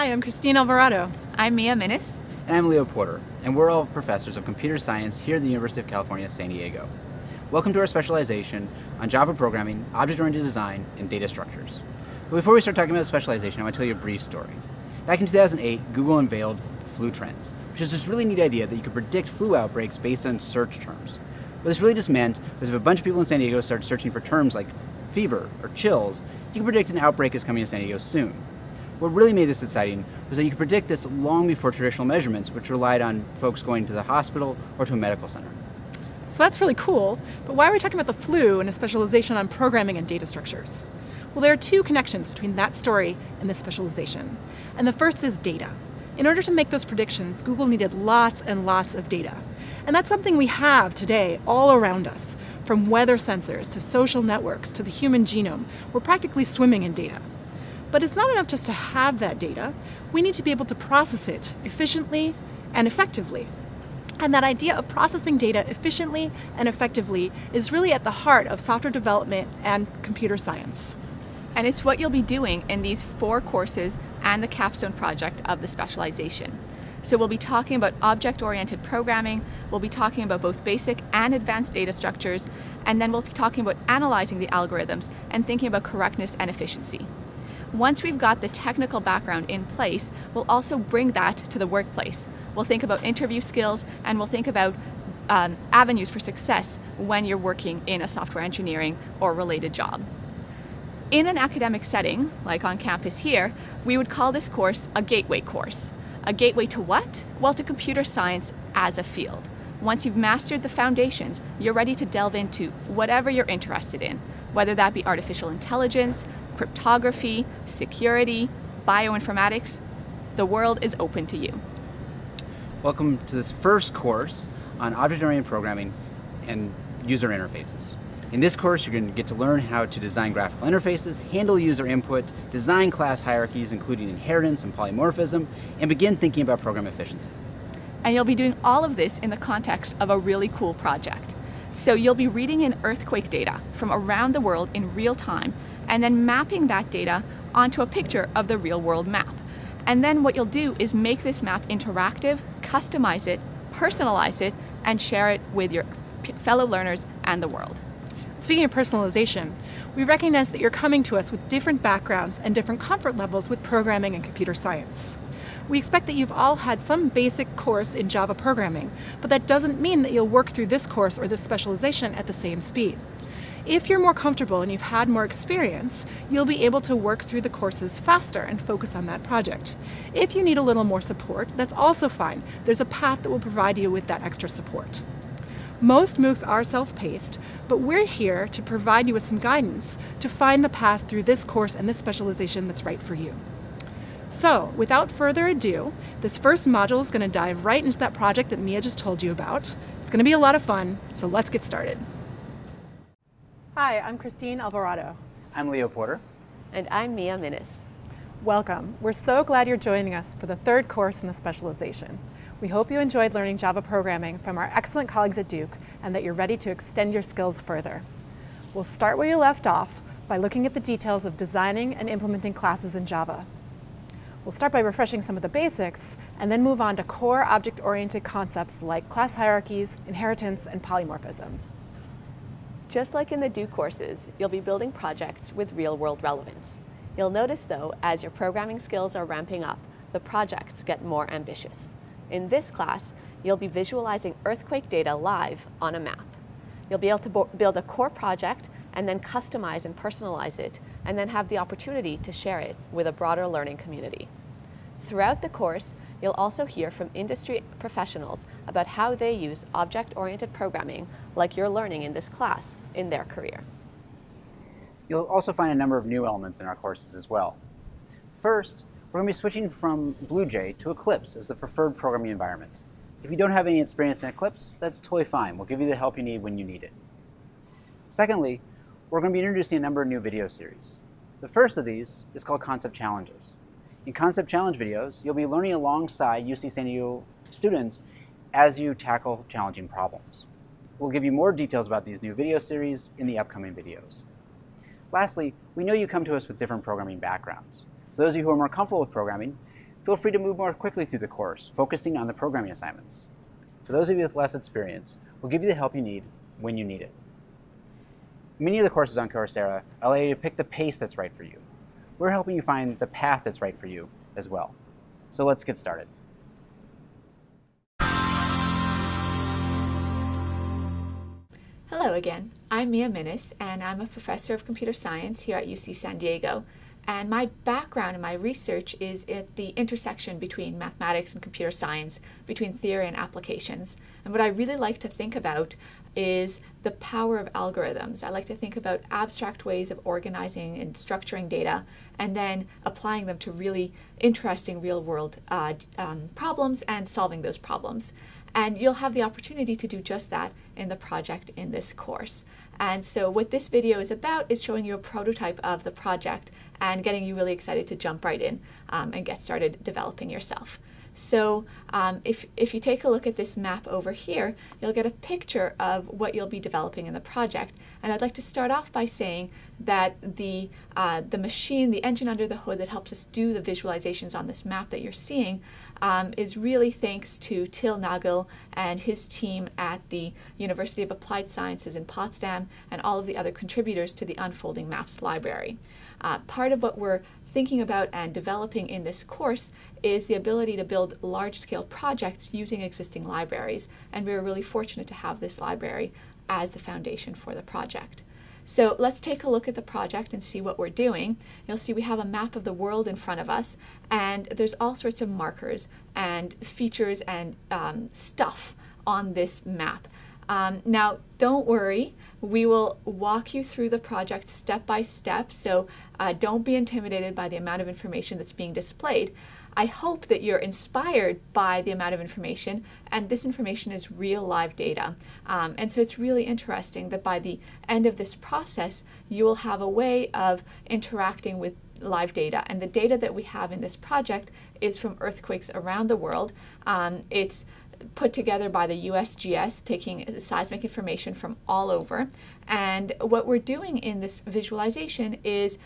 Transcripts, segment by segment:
Hi, I'm Christine Alvarado. I'm Mia Minnis. And I'm Leo Porter, and we're all professors of computer science here at the University of California, San Diego. Welcome to our specialization on Java programming, object-oriented design, and data structures. But before we start talking about specialization, I want to tell you a brief story. Back in 2008, Google unveiled flu trends, which is this really neat idea that you could predict flu outbreaks based on search terms. What this really just meant was if a bunch of people in San Diego started searching for terms like fever or chills, you could predict an outbreak is coming to San Diego soon. What really made this exciting was that you could predict this long before traditional measurements, which relied on folks going to the hospital or to a medical center. So that's really cool, but why are we talking about the flu and a specialization on programming and data structures? Well, there are two connections between that story and this specialization. And the first is data. In order to make those predictions, Google needed lots and lots of data. And that's something we have today all around us. From weather sensors to social networks to the human genome, we're practically swimming in data. But it's not enough just to have that data. We need to be able to process it efficiently and effectively. And that idea of processing data efficiently and effectively is really at the heart of software development and computer science. And it's what you'll be doing in these 4 courses and the capstone project of the specialization. So we'll be talking about object-oriented programming, we'll be talking about both basic and advanced data structures, and then we'll be talking about analyzing the algorithms and thinking about correctness and efficiency. Once we've got the technical background in place, we'll also bring that to the workplace. We'll think about interview skills, and we'll think about avenues for success when you're working in a software engineering or related job. In an academic setting, like on campus here, we would call this course a gateway course. A gateway to what? Well, to computer science as a field. Once you've mastered the foundations, you're ready to delve into whatever you're interested in, whether that be artificial intelligence, cryptography, security, bioinformatics. The world is open to you. Welcome to this first course on object-oriented programming and user interfaces. In this course, you're going to get to learn how to design graphical interfaces, handle user input, design class hierarchies, including inheritance and polymorphism, and begin thinking about program efficiency. And you'll be doing all of this in the context of a really cool project. So you'll be reading in earthquake data from around the world in real time, and then mapping that data onto a picture of the real world map. And then what you'll do is make this map interactive, customize it, personalize it, and share it with your fellow learners and the world. Speaking of personalization, we recognize that you're coming to us with different backgrounds and different comfort levels with programming and computer science. We expect that you've all had some basic course in Java programming, but that doesn't mean that you'll work through this course or this specialization at the same speed. If you're more comfortable and you've had more experience, you'll be able to work through the courses faster and focus on that project. If you need a little more support, that's also fine. There's a path that will provide you with that extra support. Most MOOCs are self-paced, but we're here to provide you with some guidance to find the path through this course and this specialization that's right for you. So, without further ado, this first module is going to dive right into that project that Mia just told you about. It's going to be a lot of fun, so let's get started. Hi, I'm Christine Alvarado. I'm Leo Porter. And I'm Mia Minnis. Welcome. We're so glad you're joining us for the third course in the specialization. We hope you enjoyed learning Java programming from our excellent colleagues at Duke and that you're ready to extend your skills further. We'll start where you left off by looking at the details of designing and implementing classes in Java. We'll start by refreshing some of the basics and then move on to core object-oriented concepts like class hierarchies, inheritance, and polymorphism. Just like in the Duke courses, you'll be building projects with real-world relevance. You'll notice, though, as your programming skills are ramping up, the projects get more ambitious. In this class, you'll be visualizing earthquake data live on a map. You'll be able to build a core project and then customize and personalize it, and then have the opportunity to share it with a broader learning community. Throughout the course, you'll also hear from industry professionals about how they use object-oriented programming, like you're learning in this class, in their career. You'll also find a number of new elements in our courses as well. First, we're going to be switching from BlueJ to Eclipse as the preferred programming environment. If you don't have any experience in Eclipse, that's totally fine. We'll give you the help you need when you need it. Secondly, we're going to be introducing a number of new video series. The first of these is called Concept Challenges. In Concept Challenge videos, you'll be learning alongside UC San Diego students as you tackle challenging problems. We'll give you more details about these new video series in the upcoming videos. Lastly, we know you come to us with different programming backgrounds. For those of you who are more comfortable with programming, Feel free to move more quickly through the course, focusing on the programming assignments. For those of you with less experience, we'll give you the help you need when you need it. Many of the courses on Coursera allow you to pick the pace that's right for you. We're helping you find the path that's right for you as well. So let's get started. Hello again, I'm Mia Minnis, and I'm a professor of computer science here at UC San Diego. And my background and my research is at the intersection between mathematics and computer science, between theory and applications. And what I really like to think about is the power of algorithms. I like to think about abstract ways of organizing and structuring data and then applying them to really interesting real-world problems and solving those problems. And you'll have the opportunity to do just that in the project in this course. And so what this video is about is showing you a prototype of the project and getting you really excited to jump right in and get started developing yourself. So if you take a look at this map over here, you'll get a picture of what you'll be developing in the project. And I'd like to start off by saying that the machine, the engine under the hood that helps us do the visualizations on this map that you're seeing is really thanks to Till Nagel and his team at the University of Applied Sciences in Potsdam and all of the other contributors to the Unfolding Maps library. Part of what we're thinking about and developing in this course is the ability to build large-scale projects using existing libraries, and we're really fortunate to have this library as the foundation for the project. So let's take a look at the project and see what we're doing. You'll see we have a map of the world in front of us, and there's all sorts of markers and features and stuff on this map. Now, don't worry, we will walk you through the project step by step, so don't be intimidated by the amount of information that's being displayed. I hope that you're inspired by the amount of information, and this information is real live data. And so it's really interesting that by the end of this process, you will have a way of interacting with live data. And the data that we have in this project is from earthquakes around the world. It's put together by the USGS, taking seismic information from all over. And what we're doing in this visualization is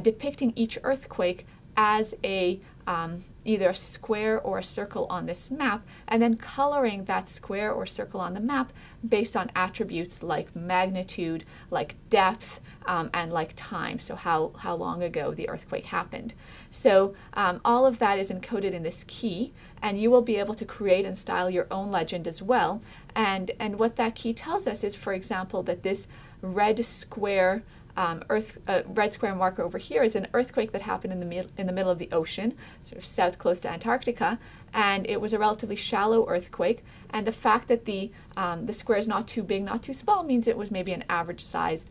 depicting each earthquake as a either a square or a circle on this map, and then coloring that square or circle on the map based on attributes like magnitude, like depth, and like time, so how long ago the earthquake happened. So all of that is encoded in this key, and you will be able to create and style your own legend as well. And what that key tells us is, for example, that this red square red square marker over here is an earthquake that happened in the middle of the ocean, sort of south close to Antarctica, and it was a relatively shallow earthquake. And the fact that the square is not too big, not too small, means it was maybe an average sized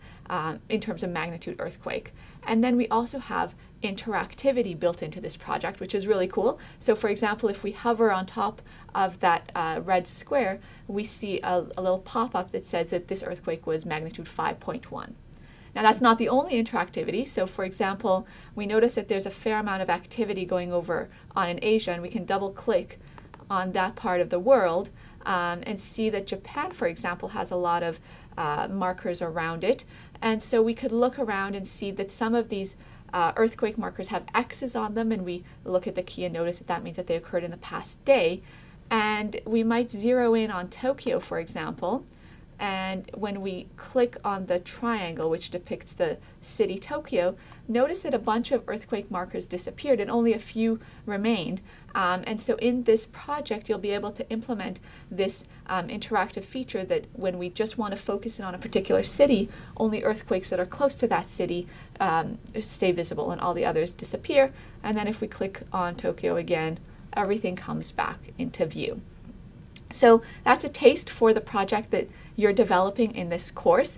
in terms of magnitude earthquake. And then we also have interactivity built into this project, which is really cool. So for example, if we hover on top of that red square, we see a little pop-up that says that this earthquake was magnitude 5.1. Now that's not the only interactivity. So for example, we notice that there's a fair amount of activity going over on in Asia, and we can double click on that part of the world and see that Japan, for example, has a lot of markers around it. And so we could look around and see that some of these earthquake markers have X's on them, and we look at the key and notice that that means that they occurred in the past day. And we might zero in on Tokyo, for example, and when we click on the triangle which depicts the city Tokyo, notice that a bunch of earthquake markers disappeared and only a few remained. And so in this project, you'll be able to implement this interactive feature that when we just want to focus in on a particular city, only earthquakes that are close to that city stay visible and all the others disappear. And then if we click on Tokyo again, everything comes back into view. So that's a taste for the project that you're developing in this course.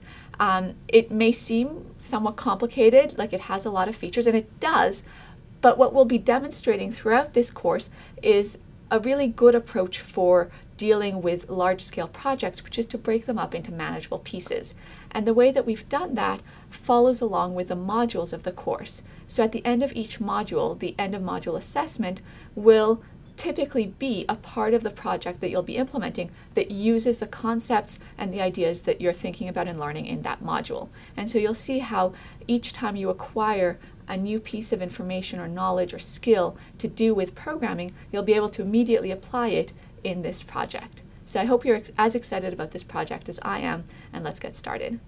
It may seem somewhat complicated, like it has a lot of features, and it does, but what we'll be demonstrating throughout this course is a really good approach for dealing with large-scale projects, which is to break them up into manageable pieces. And the way that we've done that follows along with the modules of the course. So at the end of each module, the end of module assessment will typically be a part of the project that you'll be implementing that uses the concepts and the ideas that you're thinking about and learning in that module. And so you'll see how each time you acquire a new piece of information or knowledge or skill to do with programming, you'll be able to immediately apply it in this project. So I hope you're as excited about this project as I am, and let's get started.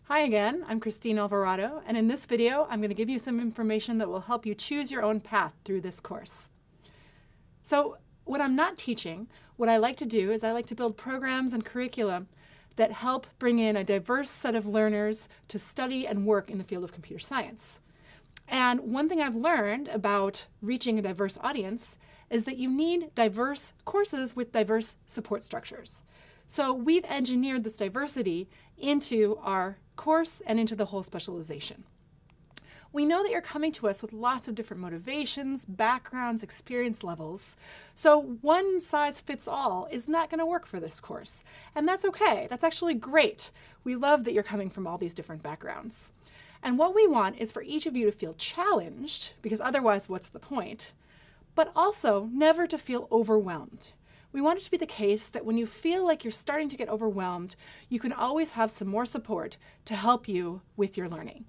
Hi again, I'm Christine Alvarado, and in this video I'm going to give you some information that will help you choose your own path through this course. So when I'm not teaching, what I like to do is I like to build programs and curriculum that help bring in a diverse set of learners to study and work in the field of computer science. And one thing I've learned about reaching a diverse audience is that you need diverse courses with diverse support structures. So we've engineered this diversity into our course and into the whole specialization. We know that you're coming to us with lots of different motivations, backgrounds, experience levels. So one size fits all is not going to work for this course. And that's okay. That's actually great. We love that you're coming from all these different backgrounds. And what we want is for each of you to feel challenged, because otherwise what's the point? But also never to feel overwhelmed. We want it to be the case that when you feel like you're starting to get overwhelmed, you can always have some more support to help you with your learning.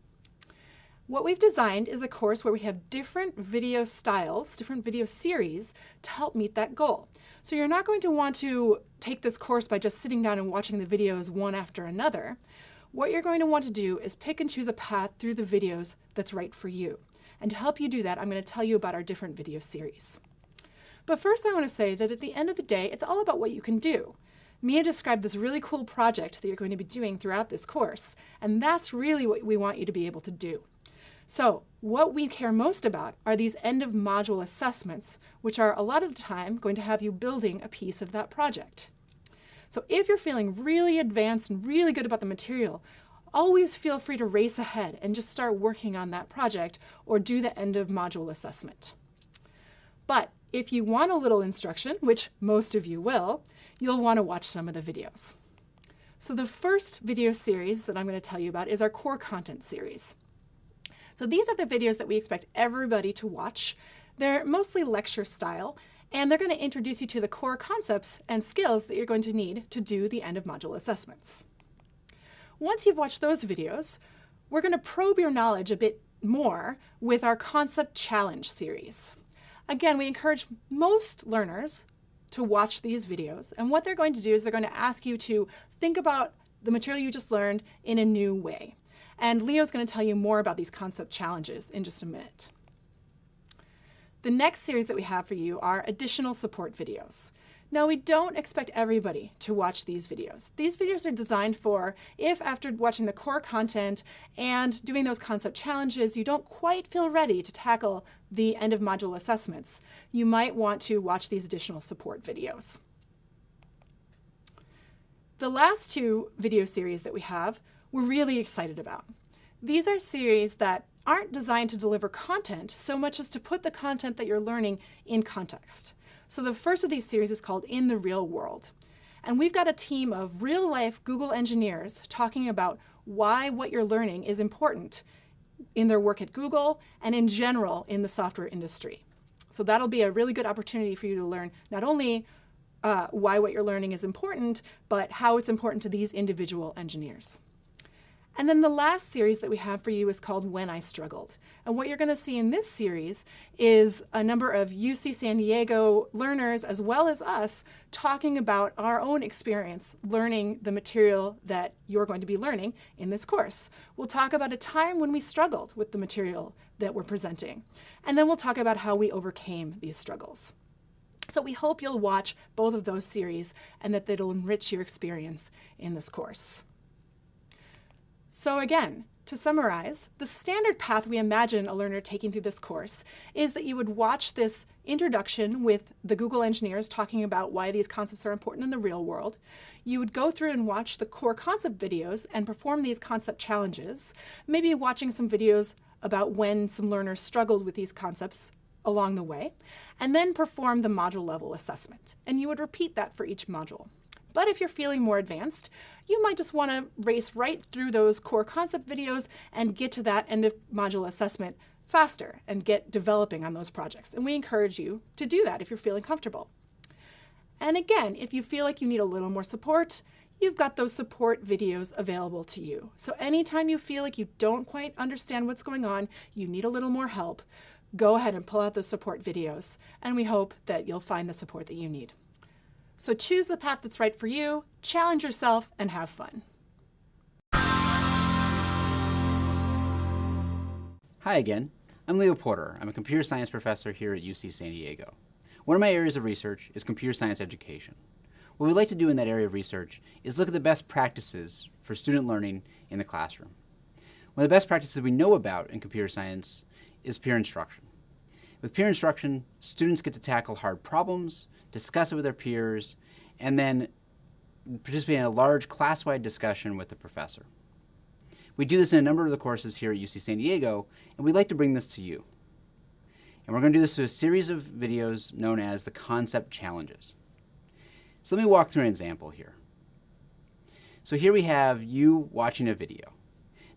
What we've designed is a course where we have different video styles, different video series to help meet that goal. So you're not going to want to take this course by just sitting down and watching the videos one after another. What you're going to want to do is pick and choose a path through the videos that's right for you. And to help you do that, I'm going to tell you about our different video series. But first I want to say that at the end of the day, it's all about what you can do. Mia described this really cool project that you're going to be doing throughout this course, and that's really what we want you to be able to do. So what we care most about are these end of module assessments, which are a lot of the time going to have you building a piece of that project. So if you're feeling really advanced and really good about the material, always feel free to race ahead and just start working on that project or do the end of module assessment. But if you want a little instruction, which most of you will, you'll want to watch some of the videos. So the first video series that I'm going to tell you about is our core content series. So these are the videos that we expect everybody to watch. They're mostly lecture style, and they're going to introduce you to the core concepts and skills that you're going to need to do the end of module assessments. Once you've watched those videos, we're going to probe your knowledge a bit more with our concept challenge series. Again, we encourage most learners to watch these videos, and what they're going to do is they're going to ask you to think about the material you just learned in a new way. And Leo's going to tell you more about these concept challenges in just a minute. The next series that we have for you are additional support videos. Now, we don't expect everybody to watch these videos. These videos are designed for if after watching the core content and doing those concept challenges, you don't quite feel ready to tackle the end of module assessments, you might want to watch these additional support videos. The last two video series that we have, we're really excited about. These are series that aren't designed to deliver content so much as to put the content that you're learning in context. So the first of these series is called In the Real World. And we've got a team of real-life Google engineers talking about why what you're learning is important in their work at Google and in general in the software industry. So that'll be a really good opportunity for you to learn not only why what you're learning is important, but how it's important to these individual engineers. And then the last series that we have for you is called When I Struggled. And what you're going to see in this series is a number of UC San Diego learners, as well as us, talking about our own experience learning the material that you're going to be learning in this course. We'll talk about a time when we struggled with the material that we're presenting. And then we'll talk about how we overcame these struggles. So we hope you'll watch both of those series and that it'll enrich your experience in this course. So again, to summarize, the standard path we imagine a learner taking through this course is that you would watch this introduction with the Google engineers talking about why these concepts are important in the real world. You would go through and watch the core concept videos and perform these concept challenges, maybe watching some videos about when some learners struggled with these concepts along the way, and then perform the module level assessment. And you would repeat that for each module. But if you're feeling more advanced, you might just want to race right through those core concept videos and get to that end of module assessment faster and get developing on those projects. And we encourage you to do that if you're feeling comfortable. And again, if you feel like you need a little more support, you've got those support videos available to you. So anytime you feel like you don't quite understand what's going on, you need a little more help, go ahead and pull out those support videos, and we hope that you'll find the support that you need. So choose the path that's right for you, challenge yourself, and have fun. Hi again, I'm Leo Porter. I'm a computer science professor here at UC San Diego. One of my areas of research is computer science education. What we like to do in that area of research is look at the best practices for student learning in the classroom. One of the best practices we know about in computer science is peer instruction. With peer instruction, students get to tackle hard problems, discuss it with their peers, and then participate in a large class-wide discussion with the professor. We do this in a number of the courses here at UC San Diego, and we'd like to bring this to you. And we're going to do this through a series of videos known as the Concept Challenges. So let me walk through an example here. So here we have you watching a video.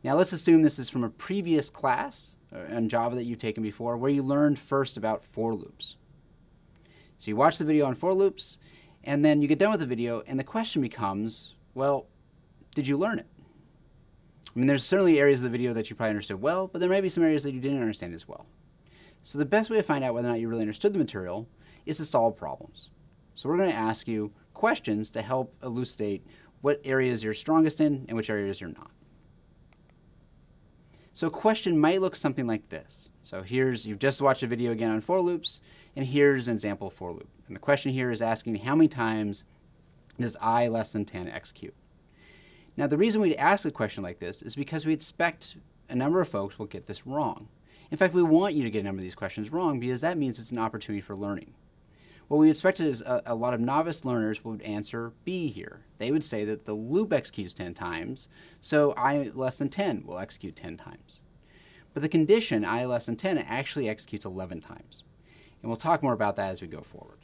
Now let's assume this is from a previous class in Java that you've taken before, where you learned first about for loops. So you watch the video on for loops, and then you get done with the video, and the question becomes, well, did you learn it? I mean, there's certainly areas of the video that you probably understood well, but there might be some areas that you didn't understand as well. So the best way to find out whether or not you really understood the material is to solve problems. So we're going to ask you questions to help elucidate what areas you're strongest in and which areas you're not. So a question might look something like this. So you've just watched a video again on for loops, and here's an example for loop. And the question here is asking how many times does I less than 10 execute? Now the reason we'd ask a question like this is because we expect a number of folks will get this wrong. In fact, we want you to get a number of these questions wrong because that means it's an opportunity for learning. What we expected is a lot of novice learners would answer B here. They would say that the loop executes 10 times, so I less than 10 will execute 10 times. But the condition, I less than 10, actually executes 11 times. And we'll talk more about that as we go forward.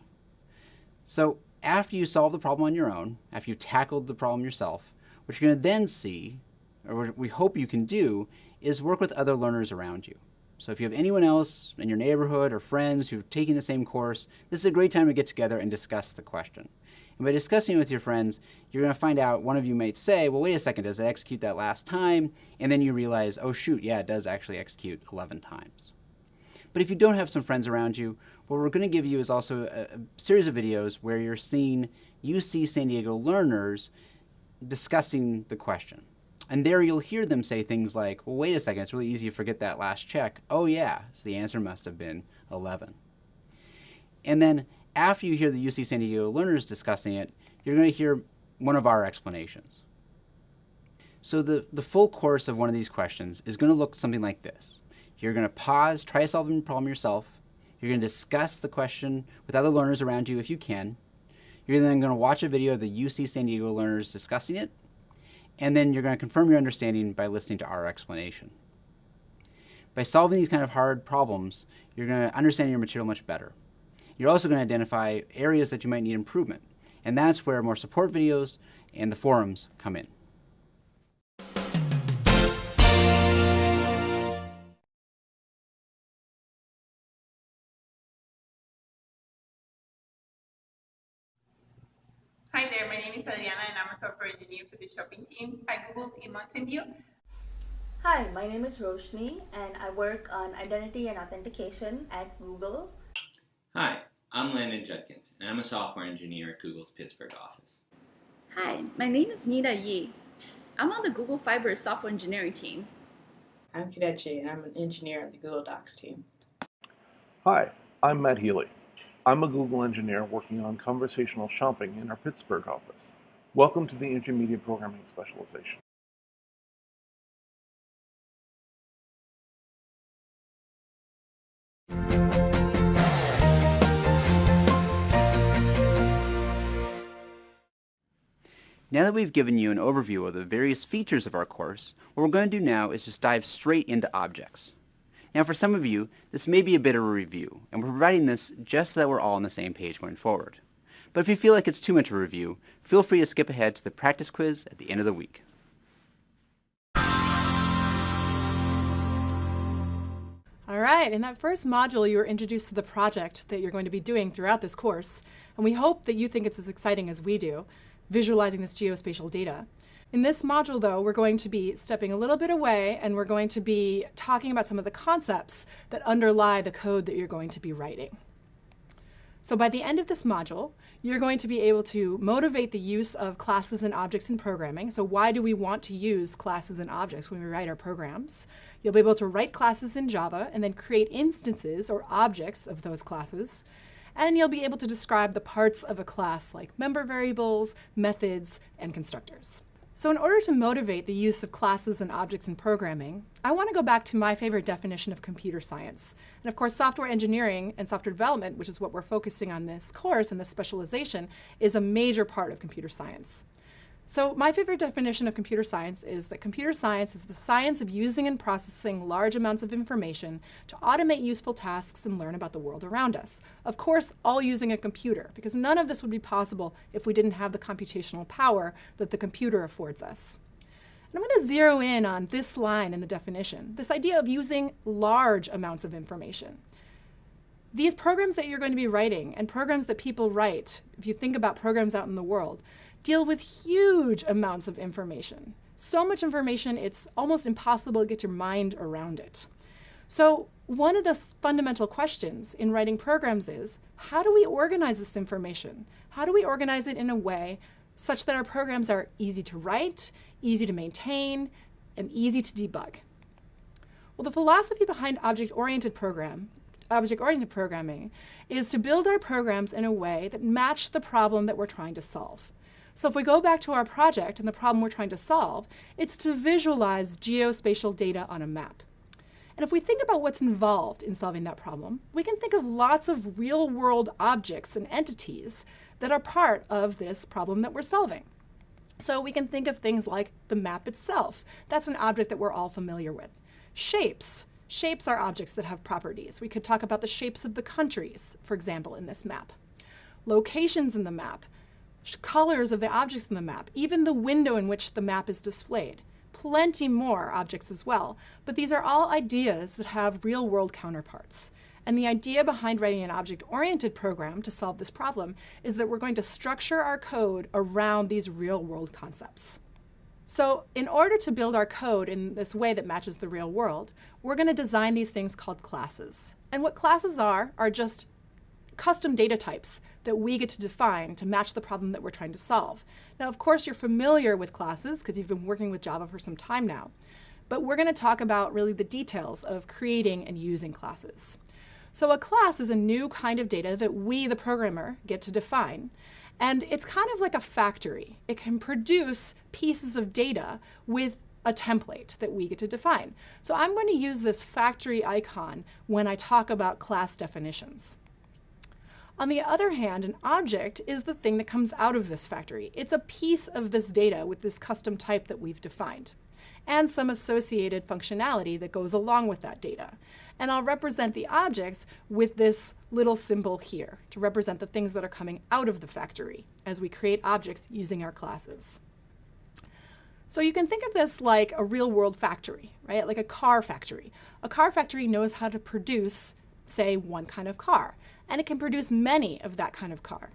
So after you solve the problem on your own, after you've tackled the problem yourself, what you're going to then see, or what we hope you can do, is work with other learners around you. So if you have anyone else in your neighborhood or friends who've taken the same course, this is a great time to get together and discuss the question. And by discussing it with your friends, you're going to find out, one of you might say, well, wait a second, does it execute that last time? And then you realize, oh shoot, yeah, it does actually execute 11 times. But if you don't have some friends around you, what we're going to give you is also a series of videos where you're seeing UC San Diego learners discussing the question. And there you'll hear them say things like, well, wait a second, it's really easy to forget that last check. Oh yeah, so the answer must have been 11. And then after you hear the UC San Diego learners discussing it, you're going to hear one of our explanations. So the full course of one of these questions is going to look something like this. You're going to pause, try to solve the problem yourself. You're going to discuss the question with other learners around you if you can. You're then going to watch a video of the UC San Diego learners discussing it. And then you're going to confirm your understanding by listening to our explanation. By solving these kind of hard problems, you're going to understand your material much better. You're also going to identify areas that you might need improvement. And that's where more support videos and the forums come in. Hi there, my name is Adriana and I'm a software engineer for the shopping team at Google in Mountain View. Hi, my name is Roshni and I work on identity and authentication at Google. Hi, I'm Landon Judkins and I'm a software engineer at Google's Pittsburgh office. Hi, my name is Nita Yi. I'm on the Google Fiber software engineering team. I'm Kadechi and I'm an engineer on the Google Docs team. Hi, I'm Matt Healy. I'm a Google engineer working on conversational shopping in our Pittsburgh office. Welcome to the Intermediate Programming Specialization. Now that we've given you an overview of the various features of our course, what we're going to do now is just dive straight into objects. Now for some of you, this may be a bit of a review, and we're providing this just so that we're all on the same page going forward. But if you feel like it's too much of a review, feel free to skip ahead to the practice quiz at the end of the week. All right, in that first module, you were introduced to the project that you're going to be doing throughout this course, and we hope that you think it's as exciting as we do, visualizing this geospatial data. In this module, though, we're going to be stepping a little bit away, and we're going to be talking about some of the concepts that underlie the code that you're going to be writing. So by the end of this module, you're going to be able to motivate the use of classes and objects in programming. So why do we want to use classes and objects when we write our programs? You'll be able to write classes in Java and then create instances or objects of those classes. And you'll be able to describe the parts of a class like member variables, methods, and constructors. So in order to motivate the use of classes and objects in programming, I want to go back to my favorite definition of computer science. And of course, software engineering and software development, which is what we're focusing on this course and this specialization, is a major part of computer science. So my favorite definition of computer science is that computer science is the science of using and processing large amounts of information to automate useful tasks and learn about the world around us. Of course, all using a computer, because none of this would be possible if we didn't have the computational power that the computer affords us. And I'm going to zero in on this line in the definition, this idea of using large amounts of information. These programs that you're going to be writing and programs that people write, if you think about programs out in the world, deal with huge amounts of information. So much information, it's almost impossible to get your mind around it. So one of the fundamental questions in writing programs is, how do we organize this information? How do we organize it in a way such that our programs are easy to write, easy to maintain, and easy to debug? Well, the philosophy behind object-oriented programming is to build our programs in a way that match the problem that we're trying to solve. So if we go back to our project and the problem we're trying to solve, it's to visualize geospatial data on a map. And if we think about what's involved in solving that problem, we can think of lots of real-world objects and entities that are part of this problem that we're solving. So we can think of things like the map itself. That's an object that we're all familiar with. Shapes. Shapes are objects that have properties. We could talk about the shapes of the countries, for example, in this map. Locations in the map. Colors of the objects in the map, even the window in which the map is displayed. Plenty more objects as well, but these are all ideas that have real-world counterparts. And the idea behind writing an object-oriented program to solve this problem is that we're going to structure our code around these real-world concepts. So in order to build our code in this way that matches the real world, we're going to design these things called classes. And what classes are just custom data types that we get to define to match the problem that we're trying to solve. Now, of course, you're familiar with classes because you've been working with Java for some time now. But we're going to talk about really the details of creating and using classes. So a class is a new kind of data that we, the programmer, get to define. And it's kind of like a factory. It can produce pieces of data with a template that we get to define. So I'm going to use this factory icon when I talk about class definitions. On the other hand, an object is the thing that comes out of this factory. It's a piece of this data with this custom type that we've defined, and some associated functionality that goes along with that data. And I'll represent the objects with this little symbol here to represent the things that are coming out of the factory as we create objects using our classes. So you can think of this like a real-world factory, right? Like a car factory. A car factory knows how to produce, say, one kind of car. And it can produce many of that kind of car.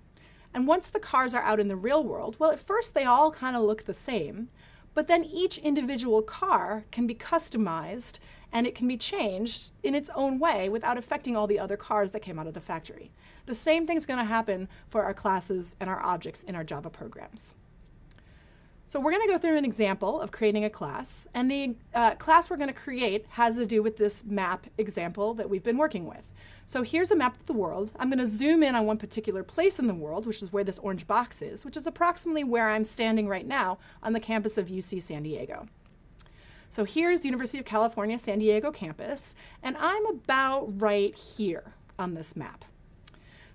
And once the cars are out in the real world, well, at first they all kind of look the same, but then each individual car can be customized and it can be changed in its own way without affecting all the other cars that came out of the factory. The same thing's going to happen for our classes and our objects in our Java programs. So we're going to go through an example of creating a class, and the class we're going to create has to do with this map example that we've been working with. So here's a map of the world. I'm going to zoom in on one particular place in the world, which is where this orange box is, which is approximately where I'm standing right now on the campus of UC San Diego. So here's the University of California, San Diego campus, and I'm about right here on this map.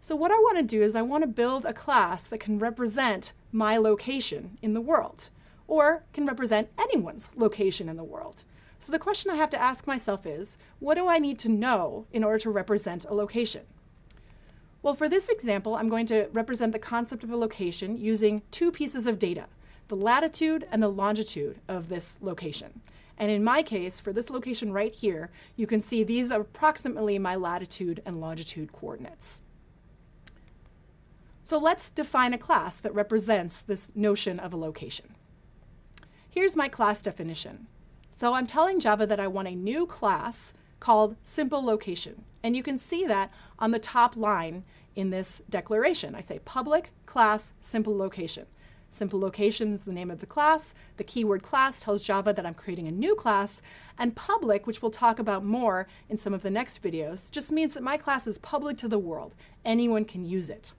So what I want to do is I want to build a class that can represent my location in the world, or can represent anyone's location in the world. So the question I have to ask myself is, what do I need to know in order to represent a location? Well, for this example, I'm going to represent the concept of a location using two pieces of data, the latitude and the longitude of this location. And in my case, for this location right here, you can see these are approximately my latitude and longitude coordinates. So let's define a class that represents this notion of a location. Here's my class definition. So I'm telling Java that I want a new class called simple location. And you can see that on the top line in this declaration. I say public class simple location. Simple location is the name of the class. The keyword class tells Java that I'm creating a new class. And public, which we'll talk about more in some of the next videos, just means that my class is public to the world. Anyone can use it.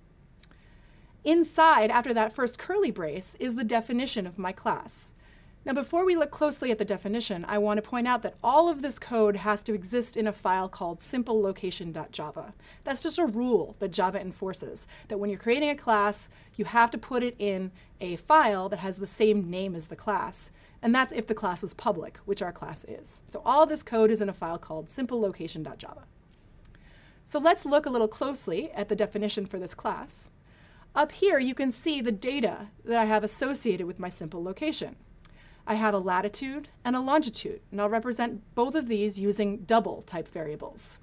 Inside, after that first curly brace, is the definition of my class. Now, before we look closely at the definition, I want to point out that all of this code has to exist in a file called simplelocation.java. That's just a rule that Java enforces, that when you're creating a class, you have to put it in a file that has the same name as the class. And that's if the class is public, which our class is. So all this code is in a file called simplelocation.java. So let's look a little closely at the definition for this class. Up here, you can see the data that I have associated with my simple location. I have a latitude and a longitude, and I'll represent both of these using double type variables.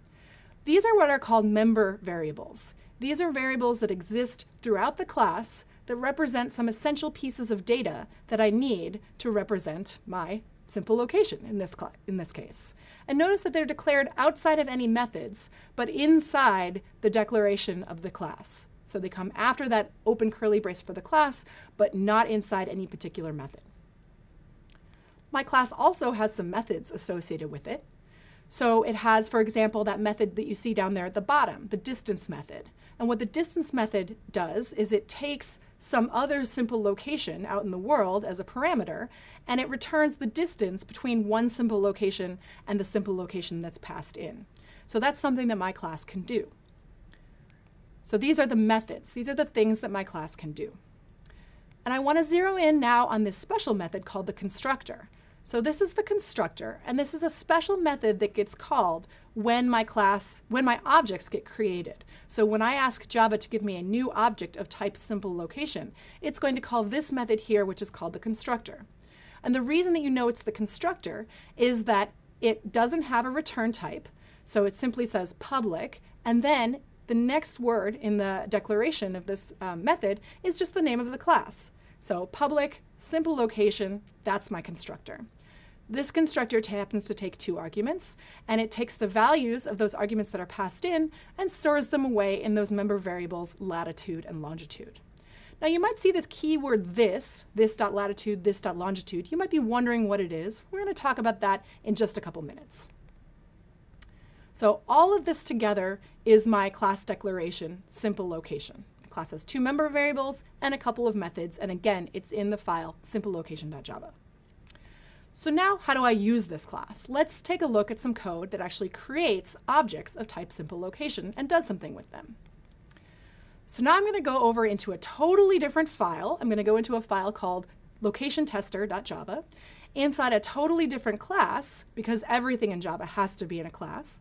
These are what are called member variables. These are variables that exist throughout the class that represent some essential pieces of data that I need to represent my simple location in this case. And notice that they're declared outside of any methods, but inside the declaration of the class. So they come after that open curly brace for the class, but not inside any particular method. My class also has some methods associated with it. So it has, for example, that method that you see down there at the bottom, the distance method. And what the distance method does is it takes some other simple location out in the world as a parameter, and it returns the distance between one simple location and the simple location that's passed in. So that's something that my class can do. So these are the methods. These are the things that my class can do. And I want to zero in now on this special method called the constructor. So this is the constructor, and this is a special method that gets called when my objects get created. So when I ask Java to give me a new object of type simple location, it's going to call this method here, which is called the constructor. And the reason that you know it's the constructor is that it doesn't have a return type. So it simply says public, and then the next word in the declaration of this method is just the name of the class. So public, simple location, that's my constructor. This constructor happens to take two arguments, and it takes the values of those arguments that are passed in and stores them away in those member variables latitude and longitude. Now you might see this keyword this.latitude, this.longitude. You might be wondering what it is. We're going to talk about that in just a couple minutes. So all of this together is my class declaration, simple location. The class has two member variables and a couple of methods, and again, it's in the file simplelocation.java. So now how do I use this class? Let's take a look at some code that actually creates objects of type simple location and does something with them. So now I'm going to go over into a totally different file. I'm going to go into a file called locationtester.java inside a totally different class, because everything in Java has to be in a class.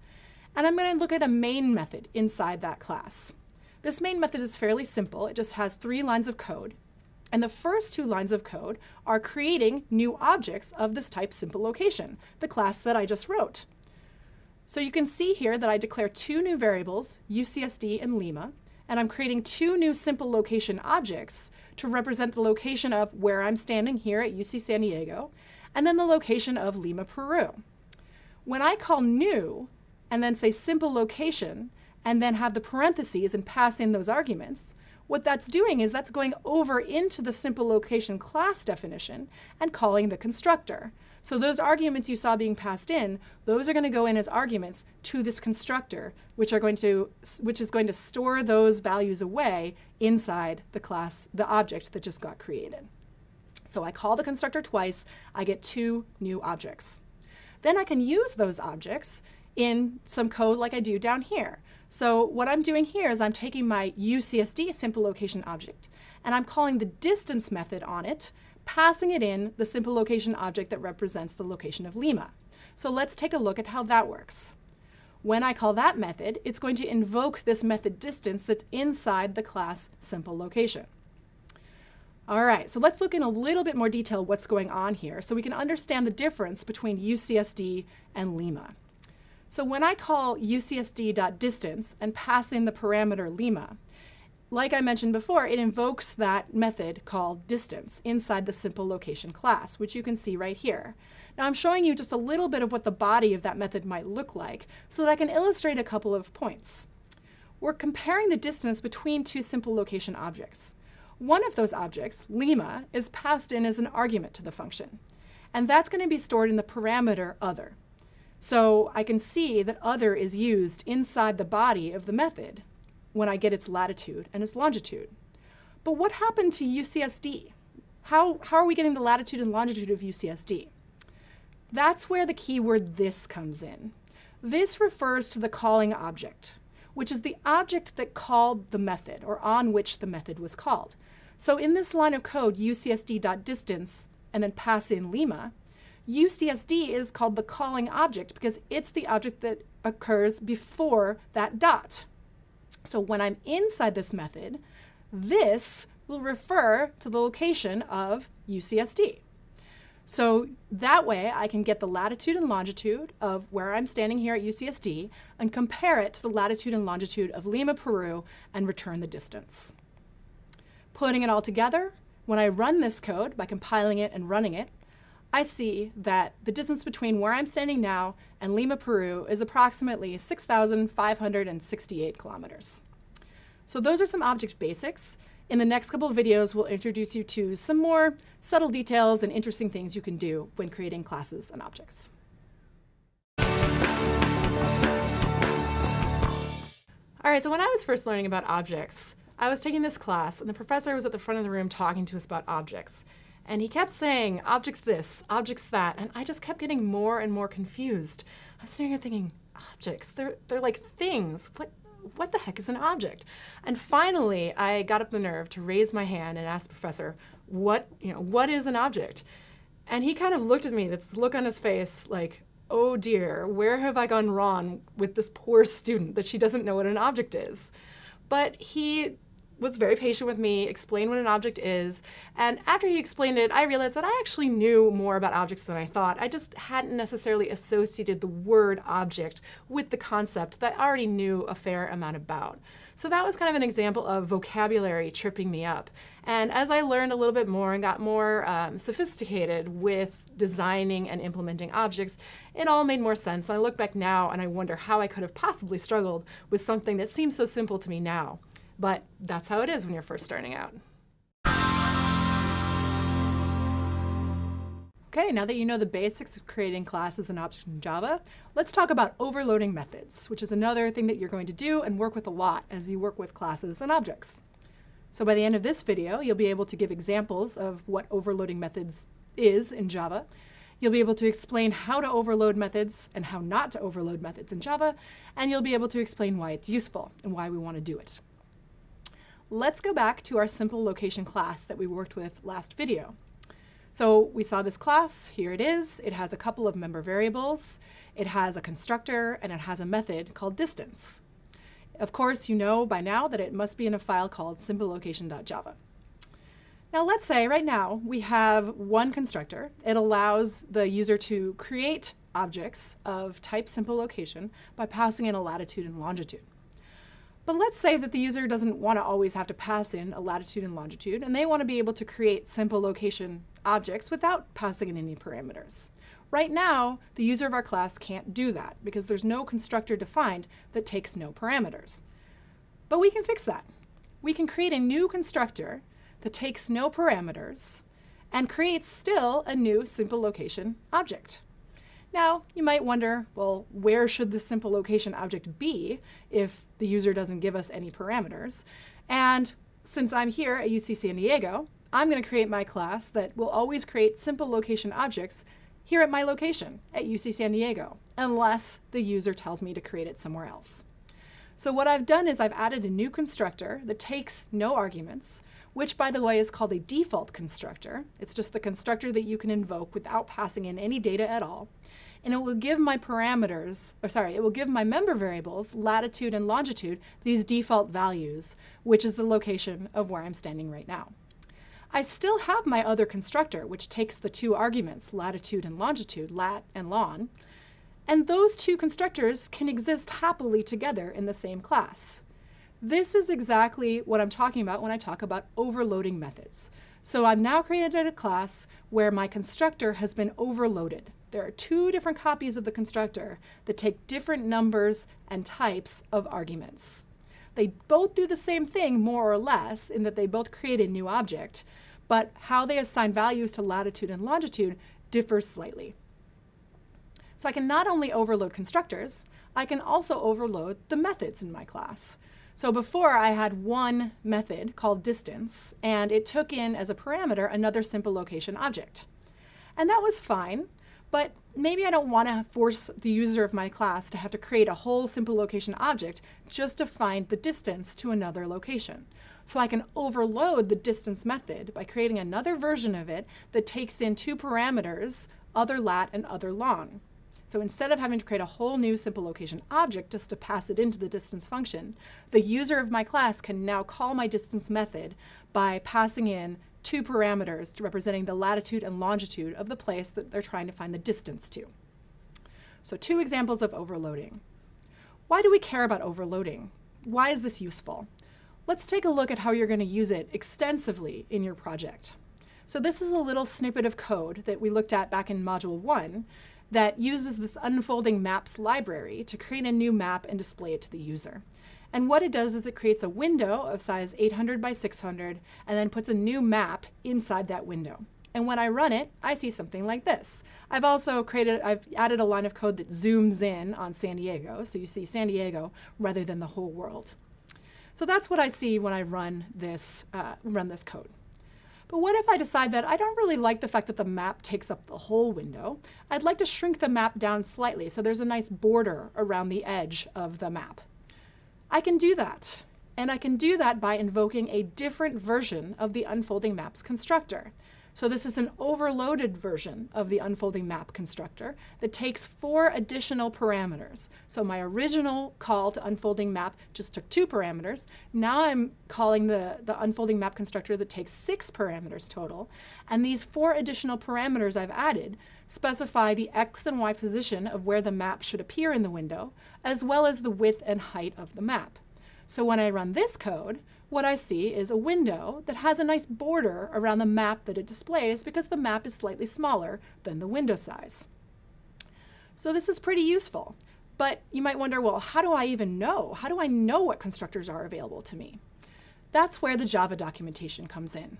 And I'm going to look at a main method inside that class. This main method is fairly simple. It just has 3 lines of code. And the first 2 lines of code are creating new objects of this type simple location, the class that I just wrote. So you can see here that I declare 2 new variables, UCSD and Lima, and I'm creating 2 new simple location objects to represent the location of where I'm standing here at UC San Diego, and then the location of Lima, Peru. When I call new, and then say simple location, and then have the parentheses and pass in those arguments, what that's doing is that's going over into the simple location class definition and calling the constructor. So those arguments you saw being passed in, those are going to go in as arguments to this constructor, which is going to store those values away inside the class, the object that just got created. So I call the constructor twice, I get 2 new objects. Then I can use those objects in some code like I do down here. So what I'm doing here is I'm taking my UCSD simple location object, and I'm calling the distance method on it, passing it in the simple location object that represents the location of Lima. So let's take a look at how that works. When I call that method, it's going to invoke this method distance that's inside the class simple location. All right, so let's look in a little bit more detail what's going on here so we can understand the difference between UCSD and lima. So when I call UCSD.distance and pass in the parameter lima, like I mentioned before, it invokes that method called distance inside the simple location class, which you can see right here. Now I'm showing you just a little bit of what the body of that method might look like so that I can illustrate a couple of points. We're comparing the distance between two simple location objects. One of those objects, lima, is passed in as an argument to the function, and that's going to be stored in the parameter other. So I can see that other is used inside the body of the method when I get its latitude and its longitude. But what happened to UCSD? How are we getting the latitude and longitude of UCSD? That's where the keyword this comes in. This refers to the calling object, which is the object that called the method or on which the method was called. So in this line of code, UCSD.distance and then pass in lima, UCSD is called the calling object because it's the object that occurs before that dot. So when I'm inside this method, this will refer to the location of UCSD. So that way I can get the latitude and longitude of where I'm standing here at UCSD and compare it to the latitude and longitude of Lima, Peru, and return the distance. Putting it all together, when I run this code by compiling it and running it, I see that the distance between where I'm standing now and Lima, Peru is approximately 6,568 kilometers. So those are some object basics. In the next couple of videos, we'll introduce you to some more subtle details and interesting things you can do when creating classes and objects. All right, so when I was first learning about objects, I was taking this class and the professor was at the front of the room talking to us about objects. And he kept saying, objects this, objects that, and I just kept getting more and more confused. I was sitting here thinking, objects, they're like things. What the heck is an object? And finally, I got up the nerve to raise my hand and ask the professor, what is an object? And he kind of looked at me, this look on his face like, oh dear, where have I gone wrong with this poor student that she doesn't know what an object is? But he was very patient with me, explained what an object is, and after he explained it, I realized that I actually knew more about objects than I thought. I just hadn't necessarily associated the word object with the concept that I already knew a fair amount about. So that was kind of an example of vocabulary tripping me up. And as I learned a little bit more and got more sophisticated with designing and implementing objects, it all made more sense. And I look back now and I wonder how I could have possibly struggled with something that seems so simple to me now. But that's how it is when you're first starting out. Okay, now that you know the basics of creating classes and objects in Java, let's talk about overloading methods, which is another thing that you're going to do and work with a lot as you work with classes and objects. So by the end of this video, you'll be able to give examples of what overloading methods is in Java. You'll be able to explain how to overload methods and how not to overload methods in Java, and you'll be able to explain why it's useful and why we want to do it. Let's go back to our simple location class that we worked with last video. So we saw this class, here it is. It has a couple of member variables. It has a constructor and it has a method called distance. Of course, you know by now that it must be in a file called simplelocation.java. Now let's say right now we have one constructor. It allows the user to create objects of type simple location by passing in a latitude and longitude. But let's say that the user doesn't want to always have to pass in a latitude and longitude, and they want to be able to create simple location objects without passing in any parameters. Right now, the user of our class can't do that because there's no constructor defined that takes no parameters. But we can fix that. We can create a new constructor that takes no parameters and creates still a new simple location object. Now, you might wonder, well, where should the simple location object be if the user doesn't give us any parameters? And since I'm here at UC San Diego, I'm going to create my class that will always create simple location objects here at my location at UC San Diego, unless the user tells me to create it somewhere else. So what I've done is I've added a new constructor that takes no arguments, which by the way is called a default constructor. It's just the constructor that you can invoke without passing in any data at all. and it will give my parameters, it will give my member variables, latitude and longitude, these default values, which is the location of where I'm standing right now. I still have my other constructor, which takes the two arguments, latitude and longitude, lat and lon, and those two constructors can exist happily together in the same class. This is exactly what I'm talking about when I talk about overloading methods. So I've now created a class where my constructor has been overloaded. There are two different copies of the constructor that take different numbers and types of arguments. They both do the same thing, more or less, in that they both create a new object, but how they assign values to latitude and longitude differs slightly. So I can not only overload constructors, I can also overload the methods in my class. So before I had one method called distance, and it took in as a parameter another simple location object. And that was fine, but maybe I don't want to force the user of my class to have to create a whole simple location object just to find the distance to another location. So I can overload the distance method by creating another version of it that takes in two parameters, other lat and other lon. So instead of having to create a whole new simple location object just to pass it into the distance function, the user of my class can now call my distance method by passing in two parameters representing the latitude and longitude of the place that they're trying to find the distance to. So two examples of overloading. Why do we care about overloading? Why is this useful? Let's take a look at how you're going to use it extensively in your project. So this is a little snippet of code that we looked at back in Module 1 that uses this unfolding maps library to create a new map and display it to the user. And what it does is it creates a window of size 800 by 600 and then puts a new map inside that window. And when I run it, I see something like this. I've added a line of code that zooms in on San Diego, so you see San Diego rather than the whole world. So that's what I see when I run this code. But what if I decide that I don't really like the fact that the map takes up the whole window? I'd like to shrink the map down slightly so there's a nice border around the edge of the map. I can do that, and I can do that by invoking a different version of the unfolding maps constructor. So this is an overloaded version of the unfolding map constructor that takes 4 additional parameters. So my original call to unfolding map just took 2 parameters. Now I'm calling the unfolding map constructor that takes 6 parameters total. And these 4 additional parameters I've added specify the x and y position of where the map should appear in the window, as well as the width and height of the map. So when I run this code, what I see is a window that has a nice border around the map that it displays because the map is slightly smaller than the window size. So this is pretty useful, but you might wonder, well, how do I even know? How do I know what constructors are available to me? That's where the Java documentation comes in.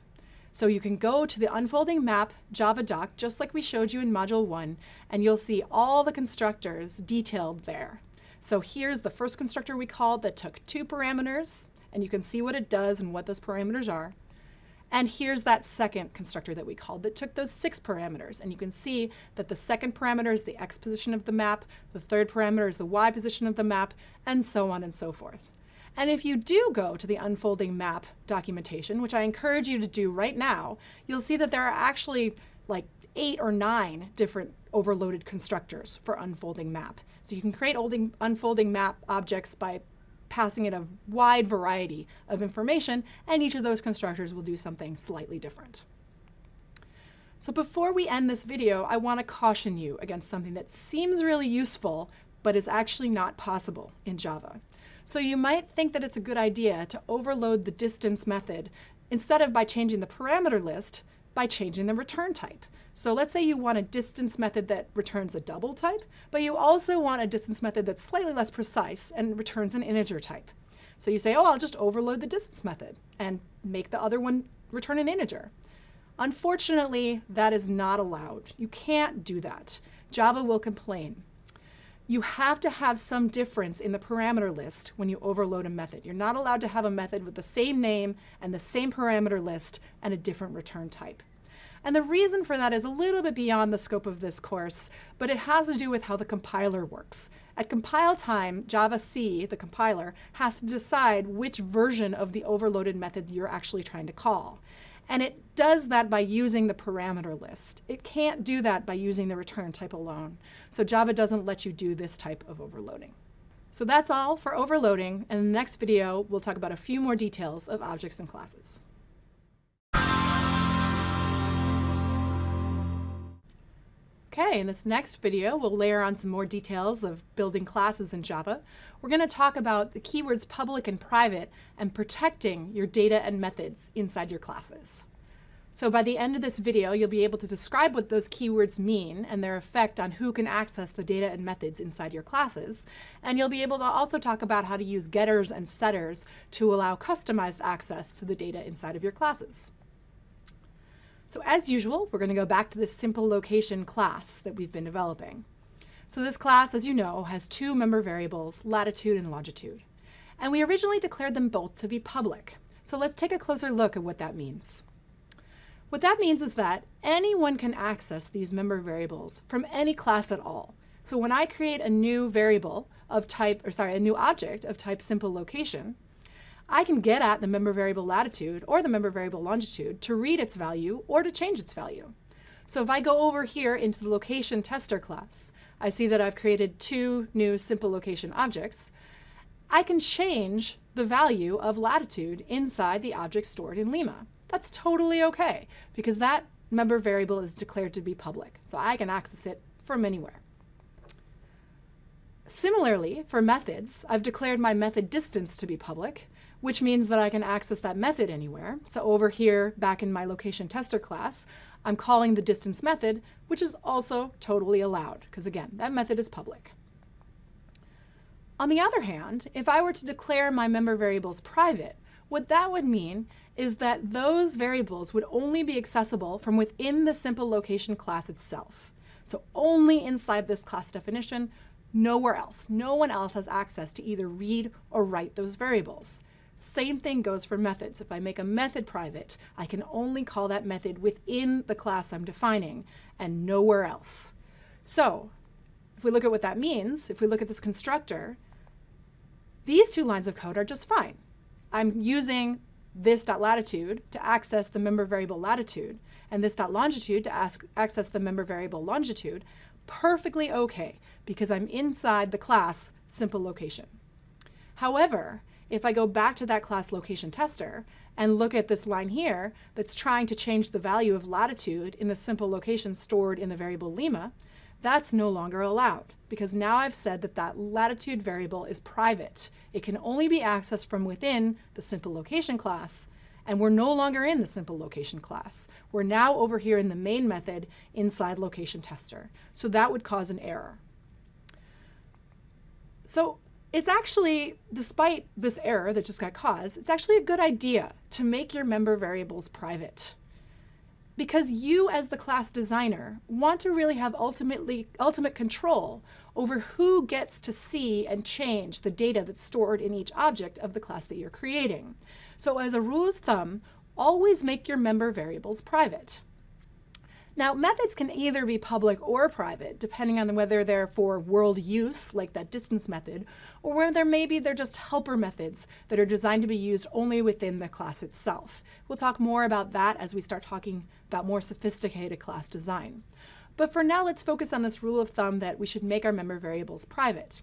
So you can go to the unfolding map Java doc, just like we showed you in Module 1, and you'll see all the constructors detailed there. So here's the first constructor we called that took 2 parameters, and you can see what it does and what those parameters are. And here's that second constructor that we called that took those 6 parameters, and you can see that the second parameter is the x position of the map, the third parameter is the y position of the map, and so on and so forth. And if you do go to the unfolding map documentation, which I encourage you to do right now, you'll see that there are actually like 8 or 9 different overloaded constructors for unfolding map. So you can create unfolding map objects by passing it a wide variety of information, and each of those constructors will do something slightly different. So before we end this video, I want to caution you against something that seems really useful, but is actually not possible in Java. So you might think that it's a good idea to overload the distance method instead of by changing the parameter list, by changing the return type. So let's say you want a distance method that returns a double type, but you also want a distance method that's slightly less precise and returns an integer type. So you say, oh, I'll just overload the distance method and make the other one return an integer. Unfortunately, that is not allowed. You can't do that. Java will complain. You have to have some difference in the parameter list when you overload a method. You're not allowed to have a method with the same name and the same parameter list and a different return type. And the reason for that is a little bit beyond the scope of this course, but it has to do with how the compiler works. At compile time, Java-C, the compiler, has to decide which version of the overloaded method you're actually trying to call. And it does that by using the parameter list. It can't do that by using the return type alone. So Java doesn't let you do this type of overloading. So that's all for overloading. And in the next video, we'll talk about a few more details of objects and classes. Okay, in this next video, we'll layer on some more details of building classes in Java. We're going to talk about the keywords public and private and protecting your data and methods inside your classes. So by the end of this video, you'll be able to describe what those keywords mean and their effect on who can access the data and methods inside your classes. And you'll be able to also talk about how to use getters and setters to allow customized access to the data inside of your classes. So as usual, we're going to go back to this simple location class that we've been developing. So this class, as you know, has two member variables, latitude and longitude. And we originally declared them both to be public. So let's take a closer look at what that means. What that means is that anyone can access these member variables from any class at all. So when I create a new variable of type, a new object of type simple location, I can get at the member variable latitude or the member variable longitude to read its value or to change its value. So if I go over here into the location tester class, I see that I've created two new simple location objects. I can change the value of latitude inside the object stored in Lima. That's totally okay because that member variable is declared to be public. So I can access it from anywhere. Similarly, for methods, I've declared my method distance to be public, which means that I can access that method anywhere. So over here, back in my location tester class, I'm calling the distance method, which is also totally allowed, because again, that method is public. On the other hand, if I were to declare my member variables private, what that would mean is that those variables would only be accessible from within the simple location class itself. So only inside this class definition, nowhere else. No one else has access to either read or write those variables. Same thing goes for methods. If I make a method private, I can only call that method within the class I'm defining and nowhere else. So if we look at what that means, if we look at this constructor, these two lines of code are just fine. I'm using this.latitude to access the member variable latitude and this.longitude to access the member variable longitude. Perfectly okay because I'm inside the class simple location. However, if I go back to that class location tester and look at this line here that's trying to change the value of latitude in the simple location stored in the variable Lima, that's no longer allowed because now I've said that that latitude variable is private. It can only be accessed from within the simple location class, and we're no longer in the simple location class. We're now over here in the main method inside location tester. So that would cause an error. So it's actually, despite this error that just got caused, it's actually a good idea to make your member variables private. Because you, as the class designer, want to really have ultimate control over who gets to see and change the data that's stored in each object of the class that you're creating. So as a rule of thumb, always make your member variables private. Now, methods can either be public or private, depending on whether they're for world use, like that distance method, or whether maybe they're just helper methods that are designed to be used only within the class itself. We'll talk more about that as we start talking about more sophisticated class design. But for now, let's focus on this rule of thumb that we should make our member variables private.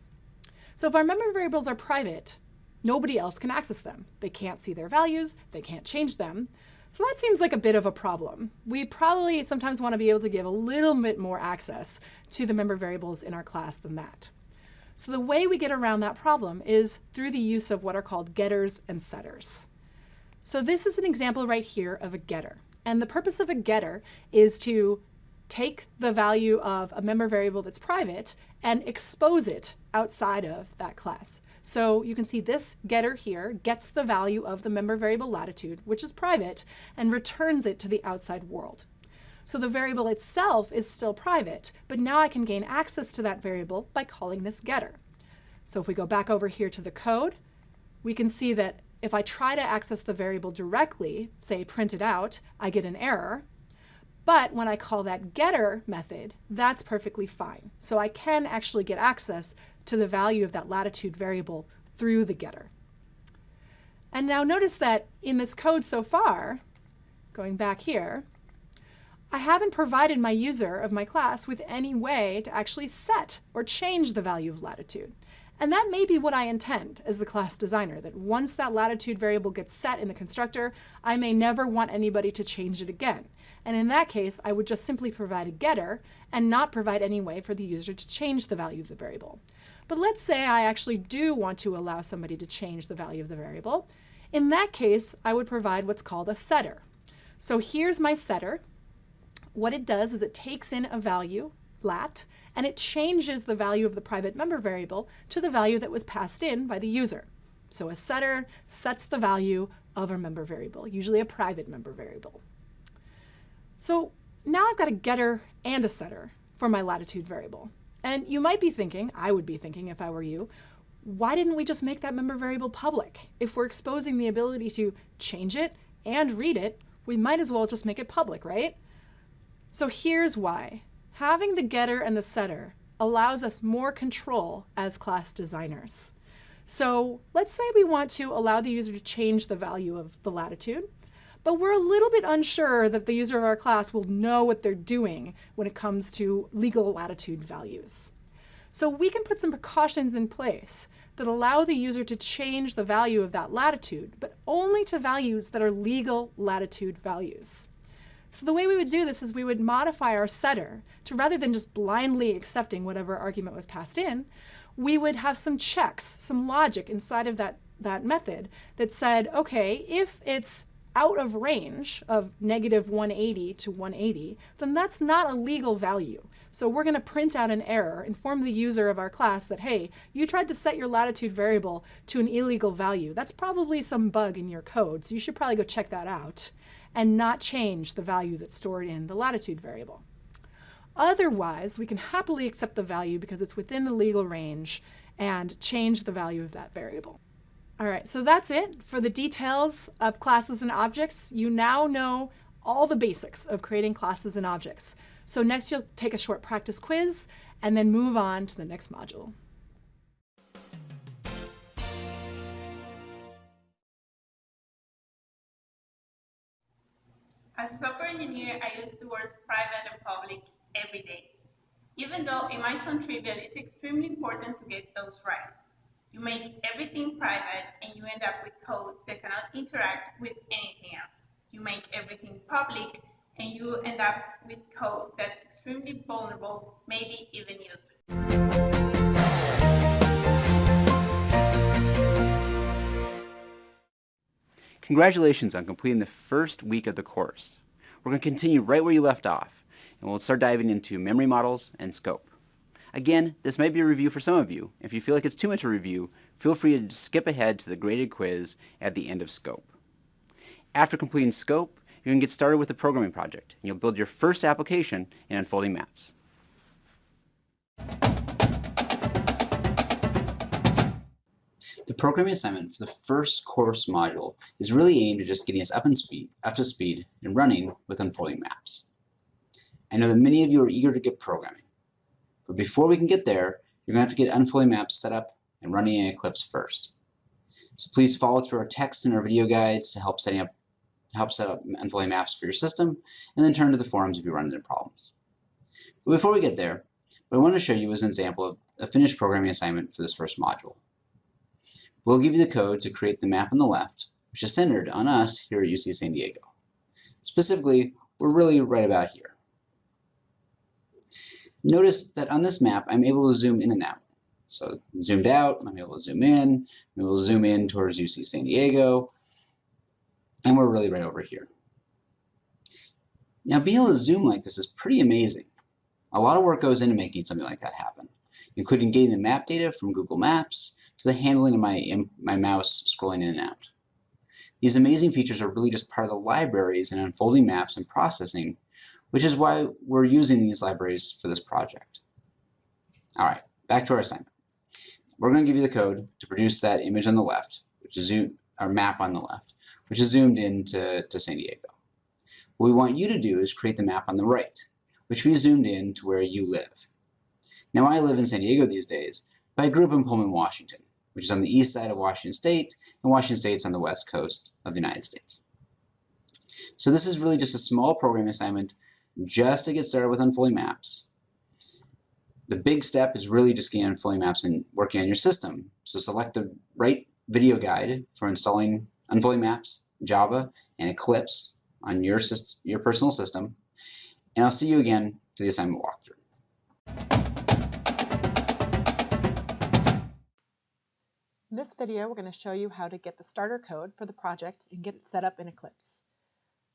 So if our member variables are private, nobody else can access them. They can't see their values, they can't change them. So that seems like a bit of a problem. We probably sometimes want to be able to give a little bit more access to the member variables in our class than that. So the way we get around that problem is through the use of what are called getters and setters. So this is an example right here of a getter. And the purpose of a getter is to take the value of a member variable that's private and expose it outside of that class. So you can see this getter here gets the value of the member variable latitude, which is private, and returns it to the outside world. So the variable itself is still private, but now I can gain access to that variable by calling this getter. So if we go back over here to the code, we can see that if I try to access the variable directly, say print it out, I get an error. But when I call that getter method, that's perfectly fine. So I can actually get access to the value of that latitude variable through the getter. And now notice that in this code so far, going back here, I haven't provided my user of my class with any way to actually set or change the value of latitude. And that may be what I intend as the class designer, that once that latitude variable gets set in the constructor, I may never want anybody to change it again. And in that case, I would just simply provide a getter and not provide any way for the user to change the value of the variable. But let's say I actually do want to allow somebody to change the value of the variable. In that case, I would provide what's called a setter. So here's my setter. What it does is it takes in a value, lat, and it changes the value of the private member variable to the value that was passed in by the user. So a setter sets the value of a member variable, usually a private member variable. So now I've got a getter and a setter for my latitude variable. And you might be thinking, I would be thinking if I were you, why didn't we just make that member variable public? If we're exposing the ability to change it and read it, we might as well just make it public, right? So here's why. Having the getter and the setter allows us more control as class designers. So let's say we want to allow the user to change the value of the latitude, but we're a little bit unsure that the user of our class will know what they're doing when it comes to legal latitude values. So we can put some precautions in place that allow the user to change the value of that latitude, but only to values that are legal latitude values. So the way we would do this is we would modify our setter to, rather than just blindly accepting whatever argument was passed in, we would have some checks, some logic inside of that method that said, okay, if it's out of range of negative 180 to 180, then that's not a legal value. So we're going to print out an error, inform the user of our class that, hey, you tried to set your latitude variable to an illegal value. That's probably some bug in your code, so you should probably go check that out, and not change the value that's stored in the latitude variable. Otherwise, we can happily accept the value because it's within the legal range and change the value of that variable. All right, so that's it for the details of classes and objects. You now know all the basics of creating classes and objects. So next you'll take a short practice quiz and then move on to the next module. As a software engineer, I use the words private and public every day. Even though it might sound trivial, it's extremely important to get those right. You make everything private and you end up with code that cannot interact with anything else. You make everything public and you end up with code that's extremely vulnerable, maybe even useless. Congratulations on completing the first week of the course. We're going to continue right where you left off, and we'll start diving into memory models and scope. Again, this might be a review for some of you. If you feel like it's too much a review, feel free to skip ahead to the graded quiz at the end of scope. After completing scope, you can get started with the programming project, and you'll build your first application in unfolding maps. The programming assignment for the first course module is really aimed at just getting us up to speed and running with unfolding maps. I know that many of you are eager to get programming, but before we can get there, you're going to have to get unfolding maps set up and running in Eclipse first. So please follow through our text and our video guides to help set up unfolding maps for your system, and then turn to the forums if you run into problems. But before we get there, what I want to show you is an example of a finished programming assignment for this first module. We'll give you the code to create the map on the left, which is centered on us here at UC San Diego. Specifically, we're really right about here. Notice that on this map, I'm able to zoom in and out. So zoomed out, I'm able to zoom in, I'm able to zoom in towards UC San Diego, and we're really right over here. Now, being able to zoom like this is pretty amazing. A lot of work goes into making something like that happen, including getting the map data from Google Maps to the handling of my mouse scrolling in and out. These amazing features are really just part of the libraries and unfolding maps and processing, which is why we're using these libraries for this project. All right, back to our assignment. We're going to give you the code to produce that image on the left, which is our map on the left, which is zoomed in to San Diego. What we want you to do is create the map on the right, which we zoomed in to where you live. Now, I live in San Diego these days, but I grew up in Pullman, Washington, which is on the east side of Washington State, and Washington State's on the west coast of the United States. So this is really just a small programming assignment just to get started with unfolding maps. The big step is really just getting unfolding maps and working on your system. So select the right video guide for installing unfolding maps, Java, and Eclipse on your personal system. And I'll see you again for the assignment walkthrough. In this video, we're going to show you how to get the starter code for the project and get it set up in Eclipse.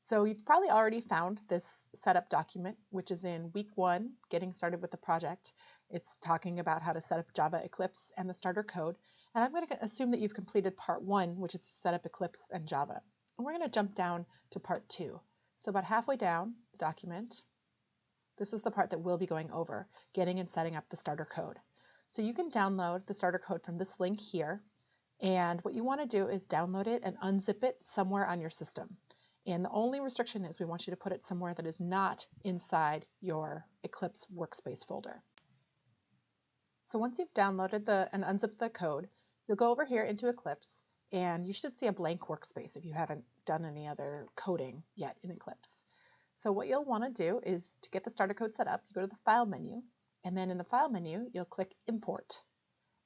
So you've probably already found this setup document, which is in week 1, getting started with the project. It's talking about how to set up Java Eclipse and the starter code. And I'm going to assume that you've completed part 1, which is to set up Eclipse and Java. And we're going to jump down to part 2. So about halfway down the document, this is the part that we'll be going over, getting and setting up the starter code. So you can download the starter code from this link here. And what you want to do is download it and unzip it somewhere on your system. And the only restriction is we want you to put it somewhere that is not inside your Eclipse workspace folder. So once you've downloaded and unzipped the code, you'll go over here into Eclipse, and you should see a blank workspace if you haven't done any other coding yet in Eclipse. So what you'll want to do is to get the starter code set up, you go to the File menu, and then in the File menu, you'll click Import,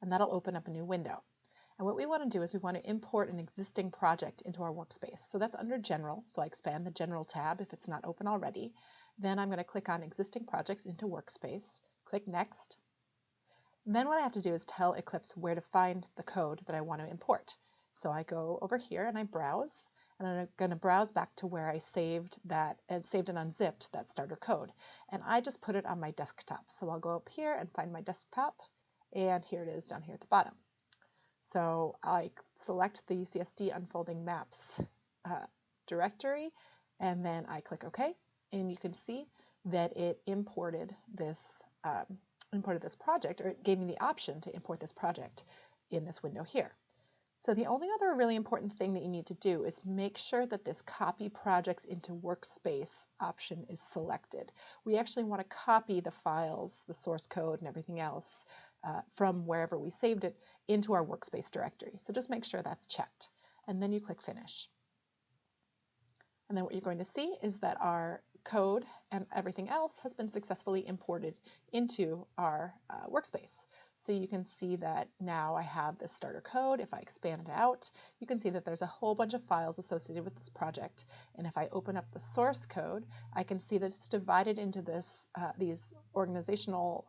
and that'll open up a new window. And what we want to do is we want to import an existing project into our workspace. So that's under General, so I expand the General tab if it's not open already. Then I'm going to click on Existing Projects into Workspace, click Next. And then what I have to do is tell Eclipse where to find the code that I want to import. So I go over here and I browse, and I'm going to browse back to where I saved and unzipped that starter code. And I just put it on my desktop. So I'll go up here and find my desktop, and here it is down here at the bottom. So I select the UCSD Unfolding Maps directory, and then I click OK, and you can see that it imported this project, or it gave me the option to import this project in this window here. So the only other really important thing that you need to do is make sure that this Copy Projects into Workspace option is selected. We actually want to copy the files, the source code, and everything else from wherever we saved it into our workspace directory. So just make sure that's checked. And then you click Finish. And then what you're going to see is that our code and everything else has been successfully imported into our workspace. So you can see that now I have this starter code. If I expand it out, you can see that there's a whole bunch of files associated with this project. And if I open up the source code, I can see that it's divided into these organizational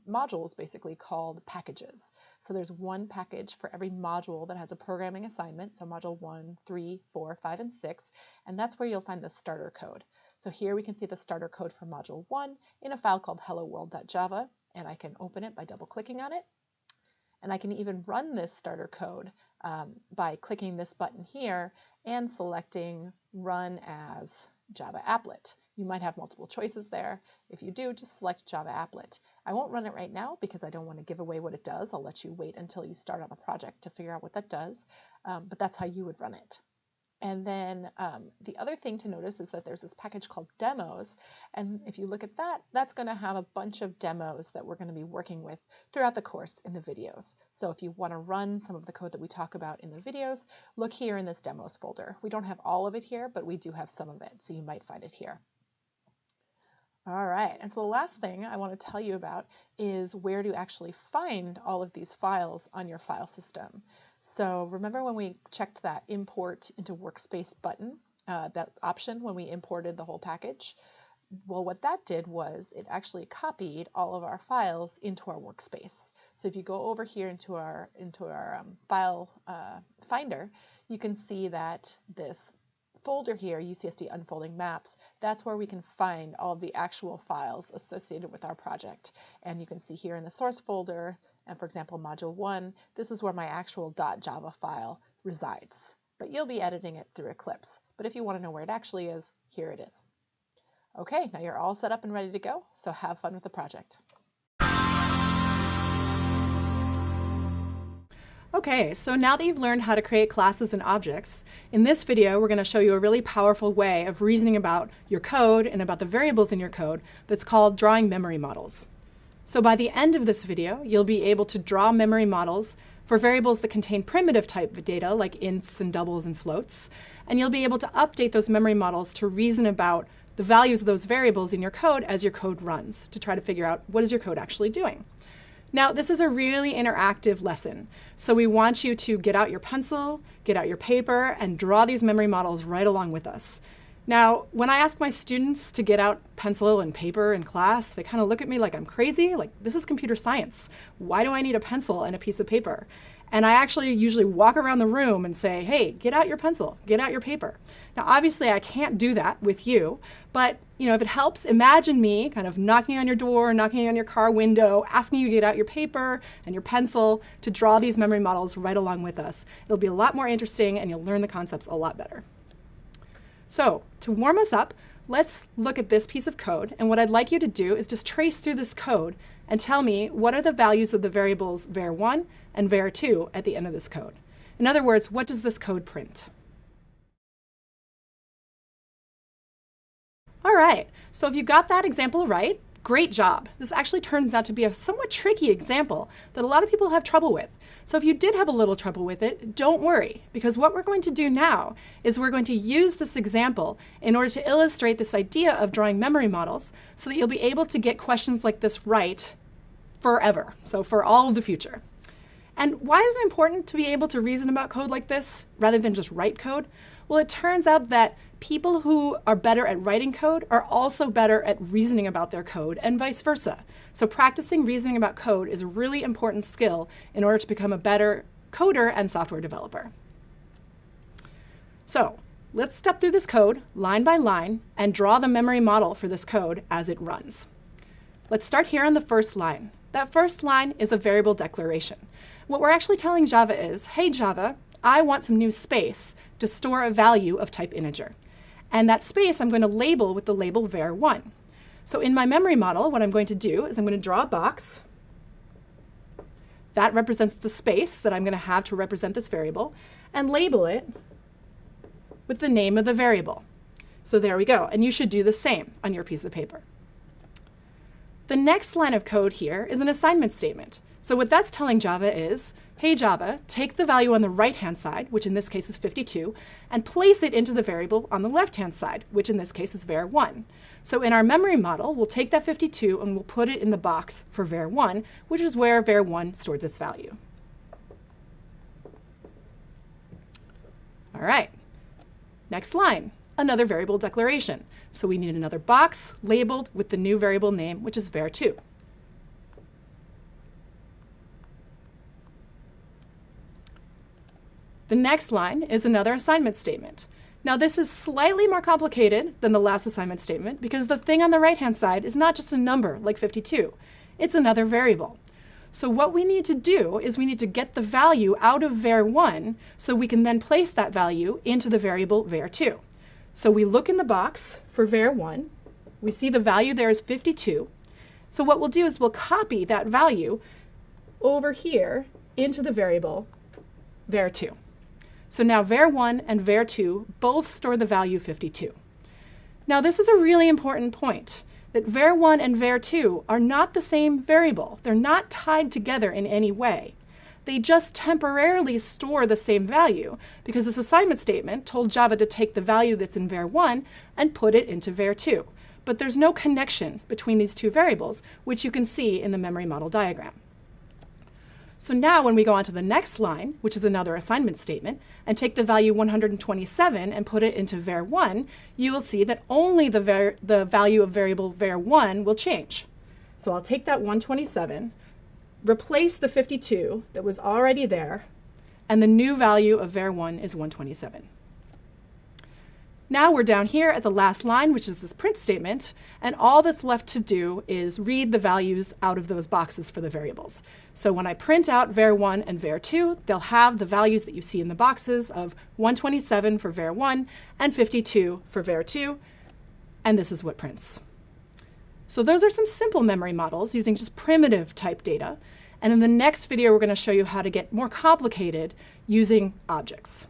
modules, basically called packages. So there's one package for every module that has a programming assignment. So module 1, 3, 4, 5, and 6. And that's where you'll find the starter code. So here we can see the starter code for module 1 in a file called helloworld.java. And I can open it by double-clicking on it. And I can even run this starter code by clicking this button here and selecting Run as Java Applet. You might have multiple choices there. If you do, just select Java Applet. I won't run it right now because I don't want to give away what it does. I'll let you wait until you start on the project to figure out what that does. But that's how you would run it. And then the other thing to notice is that there's this package called demos. And if you look at that, that's going to have a bunch of demos that we're going to be working with throughout the course in the videos. So if you want to run some of the code that we talk about in the videos, look here in this demos folder. We don't have all of it here, but we do have some of it. So you might find it here. All right, and so the last thing I want to tell you about is where to actually find all of these files on your file system. So remember when we checked that import into workspace button, that option when we imported the whole package? Well, what that did was it actually copied all of our files into our workspace. So if you go over here into our file finder, you can see that this folder here, UCSD Unfolding Maps, that's where we can find all of the actual files associated with our project. And you can see here in the source folder, and for example, module 1, this is where my actual .java file resides. But you'll be editing it through Eclipse. But if you want to know where it actually is, here it is. Okay, now you're all set up and ready to go, so have fun with the project. Okay, so now that you've learned how to create classes and objects, in this video we're going to show you a really powerful way of reasoning about your code and about the variables in your code that's called drawing memory models. So by the end of this video, you'll be able to draw memory models for variables that contain primitive type data like ints and doubles and floats, and you'll be able to update those memory models to reason about the values of those variables in your code as your code runs to try to figure out what is your code actually doing. Now, this is a really interactive lesson, so we want you to get out your pencil, get out your paper, and draw these memory models right along with us. Now, when I ask my students to get out pencil and paper in class, they kind of look at me like I'm crazy, like this is computer science. Why do I need a pencil and a piece of paper? And I actually usually walk around the room and say, hey, get out your pencil, get out your paper. Now, obviously, I can't do that with you, but if it helps, imagine me kind of knocking on your door, knocking on your car window, asking you to get out your paper and your pencil to draw these memory models right along with us. It'll be a lot more interesting, and you'll learn the concepts a lot better. So, to warm us up, let's look at this piece of code, and what I'd like you to do is just trace through this code and tell me what are the values of the variables var1 and var2 at the end of this code. In other words, what does this code print? All right, so if you got that example right, great job. This actually turns out to be a somewhat tricky example that a lot of people have trouble with. So if you did have a little trouble with it, don't worry, because what we're going to do now is we're going to use this example in order to illustrate this idea of drawing memory models so that you'll be able to get questions like this right forever, so for all of the future. And why is it important to be able to reason about code like this rather than just write code? Well, it turns out that people who are better at writing code are also better at reasoning about their code and vice versa. So practicing reasoning about code is a really important skill in order to become a better coder and software developer. So let's step through this code line by line and draw the memory model for this code as it runs. Let's start here on the first line. That first line is a variable declaration. What we're actually telling Java is, hey Java, I want some new space to store a value of type integer. And that space I'm going to label with the label var1. So in my memory model, what I'm going to do is I'm going to draw a box. That represents the space that I'm going to have to represent this variable, and label it with the name of the variable. So there we go, and you should do the same on your piece of paper. The next line of code here is an assignment statement. So what that's telling Java is, hey Java, take the value on the right-hand side, which in this case is 52, and place it into the variable on the left-hand side, which in this case is var1. So in our memory model, we'll take that 52 and we'll put it in the box for var1, which is where var1 stores its value. All right, next line, another variable declaration. So we need another box labeled with the new variable name, which is var2. The next line is another assignment statement. Now this is slightly more complicated than the last assignment statement because the thing on the right-hand side is not just a number like 52. It's another variable. So what we need to do is we need to get the value out of var1 so we can then place that value into the variable var2. So we look in the box for var1. We see the value there is 52. So what we'll do is we'll copy that value over here into the variable var2. So now var1 and var2 both store the value 52. Now this is a really important point, that var1 and var2 are not the same variable. They're not tied together in any way. They just temporarily store the same value because this assignment statement told Java to take the value that's in var1 and put it into var2. But there's no connection between these two variables, which you can see in the memory model diagram. So now when we go on to the next line, which is another assignment statement, and take the value 127 and put it into var1, you will see that only the value of variable var1 will change. So I'll take that 127, replace the 52 that was already there, and the new value of var1 is 127. Now we're down here at the last line, which is this print statement, and all that's left to do is read the values out of those boxes for the variables. So when I print out var1 and var2, they'll have the values that you see in the boxes of 127 for var1 and 52 for var2, and this is what prints. So those are some simple memory models using just primitive type data, and in the next video we're going to show you how to get more complicated using objects.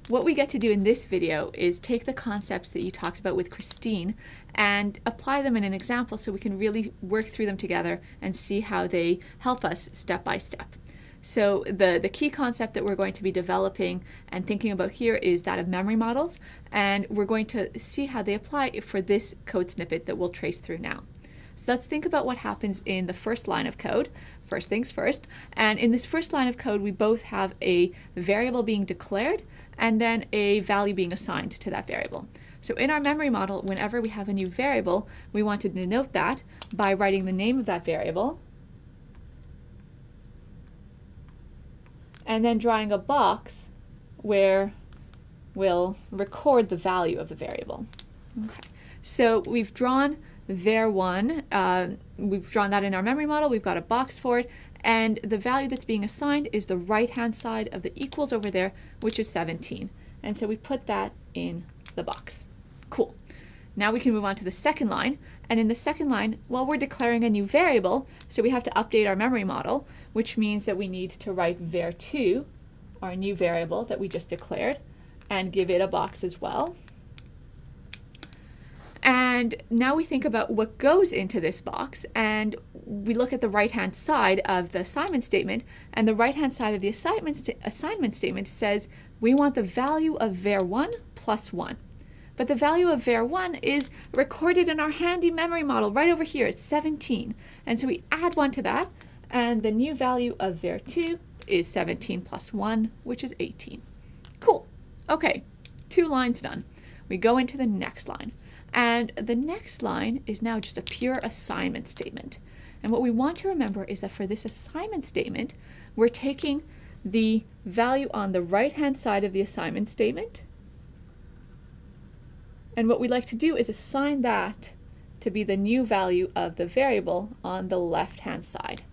What we get to do in this video is take the concepts that you talked about with Christine and apply them in an example so we can really work through them together and see how they help us step by step. So the key concept that we're going to be developing and thinking about here is that of memory models, and we're going to see how they apply for this code snippet that we'll trace through now. So let's think about what happens in the first line of code. First things first. And in this first line of code, we both have a variable being declared and then a value being assigned to that variable. So in our memory model, whenever we have a new variable, we want to denote that by writing the name of that variable and then drawing a box where we'll record the value of the variable. Okay. So we've drawn var1, we've drawn that in our memory model, we've got a box for it, and the value that's being assigned is the right-hand side of the equals over there, which is 17. And so we put that in the box. Cool. Now we can move on to the second line, and in the second line, well, we're declaring a new variable, so we have to update our memory model, which means that we need to write var2, our new variable that we just declared, and give it a box as well. And now we think about what goes into this box, and we look at the right-hand side of the assignment statement, and the right-hand side of the assignment statement says we want the value of var1 plus 1. But the value of var1 is recorded in our handy memory model right over here. It's 17. And so we add 1 to that, and the new value of var2 is 17 plus 1, which is 18. Cool. Okay, 2 lines done. We go into the next line. And the next line is now just a pure assignment statement. And what we want to remember is that for this assignment statement, we're taking the value on the right-hand side of the assignment statement. And what we'd like to do is assign that to be the new value of the variable on the left-hand side.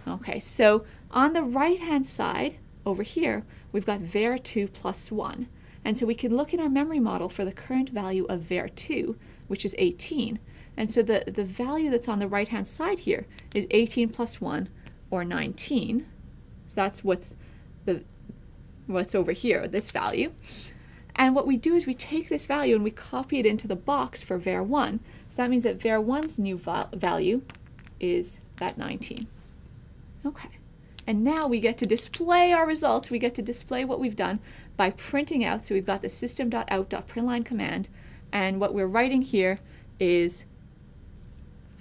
Okay, so on the right-hand side over here, we've got var2 plus 1. And so we can look in our memory model for the current value of var2, which is 18. And so the value that's on the right-hand side here is 18 plus 1, or 19. So that's what's over here, this value. And what we do is we take this value and we copy it into the box for var1. So that means that var1's new value is that 19. Okay. And now we get to display our results. We get to display what we've done by printing out. So we've got the system.out.println command, and what we're writing here is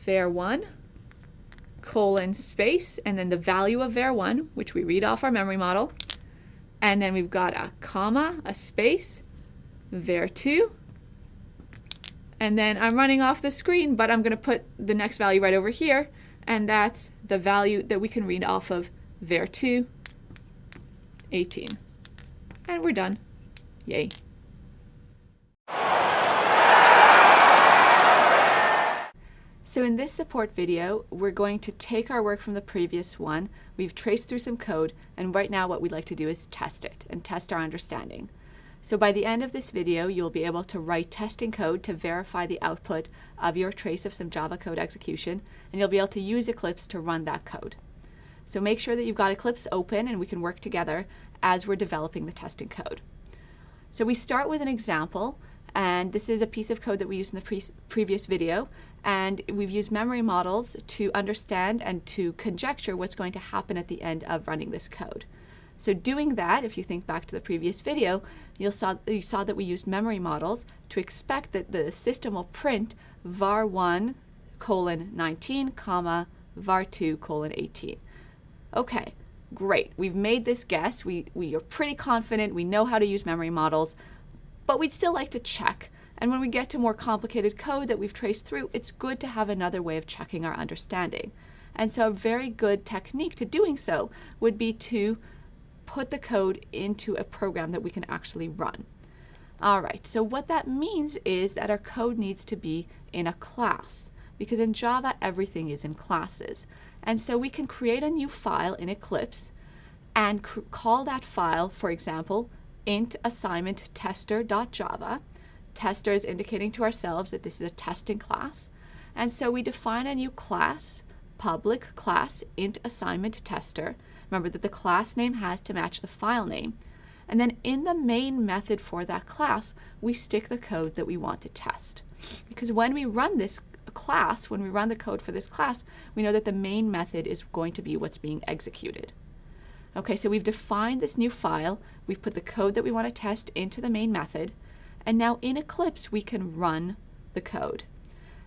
var1 colon space, and then the value of var1, which we read off our memory model, and then we've got a comma, a space, var2, and then I'm running off the screen, but I'm going to put the next value right over here, and that's the value that we can read off of var2, 18. And we're done. Yay. So in this support video, we're going to take our work from the previous one. We've traced through some code, and right now what we'd like to do is test it and test our understanding. So by the end of this video, you'll be able to write testing code to verify the output of your trace of some Java code execution, and you'll be able to use Eclipse to run that code. So make sure that you've got Eclipse open and we can work together as we're developing the testing code. So we start with an example, and this is a piece of code that we used in the previous video, and we've used memory models to understand and to conjecture what's going to happen at the end of running this code. So doing that, if you think back to the previous video, you saw that we used memory models to expect that the system will print var1 colon 19 comma var2 colon 18. Okay, great. We've made this guess. We are pretty confident. We know how to use memory models, but we'd still like to check. And when we get to more complicated code that we've traced through, it's good to have another way of checking our understanding. And so a very good technique to doing so would be to put the code into a program that we can actually run. All right, so what that means is that our code needs to be in a class, because in Java, everything is in classes. And so we can create a new file in Eclipse and call that file, for example, int assignment tester.java. Tester is indicating to ourselves that this is a testing class. And so we define a new class, public class int assignment tester. Remember that the class name has to match the file name. And then in the main method for that class, we stick the code that we want to test. Because when we run this class, when we run the code for this class, we know that the main method is going to be what's being executed. Okay, so we've defined this new file, we've put the code that we want to test into the main method, and now in Eclipse we can run the code.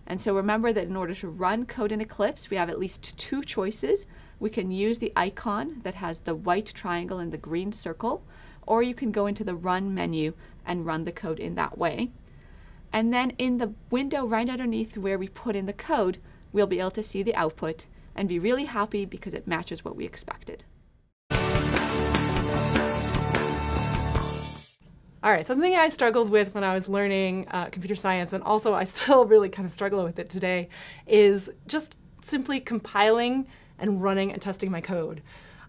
And so remember that in order to run code in Eclipse, we have at least two choices. We can use the icon that has the white triangle and the green circle, or you can go into the Run menu and run the code in that way. And then in the window right underneath where we put in the code, we'll be able to see the output and be really happy because it matches what we expected. All right, something I struggled with when I was learning computer science, and also I still really kind of struggle with it today, is just simply compiling and running and testing my code.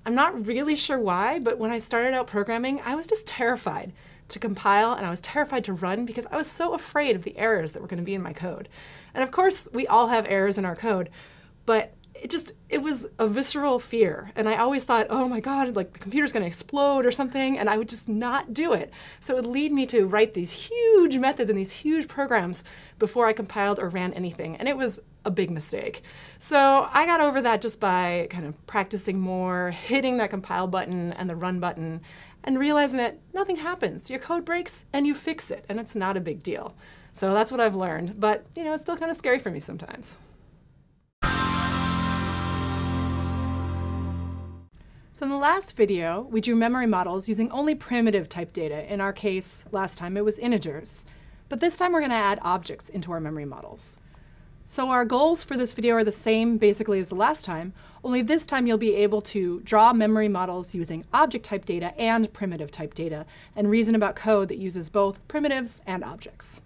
I'm not really sure why, but when I started out programming, I was just terrified to compile and I was terrified to run because I was so afraid of the errors that were going to be in my code. And of course, we all have errors in our code, but it was a visceral fear. And I always thought, oh my God, like the computer's going to explode or something, and I would just not do it. So it would lead me to write these huge methods and these huge programs before I compiled or ran anything. And it was a big mistake. So I got over that just by kind of practicing more, hitting that compile button and the run button, and realizing that nothing happens. Your code breaks and you fix it, and it's not a big deal. So that's what I've learned, but it's still kind of scary for me sometimes. So in the last video, we drew memory models using only primitive type data. In our case, last time it was integers. But this time we're going to add objects into our memory models. So our goals for this video are the same basically as the last time, only this time you'll be able to draw memory models using object type data and primitive type data, and reason about code that uses both primitives and objects.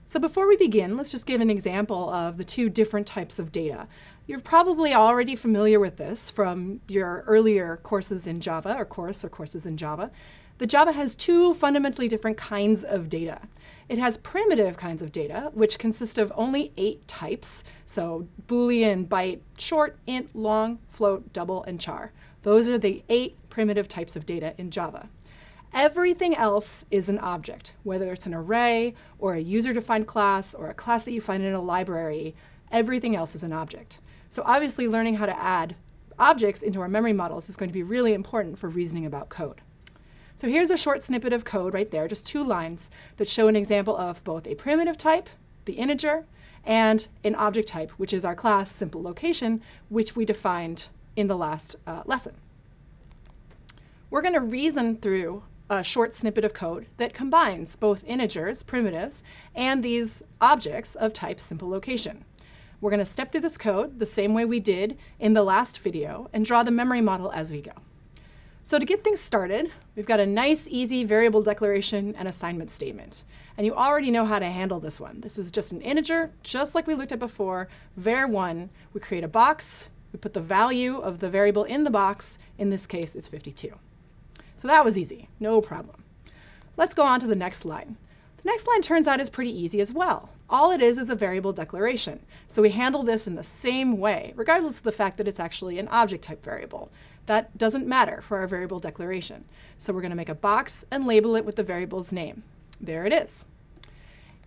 So before we begin, let's just give an example of the two different types of data. You're probably already familiar with this from your earlier courses in Java, or courses in Java. But Java has two fundamentally different kinds of data. It has primitive kinds of data, which consist of only 8 types. So Boolean, byte, short, int, long, float, double, and char. Those are the 8 primitive types of data in Java. Everything else is an object, whether it's an array or a user-defined class or a class that you find in a library. Everything else is an object. So obviously learning how to add objects into our memory models is going to be really important for reasoning about code. So here's a short snippet of code right there, just 2 lines that show an example of both a primitive type, the integer, and an object type, which is our class simple location, which we defined in the last lesson. We're going to reason through a short snippet of code that combines both integers, primitives, and these objects of type simple location. We're going to step through this code the same way we did in the last video and draw the memory model as we go. So to get things started, we've got a nice, easy variable declaration and assignment statement. And you already know how to handle this one. This is just an integer, just like we looked at before, var1. We create a box. We put the value of the variable in the box. In this case, it's 52. So that was easy, no problem. Let's go on to the next line. The next line turns out is pretty easy as well. All it is a variable declaration. So we handle this in the same way, regardless of the fact that it's actually an object type variable. That doesn't matter for our variable declaration. So we're going to make a box and label it with the variable's name. There it is.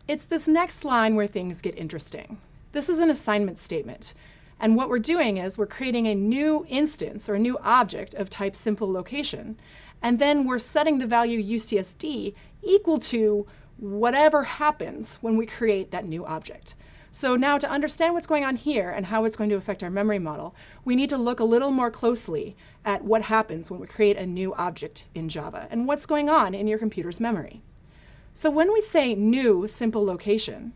It's this next line where things get interesting. This is an assignment statement. And what we're doing is we're creating a new instance or a new object of type simple location. And then we're setting the value UCSD equal to whatever happens when we create that new object. So now to understand what's going on here and how it's going to affect our memory model, we need to look a little more closely at what happens when we create a new object in Java and what's going on in your computer's memory. So when we say new simple location,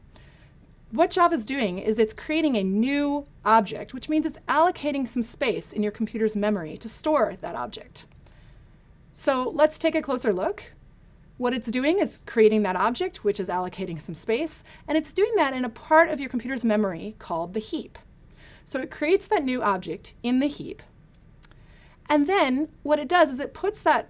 what Java's doing is it's creating a new object, which means it's allocating some space in your computer's memory to store that object. So let's take a closer look. What it's doing is creating that object, which is allocating some space, and it's doing that in a part of your computer's memory called the heap. So it creates that new object in the heap, and then what it does is it puts that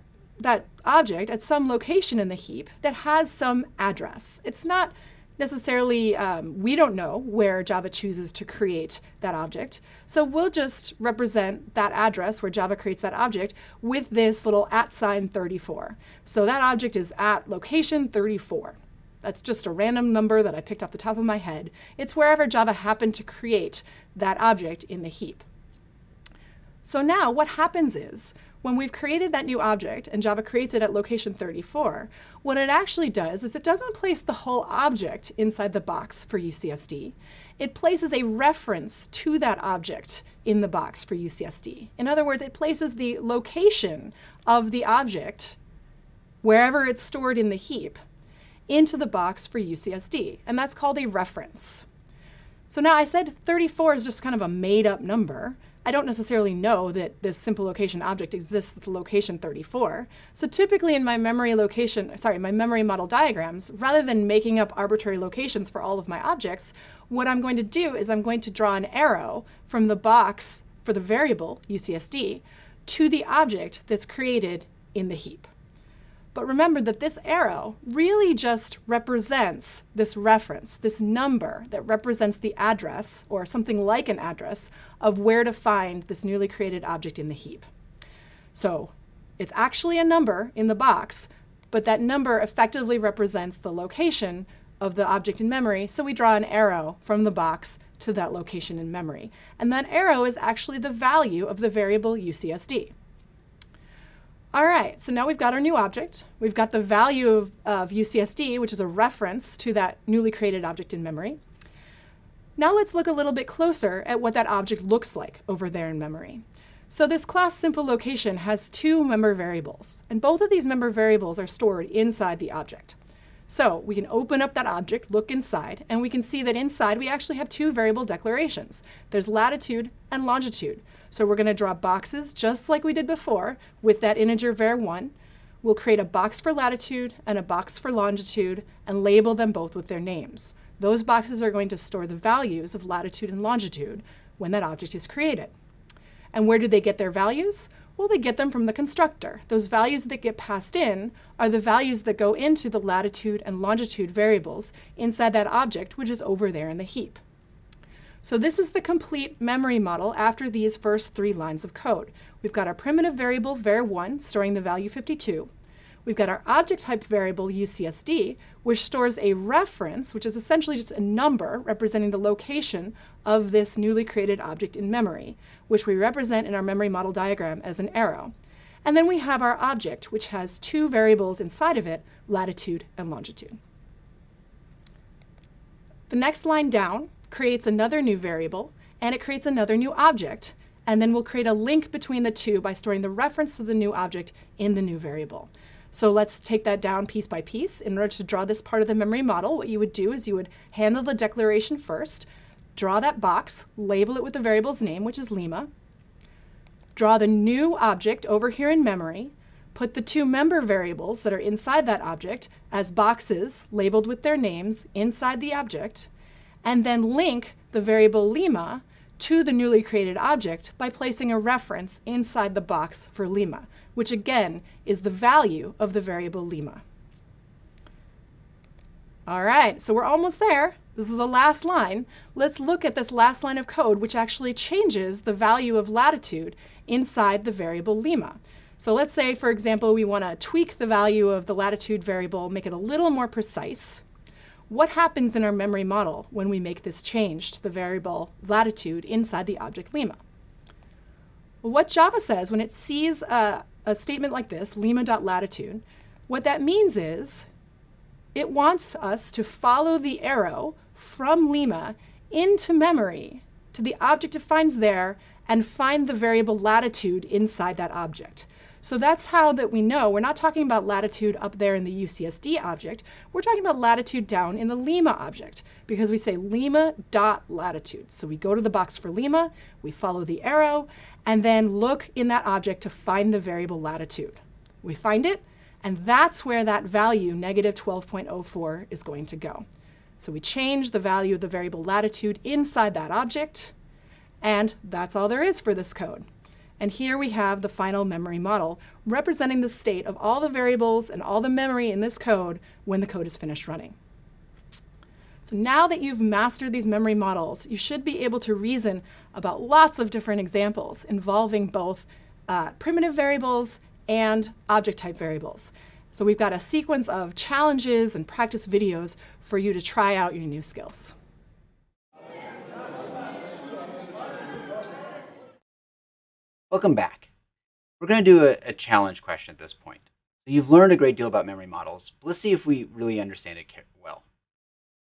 object at some location in the heap that has some address. It's not necessarily, we don't know where Java chooses to create that object. So we'll just represent that address where Java creates that object with this little @34. So that object is at location 34. That's just a random number that I picked off the top of my head. It's wherever Java happened to create that object in the heap. So now what happens is when we've created that new object and Java creates it at location 34, what it actually does is it doesn't place the whole object inside the box for UCSD. It places a reference to that object in the box for UCSD. In other words, it places the location of the object, wherever it's stored in the heap, into the box for UCSD, and that's called a reference. So now I said 34 is just kind of a made-up number. I don't necessarily know that this simple location object exists at the location 34. So typically in my memory model diagrams, rather than making up arbitrary locations for all of my objects, what I'm going to do is I'm going to draw an arrow from the box for the variable UCSD to the object that's created in the heap. But remember that this arrow really just represents this reference, this number that represents the address, or something like an address, of where to find this newly created object in the heap. So it's actually a number in the box, but that number effectively represents the location of the object in memory, so we draw an arrow from the box to that location in memory. And that arrow is actually the value of the variable UCSD. All right, so now we've got our new object. We've got the value of UCSD, which is a reference to that newly created object in memory. Now let's look a little bit closer at what that object looks like over there in memory. So this class simple location has two member variables, and both of these member variables are stored inside the object. So we can open up that object, look inside, and we can see that inside we actually have two variable declarations. There's latitude and longitude. So we're going to draw boxes just like we did before with that integer var1. We'll create a box for latitude and a box for longitude and label them both with their names. Those boxes are going to store the values of latitude and longitude when that object is created. And where do they get their values? Well, they get them from the constructor. Those values that get passed in are the values that go into the latitude and longitude variables inside that object, which is over there in the heap. So this is the complete memory model after these first three lines of code. We've got our primitive variable var1 storing the value 52. We've got our object type variable UCSD, which stores a reference, which is essentially just a number representing the location of this newly created object in memory, which we represent in our memory model diagram as an arrow. And then we have our object, which has two variables inside of it, latitude and longitude. The next line down creates another new variable, and it creates another new object, and then we'll create a link between the two by storing the reference to the new object in the new variable. So let's take that down piece by piece. In order to draw this part of the memory model, what you would do is you would handle the declaration first, draw that box, label it with the variable's name, which is Lima, draw the new object over here in memory, put the two member variables that are inside that object as boxes labeled with their names inside the object, and then link the variable Lima to the newly created object by placing a reference inside the box for Lima, which again is the value of the variable Lima. All right, so we're almost there. This is the last line. Let's look at this last line of code, which actually changes the value of latitude inside the variable Lima. So let's say, for example, we want to tweak the value of the latitude variable, make it a little more precise. What happens in our memory model when we make this change to the variable latitude inside the object Lima? Well, what Java says when it sees a statement like this, lima.latitude, what that means is it wants us to follow the arrow from Lima into memory to the object it finds there and find the variable latitude inside that object. So that's how that we know we're not talking about latitude up there in the UCSD object. We're talking about latitude down in the Lima object because we say lima.latitude. So we go to the box for Lima, we follow the arrow, and then look in that object to find the variable latitude. We find it, and that's where that value, negative 12.04, is going to go. So we change the value of the variable latitude inside that object, and that's all there is for this code. And here we have the final memory model representing the state of all the variables and all the memory in this code when the code is finished running. So now that you've mastered these memory models, you should be able to reason about lots of different examples involving both primitive variables and object type variables. So we've got a sequence of challenges and practice videos for you to try out your new skills. Welcome back. We're going to do a challenge question at this point. So you've learned a great deal about memory models, but let's see if we really understand it well.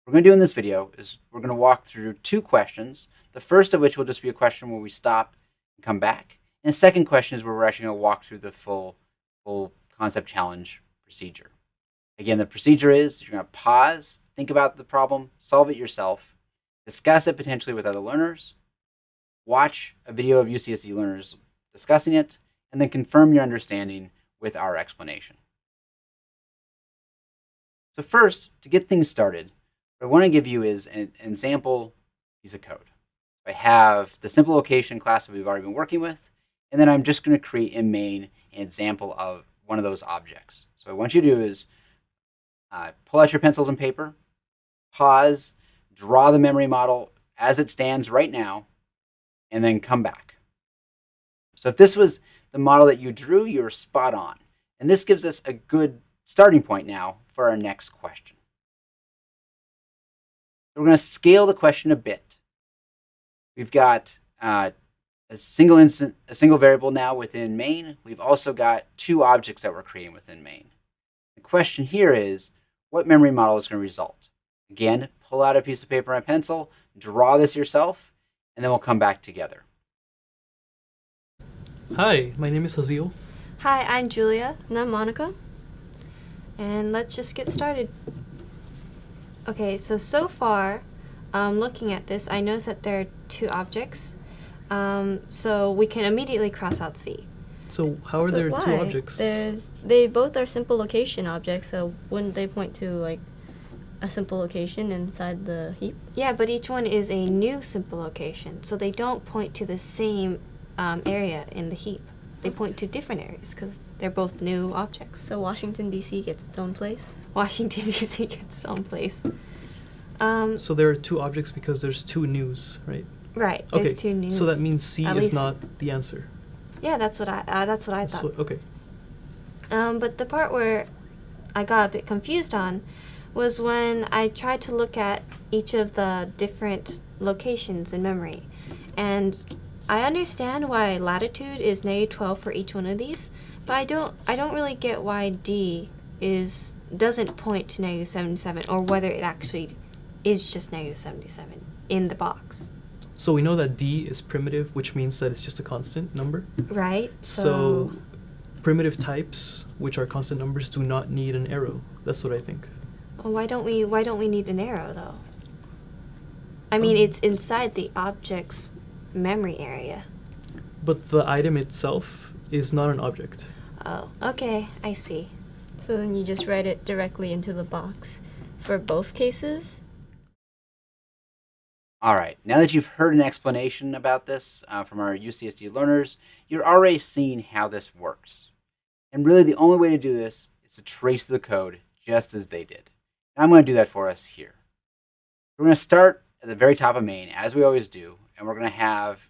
What we're going to do in this video is we're going to walk through 2 questions, the first of which will just be a question where we stop and come back. And the second question is where we're actually going to walk through the full concept challenge procedure. Again, the procedure is you're going to pause, think about the problem, solve it yourself, discuss it potentially with other learners, watch a video of UCSD learners discussing it, and then confirm your understanding with our explanation. So first, to get things started, what I want to give you is an example piece of code. I have the simple location class that we've already been working with, and then I'm just going to create in main an example of one of those objects. So what I want you to do is pull out your pencils and paper, pause, draw the memory model as it stands right now, and then come back. So if this was the model that you drew, you're spot on. And this gives us a good starting point now for our next question. So we're going to scale the question a bit. We've got a single variable now within main. We've also got 2 objects that we're creating within main. The question here is, what memory model is going to result? Again, pull out a piece of paper and a pencil, draw this yourself, and then we'll come back together. Hi, my name is Hazil. Hi, I'm Julia. And I'm Monica. And let's just get started. Okay, so far, looking at this, I noticed that there are 2 objects. So we can immediately cross out C. So how are there 2 objects? They both are simple location objects, so wouldn't they point to like a simple location inside the heap? Yeah, but each one is a new simple location, so they don't point to the same area in the heap. They point to different areas because they're both new objects. So Washington, D.C. gets its own place? Washington, D.C. gets its own place. So there are 2 objects because there's 2 news, right? Right, okay. There's 2 news. So that means C is not the answer. Yeah, that's what I thought. Okay. But the part where I got a bit confused on was when I tried to look at each of the different locations in memory. And I understand why latitude is -12 for each one of these, but I don't really get why D doesn't point to -77, or whether it actually is just -77 in the box. So we know that D is primitive, which means that it's just a constant number. Right. So primitive types, which are constant numbers, do not need an arrow. That's what I think. Well, why don't we need an arrow though? I mean, it's inside the object's memory area. But the item itself is not an object. Oh, okay, I see. So then you just write it directly into the box for both cases? All right, now that you've heard an explanation about this from our UCSD learners, you're already seeing how this works. And really the only way to do this is to trace the code just as they did. And I'm going to do that for us here. We're going to start at the very top of main, as we always do, and we're going to have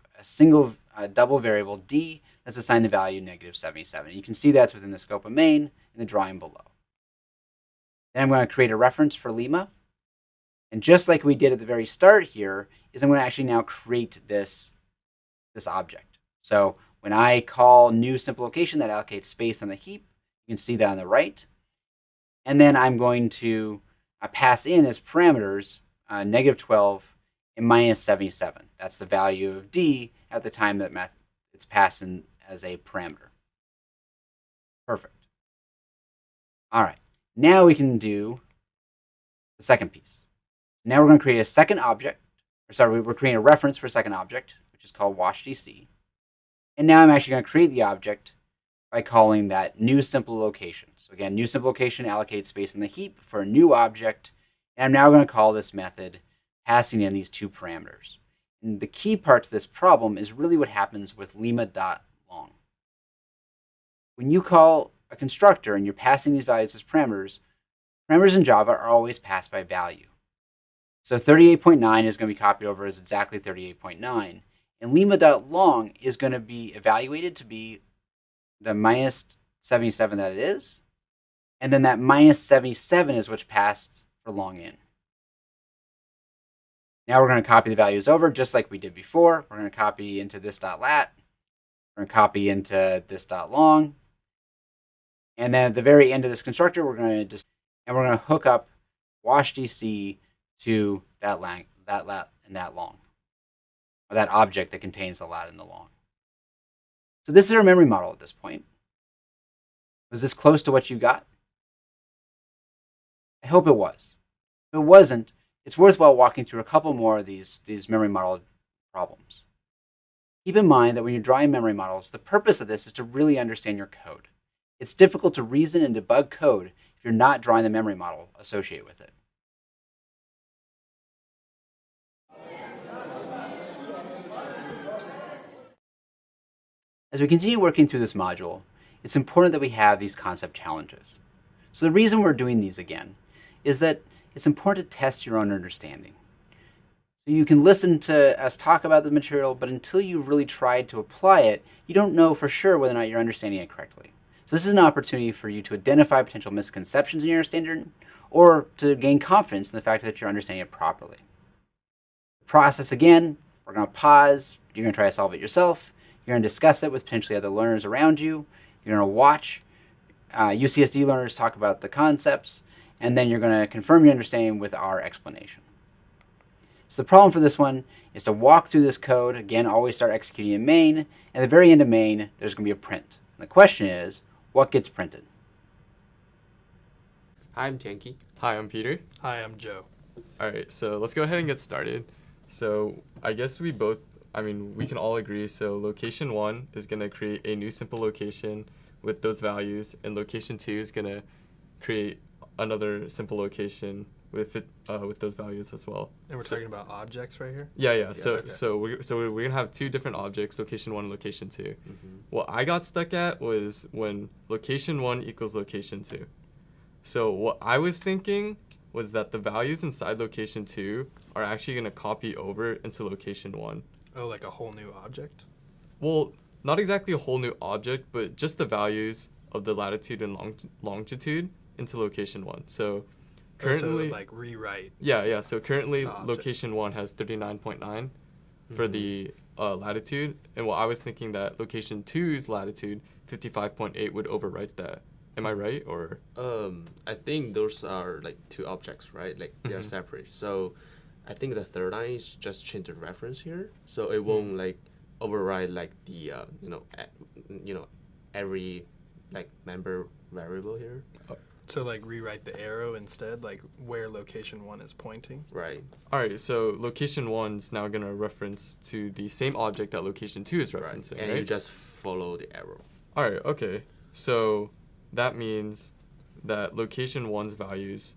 a double variable D that's assigned the value -77. You can see that's within the scope of main in the drawing below. Then I'm going to create a reference for Lima. And just like we did at the very start here, is I'm going to actually now create this object. So when I call new simple location that allocates space on the heap, you can see that on the right. And then I'm going to pass in as parameters -12 and -77. That's the value of D at the time that it's passed in as a parameter. Perfect. All right, now we can do the second piece. Now we're going to create a second object, we're creating a reference for a second object, which is called WashDC. And now I'm actually going to create the object by calling that new simple location. So again, new simple location allocates space in the heap for a new object. And I'm now going to call this method passing in these 2 parameters. And the key part to this problem is really what happens with lima.long. When you call a constructor and you're passing these values as parameters in Java are always passed by value. So 38.9 is going to be copied over as exactly 38.9. And lima.long is going to be evaluated to be the -77 that it is. And then that -77 is what's passed for long in. Now we're going to copy the values over just like we did before. We're going to copy into this .lat. We're going to copy into this dot long. And then at the very end of this constructor, we're going to hook up wash DC to that lat and that long, or that object that contains the lat and the long. So this is our memory model at this point. Was this close to what you got? I hope it was. If it wasn't, it's worthwhile walking through a couple more of these memory model problems. Keep in mind that when you're drawing memory models, the purpose of this is to really understand your code. It's difficult to reason and debug code if you're not drawing the memory model associated with it. As we continue working through this module, it's important that we have these concept challenges. So the reason we're doing these again is that it's important to test your own understanding. So you can listen to us talk about the material, but until you've really tried to apply it, you don't know for sure whether or not you're understanding it correctly. So this is an opportunity for you to identify potential misconceptions in your understanding, or to gain confidence in the fact that you're understanding it properly. The process again, we're going to pause, you're going to try to solve it yourself, you're going to discuss it with potentially other learners around you, you're going to watch UCSD learners talk about the concepts, and then you're going to confirm your understanding with our explanation. So the problem for this one is to walk through this code. Again, always start executing in main. And at the very end of main, there's going to be a print. And the question is, what gets printed? Hi, I'm Tianki. Hi, I'm Peter. Hi, I'm Joe. All right, so let's go ahead and get started. So I guess we can all agree. So location 1 is going to create a new simple location with those values, and location 2 is going to create another simple location with those values as well. And we're talking about objects right here? Yeah. Okay. So we're gonna have two different objects, location 1 and location 2. Mm-hmm. What I got stuck at was when location 1 equals location 2. So what I was thinking was that the values inside location 2 are actually gonna copy over into location 1. Oh, like a whole new object? Well, not exactly a whole new object, but just the values of the latitude and longitude into location 1. So currently, like rewrite. Yeah. So currently, location 1 has 39.9 for the latitude, and what I was thinking that location 2's latitude 55.8 would overwrite that. Am I right, or? I think those are like two objects, right? Like they are separate. So I think the third line is just change the reference here, so it won't like override like the every like member variable here. So like rewrite the arrow instead, like where location 1 is pointing? Right. All right, so location 1 is now going to reference to the same object that location 2 is referencing, right? And you just follow the arrow. All right, okay. So that means that location 1's values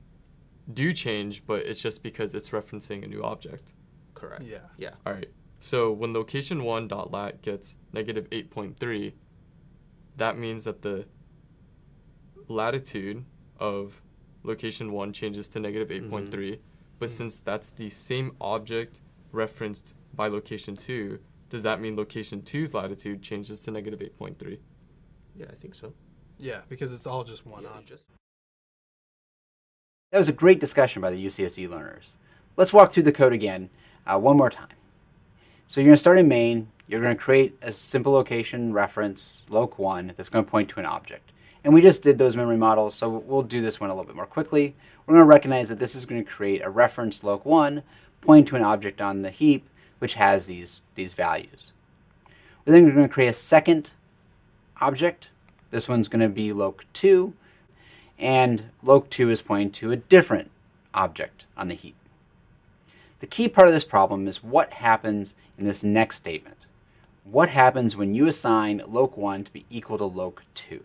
do change, but it's just because it's referencing a new object. Correct. Yeah. All right. So when location 1.lat gets negative 8.3, that means that the latitude of location 1 changes to negative 8.3, but since that's the same object referenced by location 2, does that mean location 2's latitude changes to negative 8.3? Yeah, I think so. Yeah, because it's all just one object. That was a great discussion by the UCSD learners. Let's walk through the code again one more time. So you're going to start in main. You're going to create a simple location reference, loc1, that's going to point to an object. And we just did those memory models, so we'll do this one a little bit more quickly. We're going to recognize that this is going to create a reference loc1 pointing to an object on the heap which has these values. We're then going to create a second object. This one's going to be loc2, and loc2 is pointing to a different object on the heap. The key part of this problem is what happens in this next statement. What happens when you assign loc1 to be equal to loc2?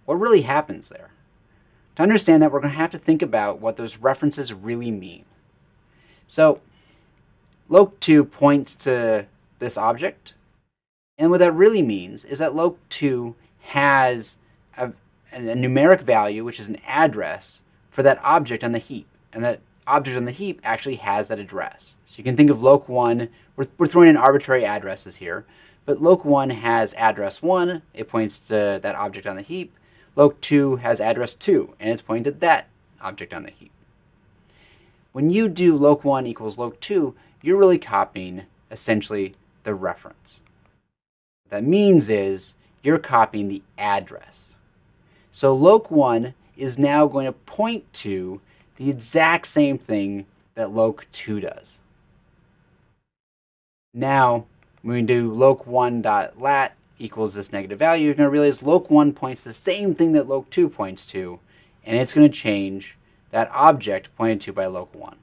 What really happens there? To understand that, we're going to have to think about what those references really mean. So loc2 points to this object, and what that really means is that loc2 has a numeric value, which is an address for that object on the heap, and that object on the heap actually has that address. So you can think of loc1, we're throwing in arbitrary addresses here, but loc1 has address 1, it points to that object on the heap. Loc2 has address 2, and it's pointing to that object on the heap. When you do loc1 equals loc2, you're really copying essentially the reference. that means is you're copying the address. So loc1 is now going to point to the exact same thing that loc2 does. Now, when we do loc1.lat equals this negative value, you're going to realize loc1 points to the same thing that loc2 points to, and it's going to change that object pointed to by loc1.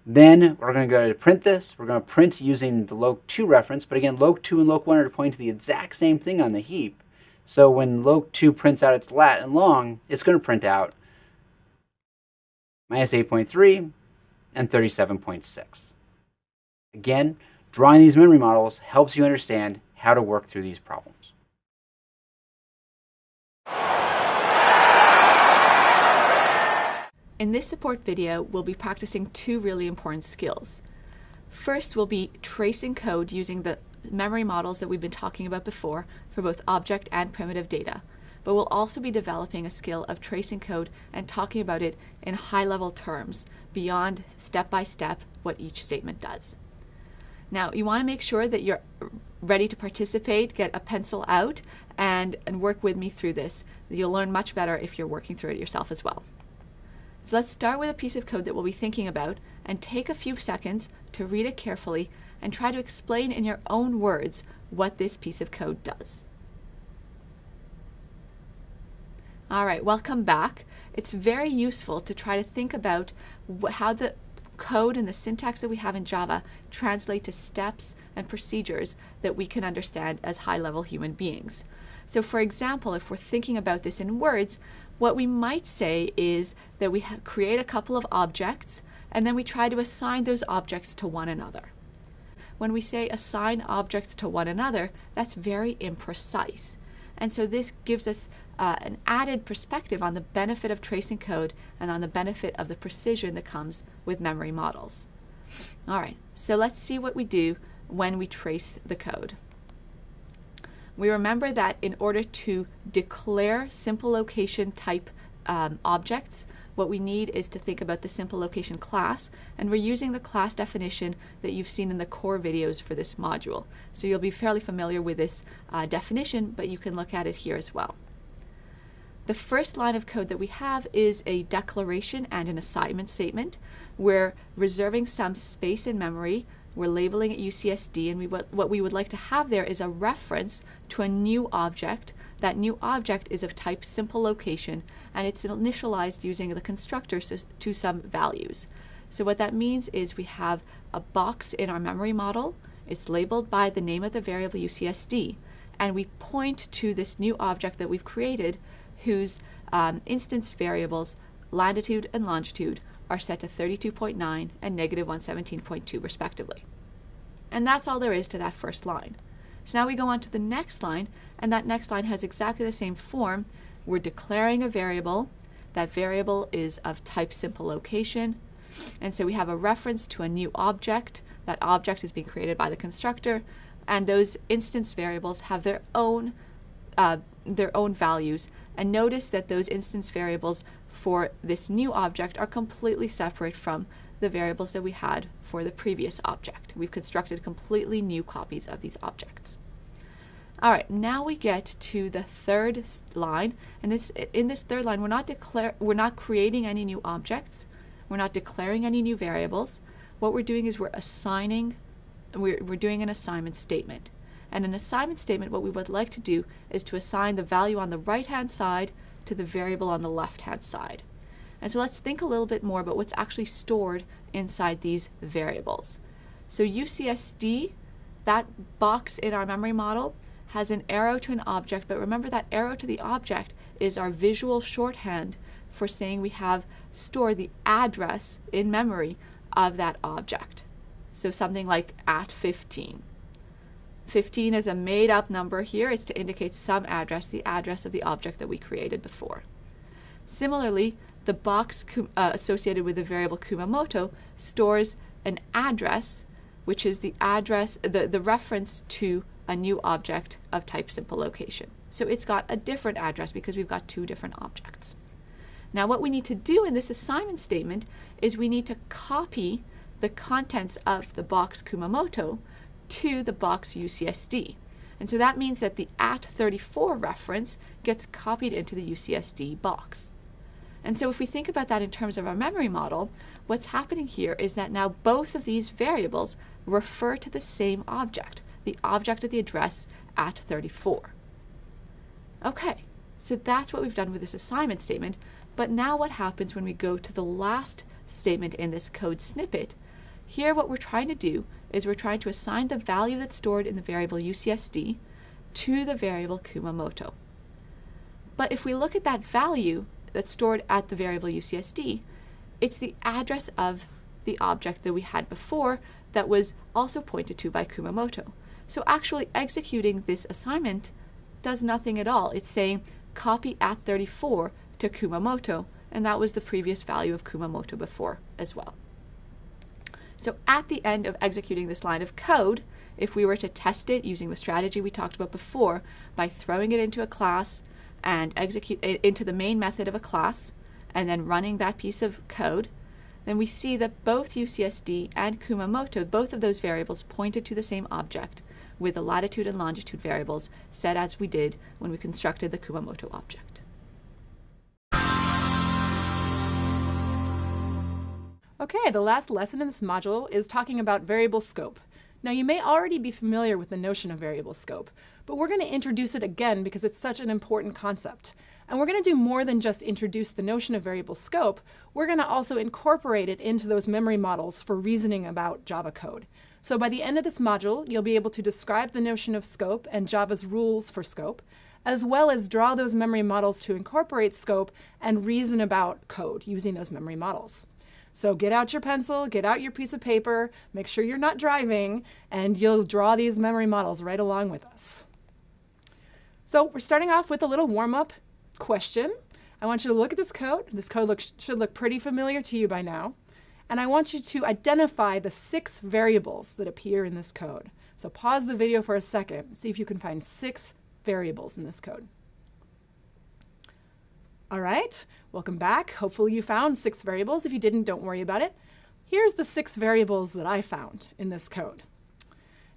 Then we're going to go to print this. We're going to print using the loc2 reference, but again, loc2 and loc1 are pointing to the exact same thing on the heap. So when loc2 prints out its lat and long, it's going to print out minus 8.3 and 37.6. Again, drawing these memory models helps you understand how to work through these problems. In this support video, we'll be practicing two really important skills. First, we'll be tracing code using the memory models that we've been talking about before for both object and primitive data. But we'll also be developing a skill of tracing code and talking about it in high-level terms, beyond step-by-step what each statement does. Now, you want to make sure that you're ready to participate, get a pencil out, and work with me through this. You'll learn much better if you're working through it yourself as well. So let's start with a piece of code that we'll be thinking about and take a few seconds to read it carefully and try to explain in your own words what this piece of code does. All right, welcome back. It's very useful to try to think about how the code and the syntax that we have in Java translate to steps and procedures that we can understand as high-level human beings. So for example, if we're thinking about this in words, what we might say is that we create a couple of objects and then we try to assign those objects to one another. When we say assign objects to one another, that's very imprecise. And so this gives us an added perspective on the benefit of tracing code and on the benefit of the precision that comes with memory models. All right, so let's see what we do when we trace the code. We remember that in order to declare simple location type objects, what we need is to think about the simple location class, and we're using the class definition that you've seen in the core videos for this module. So you'll be fairly familiar with this definition, but you can look at it here as well. The first line of code that we have is a declaration and an assignment statement. We're reserving some space in memory. We're labeling it UCSD, and what we would like to have there is a reference to a new object. That new object is of type simple location, and it's initialized using the constructors to some values. So what that means is we have a box in our memory model. It's labeled by the name of the variable UCSD, and we point to this new object that we've created whose instance variables, latitude and longitude, are set to 32.9 and negative 117.2 respectively. And that's all there is to that first line. So now we go on to the next line, and that next line has exactly the same form. We're declaring a variable. That variable is of type simple location, and so we have a reference to a new object. That object is being created by the constructor, and those instance variables have their own values. And notice that those instance variables for this new object are completely separate from the variables that we had for the previous object. We've constructed completely new copies of these objects. All right, now we get to the third line, and in this third line, we're not creating any new objects. We're not declaring any new variables. What we're doing is we're doing an assignment statement. And an assignment statement, what we would like to do is to assign the value on the right-hand side to the variable on the left-hand side. And so let's think a little bit more about what's actually stored inside these variables. So UCSD, that box in our memory model, has an arrow to an object, but remember that arrow to the object is our visual shorthand for saying we have stored the address in memory of that object. So something like at 15. 15 is a made-up number here. It's to indicate some address, the address of the object that we created before. Similarly, the box associated with the variable Kumamoto stores an address, which is the address, the reference to a new object of type simple location. So it's got a different address because we've got two different objects. Now what we need to do in this assignment statement is we need to copy the contents of the box Kumamoto to the box UCSD. And so that means that the @34 reference gets copied into the UCSD box. And so if we think about that in terms of our memory model, what's happening here is that now both of these variables refer to the same object, the object at the address @34. Okay, so that's what we've done with this assignment statement, but now what happens when we go to the last statement in this code snippet? Here what we're trying to do is we're trying to assign the value that's stored in the variable UCSD to the variable Kumamoto. But if we look at that value that's stored at the variable UCSD, it's the address of the object that we had before that was also pointed to by Kumamoto. So actually executing this assignment does nothing at all. It's saying copy @34 to Kumamoto, and that was the previous value of Kumamoto before as well. So at the end of executing this line of code, if we were to test it using the strategy we talked about before by throwing it into a class and execute it into the main method of a class and then running that piece of code, then we see that both UCSD and Kumamoto, both of those variables pointed to the same object with the latitude and longitude variables set as we did when we constructed the Kumamoto object. Okay, the last lesson in this module is talking about variable scope. Now you may already be familiar with the notion of variable scope, but we're going to introduce it again because it's such an important concept. And we're going to do more than just introduce the notion of variable scope. We're going to also incorporate it into those memory models for reasoning about Java code. So by the end of this module, you'll be able to describe the notion of scope and Java's rules for scope, as well as draw those memory models to incorporate scope and reason about code using those memory models. So get out your pencil, get out your piece of paper, make sure you're not driving, and you'll draw these memory models right along with us. So we're starting off with a little warm-up question. I want you to look at this code. This code should look pretty familiar to you by now. And I want you to identify the 6 variables that appear in this code. So pause the video for a second, see if you can find 6 variables in this code. All right, welcome back. Hopefully you found 6 variables. If you didn't, don't worry about it. Here's the 6 variables that I found in this code.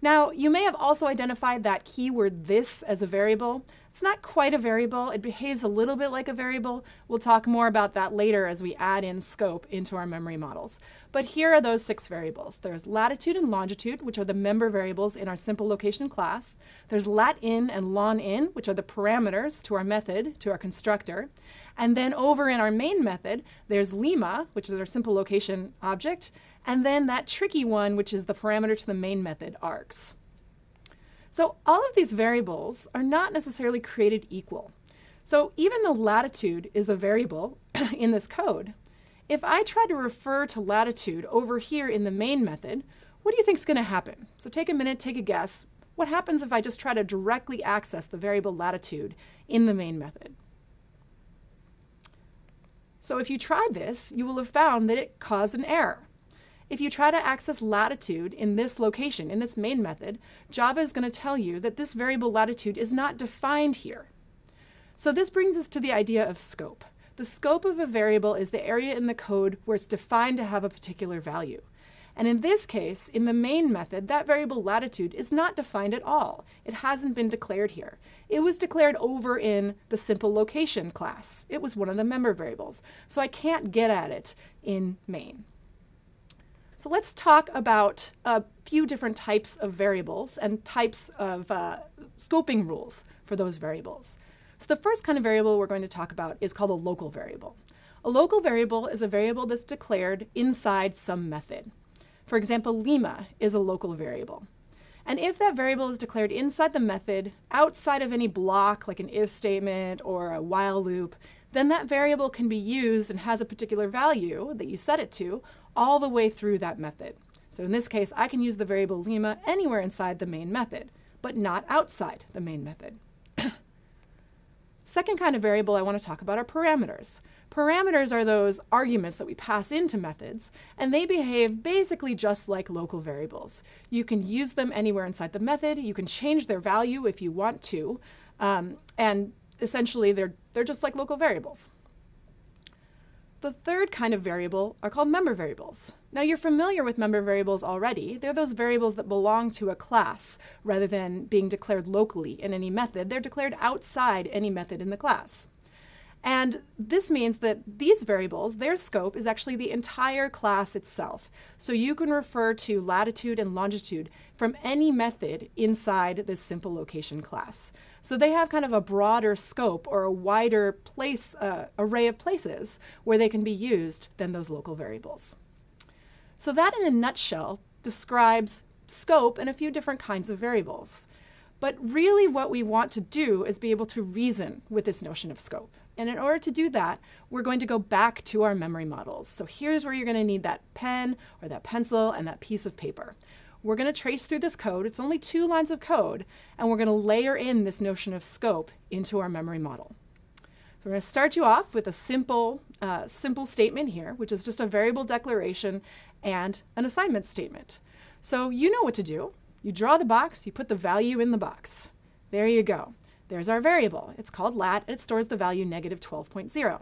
Now, you may have also identified that keyword this as a variable. It's not quite a variable. It behaves a little bit like a variable. We'll talk more about that later as we add in scope into our memory models. But here are those 6 variables. There's latitude and longitude, which are the member variables in our simple location class. There's lat_in and lon_in, which are the parameters to our method, to our constructor. And then over in our main method, there's lima, which is our simple location object, and then that tricky one, which is the parameter to the main method, args. So all of these variables are not necessarily created equal. So even though latitude is a variable in this code, if I try to refer to latitude over here in the main method, what do you think is going to happen? So take a minute, take a guess. What happens if I just try to directly access the variable latitude in the main method? So if you tried this, you will have found that it caused an error. If you try to access latitude in this location, in this main method, Java is going to tell you that this variable latitude is not defined here. So this brings us to the idea of scope. The scope of a variable is the area in the code where it's defined to have a particular value. And in this case, in the main method, that variable latitude is not defined at all. It hasn't been declared here. It was declared over in the simple location class. It was one of the member variables. So I can't get at it in main. So let's talk about a few different types of variables and types of scoping rules for those variables. So the first kind of variable we're going to talk about is called a local variable. A local variable is a variable that's declared inside some method. For example, lima is a local variable. And if that variable is declared inside the method, outside of any block like an if statement or a while loop, then that variable can be used and has a particular value that you set it to all the way through that method. So in this case, I can use the variable lima anywhere inside the main method, but not outside the main method. Second kind of variable I want to talk about are parameters. Parameters are those arguments that we pass into methods, and they behave basically just like local variables. You can use them anywhere inside the method. You can change their value if you want to, and essentially they're just like local variables. The third kind of variable are called member variables. Now you're familiar with member variables already. They're those variables that belong to a class rather than being declared locally in any method. They're declared outside any method in the class. And this means that these variables, their scope is actually the entire class itself. So you can refer to latitude and longitude from any method inside this simple location class. So they have kind of a broader scope or a wider array of places where they can be used than those local variables. So that in a nutshell describes scope and a few different kinds of variables. But really what we want to do is be able to reason with this notion of scope. And in order to do that, we're going to go back to our memory models. So here's where you're going to need that pen or that pencil and that piece of paper. We're going to trace through this code. It's only 2 lines of code, and we're going to layer in this notion of scope into our memory model. So we're going to start you off with a simple statement here, which is just a variable declaration and an assignment statement. So you know what to do. You draw the box, you put the value in the box. There you go. There's our variable. It's called lat, and it stores the value -12.0.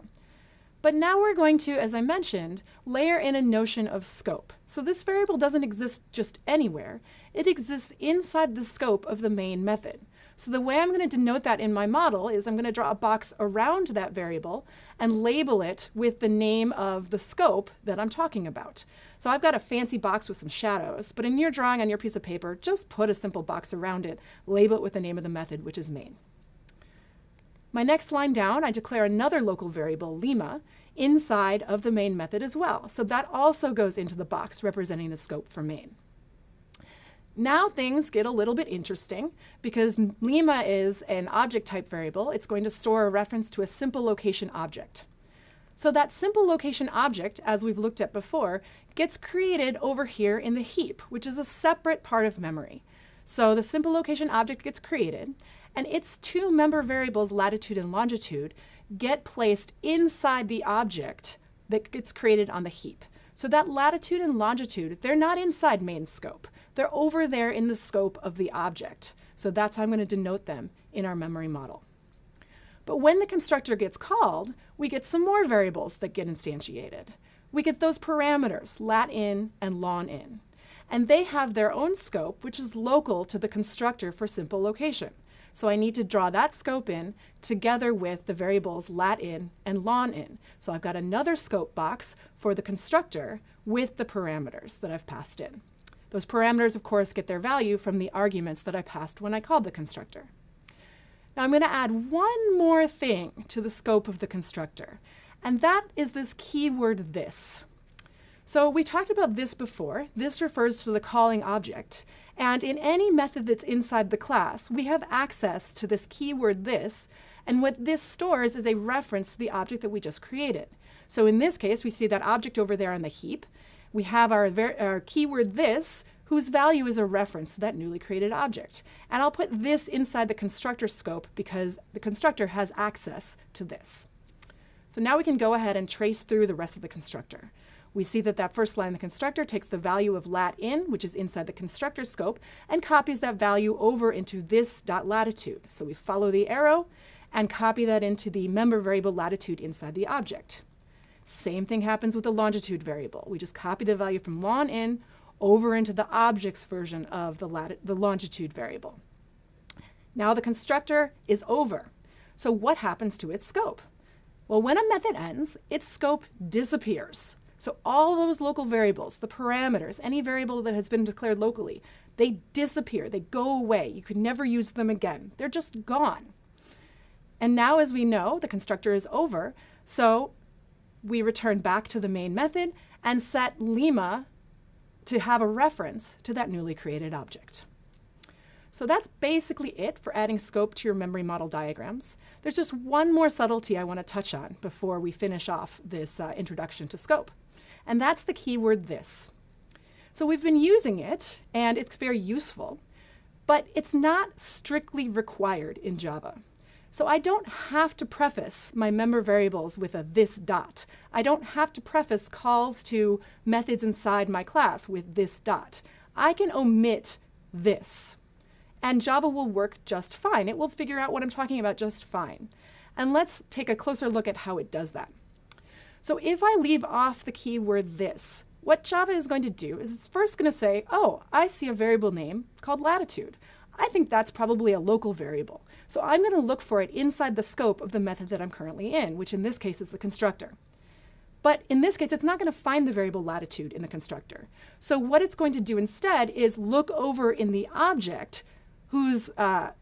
But now we're going to, as I mentioned, layer in a notion of scope. So this variable doesn't exist just anywhere. It exists inside the scope of the main method. So the way I'm going to denote that in my model is I'm going to draw a box around that variable and label it with the name of the scope that I'm talking about. So I've got a fancy box with some shadows, but in your drawing on your piece of paper, just put a simple box around it, label it with the name of the method, which is main. My next line down, I declare another local variable, lima, inside of the main method as well. So that also goes into the box representing the scope for main. Now things get a little bit interesting because lima is an object type variable. It's going to store a reference to a simple location object. So that simple location object, as we've looked at before, gets created over here in the heap, which is a separate part of memory. So the simple location object gets created, and its 2 member variables, latitude and longitude, get placed inside the object that gets created on the heap. So that latitude and longitude, they're not inside main scope. They're over there in the scope of the object. So that's how I'm going to denote them in our memory model. But when the constructor gets called, we get some more variables that get instantiated. We get those parameters, lat in and lon in. And they have their own scope, which is local to the constructor for simple location. So I need to draw that scope in together with the variables lat in and lon in. So I've got another scope box for the constructor with the parameters that I've passed in. Those parameters, of course, get their value from the arguments that I passed when I called the constructor. Now I'm going to add one more thing to the scope of the constructor, and that is this keyword this. So we talked about this before. This refers to the calling object. And in any method that's inside the class, we have access to this keyword this, and what this stores is a reference to the object that we just created. So in this case, we see that object over there on the heap. We have our keyword this, whose value is a reference to that newly created object. And I'll put this inside the constructor scope because the constructor has access to this. So now we can go ahead and trace through the rest of the constructor. We see that that first line, the constructor, takes the value of lat in, which is inside the constructor scope, and copies that value over into this dot latitude. So we follow the arrow and copy that into the member variable latitude inside the object. Same thing happens with the longitude variable. We just copy the value from lon in over into the object's version of the longitude variable. Now the constructor is over. So what happens to its scope? Well, when a method ends, its scope disappears. So all those local variables, the parameters, any variable that has been declared locally, they disappear, they go away. You could never use them again. They're just gone. And now, as we know, the constructor is over, so we return back to the main method and set lima to have a reference to that newly created object. So that's basically it for adding scope to your memory model diagrams. There's just one more subtlety I want to touch on before we finish off this introduction to scope. And that's the keyword this. So we've been using it, and it's very useful, but it's not strictly required in Java. So I don't have to preface my member variables with a this dot. I don't have to preface calls to methods inside my class with this dot. I can omit this, and Java will work just fine. It will figure out what I'm talking about just fine. And let's take a closer look at how it does that. So if I leave off the keyword this, what Java is going to do is it's first going to say, oh, I see a variable name called latitude. I think that's probably a local variable. So I'm going to look for it inside the scope of the method that I'm currently in, which in this case is the constructor. But in this case, it's not going to find the variable latitude in the constructor. So what it's going to do instead is look over in the object, whose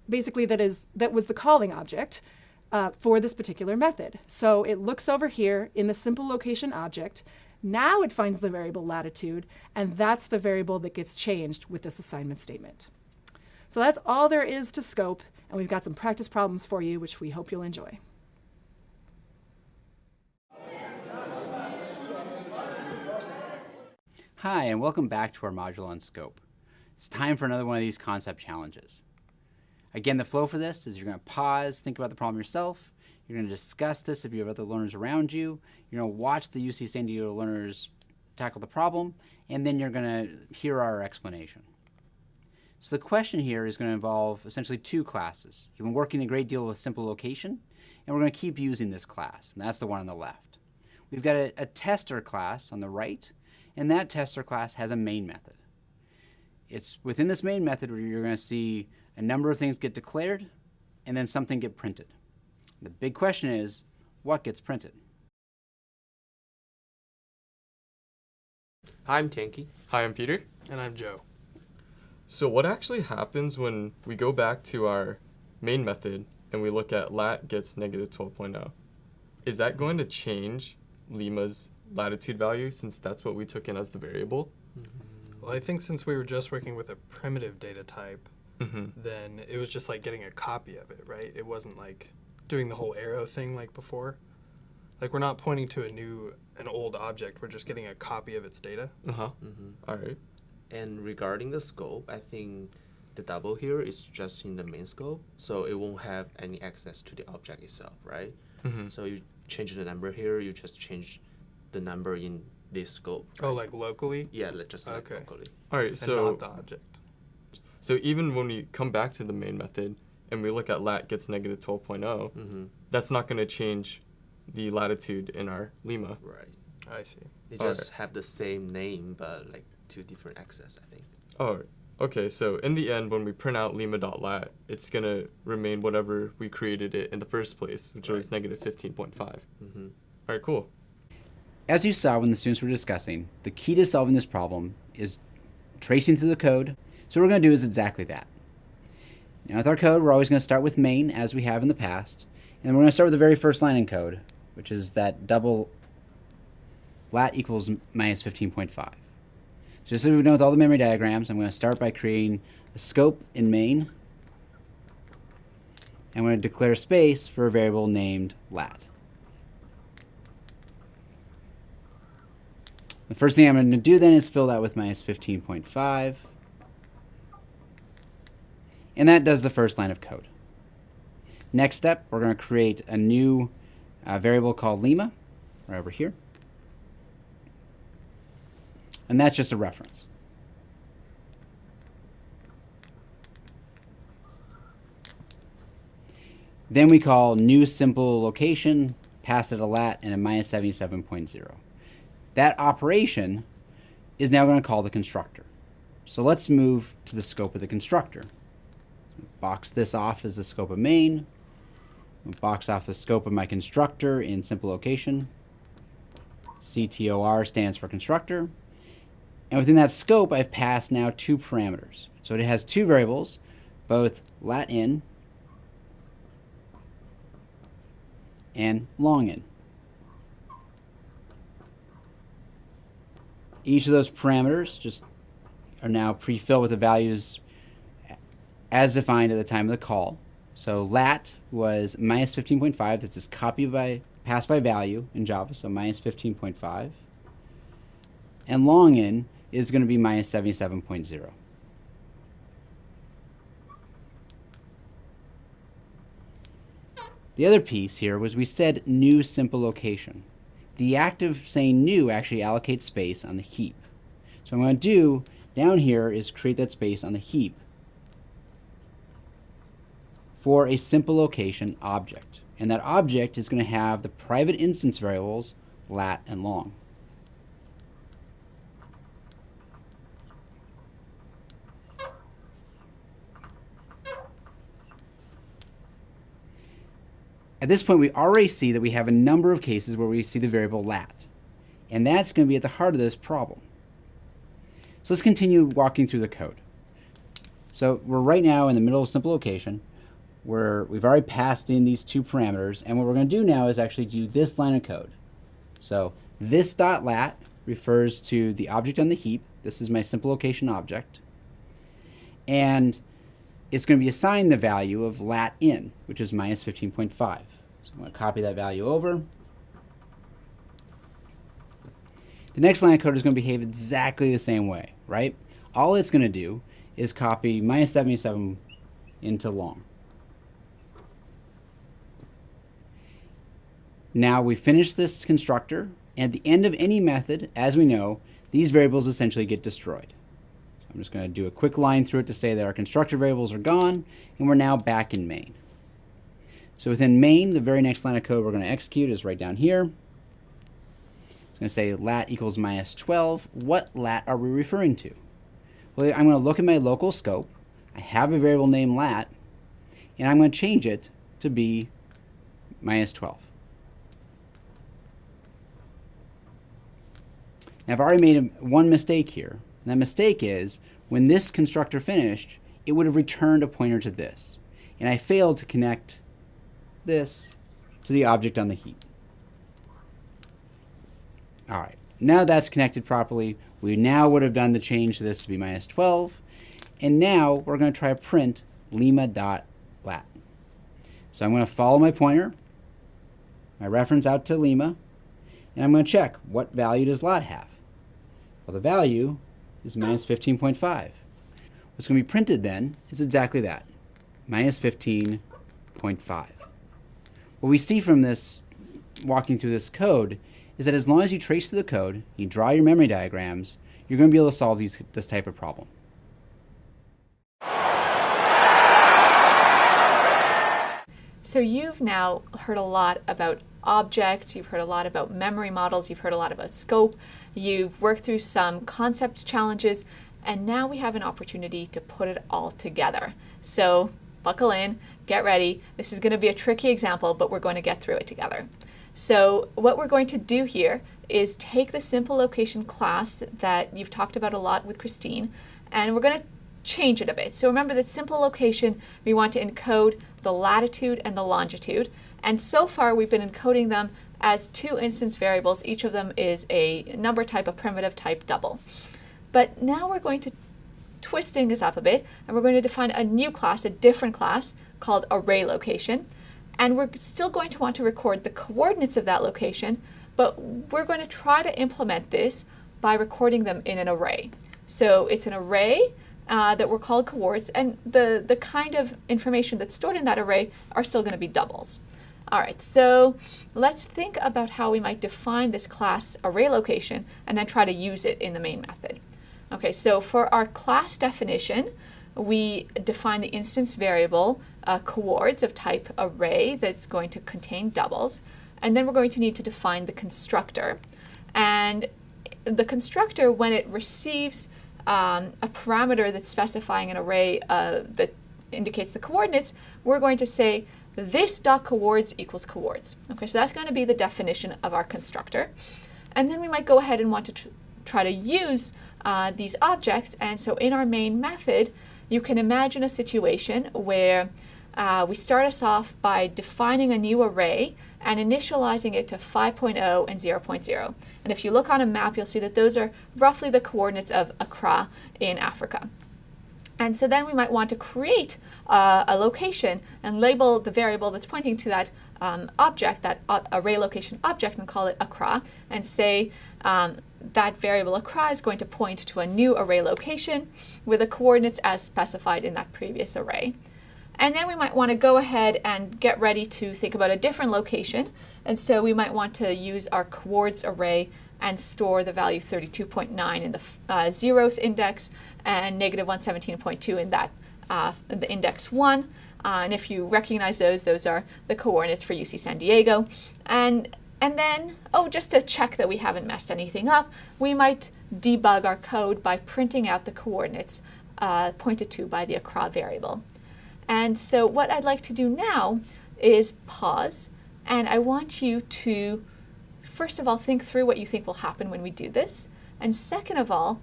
basically that was the calling object for this particular method. So it looks over here in the simple location object. Now it finds the variable latitude, and that's the variable that gets changed with this assignment statement. So that's all there is to scope, and we've got some practice problems for you, which we hope you'll enjoy. Hi, and welcome back to our module on scope. It's time for another one of these concept challenges. Again, the flow for this is you're going to pause, think about the problem yourself. You're going to discuss this if you have other learners around you. You're going to watch the UC San Diego learners tackle the problem, and then you're going to hear our explanation. So the question here is going to involve essentially two classes. You've been working a great deal with simple location, and we're going to keep using this class, and that's the one on the left. We've got a tester class on the right, and that tester class has a main method. It's within this main method where you're going to see a number of things get declared, and then something get printed. The big question is, what gets printed? Hi, I'm Tanky. Hi, I'm Peter. And I'm Joe. So what actually happens when we go back to our main method and we look at lat gets negative 12.0? Is that going to change Lima's latitude value since that's what we took in as the variable? Well, I think since we were just working with a primitive data type, then it was just like getting a copy of it, right? It wasn't like doing the whole arrow thing like before. Like we're not pointing to an old object, we're just getting a copy of its data. All right. And regarding the scope, I think the double here is just in the main scope, so it won't have any access to the object itself, right? So you change the number here, you just change the number in this scope. Right? Oh, like locally? Yeah, just like locally. All right, and so not the object. So even when we come back to the main method and we look at lat gets negative 12.0, that's not going to change the latitude in our Lima. Right. I see. They just have the same name, but like two different access, I think. Oh, okay. So in the end, when we print out lima.lat, it's going to remain whatever we created it in the first place, which was negative 15.5. All right, cool. As you saw when the students were discussing, the key to solving this problem is tracing through the code. So what we're going to do is exactly that. Now with our code, we're always going to start with main, as we have in the past. And we're going to start with the very first line in code, which is that double lat equals minus 15.5. So just so we know with all the memory diagrams, I'm going to start by creating a scope in main. I'm going to declare space for a variable named lat. The first thing I'm going to do then is fill that with minus 15.5. And that does the first line of code. Next step, we're going to create a new variable called lima, right over here. And that's just a reference. Then we call new simple location, pass it a lat, and a minus 77.0. That operation is now going to call the constructor. So let's move to the scope of the constructor. Box this off as the scope of main. Box off the scope of my constructor in simple location. CTOR stands for constructor. And within that scope, I've passed now two parameters. So it has two variables, both lat_in and long_in. Each of those parameters just are now pre-filled with the values as defined at the time of the call. So lat was minus 15.5. That's this copy passed by value in Java, so minus 15.5. And long_in is going to be minus 77.0. The other piece here was we said new simple location. The act of saying new actually allocates space on the heap. So what I'm going to do down here is create that space on the heap for a simple location object. And that object is going to have the private instance variables lat, and long. At this point, we already see that we have a number of cases where we see the variable lat. And that's going to be at the heart of this problem. So let's continue walking through the code. So we're right now in the middle of simple location, where we've already passed in these two parameters. And what we're going to do now is actually do this line of code. So this dot lat refers to the object on the heap. This is my simple location object. And it's going to be assigned the value of lat in, which is minus 15.5. So I'm going to copy that value over. The next line of code is going to behave exactly the same way, right? All it's going to do is copy minus 77 into long. Now we finish this constructor, and at the end of any method, as we know, these variables essentially get destroyed. I'm just going to do a quick line through it to say that our constructor variables are gone, and we're now back in main. So within main, the very next line of code we're going to execute is right down here. It's going to say lat equals minus 12. What lat are we referring to? Well, I'm going to look at my local scope. I have a variable named lat, and I'm going to change it to be minus 12. Now I've already made one mistake here. And that mistake is, when this constructor finished, it would have returned a pointer to this. And I failed to connect this to the object on the heap. All right, now that's connected properly. We now would have done the change to this to be minus 12. And now we're going to try to print lima.lat. So I'm going to follow my pointer, my reference out to lima, and I'm going to check what value does lat have. Well, the value is minus 15.5. What's going to be printed then is exactly that, minus 15.5. What we see from this, walking through this code, is that as long as you trace through the code, you draw your memory diagrams, you're going to be able to solve this type of problem. So you've now heard a lot about objects, you've heard a lot about memory models, you've heard a lot about scope, you've worked through some concept challenges, and now we have an opportunity to put it all together. So buckle in, get ready. This is going to be a tricky example, but we're going to get through it together. So what we're going to do here is take the simple location class that you've talked about a lot with Christine, and we're going to change it a bit. So remember that simple location, we want to encode the latitude and the longitude. And so far we've been encoding them as two instance variables. Each of them is a number type, a primitive type double. But now we're going to twist things up a bit, and we're going to define a new class, a different class called array location. And we're still going to want to record the coordinates of that location, but we're going to try to implement this by recording them in an array. So it's an array that we're called coords, and the kind of information that's stored in that array are still going to be doubles. All right, so let's think about how we might define this class array location and then try to use it in the main method. Okay, so for our class definition, we define the instance variable coords of type array that's going to contain doubles, and then we're going to need to define the constructor. And the constructor, when it receives a parameter that's specifying an array that indicates the coordinates, we're going to say this dot coords equals coords. Okay, so that's going to be the definition of our constructor. And then we might go ahead and want to try to use these objects. And so in our main method, you can imagine a situation where we start us off by defining a new array and initializing it to 5.0 and 0.0. And if you look on a map, you'll see that those are roughly the coordinates of Accra in Africa. And so then we might want to create a location and label the variable that's pointing to that object, that array location object, and call it Accra, and say that variable Accra is going to point to a new array location with the coordinates as specified in that previous array. And then we might want to go ahead and get ready to think about a different location. And so we might want to use our coords array and store the value 32.9 in the 0th index and negative 117.2 in that the index 1. And if you recognize those are the coordinates for UC San Diego. And And then, just to check that we haven't messed anything up, we might debug our code by printing out the coordinates pointed to by the accra variable. And so what I'd like to do now is pause, and I want you to, first of all, think through what you think will happen when we do this. And second of all,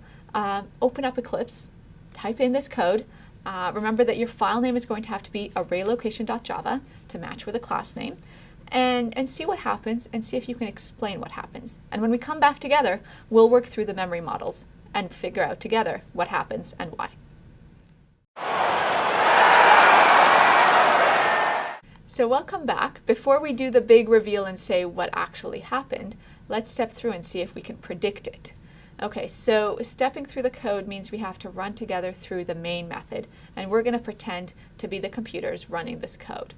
open up Eclipse, type in this code. Remember that your file name is going to have to be arraylocation.java to match with a class name. And see what happens, and see if you can explain what happens. And when we come back together, we'll work through the memory models and figure out together what happens and why. So welcome back. Before we do the big reveal and say what actually happened, let's step through and see if we can predict it. Okay, so stepping through the code means we have to run together through the main method, and we're going to pretend to be the computers running this code.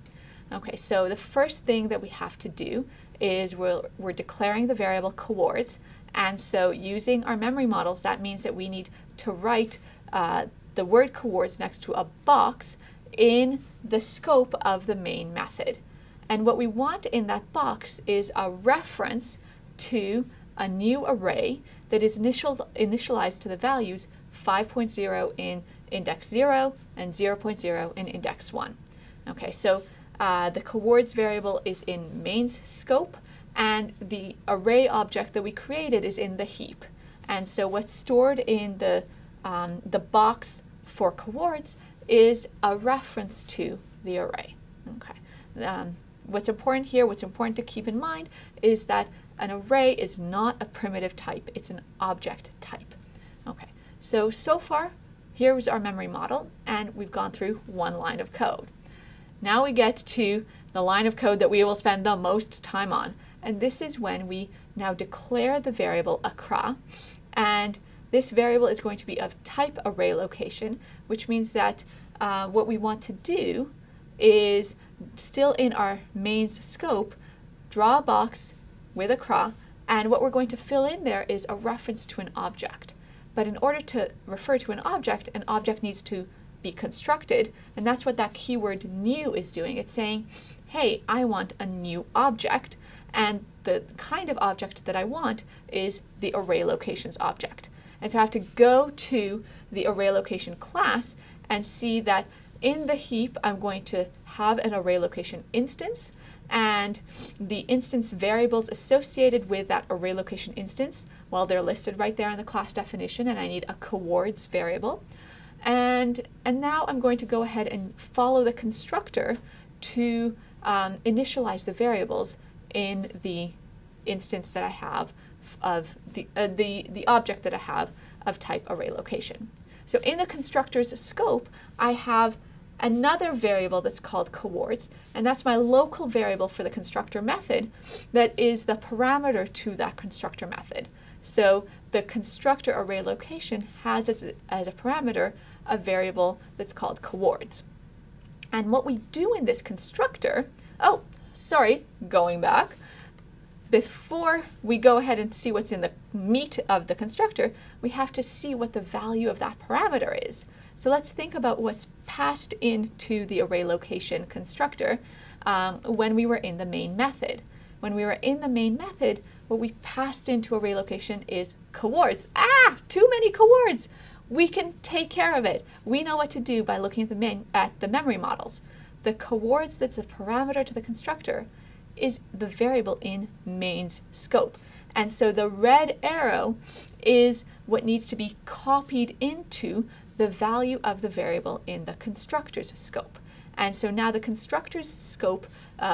Okay, so the first thing that we have to do is we're declaring the variable coords, and so using our memory models, that means that we need to write the word coords next to a box in the scope of the main method. And what we want in that box is a reference to a new array that is initialized to the values 5.0 in index 0 and 0.0 in index 1. Okay, so the coords variable is in main's scope, and the array object that we created is in the heap. And so what's stored in the box for coords is a reference to the array. Okay. What's important here, what's important to keep in mind, is that an array is not a primitive type, it's an object type. Okay, so far, here's our memory model, and we've gone through one line of code. Now we get to the line of code that we will spend the most time on, and this is when we now declare the variable accra, and this variable is going to be of type array location, which means that what we want to do is, still in our main's scope, draw a box with accra, and what we're going to fill in there is a reference to an object. But in order to refer to an object needs to be constructed, and that's what that keyword new is doing. It's saying, hey, I want a new object, and the kind of object that I want is the array locations object. And so I have to go to the array location class and see that in the heap I'm going to have an array location instance, and the instance variables associated with that array location instance, well, they're listed right there in the class definition, and I need a coords variable. And now I'm going to go ahead and follow the constructor to initialize the variables in the instance that I have of the object that I have of type array location. So in the constructor's scope, I have another variable that's called coords, and that's my local variable for the constructor method that is the parameter to that constructor method. So the constructor array location has as a parameter a variable that's called coords. And what we do in this constructor, going back, before we go ahead and see what's in the meat of the constructor, we have to see what the value of that parameter is. So let's think about what's passed into the array location constructor when we were in the main method. When we were in the main method, what we passed into array location is coords. Too many coords! We can take care of it. We know what to do by looking at the memory models. The coords that's a parameter to the constructor is the variable in main's scope. And so the red arrow is what needs to be copied into the value of the variable in the constructor's scope. And so now the constructor's scope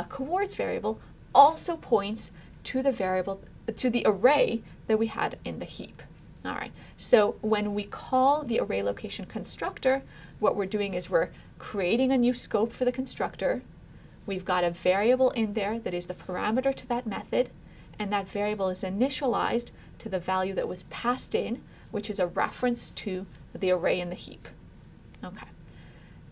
coords variable also points to the variable, to the array that we had in the heap. All right, so when we call the array location constructor, what we're doing is we're creating a new scope for the constructor. We've got a variable in there that is the parameter to that method, and that variable is initialized to the value that was passed in, which is a reference to the array in the heap. Okay,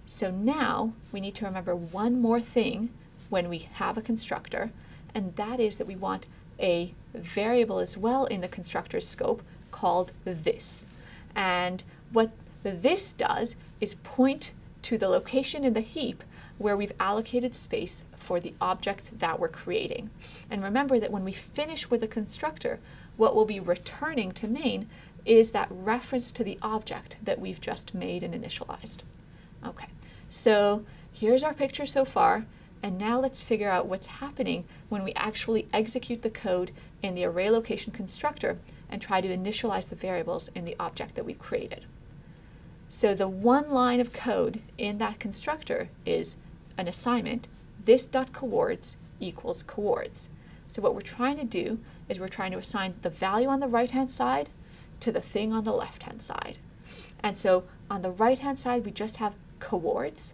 so now we need to remember one more thing when we have a constructor, and that is that we want a variable as well in the constructor's scope called this. And what this does is point to the location in the heap where we've allocated space for the object that we're creating. And remember that when we finish with a constructor, what we'll be returning to main is that reference to the object that we've just made and initialized. Okay, so here's our picture so far, and now let's figure out what's happening when we actually execute the code in the array location constructor and try to initialize the variables in the object that we've created. So the one line of code in that constructor is an assignment, this.coords equals coords. So what we're trying to do is we're trying to assign the value on the right-hand side to the thing on the left-hand side. And so on the right-hand side, we just have coords,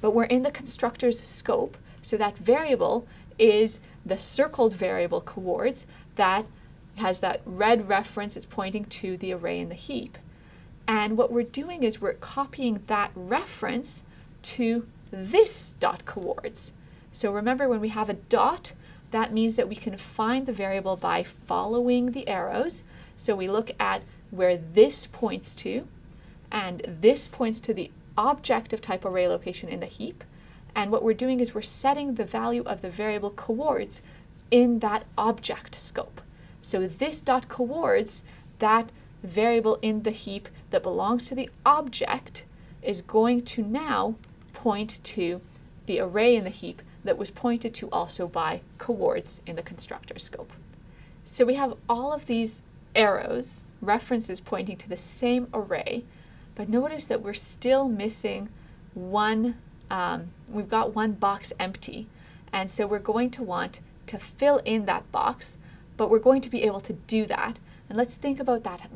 but we're in the constructor's scope, so that variable is the circled variable coords that has that red reference. It's pointing to the array in the heap. And what we're doing is we're copying that reference to this dot coords. So remember, when we have a dot, that means that we can find the variable by following the arrows. So we look at where this points to, and this points to the object of type array location in the heap. And what we're doing is we're setting the value of the variable coords in that object scope. So this dot coords, that variable in the heap that belongs to the object, is going to now point to the array in the heap that was pointed to also by coords in the constructor scope. So we have all of these arrows, references pointing to the same array, but notice that we're still missing one, we've got one box empty, and so we're going to want to fill in that box, but we're going to be able to do that. And let's think about that,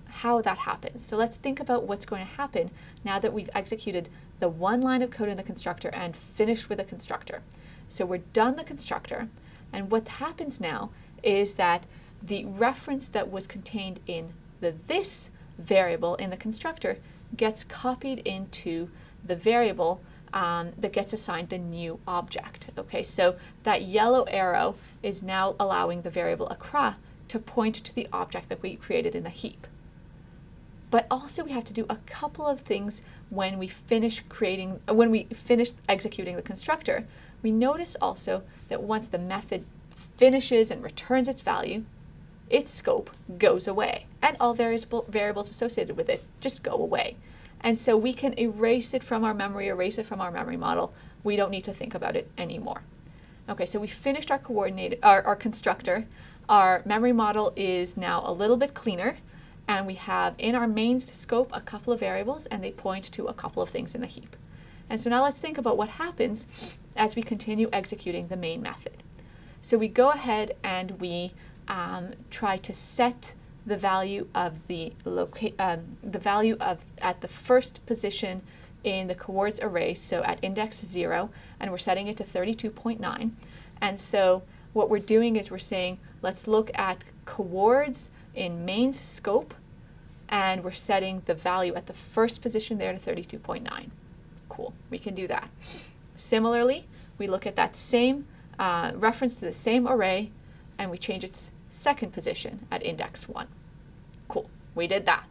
how that happens. So let's think about what's going to happen now that we've executed the one line of code in the constructor and finished with the constructor. So we're done the constructor, and what happens now is that the reference that was contained in the this variable in the constructor gets copied into the variable that gets assigned the new object. Okay, so that yellow arrow is now allowing the variable accra to point to the object that we created in the heap. But also we have to do a couple of things when we finish executing the constructor. We notice also that once the method finishes and returns its value, its scope goes away, and all variables associated with it just go away. And so we can erase it from our memory model. We don't need to think about it anymore. Okay, so we finished our constructor. Our memory model is now a little bit cleaner, and we have in our mains scope a couple of variables, and they point to a couple of things in the heap. And so now let's think about what happens as we continue executing the main method. So we go ahead and we try to set the value of at the first position in the coords array, so at index 0, and we're setting it to 32.9. And so what we're doing is we're saying, let's look at coords in mains scope, and we're setting the value at the first position there to 32.9. Cool, we can do that. Similarly, we look at that same reference to the same array, and we change its second position at index 1. Cool, we did that.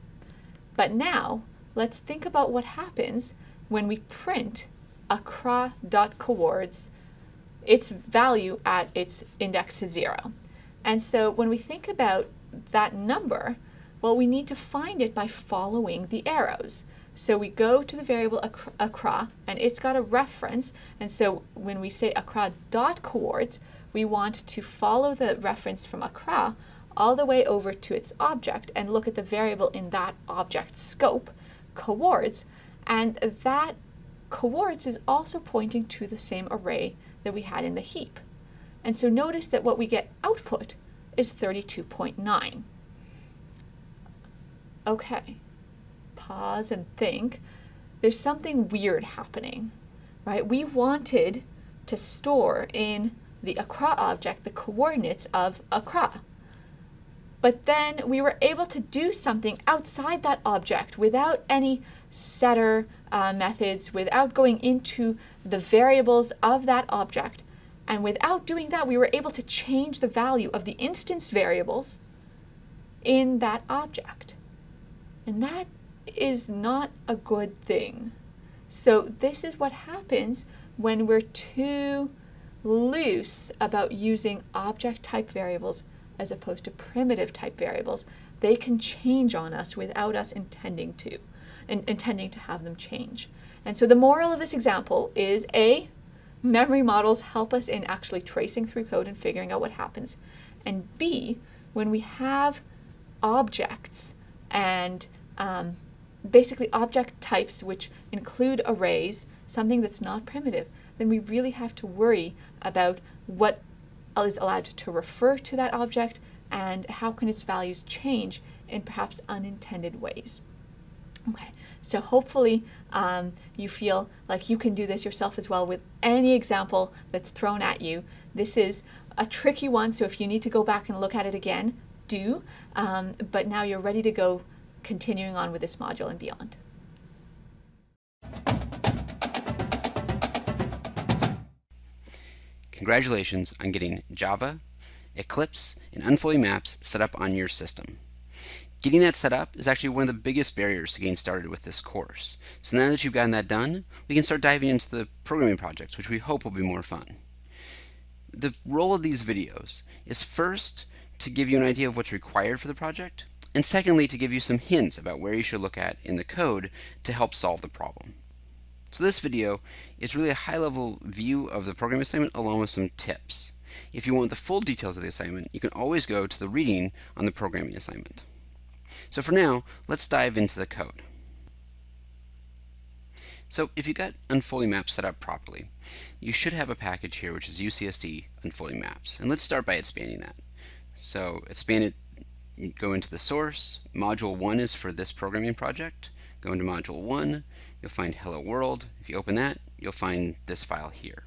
But now, let's think about what happens when we print accra.coords, its value at its index 0. And so when we think about that number, well, we need to find it by following the arrows. So we go to the variable accra, and it's got a reference, and so when we say accra.coords, we want to follow the reference from accra all the way over to its object and look at the variable in that object scope, coords, and that coords is also pointing to the same array that we had in the heap. And so notice that what we get output is 32.9. Okay, pause and think. There's something weird happening, right? We wanted to store in the accra object the coordinates of accra. But then we were able to do something outside that object without any setter methods, without going into the variables of that object. And without doing that, we were able to change the value of the instance variables in that object. And that is not a good thing. So this is what happens when we're too loose about using object type variables as opposed to primitive type variables, they can change on us without us intending to have them change. And so the moral of this example is A, memory models help us in actually tracing through code and figuring out what happens. And B, when we have objects and basically object types which include arrays, something that's not primitive, then we really have to worry about what is allowed to refer to that object and how can its values change in perhaps unintended ways. Okay, so hopefully you feel like you can do this yourself as well with any example that's thrown at you. This is a tricky one, so if you need to go back and look at it again, do, but now you're ready to go continuing on with this module and beyond. Congratulations on getting Java, Eclipse, and Unfolding Maps set up on your system. Getting that set up is actually one of the biggest barriers to getting started with this course. So now that you've gotten that done, we can start diving into the programming projects, which we hope will be more fun. The role of these videos is first to give you an idea of what's required for the project, and secondly to give you some hints about where you should look at in the code to help solve the problem. So this video is really a high-level view of the programming assignment along with some tips. If you want the full details of the assignment, you can always go to the reading on the programming assignment. So for now, let's dive into the code. So if you got Unfolding Maps set up properly, you should have a package here which is UCSD Unfolding Maps. And let's start by expanding that. So expand it, you go into the source. Module 1 is for this programming project. Go into Module 1, you'll find Hello World. If you open that, you'll find this file here.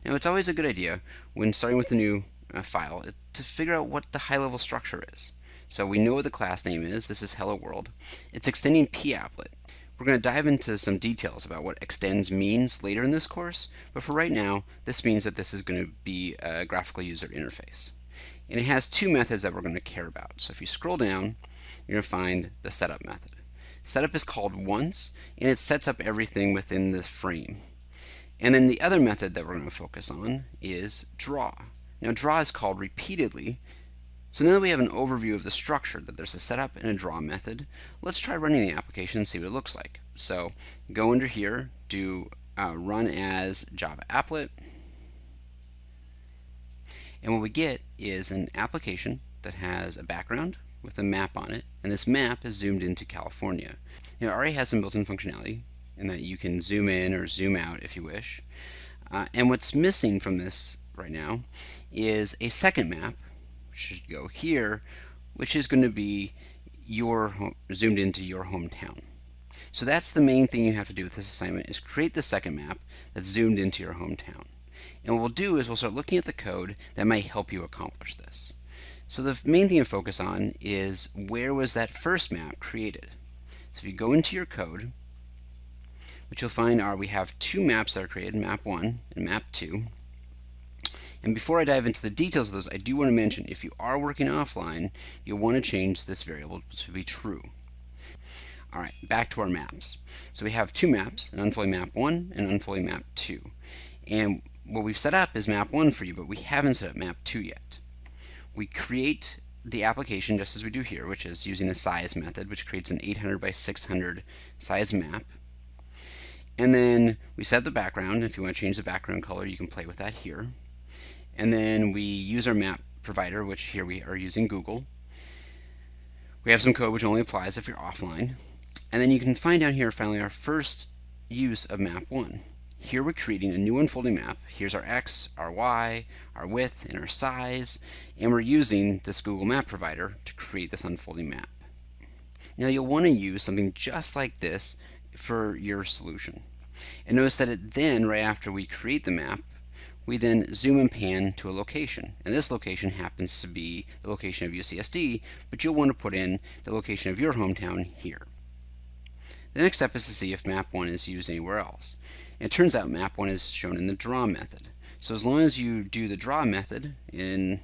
Now it's always a good idea when starting with a new file to figure out what the high-level structure is. So we know what the class name is. This is Hello World. It's extending papplet. We're going to dive into some details about what extends means later in this course, but for right now, this means that this is going to be a graphical user interface. And it has two methods that we're going to care about. So if you scroll down, you're going to find the setup method. Setup is called once, and it sets up everything within the frame. And then the other method that we're going to focus on is draw. Now draw is called repeatedly. So now that we have an overview of the structure, that there's a setup and a draw method, let's try running the application and see what it looks like. So go under here, do run as Java applet, and what we get is an application that has a background with a map on it, and this map is zoomed into California. Now, it already has some built-in functionality in that you can zoom in or zoom out if you wish. And what's missing from this right now is a second map, which should go here, which is going to be zoomed into your hometown. So that's the main thing you have to do with this assignment, is create the second map that's zoomed into your hometown. And what we'll do is we'll start looking at the code that might help you accomplish this. So the main thing to focus on is where was that first map created. So if you go into your code, what you'll find are we have two maps that are created, map 1 and map 2. And before I dive into the details of those, I do want to mention if you are working offline, you'll want to change this variable to be true. Alright, back to our maps. So we have two maps, an unfolding map 1 and an unfolding map 2. And what we've set up is map 1 for you, but we haven't set up map 2 yet. We create the application just as we do here, which is using the size method, which creates an 800 by 600 size map. And then we set the background. If you want to change the background color, you can play with that here. And then we use our map provider, which here we are using Google. We have some code which only applies if you're offline. And then you can find down here finally our first use of map 1. Here we're creating a new unfolding map. Here's our X, our Y, our width, and our size, and we're using this Google Map Provider to create this unfolding map. Now you'll want to use something just like this for your solution. And notice that it then, right after we create the map, we then zoom and pan to a location. And this location happens to be the location of UCSD, but you'll want to put in the location of your hometown here. The next step is to see if map 1 is used anywhere else. It turns out map 1 is shown in the draw method. So as long as you do the draw method in,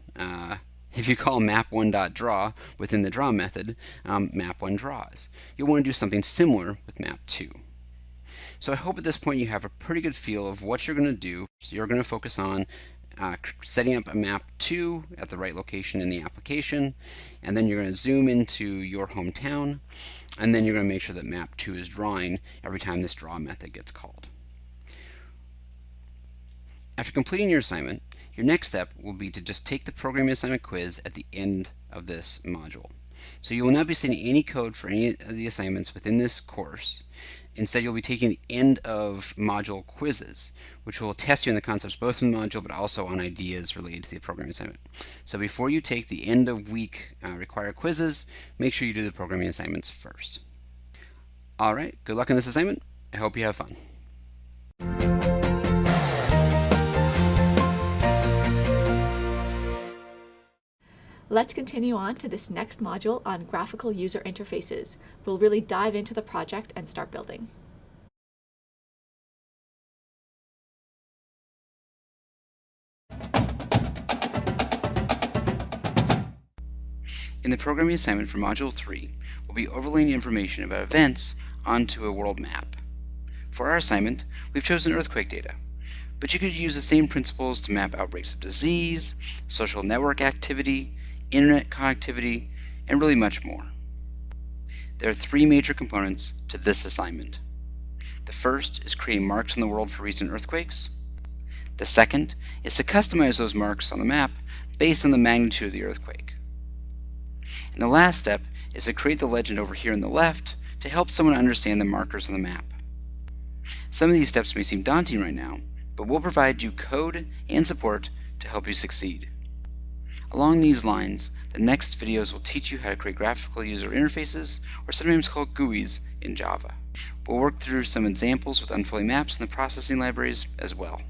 if you call map1.draw within the draw method, map 1 draws. You'll want to do something similar with map 2. So I hope at this point you have a pretty good feel of what you're going to do. So you're going to focus on setting up a map 2 at the right location in the application, and then you're going to zoom into your hometown, and then you're going to make sure that map 2 is drawing every time this draw method gets called. After completing your assignment, your next step will be to just take the programming assignment quiz at the end of this module. So you will not be sending any code for any of the assignments within this course. Instead, you'll be taking the end of module quizzes, which will test you in the concepts both in the module but also on ideas related to the programming assignment. So before you take the end of week required quizzes, make sure you do the programming assignments first. Alright, good luck on this assignment. I hope you have fun. Let's continue on to this next module on graphical user interfaces. We'll really dive into the project and start building. In the programming assignment for Module 3, we'll be overlaying information about events onto a world map. For our assignment, we've chosen earthquake data, but you could use the same principles to map outbreaks of disease, social network activity, internet connectivity, and really much more. There are 3 major components to this assignment. The first is creating marks on the world for recent earthquakes. The second is to customize those marks on the map based on the magnitude of the earthquake. And the last step is to create the legend over here on the left to help someone understand the markers on the map. Some of these steps may seem daunting right now, but we'll provide you code and support to help you succeed. Along these lines, the next videos will teach you how to create graphical user interfaces, or sometimes called GUIs, in Java. We'll work through some examples with unfolding maps and the processing libraries as well.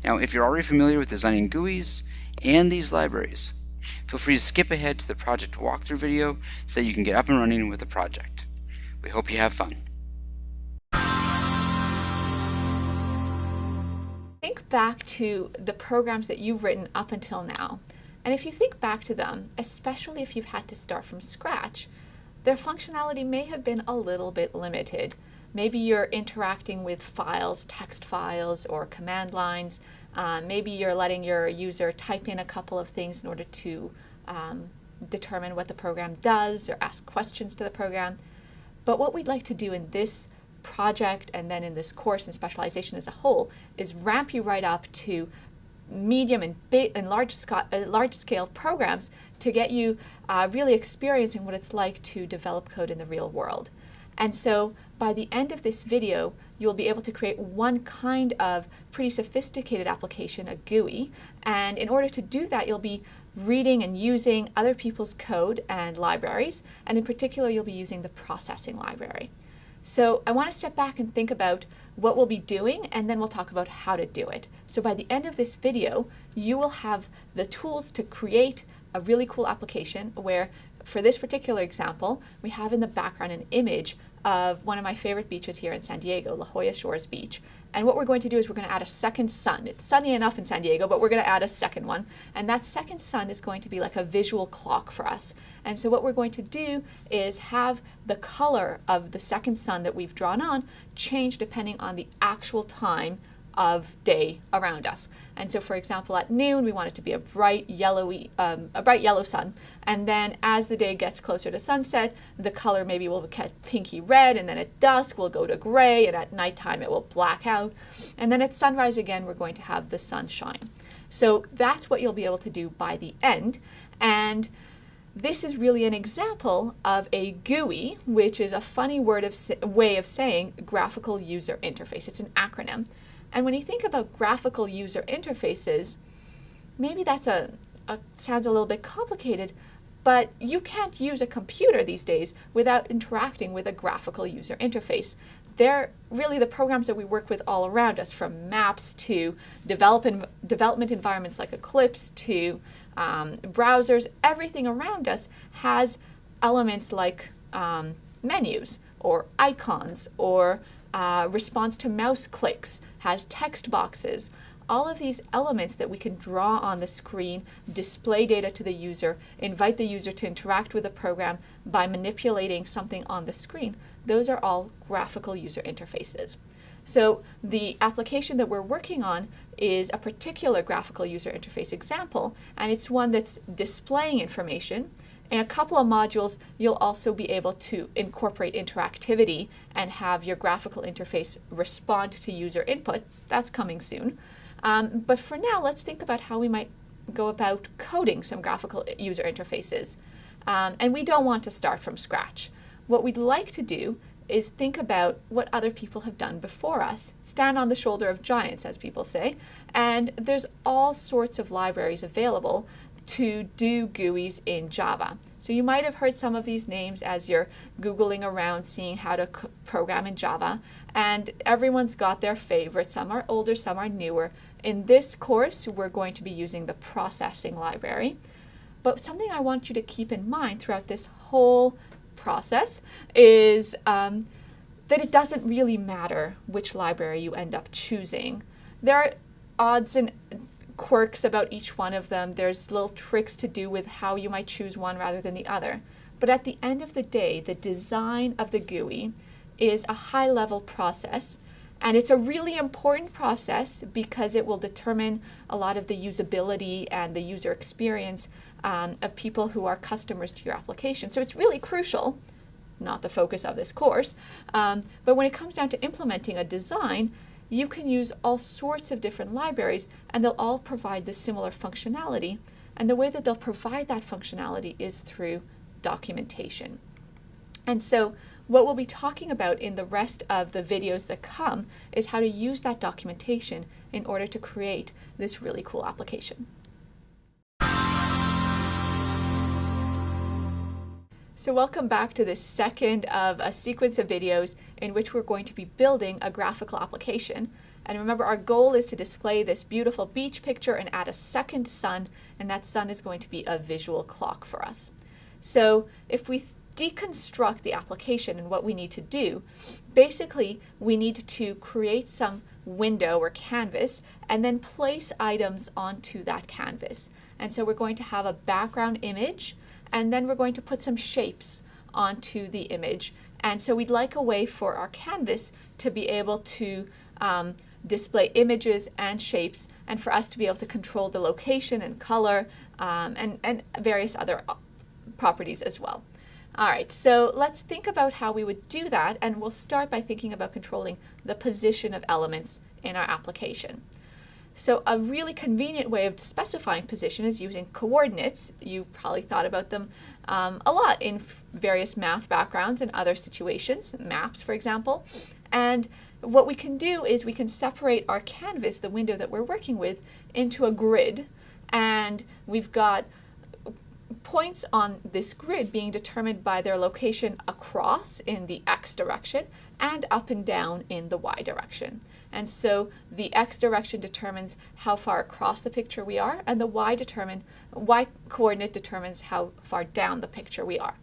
Now, if you're already familiar with designing GUIs and these libraries, feel free to skip ahead to the project walkthrough video so that you can get up and running with the project. We hope you have fun. Think back to the programs that you've written up until now. And if you think back to them, especially if you've had to start from scratch, their functionality may have been a little bit limited. Maybe you're interacting with files, text files, or command lines. Maybe you're letting your user type in a couple of things in order to determine what the program does or ask questions to the program. But what we'd like to do in this project and then in this course and specialization as a whole is ramp you right up to medium and large scale programs to get you really experiencing what it's like to develop code in the real world. And so by the end of this video, you'll be able to create one kind of pretty sophisticated application, a GUI. And in order to do that, you'll be reading and using other people's code and libraries. And in particular, you'll be using the processing library. So I want to step back and think about what we'll be doing, and then we'll talk about how to do it. So by the end of this video, you will have the tools to create a really cool application where, for this particular example, we have in the background an image of one of my favorite beaches here in San Diego, La Jolla Shores Beach. And what we're going to do is we're going to add a second sun. It's sunny enough in San Diego, but we're going to add a second one. And that second sun is going to be like a visual clock for us. And so what we're going to do is have the color of the second sun that we've drawn on change depending on the actual time of day around us. And so, for example, at noon we want it to be a bright yellow sun, and then as the day gets closer to sunset, the color maybe will get pinky red, and then at dusk we'll go to gray, and at nighttime it will black out, and then at sunrise again we're going to have the sunshine. So that's what you'll be able to do by the end. And this is really an example of a GUI, which is a funny way of saying graphical user interface. It's an acronym. And when you think about graphical user interfaces, maybe that's sounds a little bit complicated, but you can't use a computer these days without interacting with a graphical user interface. They're really the programs that we work with all around us, from maps to development environments like Eclipse to browsers. Everything around us has elements like menus or icons or response to mouse clicks, has text boxes. all of these elements that we can draw on the screen, display data to the user, invite the user to interact with the program by manipulating something on the screen, those are all graphical user interfaces. So the application that we're working on is a particular graphical user interface example, and it's one that's displaying information. In a couple of modules, you'll also be able to incorporate interactivity and have your graphical interface respond to user input. That's coming soon. But for now, let's think about how we might go about coding some graphical user interfaces. And we don't want to start from scratch. What we'd like to do is think about what other people have done before us, stand on the shoulder of giants, as people say, and there's all sorts of libraries available to do GUIs in Java. So you might have heard some of these names as you're Googling around seeing how to program in Java, and everyone's got their favorites. Some are older, some are newer. In this course, we're going to be using the processing library. But something I want you to keep in mind throughout this whole process is that it doesn't really matter which library you end up choosing. There are odds and quirks about each one of them. There's little tricks to do with how you might choose one rather than the other. But at the end of the day, the design of the GUI is a high-level process, and it's a really important process because it will determine a lot of the usability and the user experience of people who are customers to your application. So it's really crucial, not the focus of this course, but when it comes down to implementing a design, you can use all sorts of different libraries and they'll all provide the similar functionality. And the way that they'll provide that functionality is through documentation. And so what we'll be talking about in the rest of the videos that come is how to use that documentation in order to create this really cool application. So welcome back to this second of a sequence of videos in which we're going to be building a graphical application. And remember, our goal is to display this beautiful beach picture and add a second sun, and that sun is going to be a visual clock for us. So if we deconstruct the application and what we need to do, basically we need to create some window or canvas and then place items onto that canvas. And so we're going to have a background image, and then we're going to put some shapes onto the image. And so we'd like a way for our canvas to be able to display images and shapes, and for us to be able to control the location and color and various other properties as well. All right, so let's think about how we would do that, and we'll start by thinking about controlling the position of elements in our application. So a really convenient way of specifying position is using coordinates. You've probably thought about them a lot in various math backgrounds and other situations, maps, for example. And what we can do is we can separate our canvas, the window that we're working with, into a grid. And we've got points on this grid being determined by their location across in the x direction and up and down in the y direction. And so the x direction determines how far across the picture we are, and the y coordinate determines how far down the picture we are.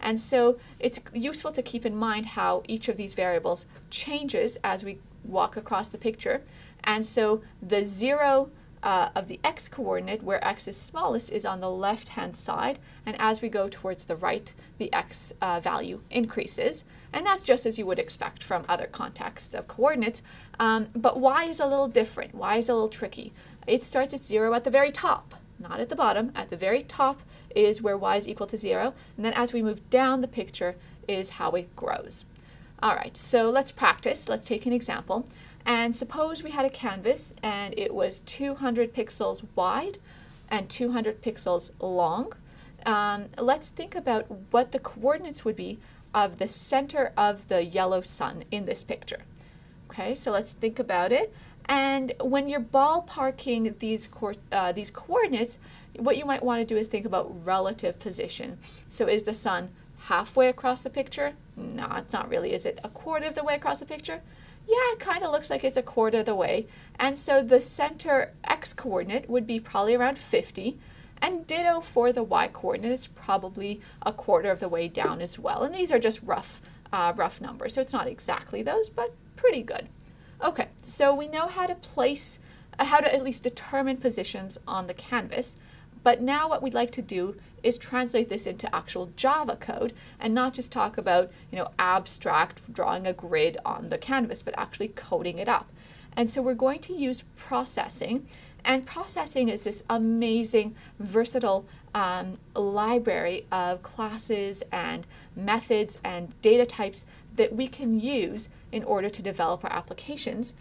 And so it's useful to keep in mind how each of these variables changes as we walk across the picture. And so the 0 of the x coordinate, where x is smallest, is on the left-hand side, and as we go towards the right, the x value increases. And that's just as you would expect from other contexts of coordinates. But y is a little different. Y is a little tricky. It starts at 0 at the very top, not at the bottom. At the very top is where y is equal to 0, and then as we move down the picture is how it grows. All right, so let's practice. Let's take an example. And suppose we had a canvas and it was 200 pixels wide and 200 pixels long. Let's think about what the coordinates would be of the center of the yellow sun in this picture. Okay, so let's think about it. And when you're ballparking these coordinates, what you might want to do is think about relative position. So is the sun halfway across the picture? No, it's not really. Is it a quarter of the way across the picture? Yeah, it kind of looks like it's a quarter of the way. And so the center x coordinate would be probably around 50. And ditto for the y coordinate, it's probably a quarter of the way down as well. And these are just rough numbers. So it's not exactly those, but pretty good. Okay, so we know how to place how to at least determine positions on the canvas. But now what we'd like to do is translate this into actual Java code and not just talk about, abstract drawing a grid on the canvas, but actually coding it up. And so we're going to use processing. And processing is this amazing, versatile library of classes and methods and data types that we can use in order to develop our applications.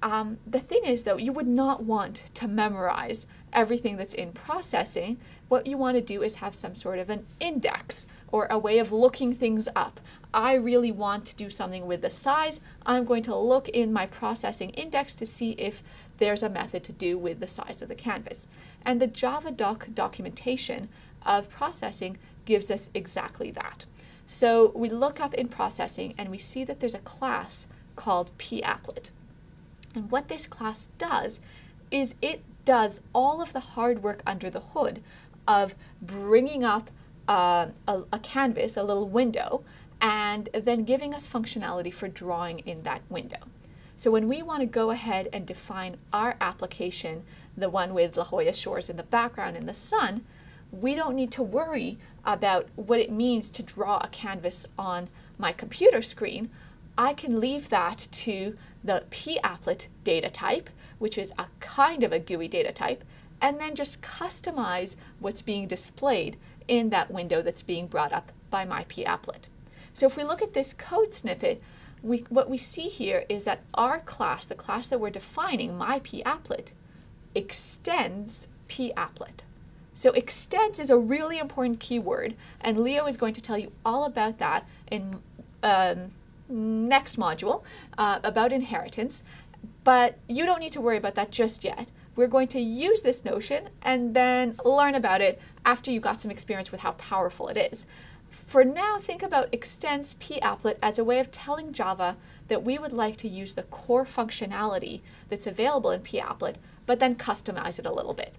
The thing is, though, you would not want to memorize everything that's in processing. What you want to do is have some sort of an index or a way of looking things up. I really want to do something with the size. I'm going to look in my processing index to see if there's a method to do with the size of the canvas. And the Java documentation of processing gives us exactly that. So we look up in processing and we see that there's a class called papplet. And what this class does is it does all of the hard work under the hood of bringing up a canvas, a little window, and then giving us functionality for drawing in that window. So when we want to go ahead and define our application, the one with La Jolla Shores in the background and the sun, we don't need to worry about what it means to draw a canvas on my computer screen. I can leave that to the papplet data type, which is a kind of a GUI data type, and then just customize what's being displayed in that window that's being brought up by my papplet. So if we look at this code snippet, what we see here is that our class, the class that we're defining, my papplet, extends papplet. So extends is a really important keyword, and Leo is going to tell you all about that in next module about inheritance, but you don't need to worry about that just yet. We're going to use this notion and then learn about it after you got some experience with how powerful it is. For now, think about extends papplet as a way of telling Java that we would like to use the core functionality that's available in papplet, but then customize it a little bit.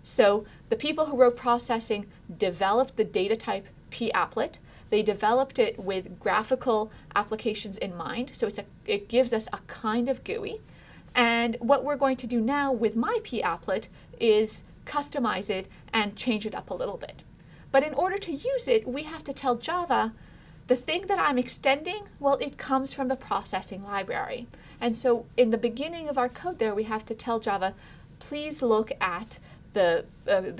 So the people who wrote processing developed the data type papplet. They developed it with graphical applications in mind, so it gives us a kind of GUI. And what we're going to do now with my papplet is customize it and change it up a little bit. But in order to use it, we have to tell Java, the thing that I'm extending, well, it comes from the processing library. And so in the beginning of our code there, we have to tell Java, please look at the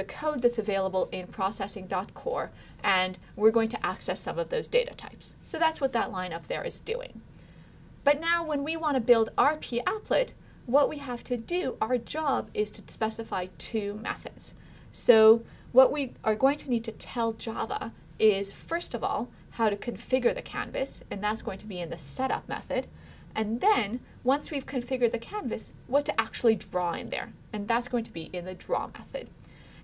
code that's available in processing.core, and we're going to access some of those data types. So that's what that line up there is doing. But now when we want to build our papplet, what we have to do, our job is to specify two methods. So what we are going to need to tell Java is, first of all, how to configure the canvas, and that's going to be in the setup method. And then, once we've configured the canvas, what to actually draw in there, and that's going to be in the draw method.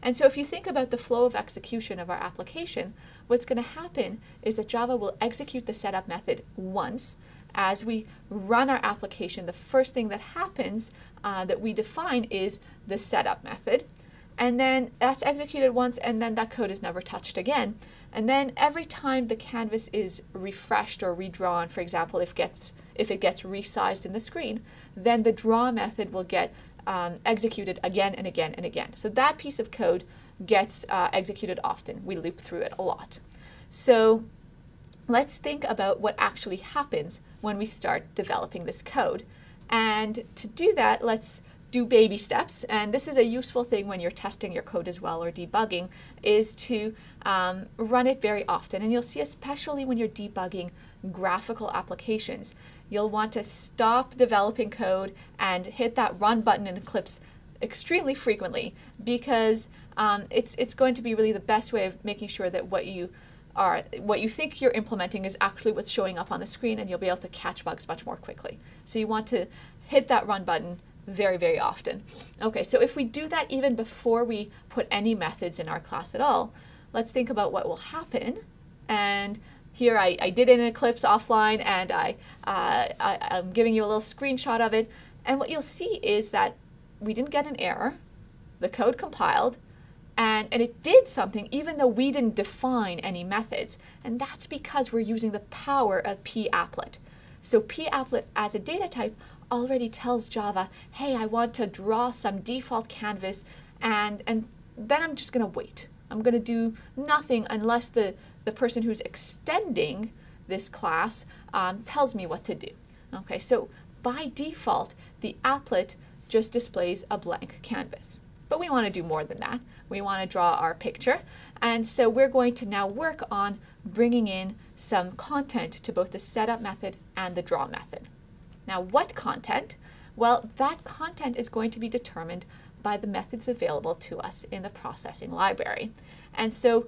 And so if you think about the flow of execution of our application, what's going to happen is that Java will execute the setup method once. As we run our application, the first thing that happens that we define is the setup method. And then that's executed once, and then that code is never touched again. And then every time the canvas is refreshed or redrawn, for example, if it gets resized in the screen, then the draw method will get executed again and again and again. So that piece of code gets executed often. We loop through it a lot. So let's think about what actually happens when we start developing this code. And to do that, let's do baby steps. And this is a useful thing when you're testing your code as well or debugging, is to run it very often. And you'll see, especially when you're debugging graphical applications, you'll want to stop developing code and hit that run button in Eclipse extremely frequently, because it's going to be really the best way of making sure that what you think you're implementing is actually what's showing up on the screen, and you'll be able to catch bugs much more quickly. So you want to hit that run button very, very often. Okay, so if we do that even before we put any methods in our class at all, let's think about what will happen. And here I did it in Eclipse offline, and I'm giving you a little screenshot of it. And what you'll see is that we didn't get an error. The code compiled, and it did something even though we didn't define any methods. And that's because we're using the power of papplet. So papplet as a data type already tells Java, hey, I want to draw some default canvas, and then I'm just going to wait. I'm going to do nothing unless the person who's extending this class tells me what to do. Okay, so by default, the applet just displays a blank canvas. But we want to do more than that. We want to draw our picture. And so we're going to now work on bringing in some content to both the setup method and the draw method. Now, what content? Well, that content is going to be determined by the methods available to us in the processing library. And so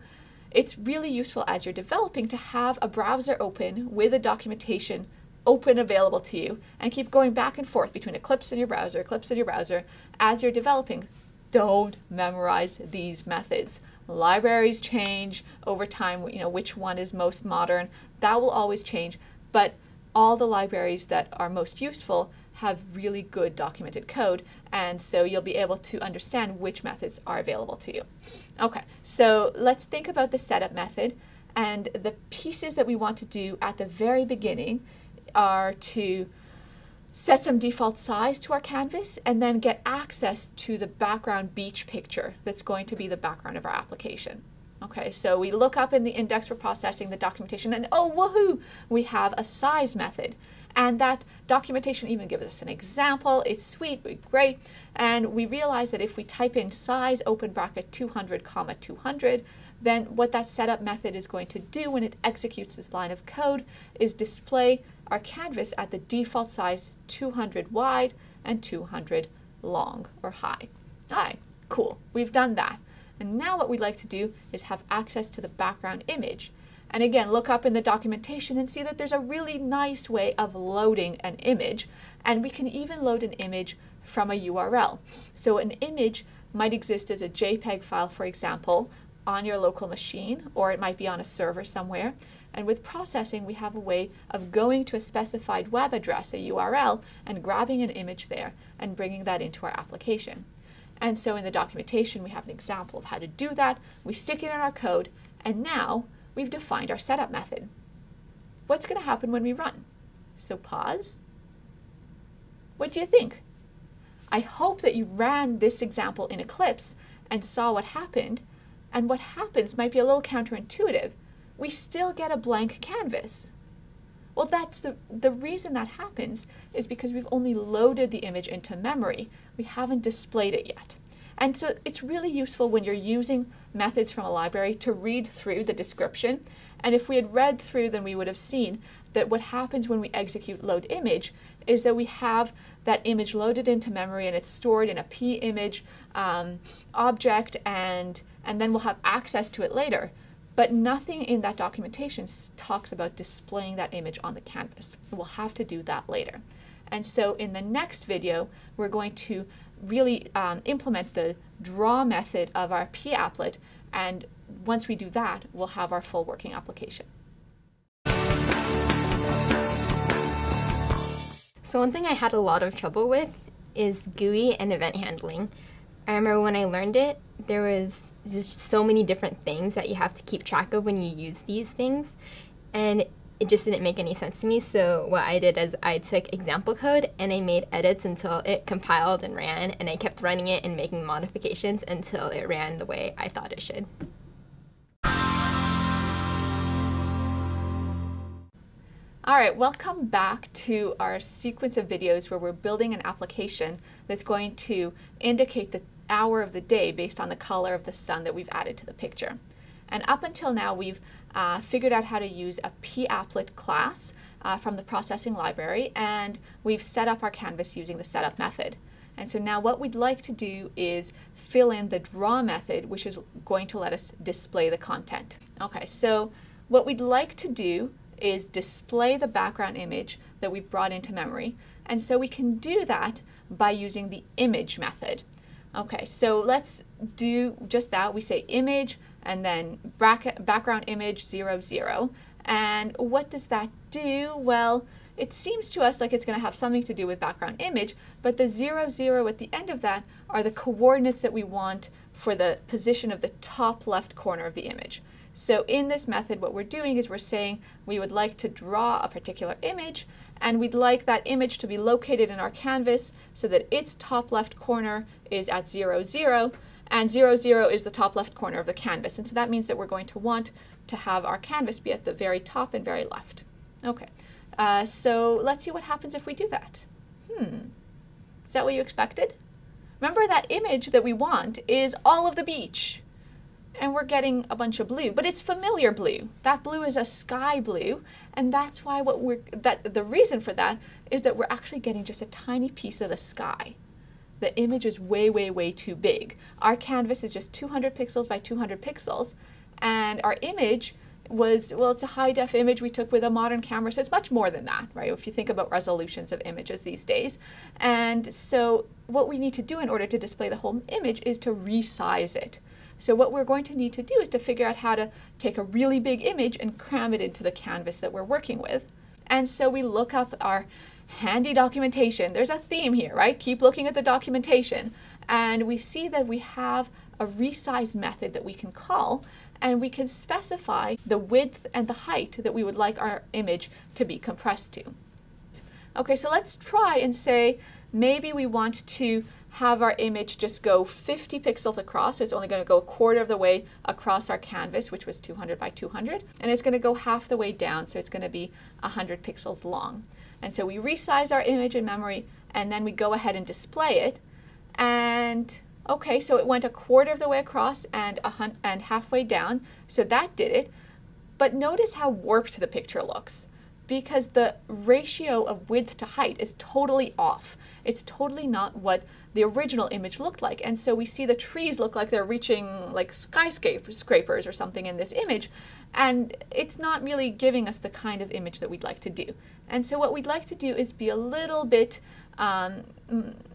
it's really useful as you're developing to have a browser open with a documentation open available to you and keep going back and forth between Eclipse and your browser, Eclipse and your browser as you're developing. Don't memorize these methods. Libraries change over time, which one is most modern. That will always change, but all the libraries that are most useful have really good documented code, and so you'll be able to understand which methods are available to you. Okay, so let's think about the setup method, and the pieces that we want to do at the very beginning are to set some default size to our canvas and then get access to the background beach picture that's going to be the background of our application. Okay, so we look up in the index for processing the documentation and oh, woohoo, we have a size method. And that documentation even gives us an example. It's sweet, great. And we realize that if we type in size open bracket 200, 200, then what that setup method is going to do when it executes this line of code is display our canvas at the default size 200 wide and 200 long or high. All right, cool, we've done that. And now what we'd like to do is have access to the background image. And again, look up in the documentation and see that there's a really nice way of loading an image. And we can even load an image from a URL. So an image might exist as a JPEG file, for example, on your local machine, or it might be on a server somewhere. And with processing, we have a way of going to a specified web address, a URL, and grabbing an image there and bringing that into our application. And so in the documentation, we have an example of how to do that. We stick it in our code, and now we've defined our setup method. What's going to happen when we run? So pause. What do you think? I hope that you ran this example in Eclipse and saw what happened. And what happens might be a little counterintuitive. We still get a blank canvas. Well, that's the reason that happens is because we've only loaded the image into memory. We haven't displayed it yet. And so it's really useful when you're using methods from a library to read through the description. And if we had read through, then we would have seen that what happens when we execute load image is that we have that image loaded into memory and it's stored in a p-image object, and then we'll have access to it later. But nothing in that documentation talks about displaying that image on the canvas. We'll have to do that later. And so in the next video, we're going to really implement the draw method of our p-applet, and once we do that, we'll have our full working application. So one thing I had a lot of trouble with is GUI and event handling. I remember when I learned it, there was just so many different things that you have to keep track of when you use these things, and it just didn't make any sense to me. So what I did is I took example code and I made edits until it compiled and ran, and I kept running it and making modifications until it ran the way I thought it should. All right, welcome back to our sequence of videos where we're building an application that's going to indicate the hour of the day based on the color of the sun that we've added to the picture. And up until now, we've figured out how to use a p-applet class from the processing library, and we've set up our canvas using the setup method. And so now what we'd like to do is fill in the draw method, which is going to let us display the content. Okay, so what we'd like to do is display the background image that we've brought into memory. And so we can do that by using the image method. Okay, so let's do just that. We say image and then background image 0, 0. And what does that do? Well, it seems to us like it's going to have something to do with background image, but the 0, 0 at the end of that are the coordinates that we want for the position of the top left corner of the image. So in this method, what we're doing is we're saying we would like to draw a particular image, and we'd like that image to be located in our canvas so that its top left corner is at 0, 0, and 0, 0 is the top left corner of the canvas. And so that means that we're going to want to have our canvas be at the very top and very left. Okay, so let's see what happens if we do that. Is that what you expected? Remember, that image that we want is all of the beach. And we're getting a bunch of blue, but it's familiar blue. That blue is a sky blue, and that's why the reason for that is that we're actually getting just a tiny piece of the sky. The image is way, way, way too big. Our canvas is just 200 pixels by 200 pixels, and our image was, well, it's a high-def image we took with a modern camera, so it's much more than that, right? If you think about resolutions of images these days. And so what we need to do in order to display the whole image is to resize it. So what we're going to need to do is to figure out how to take a really big image and cram it into the canvas that we're working with. And so we look up our handy documentation. There's a theme here, right? Keep looking at the documentation. And we see that we have a resize method that we can call, and we can specify the width and the height that we would like our image to be compressed to. Okay, so let's try and say maybe we want to have our image just go 50 pixels across, so it's only going to go a quarter of the way across our canvas, which was 200 by 200, and it's going to go half the way down, so it's going to be 100 pixels long. And so we resize our image in memory, and then we go ahead and display it, and okay, so it went a quarter of the way across and halfway down, so that did it. But notice how warped the picture looks, because the ratio of width to height is totally off. It's totally not what the original image looked like. And so we see the trees look like they're reaching like skyscrapers or something in this image, and it's not really giving us the kind of image that we'd like to do. And so what we'd like to do is be a little bit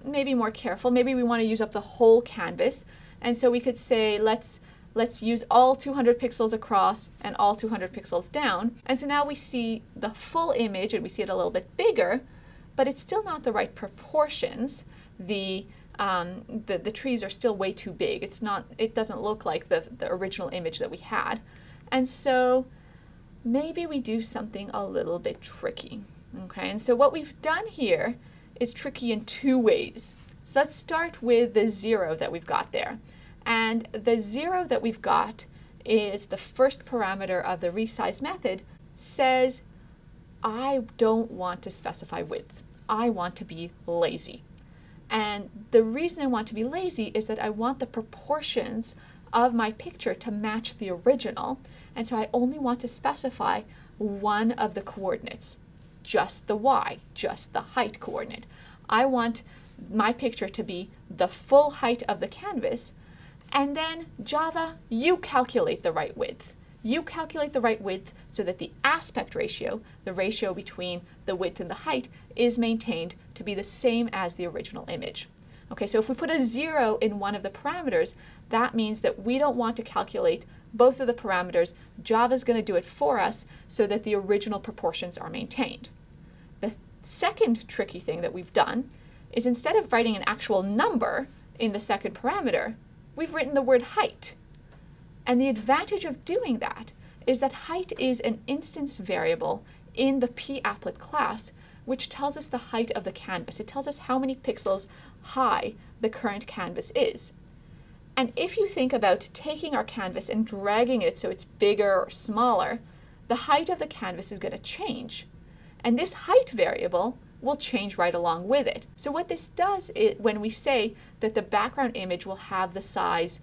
maybe more careful. Maybe we want to use up the whole canvas, and so we could say let's use all 200 pixels across and all 200 pixels down. And so now we see the full image, and we see it a little bit bigger, but it's still not the right proportions. The trees are still way too big. It doesn't look like the original image that we had. And so maybe we do something a little bit tricky. Okay, and so what we've done here is tricky in two ways. So let's start with the 0 that we've got there. And the 0 that we've got is the first parameter of the resize method, says, I don't want to specify width. I want to be lazy. And the reason I want to be lazy is that I want the proportions of my picture to match the original. And so I only want to specify one of the coordinates, just the y, just the height coordinate. I want my picture to be the full height of the canvas. And then Java, you calculate the right width. You calculate the right width so that the aspect ratio, the ratio between the width and the height, is maintained to be the same as the original image. Okay, so if we put a 0 in one of the parameters, that means that we don't want to calculate both of the parameters. Java's going to do it for us so that the original proportions are maintained. The second tricky thing that we've done is, instead of writing an actual number in the second parameter, we've written the word height. And the advantage of doing that is that height is an instance variable in the papplet class, which tells us the height of the canvas. It tells us how many pixels high the current canvas is. And if you think about taking our canvas and dragging it so it's bigger or smaller, the height of the canvas is going to change. And this height variable will change right along with it. So what this does is, when we say that the background image will have the size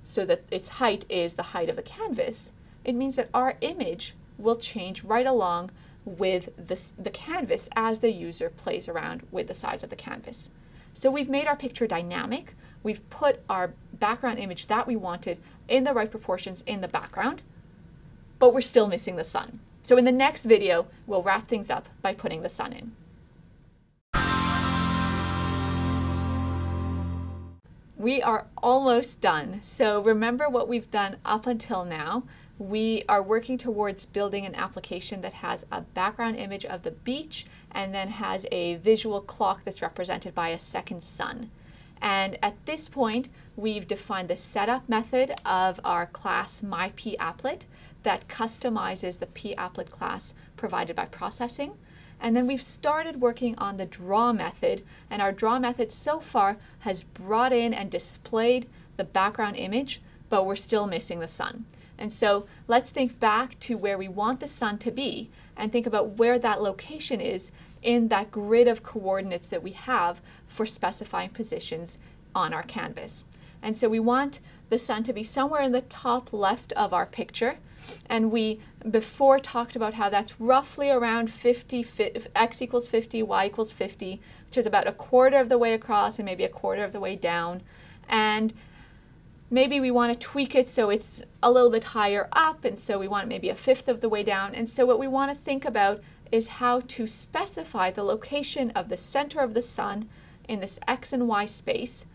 so that its height is the height of the canvas, it means that our image will change right along with the canvas as the user plays around with the size of the canvas. So we've made our picture dynamic. We've put our background image that we wanted in the right proportions in the background, but we're still missing the sun. So in the next video, we'll wrap things up by putting the sun in. We are almost done. So remember what we've done up until now. We are working towards building an application that has a background image of the beach and then has a visual clock that's represented by a second sun. And at this point, we've defined the setup method of our class myPApplet that customizes the pApplet class provided by processing. And then we've started working on the draw method, and our draw method so far has brought in and displayed the background image, but we're still missing the sun. And so let's think back to where we want the sun to be and think about where that location is in that grid of coordinates that we have for specifying positions on our canvas. And so we want the sun to be somewhere in the top left of our picture. And we before talked about how that's roughly around 50, x equals 50, y equals 50, which is about a quarter of the way across and maybe a quarter of the way down. And maybe we want to tweak it so it's a little bit higher up, and so we want maybe a fifth of the way down. And so what we want to think about is how to specify the location of the center of the sun in this x and y space.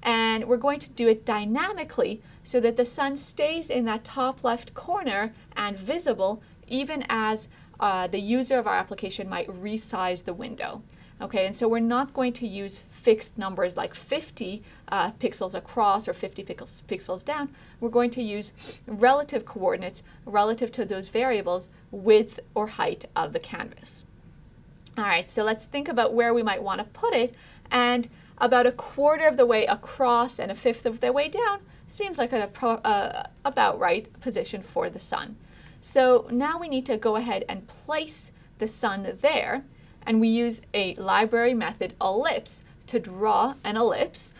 And we're going to do it dynamically so that the sun stays in that top left corner and visible even as the user of our application might resize the window. Okay, and so we're not going to use fixed numbers like 50 pixels across or 50 pixels down. We're going to use relative coordinates relative to those variables, width or height of the canvas. All right, so let's think about where we might want to put it, and about a quarter of the way across and a fifth of the way down seems like an about right position for the sun. So now we need to go ahead and place the sun there. And we use a library method, ellipse, to draw an ellipse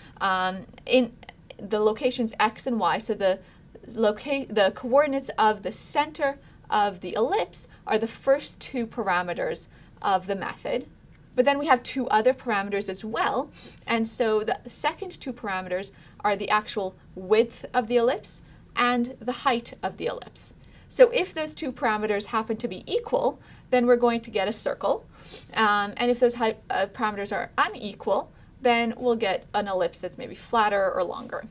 in the locations x and y. So the coordinates of the center of the ellipse are the first two parameters of the method. But then we have two other parameters as well. And so the second two parameters are the actual width of the ellipse and the height of the ellipse. So if those two parameters happen to be equal, then we're going to get a circle. And if those parameters are unequal, then we'll get an ellipse that's maybe flatter or longer.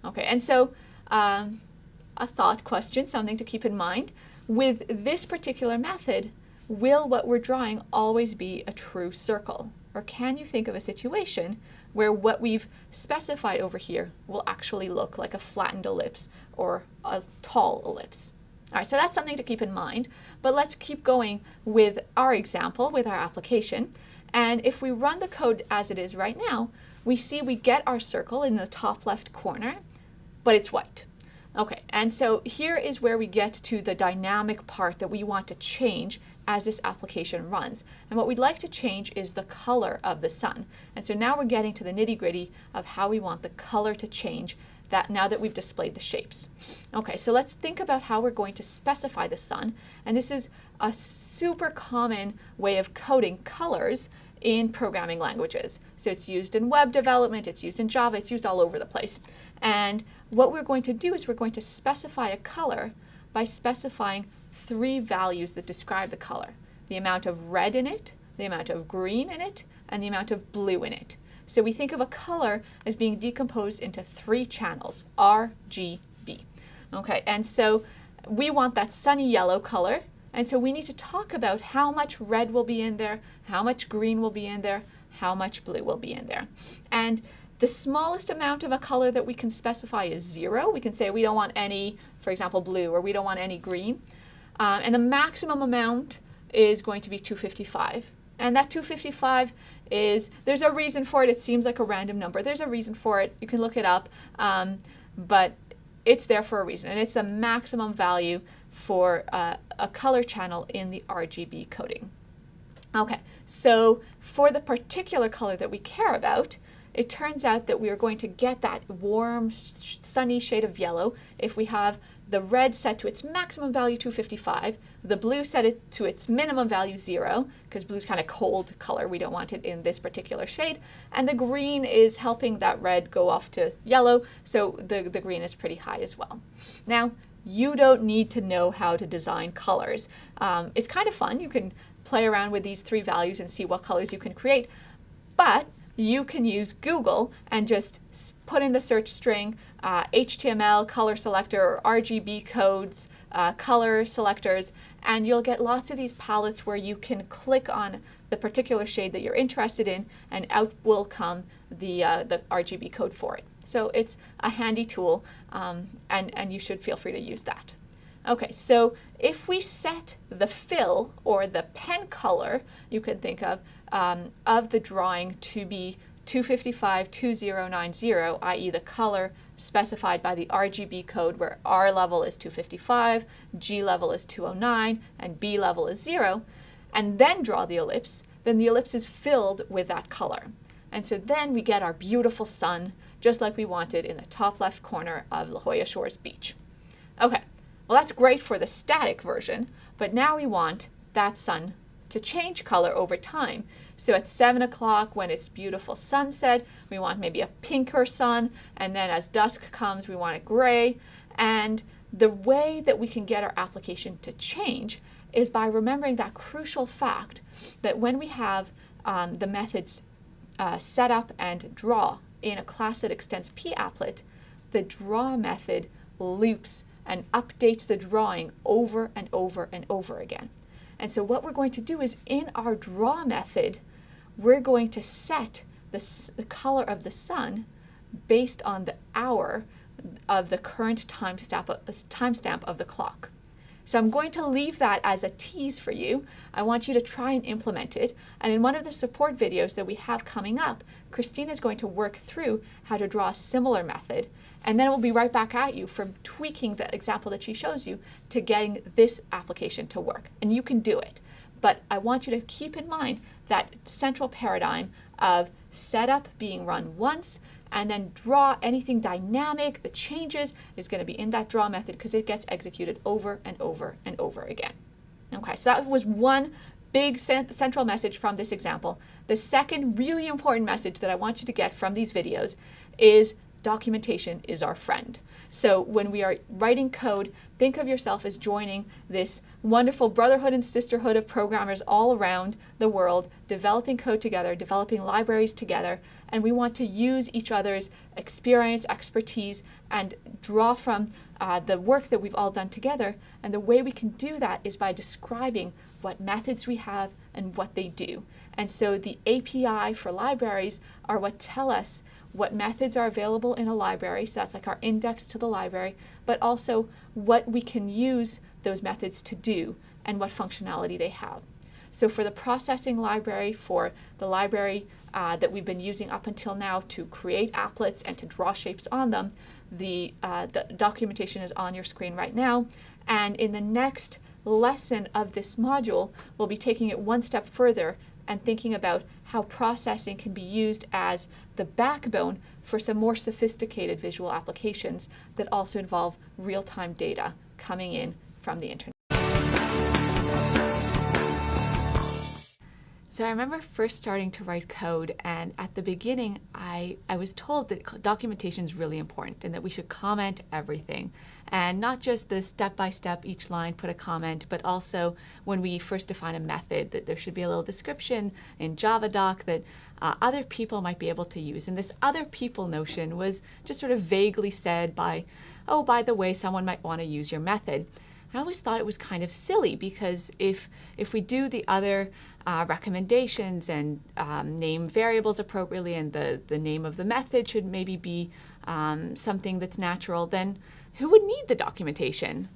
Okay, and so a thought question, something to keep in mind. With this particular method, will what we're drawing always be a true circle? Or can you think of a situation where what we've specified over here will actually look like a flattened ellipse or a tall ellipse? All right, so that's something to keep in mind, but let's keep going with our example, with our application. And if we run the code as it is right now, we see we get our circle in the top left corner, but it's white. Okay, and so here is where we get to the dynamic part that we want to change as this application runs. And what we'd like to change is the color of the sun. And so now we're getting to the nitty-gritty of how we want the color to change now that we've displayed the shapes. Okay, so let's think about how we're going to specify the sun. And this is a super common way of coding colors in programming languages. So it's used in web development, it's used in Java, it's used all over the place. And what we're going to do is we're going to specify a color by specifying three values that describe the color: the amount of red in it, the amount of green in it, and the amount of blue in it. So we think of a color as being decomposed into three channels, R, G, B. Okay, and so we want that sunny yellow color, and so we need to talk about how much red will be in there, how much green will be in there, how much blue will be in there. And the smallest amount of a color that we can specify is 0. We can say we don't want any, for example, blue, or we don't want any green. And the maximum amount is going to be 255. And that 255 is, there's a reason for it. It seems like a random number. There's a reason for it. You can look it up. But it's there for a reason. And it's the maximum value for a color channel in the RGB coding. Okay, so for the particular color that we care about, it turns out that we are going to get that warm, sunny shade of yellow if we have the red set to its maximum value, 255, the blue set to its minimum value, 0, because blue's kind of cold color. We don't want it in this particular shade. And the green is helping that red go off to yellow, so the green is pretty high as well. Now, you don't need to know how to design colors. It's kind of fun. You can play around with these three values and see what colors you can create, but you can use Google and just put in the search string HTML, color selector, or RGB codes, color selectors, and you'll get lots of these palettes where you can click on the particular shade that you're interested in, and out will come the RGB code for it. So it's a handy tool, and you should feel free to use that. Okay, so if we set the fill, or the pen color, you can think of the drawing to be 255-2090, i.e. the color specified by the RGB code, where R level is 255, G level is 209, and B level is 0, and then draw the ellipse, then the ellipse is filled with that color. And so then we get our beautiful sun, just like we wanted in the top left corner of La Jolla Shores Beach. Okay, well that's great for the static version, but now we want that sun to change color over time. So at 7 o'clock, when it's beautiful sunset, we want maybe a pinker sun, and then as dusk comes, we want it gray. And the way that we can get our application to change is by remembering that crucial fact that when we have the methods set up and draw in a class that extends papplet, the draw method loops and updates the drawing over and over and over again. And so what we're going to do is, in our draw method, we're going to set the color of the sun based on the hour of the current timestamp of the clock. So I'm going to leave that as a tease for you. I want you to try and implement it. And in one of the support videos that we have coming up, Christina is going to work through how to draw a similar method. And then we'll be right back at you from tweaking the example that she shows you to getting this application to work. And you can do it. But I want you to keep in mind that central paradigm of setup being run once, and then draw, anything dynamic that changes is going to be in that draw method, because it gets executed over and over and over again. Okay, so that was one big central message from this example. The second really important message that I want you to get from these videos is documentation is our friend. So when we are writing code, think of yourself as joining this wonderful brotherhood and sisterhood of programmers all around the world, developing code together, developing libraries together, and we want to use each other's experience, expertise, and draw from the work that we've all done together. And the way we can do that is by describing what methods we have and what they do. And so the API for libraries are what tell us what methods are available in a library, so that's like our index to the library, but also what we can use those methods to do and what functionality they have. So for the processing library, for the library that we've been using up until now to create applets and to draw shapes on them, the documentation is on your screen right now. And in the next lesson of this module, we'll be taking it one step further and thinking about how processing can be used as the backbone for some more sophisticated visual applications that also involve real-time data coming in from the internet. So I remember first starting to write code, and at the beginning I was told that documentation is really important and that we should comment everything. And not just the step-by-step, each line put a comment, but also when we first define a method, that there should be a little description in JavaDoc that other people might be able to use. And this other people notion was just sort of vaguely said by, oh, by the way, someone might want to use your method. I always thought it was kind of silly, because if we do the other recommendations and name variables appropriately, and the name of the method should maybe be something that's natural, then who would need the documentation?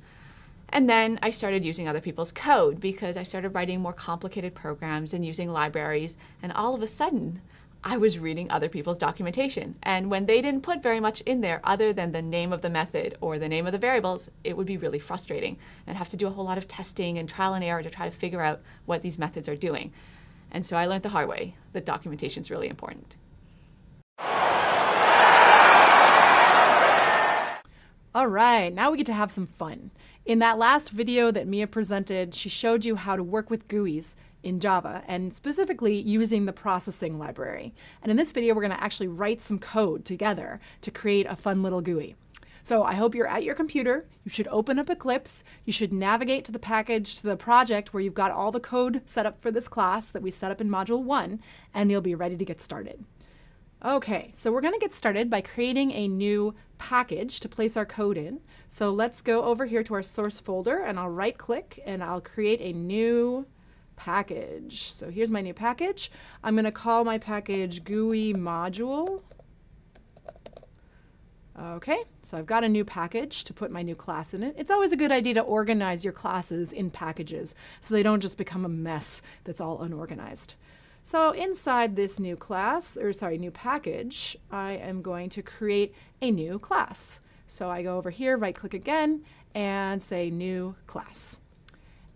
And then I started using other people's code, because I started writing more complicated programs and using libraries, and all of a sudden I was reading other people's documentation. And when they didn't put very much in there other than the name of the method or the name of the variables, it would be really frustrating. And I'd have to do a whole lot of testing and trial and error to try to figure out what these methods are doing. And so I learned the hard way that documentation is really important. All right, now we get to have some fun. In that last video that Mia presented, she showed you how to work with GUIs in Java, and specifically using the processing library. And in this video, we're going to actually write some code together to create a fun little GUI. So I hope you're at your computer. You should open up Eclipse. You should navigate to the package, to the project where you've got all the code set up for this class that we set up in Module 1, and you'll be ready to get started. Okay, so we're going to get started by creating a new package to place our code in. So let's go over here to our source folder, and I'll right click and I'll create a new package. So here's my new package. I'm going to call my package GUI module. Okay, so I've got a new package to put my new class in it. It's always a good idea to organize your classes in packages so they don't just become a mess that's all unorganized. So inside this new class, or sorry, new package, I am going to create a new class. So I go over here, right click again, and say new class.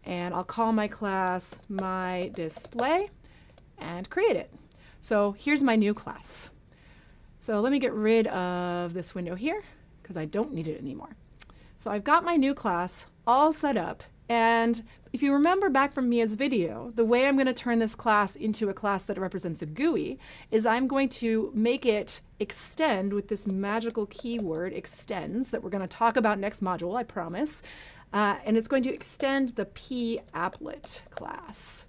And I'll call my class my display and create it. So here's my new class. So let me get rid of this window here because I don't need it anymore. So I've got my new class all set up, and if you remember back from Mia's video, the way I'm going to turn this class into a class that represents a GUI is I'm going to make it extend with this magical keyword extends that we're going to talk about next module, I promise. And it's going to extend the p-applet class.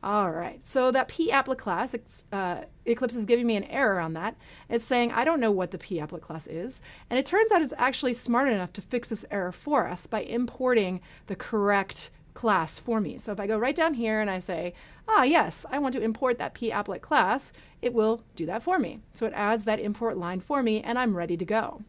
All right, so that p-applet class, Eclipse is giving me an error on that. It's saying I don't know what the p-applet class is, and it turns out it's actually smart enough to fix this error for us by importing the correct class for me. So if I go right down here and I say, yes, I want to import that p-applet class, it will do that for me. So it adds that import line for me, and I'm ready to go.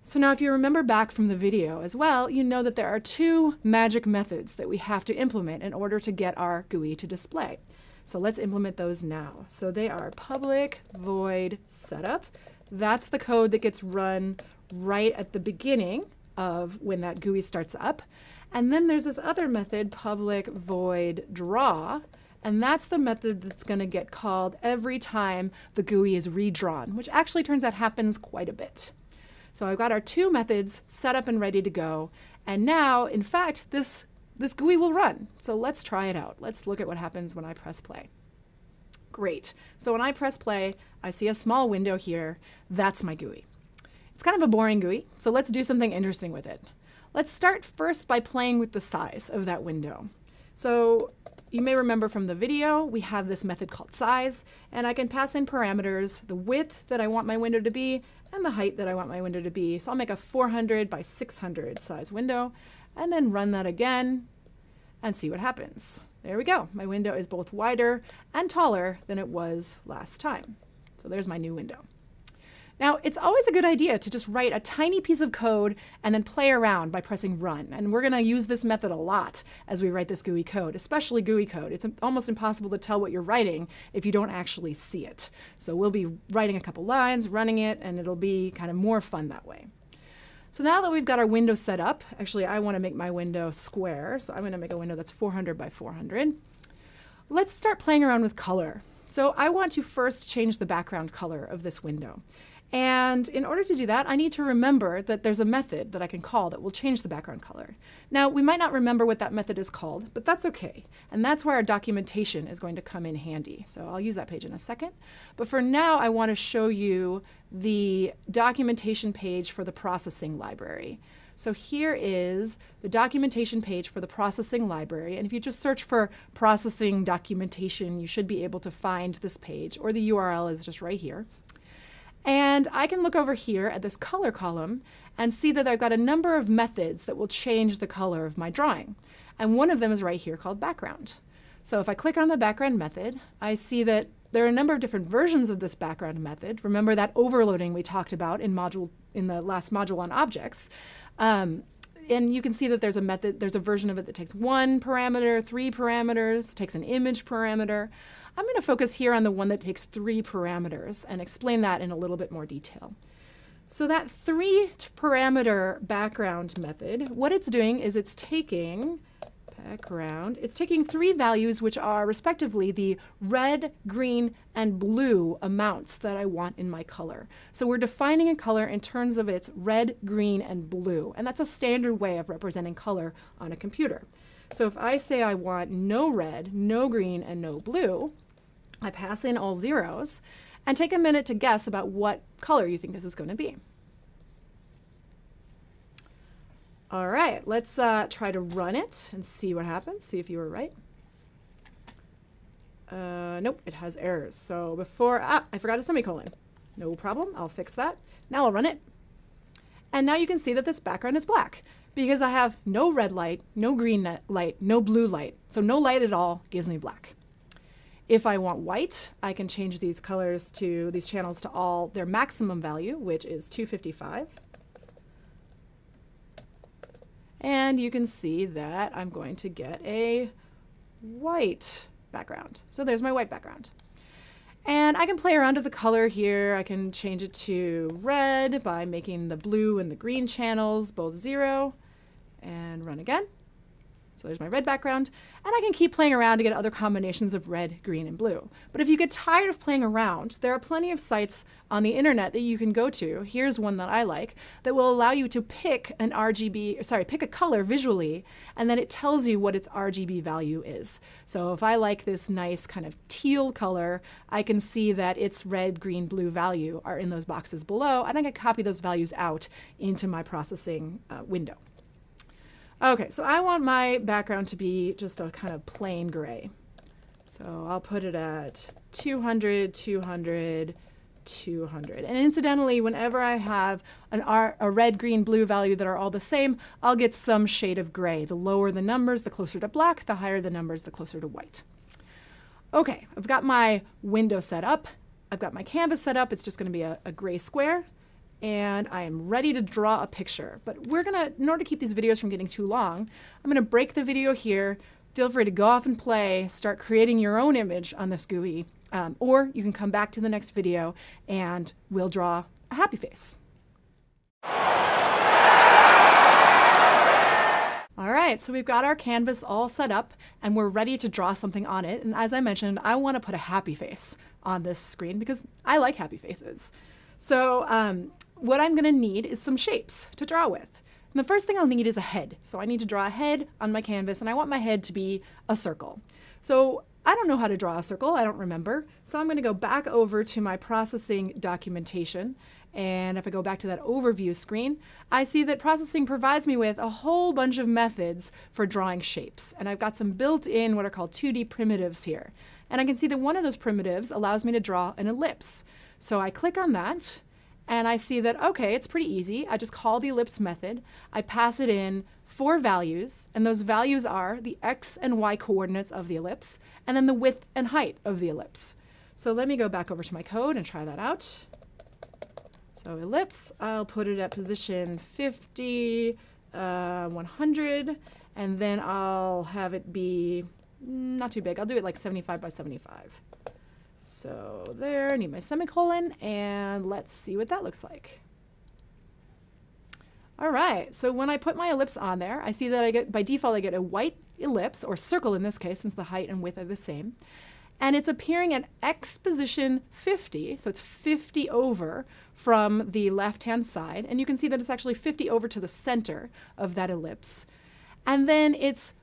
So now if you remember back from the video as well, you know that there are two magic methods that we have to implement in order to get our GUI to display. So let's implement those now. So they are public void setup. That's the code that gets run right at the beginning of when that GUI starts up. And then there's this other method, public void draw, and that's the method that's going to get called every time the GUI is redrawn, which actually turns out happens quite a bit. So I've got our two methods set up and ready to go. And now, in fact, this GUI will run. So let's try it out. Let's look at what happens when I press play. Great. So when I press play, I see a small window here. That's my GUI. It's kind of a boring GUI, so let's do something interesting with it. Let's start first by playing with the size of that window. So you may remember from the video, we have this method called size, and I can pass in parameters, the width that I want my window to be, and the height that I want my window to be. So I'll make a 400 by 600 size window, and then run that again, and see what happens. There we go. My window is both wider and taller than it was last time. So there's my new window. Now, it's always a good idea to just write a tiny piece of code and then play around by pressing run. And we're going to use this method a lot as we write this GUI code, especially GUI code. It's almost impossible to tell what you're writing if you don't actually see it. So we'll be writing a couple lines, running it, and it'll be kind of more fun that way. So now that we've got our window set up, actually I want to make my window square, so I'm going to make a window that's 400 by 400. Let's start playing around with color. So I want to first change the background color of this window. And in order to do that, I need to remember that there's a method that I can call that will change the background color. Now, we might not remember what that method is called, but that's okay. And that's where our documentation is going to come in handy. So I'll use that page in a second. But for now, I want to show you the documentation page for the processing library. So here is the documentation page for the processing library. And if you just search for processing documentation, you should be able to find this page, or the URL is just right here. And I can look over here at this color column and see that I've got a number of methods that will change the color of my drawing. And one of them is right here called background. So if I click on the background method, I see that there are a number of different versions of this background method. Remember that overloading we talked about in the last module on objects. And you can see that there's a version of it that takes 1 parameter, 3 parameters, takes an image parameter. I'm going to focus here on the one that takes 3 parameters and explain that in a little bit more detail. So that 3 parameter background method, what it's doing is it's taking it's taking 3 values which are respectively the red, green, and blue amounts that I want in my color. So we're defining a color in terms of its red, green, and blue, and that's a standard way of representing color on a computer. So if I say I want no red, no green, and no blue, I pass in all zeros and take a minute to guess about what color you think this is going to be. All right, let's try to run it and see what happens, see if you were right. Nope, it has errors. So before, I forgot a semicolon. No problem, I'll fix that. Now I'll run it. And now you can see that this background is black because I have no red light, no green light, no blue light. So no light at all gives me black. If I want white, I can change these colors to, these channels to all their maximum value, which is 255. And you can see that I'm going to get a white background. So there's my white background. And I can play around with the color here. I can change it to red by making the blue and the green channels both 0 and run again. So there's my red background, and I can keep playing around to get other combinations of red, green, and blue. But if you get tired of playing around, there are plenty of sites on the internet that you can go to. Here's one that I like that will allow you to pick an pick a color visually, and then it tells you what its RGB value is. So if I like this nice kind of teal color, I can see that its red, green, blue value are in those boxes below, and I can copy those values out into my processing window. Okay, so I want my background to be just a kind of plain gray. So I'll put it at 200, 200, 200. And incidentally, whenever I have a red, green, blue value that are all the same, I'll get some shade of gray. The lower the numbers, the closer to black. The higher the numbers, the closer to white. Okay, I've got my window set up. I've got my canvas set up. It's just going to be a gray square. And I am ready to draw a picture. But we're gonna, in order to keep these videos from getting too long, I'm gonna break the video here. Feel free to go off and play, start creating your own image on this GUI, or you can come back to the next video and we'll draw a happy face. All right, so we've got our canvas all set up and we're ready to draw something on it. And as I mentioned, I want to put a happy face on this screen because I like happy faces. So what I'm going to need is some shapes to draw with. And the first thing I'll need is a head. So I need to draw a head on my canvas, and I want my head to be a circle. So I don't know how to draw a circle. I don't remember. So I'm going to go back over to my processing documentation. And if I go back to that overview screen, I see that processing provides me with a whole bunch of methods for drawing shapes. And I've got some built-in what are called 2D primitives here. And I can see that one of those primitives allows me to draw an ellipse. So I click on that, and I see that, okay, it's pretty easy. I just call the ellipse method. I pass it in 4 values, and those values are the x and y coordinates of the ellipse, and then the width and height of the ellipse. So let me go back over to my code and try that out. So ellipse, I'll put it at position 50, 100, and then I'll have it be not too big. I'll do it like 75 by 75. So there, I need my semicolon, and let's see what that looks like. All right, so when I put my ellipse on there, I see that I get, by default, I get a white ellipse, or circle in this case, since the height and width are the same. And it's appearing at x position 50, so it's 50 over from the left-hand side. And you can see that it's actually 50 over to the center of that ellipse. And then it's,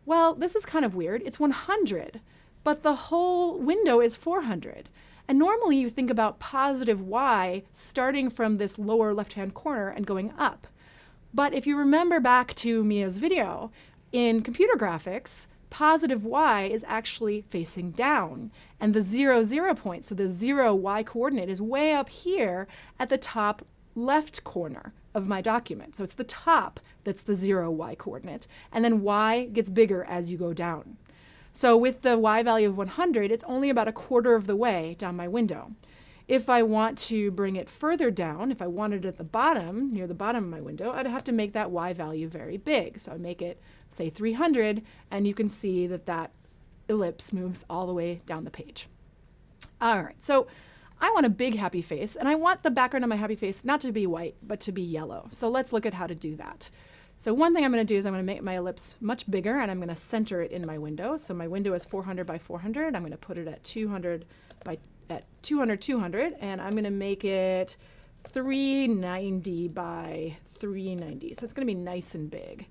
well, this is kind of weird. It's 100. But the whole window is 400. And normally you think about positive y starting from this lower left-hand corner and going up. But if you remember back to Mia's video, in computer graphics, positive y is actually facing down. And the 0, 0 point, so the 0 y coordinate is way up here at the top left corner of my document. So it's the top that's the 0 y coordinate. And then y gets bigger as you go down. So with the y value of 100, it's only about 1/4 of the way down my window. If I want to bring it further down, if I wanted it at the bottom, near the bottom of my window, I'd have to make that y value very big. So I make it, say, 300, and you can see that that ellipse moves all the way down the page. All right, so I want a big happy face, and I want the background of my happy face not to be white, but to be yellow. So let's look at how to do that. So one thing I'm going to do is I'm going to make my ellipse much bigger, and I'm going to center it in my window. So my window is 400 by 400. I'm going to put it at 200 by 200, and I'm going to make it 390 by 390. So it's going to be nice and big.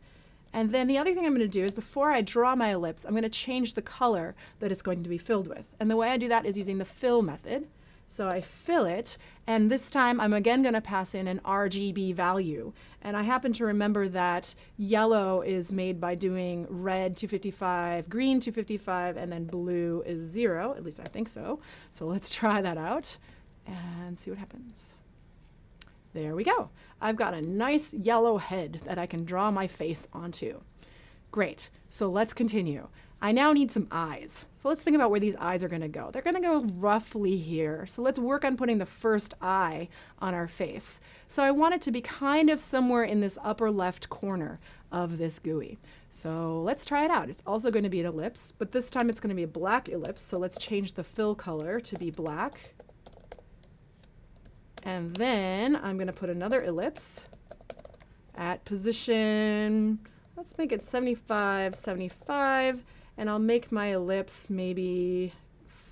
And then the other thing I'm going to do is before I draw my ellipse, I'm going to change the color that it's going to be filled with. And the way I do that is using the fill method. So I fill it, and this time I'm again going to pass in an RGB value. And I happen to remember that yellow is made by doing red 255, green 255, and then blue is 0. At least I think so. So let's try that out and see what happens. There we go. I've got a nice yellow head that I can draw my face onto. Great. So let's continue. I now need some eyes. So let's think about where these eyes are going to go. They're going to go roughly here. So let's work on putting the first eye on our face. So I want it to be kind of somewhere in this upper left corner of this GUI. So let's try it out. It's also going to be an ellipse, but this time it's going to be a black ellipse. So let's change the fill color to be black. And then I'm going to put another ellipse at position, let's make it 75, 75. And I'll make my ellipse maybe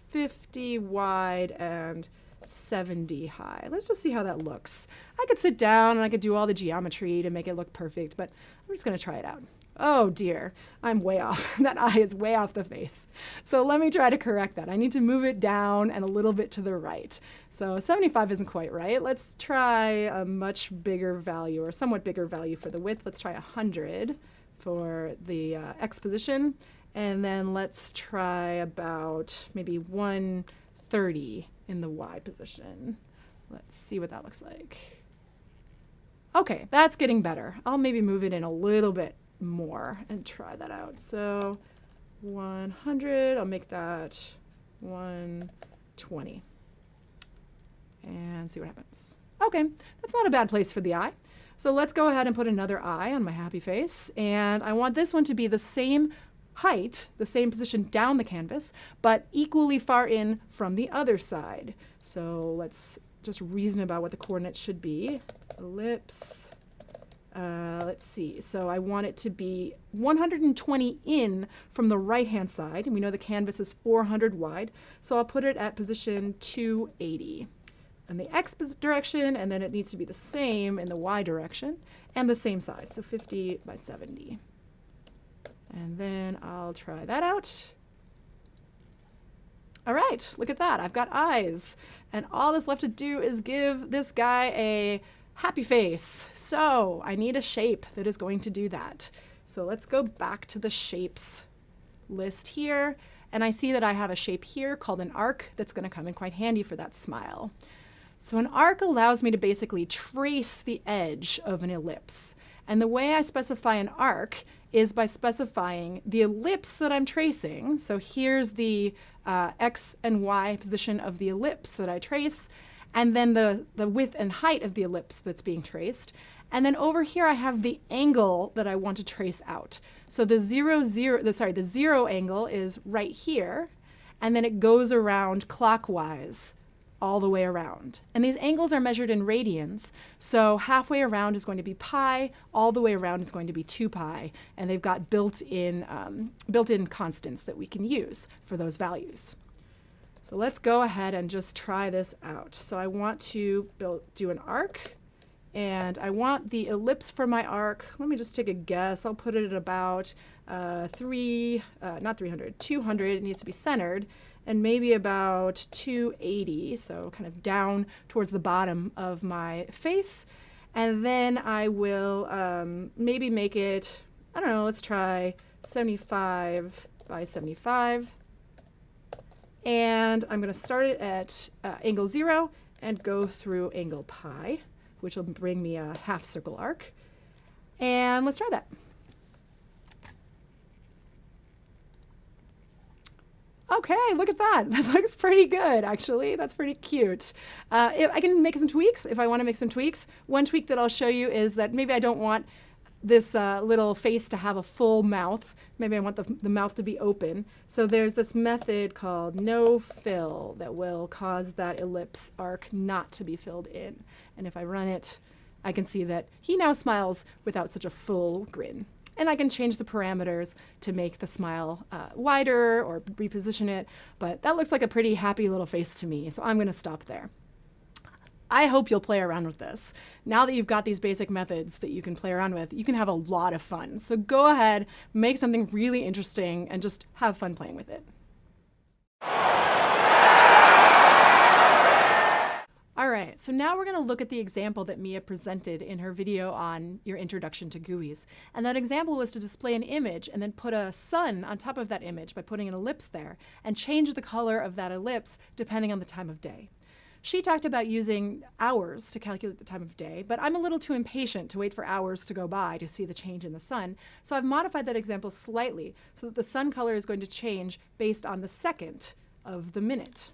50 wide and 70 high. Let's just see how that looks. I could sit down and I could do all the geometry to make it look perfect, but I'm just going to try it out. Oh dear, I'm way off. That eye is way off the face. So let me try to correct that. I need to move it down and a little bit to the right. So 75 isn't quite right. Let's try a much bigger value, or somewhat bigger value for the width. Let's try 100 for the X position. And then let's try about maybe 130 in the Y position. Let's see what that looks like. Okay, that's getting better. I'll maybe move it in a little bit more and try that out. So 100, I'll make that 120. And see what happens. Okay, that's not a bad place for the eye. So let's go ahead and put another eye on my happy face. And I want this one to be the same height, the same position down the canvas, but equally far in from the other side. So let's just reason about what the coordinates should be. Ellipse. Let's see. So I want it to be 120 in from the right-hand side, and we know the canvas is 400 wide. So I'll put it at position 280 in the X direction, and then it needs to be the same in the Y direction, and the same size, so 50 by 70. And then I'll try that out. All right, look at that. I've got eyes. And all that's left to do is give this guy a happy face. So I need a shape that is going to do that. So let's go back to the shapes list here. And I see that I have a shape here called an arc that's going to come in quite handy for that smile. So an arc allows me to basically trace the edge of an ellipse. And the way I specify an arc is by specifying the ellipse that I'm tracing. So here's the X and Y position of the ellipse that I trace, and then the width and height of the ellipse that's being traced. And then over here I have the angle that I want to trace out. So the zero angle is right here, and then it goes around clockwise all the way around. And these angles are measured in radians. So halfway around is going to be pi, all the way around is going to be 2 pi. And they've got built-in constants that we can use for those values. So let's go ahead and just try this out. So I want to do an arc, and I want the ellipse for my arc. Let me just take a guess. I'll put it at about 200. It needs to be centered. And maybe about 280, so kind of down towards the bottom of my face. And then I will maybe make it, I don't know, let's try 75 by 75. And I'm going to start it at angle 0 and go through angle pi, which will bring me a half circle arc. And let's try that. Okay, look at that. That looks pretty good, actually. That's pretty cute. I can make some tweaks if I want to make some tweaks. One tweak that I'll show you is that maybe I don't want this little face to have a full mouth. Maybe I want the mouth to be open. So there's this method called no fill that will cause that ellipse arc not to be filled in. And if I run it, I can see that he now smiles without such a full grin. And I can change the parameters to make the smile wider or reposition it. But that looks like a pretty happy little face to me, so I'm going to stop there. I hope you'll play around with this. Now that you've got these basic methods that you can play around with, you can have a lot of fun. So go ahead, make something really interesting, and just have fun playing with it. right, so now we're going to look at the example that Mia presented in her video on your introduction to GUIs. And that example was to display an image and then put a sun on top of that image by putting an ellipse there and change the color of that ellipse depending on the time of day. She talked about using hours to calculate the time of day, but I'm a little too impatient to wait for hours to go by to see the change in the sun. So I've modified that example slightly so that the sun color is going to change based on the second of the minute.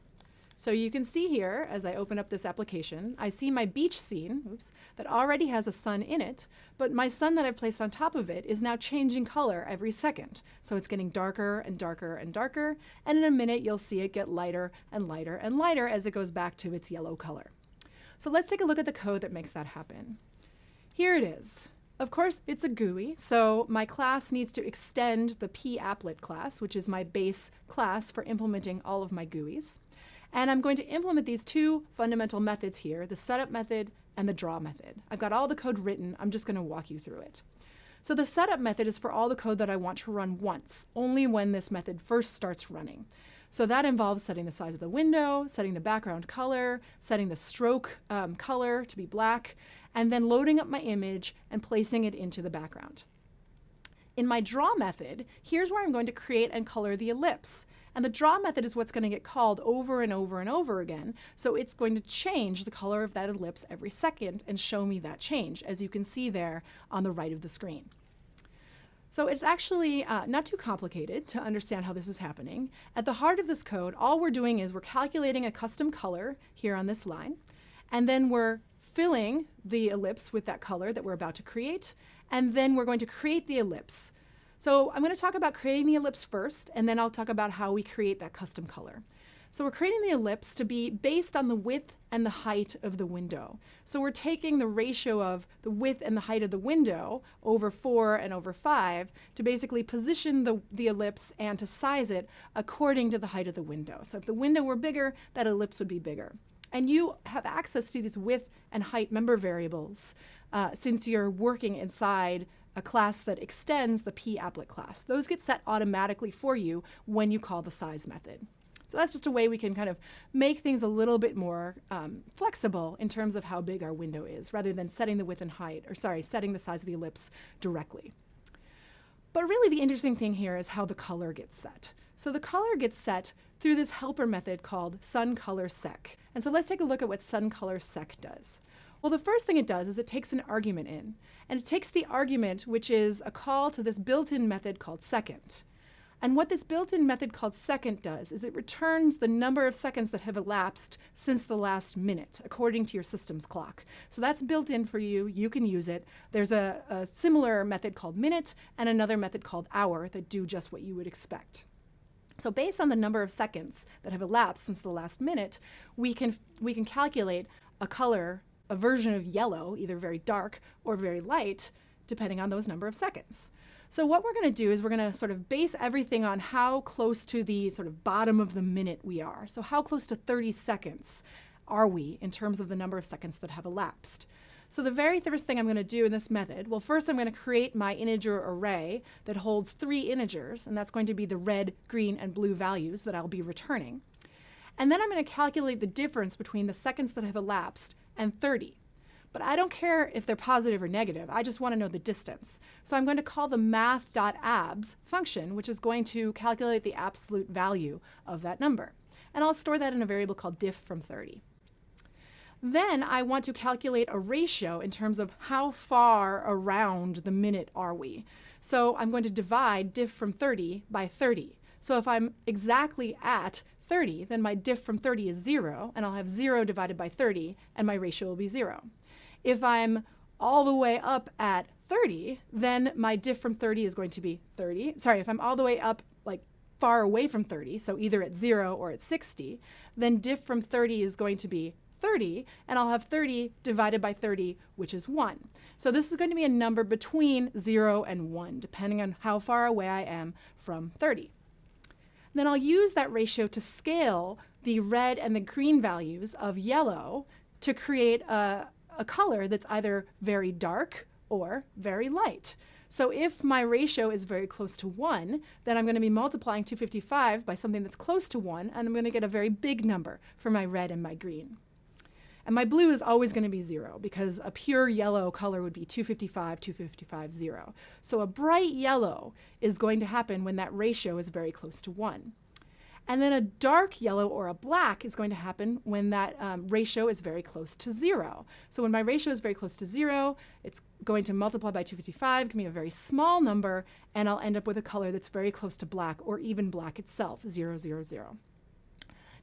So you can see here, as I open up this application, I see my beach scene, that already has a sun in it, but my sun that I've placed on top of it is now changing color every second. So it's getting darker and darker and darker, and in a minute you'll see it get lighter and lighter and lighter as it goes back to its yellow color. So let's take a look at the code that makes that happen. Here it is. Of course, it's a GUI, so my class needs to extend the p-applet class, which is my base class for implementing all of my GUIs. And I'm going to implement these two fundamental methods here, the setup method and the draw method. I've got all the code written. I'm just going to walk you through it. So the setup method is for all the code that I want to run once, only when this method first starts running. So that involves setting the size of the window, setting the background color, setting the stroke color to be black, and then loading up my image and placing it into the background. In my draw method, here's where I'm going to create and color the ellipse. And the draw method is what's going to get called over and over and over again. So it's going to change the color of that ellipse every second and show me that change, as you can see there on the right of the screen. So it's actually not too complicated to understand how this is happening. At the heart of this code, all we're doing is we're calculating a custom color here on this line, and then we're filling the ellipse with that color that we're about to create, and then we're going to create the ellipse. So I'm going to talk about creating the ellipse first, and then I'll talk about how we create that custom color. So we're creating the ellipse to be based on the width and the height of the window. So we're taking the ratio of the width and the height of the window over 4 and over 5 to basically position the ellipse and to size it according to the height of the window. So if the window were bigger, that ellipse would be bigger. And you have access to these width and height member variables since you're working inside a class that extends the p-applet class. Those get set automatically for you when you call the size method. So that's just a way we can kind of make things a little bit more flexible in terms of how big our window is, rather than setting the width and height, or setting the size of the ellipse directly. But really the interesting thing here is how the color gets set. So the color gets set through this helper method called sunColorSec. And so let's take a look at what sunColorSec does. Well, the first thing it does is it takes an argument in, and it takes the argument, which is a call to this built-in method called second. And what this built-in method called second does is it returns the number of seconds that have elapsed since the last minute, according to your system's clock. So that's built in for you. You can use it. There's a similar method called minute and another method called hour that do just what you would expect. So based on the number of seconds that have elapsed since the last minute, we can calculate a color, a version of yellow, either very dark or very light, depending on those number of seconds. So what we're going to do is we're going to sort of base everything on how close to the sort of bottom of the minute we are. So how close to 30 seconds are we in terms of the number of seconds that have elapsed? So the very first thing I'm going to do in this method, well, first I'm going to create my integer array that holds 3 integers, and that's going to be the red, green, and blue values that I'll be returning. And then I'm going to calculate the difference between the seconds that have elapsed and 30. But I don't care if they're positive or negative. I just want to know the distance. So I'm going to call the math.abs function, which is going to calculate the absolute value of that number. And I'll store that in a variable called diff from 30. Then I want to calculate a ratio in terms of how far around the minute are we. So I'm going to divide diff from 30 by 30. So if I'm exactly at 30, then my diff from 30 is 0, and I'll have 0 divided by 30, and my ratio will be 0. If I'm all the way up at 30, then my diff from 30 is going to be 30. Sorry, if I'm all the way up, like far away from 30, so either at 0 or at 60, then diff from 30 is going to be 30, and I'll have 30 divided by 30, which is 1. So this is going to be a number between 0 and 1, depending on how far away I am from 30. Then I'll use that ratio to scale the red and the green values of yellow to create a color that's either very dark or very light. So if my ratio is very close to 1, then I'm going to be multiplying 255 by something that's close to 1, and I'm going to get a very big number for my red and my green. And my blue is always going to be 0 because a pure yellow color would be 255, 255, 0. So a bright yellow is going to happen when that ratio is very close to 1. And then a dark yellow or a black is going to happen when that ratio is very close to 0. So when my ratio is very close to 0, it's going to multiply by 255, give me a very small number, and I'll end up with a color that's very close to black or even black itself, 0, 0, 0.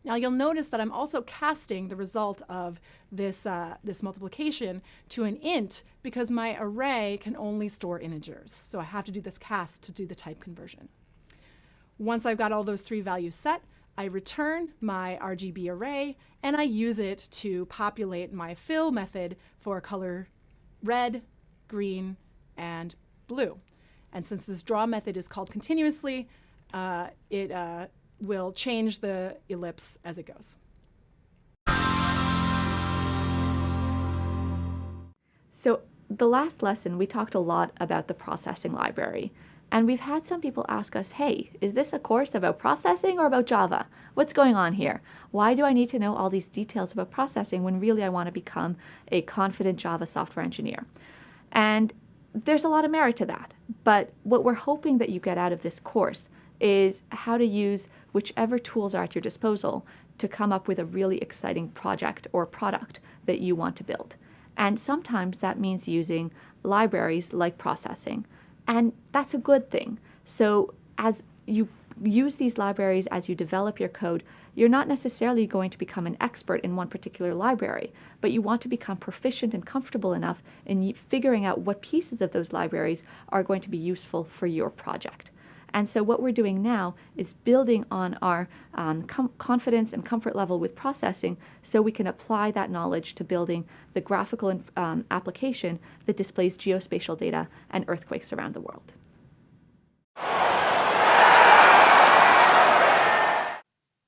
Now you'll notice that I'm also casting the result of this, this multiplication to an int because my array can only store integers. So I have to do this cast to do the type conversion. Once I've got all those 3 values set, I return my RGB array and I use it to populate my fill method for color red, green, and blue. And since this draw method is called continuously, it will change the ellipse as it goes. So the last lesson, we talked a lot about the processing library. And we've had some people ask us, hey, is this a course about processing or about Java? What's going on here? Why do I need to know all these details about processing when really I want to become a confident Java software engineer? And there's a lot of merit to that. But what we're hoping that you get out of this course is how to use whichever tools are at your disposal to come up with a really exciting project or product that you want to build. And sometimes that means using libraries like processing. And that's a good thing. So as you use these libraries, as you develop your code, you're not necessarily going to become an expert in one particular library, but you want to become proficient and comfortable enough in figuring out what pieces of those libraries are going to be useful for your project. And so what we're doing now is building on our confidence and comfort level with processing so we can apply that knowledge to building the graphical application that displays geospatial data and earthquakes around the world.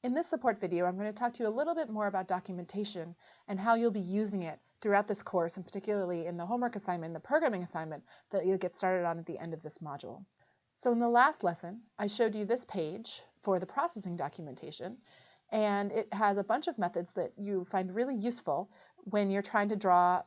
In this support video, I'm going to talk to you a little bit more about documentation and how you'll be using it throughout this course, and particularly in the homework assignment, the programming assignment that you'll get started on at the end of this module. So in the last lesson, I showed you this page for the processing documentation, and it has a bunch of methods that you find really useful when you're trying to draw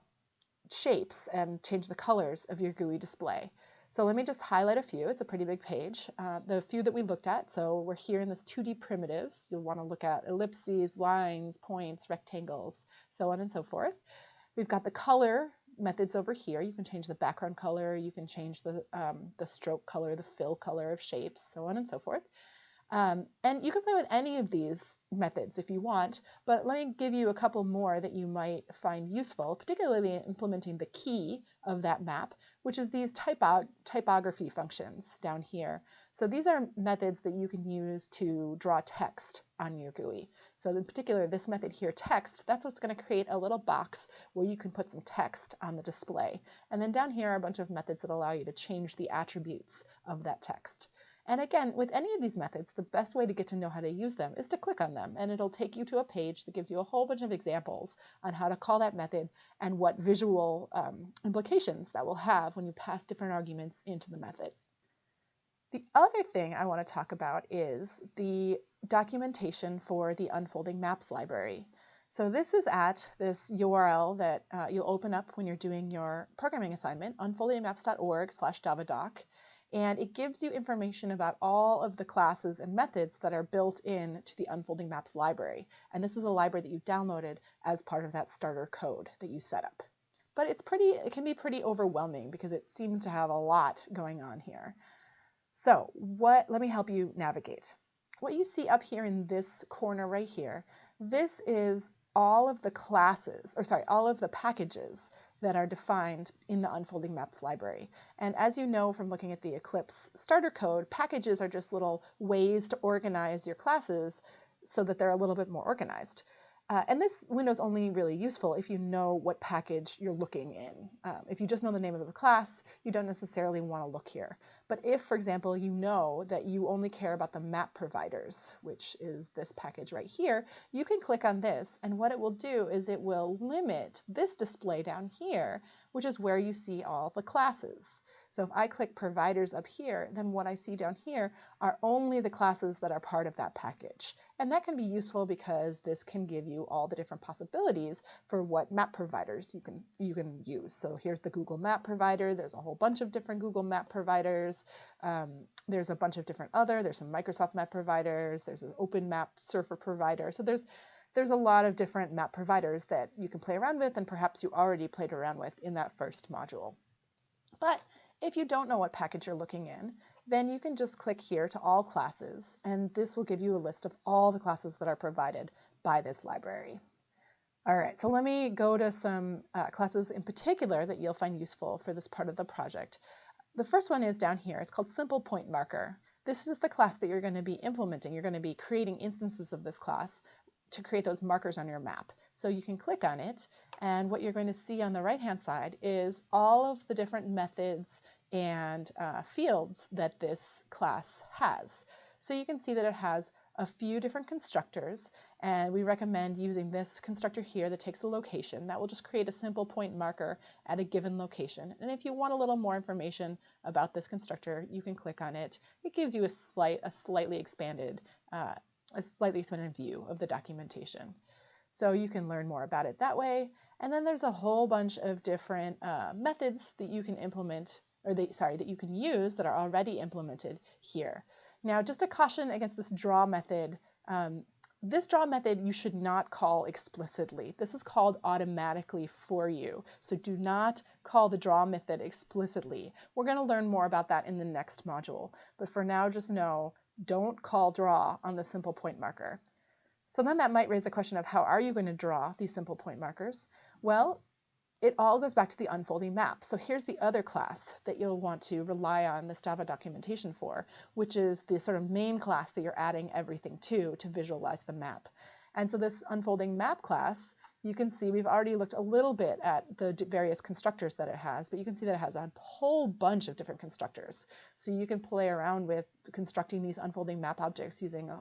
shapes and change the colors of your GUI display. So let me just highlight a few. It's a pretty big page. The few that we looked at, so we're here in this 2D primitives. You'll want to look at ellipses, lines, points, rectangles, so on and so forth. We've got the color methods over here. You can change the background color, you can change the stroke color, the fill color of shapes, so on and so forth. And you can play with any of these methods if you want, but let me give you a couple more that you might find useful, particularly in implementing the key of that map, which is these typography functions down here. So these are methods that you can use to draw text on your GUI. So in particular, this method here, text, that's what's going to create a little box where you can put some text on the display. And then down here are a bunch of methods that allow you to change the attributes of that text. And again, with any of these methods, the best way to get to know how to use them is to click on them, and it'll take you to a page that gives you a whole bunch of examples on how to call that method and what visual implications that will have when you pass different arguments into the method. The other thing I want to talk about is the documentation for the Unfolding Maps library. So this is at this URL that you'll open up when you're doing your programming assignment, unfoldingmaps.org/javadoc. And it gives you information about all of the classes and methods that are built in to the Unfolding Maps library. And this is a library that you downloaded as part of that starter code that you set up. But it can be pretty overwhelming because it seems to have a lot going on here. So let me help you navigate. What you see up here in this corner right here, this is all of the classes, all of the packages that are defined in the Unfolding Maps library. And as you know from looking at the Eclipse starter code, packages are just little ways to organize your classes so that they're a little bit more organized. And this window is only really useful if you know what package you're looking in. If you just know the name of the class, you don't necessarily want to look here. But if, for example, you know that you only care about the map providers, which is this package right here, you can click on this, and what it will do is it will limit this display down here, which is where you see all the classes. So if I click providers up here, then what I see down here are only the classes that are part of that package. And that can be useful because this can give you all the different possibilities for what map providers you can use. So here's the Google Map provider. There's a whole bunch of different Google Map providers. There's a bunch of different there's some Microsoft map providers. There's an Open Map Surfer provider. So there's a lot of different map providers that you can play around with, and perhaps you already played around with in that first module. But if you don't know what package you're looking in, then you can just click here to all classes, and this will give you a list of all the classes that are provided by this library. All right, so let me go to some classes in particular that you'll find useful for this part of the project. The first one is down here. It's called Simple Point Marker. This is the class that you're going to be implementing. You're going to be creating instances of this class to create those markers on your map. So you can click on it, and what you're going to see on the right-hand side is all of the different methods and fields that this class has. So you can see that it has a few different constructors, and we recommend using this constructor here that takes a location. That will just create a simple point marker at a given location. And if you want a little more information about this constructor, you can click on it. It gives you a slightly expanded view of the documentation. So you can learn more about it that way. And then there's a whole bunch of different methods that you can implement, or that you can use that are already implemented here. Now, just a caution against this draw method. This draw method you should not call explicitly. This is called automatically for you. So do not call the draw method explicitly. We're going to learn more about that in the next module. But for now, just know, don't call draw on the simple point marker. So then that might raise the question of how are you going to draw these simple point markers? Well, it all goes back to the unfolding map. So here's the other class that you'll want to rely on this Java documentation for, which is the sort of main class that you're adding everything to visualize the map. And so this unfolding map class, you can see we've already looked a little bit at the various constructors that it has, but you can see that it has a whole bunch of different constructors. So you can play around with constructing these unfolding map objects using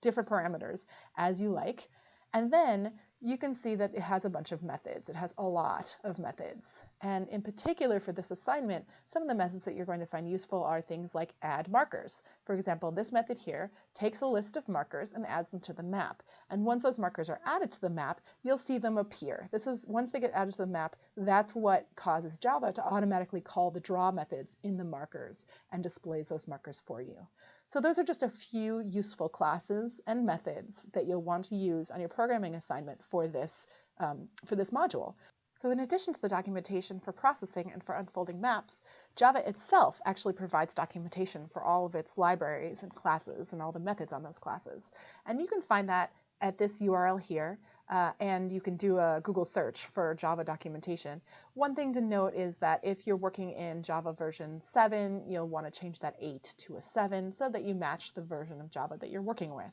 different parameters as you like. And then you can see that it has a bunch of methods. It has a lot of methods. And in particular for this assignment, some of the methods that you're going to find useful are things like add markers. For example, this method here takes a list of markers and adds them to the map. And once those markers are added to the map, you'll see them appear. This is, once they get added to the map, that's what causes Java to automatically call the draw methods in the markers and displays those markers for you. So those are just a few useful classes and methods that you'll want to use on your programming assignment for this module. So in addition to the documentation for processing and for unfolding maps, Java itself actually provides documentation for all of its libraries and classes and all the methods on those classes. And you can find that at this URL here, and you can do a Google search for Java documentation. One thing to note is that if you're working in Java version 7, you'll want to change that 8 to a 7 so that you match the version of Java that you're working with.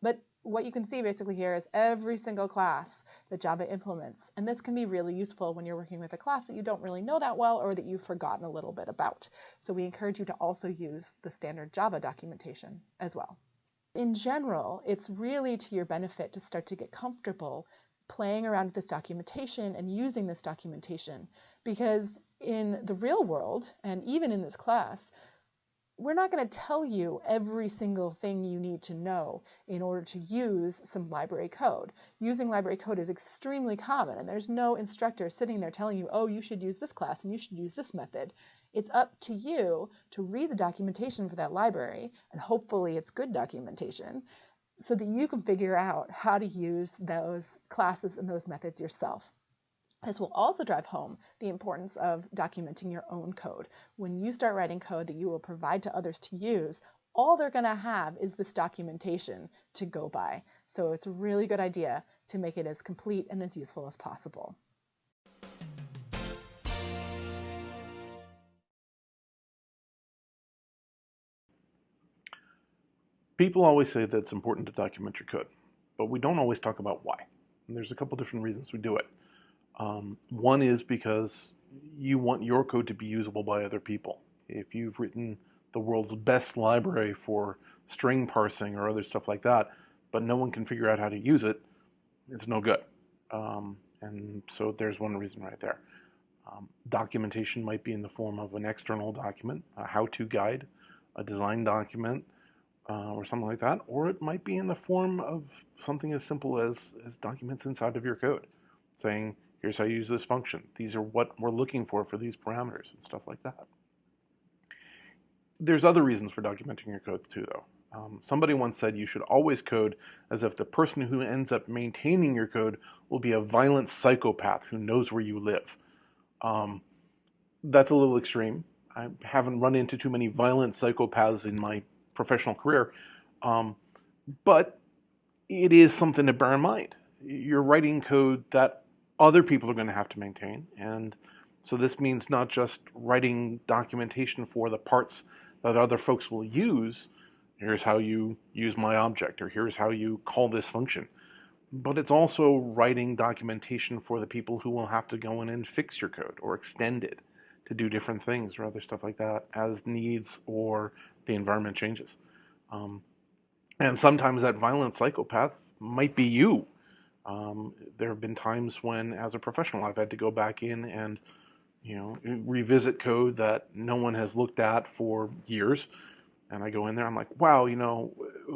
But what you can see basically here is every single class that Java implements. And this can be really useful when you're working with a class that you don't really know that well or that you've forgotten a little bit about. So we encourage you to also use the standard Java documentation as well. In general, it's really to your benefit to start to get comfortable playing around with this documentation and using this documentation, because in the real world, and even in this class, we're not going to tell you every single thing you need to know in order to use some library code. Using library code is extremely common, and there's no instructor sitting there telling you, oh, you should use this class and you should use this method. It's up to you to read the documentation for that library, and hopefully it's good documentation, so that you can figure out how to use those classes and those methods yourself. This will also drive home the importance of documenting your own code. When you start writing code that you will provide to others to use, all they're going to have is this documentation to go by. So it's a really good idea to make it as complete and as useful as possible. People always say that it's important to document your code, but we don't always talk about why. And there's a couple different reasons we do it. One is because you want your code to be usable by other people. If you've written the world's best library for string parsing or other stuff like that, but no one can figure out how to use it, it's no good. And so there's one reason right there. Documentation might be in the form of an external document, a how-to guide, a design document, or something like that, or it might be in the form of something as simple as documents inside of your code, saying, here's how you use this function. These are what we're looking for these parameters and stuff like that. There's other reasons for documenting your code too, though. Somebody once said you should always code as if the person who ends up maintaining your code will be a violent psychopath who knows where you live. That's a little extreme. I haven't run into too many violent psychopaths in my professional career, but it is something to bear in mind. You're writing code that other people are going to have to maintain, and so this means not just writing documentation for the parts that other folks will use. Here's how you use my object, or here's how you call this function. But it's also writing documentation for the people who will have to go in and fix your code or extend it to do different things or other stuff like that as needs or the environment changes. And sometimes that violent psychopath might be you. There have been times when, as a professional, I've had to go back in and revisit code that no one has looked at for years. And I go in there, I'm like, wow,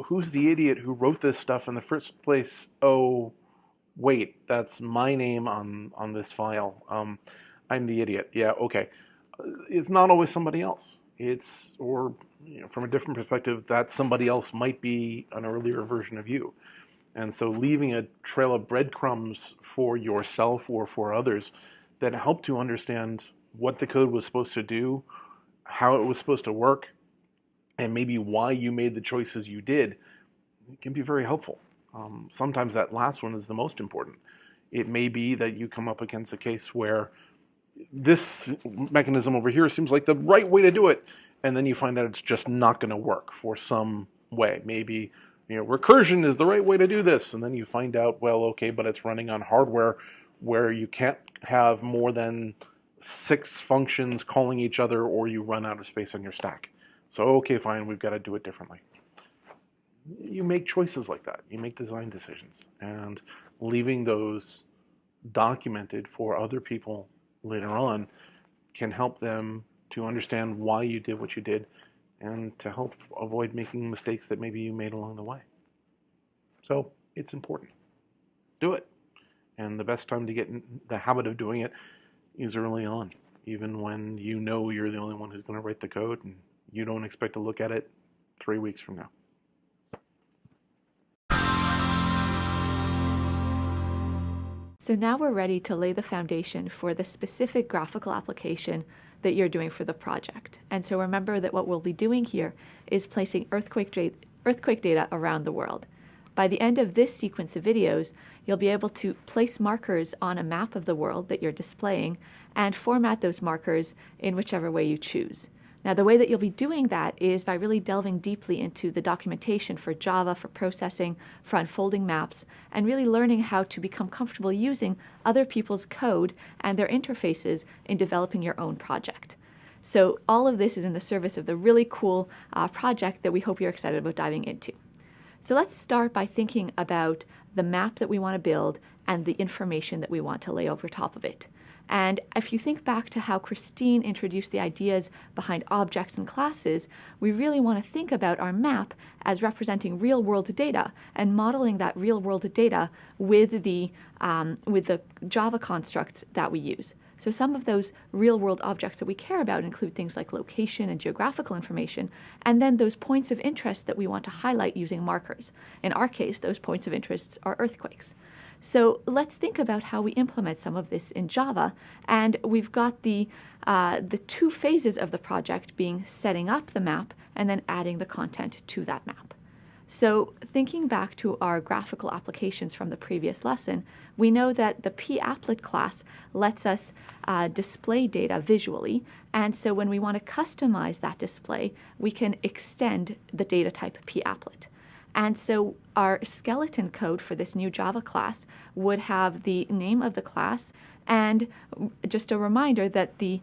who's the idiot who wrote this stuff in the first place? Oh, wait, that's my name on this file. I'm the idiot. Yeah, okay. It's not always somebody else. Or from a different perspective, that somebody else might be an earlier version of you. And so leaving a trail of breadcrumbs for yourself or for others that help to understand what the code was supposed to do, how it was supposed to work, and maybe why you made the choices you did, it can be very helpful. Sometimes that last one is the most important. It may be that you come up against a case where this mechanism over here seems like the right way to do it, and then you find out it's just not going to work for some way. Maybe recursion is the right way to do this, and then you find out, well, okay, but it's running on hardware where you can't have more than 6 functions calling each other, or you run out of space on your stack. So, okay, fine, we've got to do it differently. You make choices like that. You make design decisions. And leaving those documented for other people later on can help them to understand why you did what you did and to help avoid making mistakes that maybe you made along the way. So, it's important. Do it. And the best time to get in the habit of doing it is early on, even when you know you're the only one who's going to write the code and you don't expect to look at it 3 weeks from now. So now we're ready to lay the foundation for the specific graphical application that you're doing for the project. And so remember that what we'll be doing here is placing earthquake data around the world. By the end of this sequence of videos, you'll be able to place markers on a map of the world that you're displaying and format those markers in whichever way you choose. Now, the way that you'll be doing that is by really delving deeply into the documentation for Java, for processing, for unfolding maps, and really learning how to become comfortable using other people's code and their interfaces in developing your own project. So all of this is in the service of the really cool project that we hope you're excited about diving into. So let's start by thinking about the map that we want to build and the information that we want to lay over top of it. And if you think back to how Christine introduced the ideas behind objects and classes, we really want to think about our map as representing real-world data and modeling that real-world data with the Java constructs that we use. So some of those real-world objects that we care about include things like location and geographical information, and then those points of interest that we want to highlight using markers. In our case, those points of interest are earthquakes. So let's think about how we implement some of this in Java, and we've got the 2 phases of the project being setting up the map and then adding the content to that map. So thinking back to our graphical applications from the previous lesson, we know that the papplet class lets us display data visually, and so when we want to customize that display, we can extend the data type papplet. And so our skeleton code for this new Java class would have the name of the class, and just a reminder that the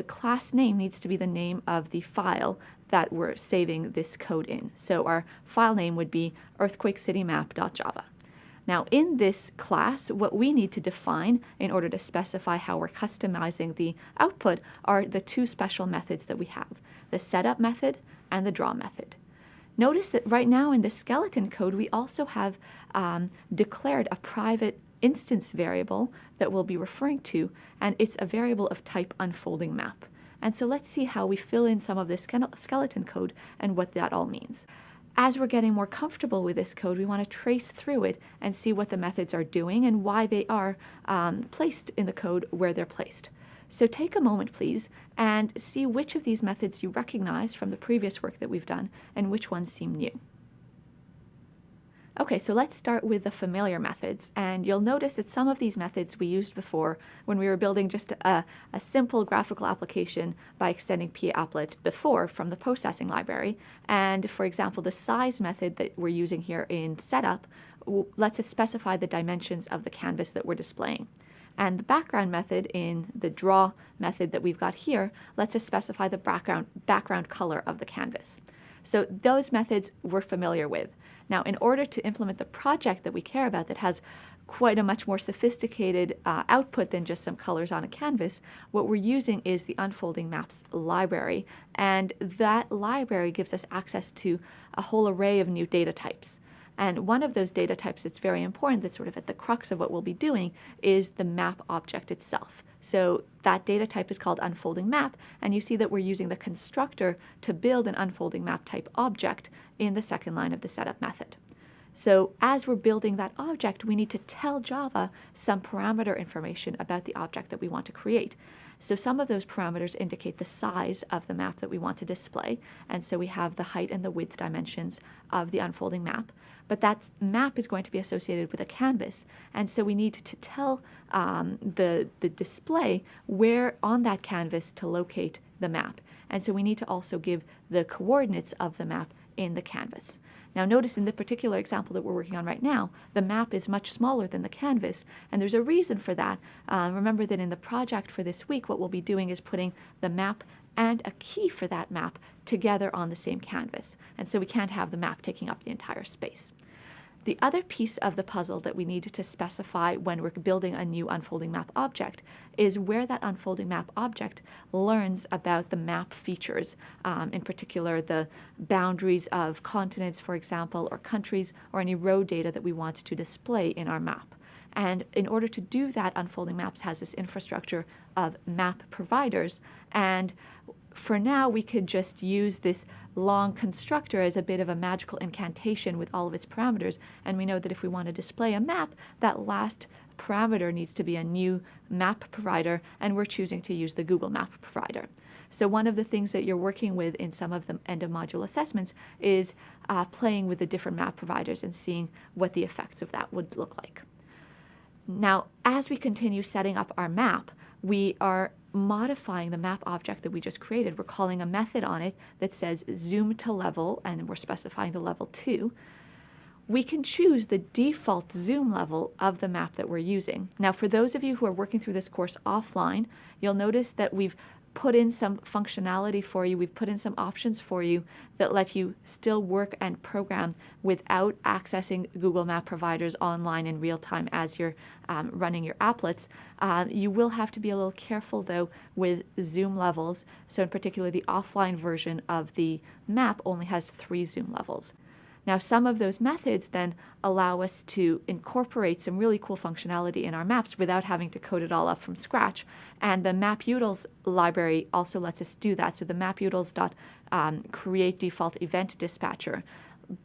class name needs to be the name of the file that we're saving this code in. So our file name would be earthquakecitymap.java. Now, in this class, what we need to define in order to specify how we're customizing the output are the two special methods that we have, the setup method and the draw method. Notice that right now in the skeleton code, we also have declared a private instance variable that we'll be referring to, and it's a variable of type unfolding map. And so let's see how we fill in some of this skeleton code and what that all means. As we're getting more comfortable with this code, we want to trace through it and see what the methods are doing and why they are placed in the code where they're placed. So take a moment, please, and see which of these methods you recognize from the previous work that we've done and which ones seem new. Okay, so let's start with the familiar methods, and you'll notice that some of these methods we used before when we were building just a simple graphical application by extending papplet before from the processing library. And for example, the size method that we're using here in setup lets us specify the dimensions of the canvas that we're displaying. And the background method in the draw method that we've got here lets us specify the background color of the canvas. So those methods we're familiar with. Now, in order to implement the project that we care about that has quite a much more sophisticated output than just some colors on a canvas, what we're using is the Unfolding Maps library. And that library gives us access to a whole array of new data types. And one of those data types that's very important, that's sort of at the crux of what we'll be doing, is the map object itself. So that data type is called unfolding map, and you see that we're using the constructor to build an unfolding map type object in the second line of the setup method. So as we're building that object, we need to tell Java some parameter information about the object that we want to create. So some of those parameters indicate the size of the map that we want to display, and so we have the height and the width dimensions of the unfolding map. But that map is going to be associated with a canvas, and so we need to tell the display where on that canvas to locate the map. And so we need to also give the coordinates of the map in the canvas. Now notice in the particular example that we're working on right now, the map is much smaller than the canvas, and there's a reason for that. Remember that in the project for this week, what we'll be doing is putting the map and a key for that map together on the same canvas. And so we can't have the map taking up the entire space. The other piece of the puzzle that we need to specify when we're building a new unfolding map object is where that unfolding map object learns about the map features, in particular the boundaries of continents, for example, or countries, or any road data that we want to display in our map. And in order to do that, Unfolding Maps has this infrastructure of map providers, and for now, we could just use this long constructor as a bit of a magical incantation with all of its parameters. And we know that if we want to display a map, that last parameter needs to be a new map provider, and we're choosing to use the Google Map provider. So one of the things that you're working with in some of the end-of-module assessments is playing with the different map providers and seeing what the effects of that would look like. Now, as we continue setting up our map, we are modifying the map object that we just created. We're calling a method on it that says zoom to level, and we're specifying the level 2. We can choose the default zoom level of the map that we're using. Now, for those of you who are working through this course offline, you'll notice that we've put in some functionality for you. We've put in some options for you that let you still work and program without accessing Google Map providers online in real time as you're running your applets. You will have to be a little careful, though, with zoom levels. So in particular, the offline version of the map only has 3 zoom levels. Now, some of those methods then allow us to incorporate some really cool functionality in our maps without having to code it all up from scratch. And the maputils library also lets us do that. So the maputils.create default event dispatcher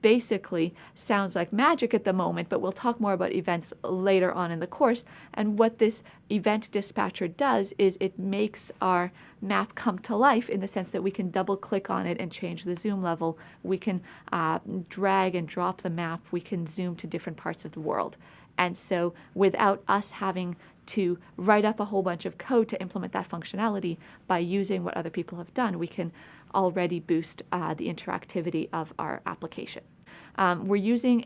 basically sounds like magic at the moment, but we'll talk more about events later on in the course. And what this event dispatcher does is it makes our map come to life in the sense that we can double click on it and change the zoom level. We can drag and drop the map. We can zoom to different parts of the world. And so without us having to write up a whole bunch of code to implement that functionality, by using what other people have done, we can already boost the interactivity of our application. We're using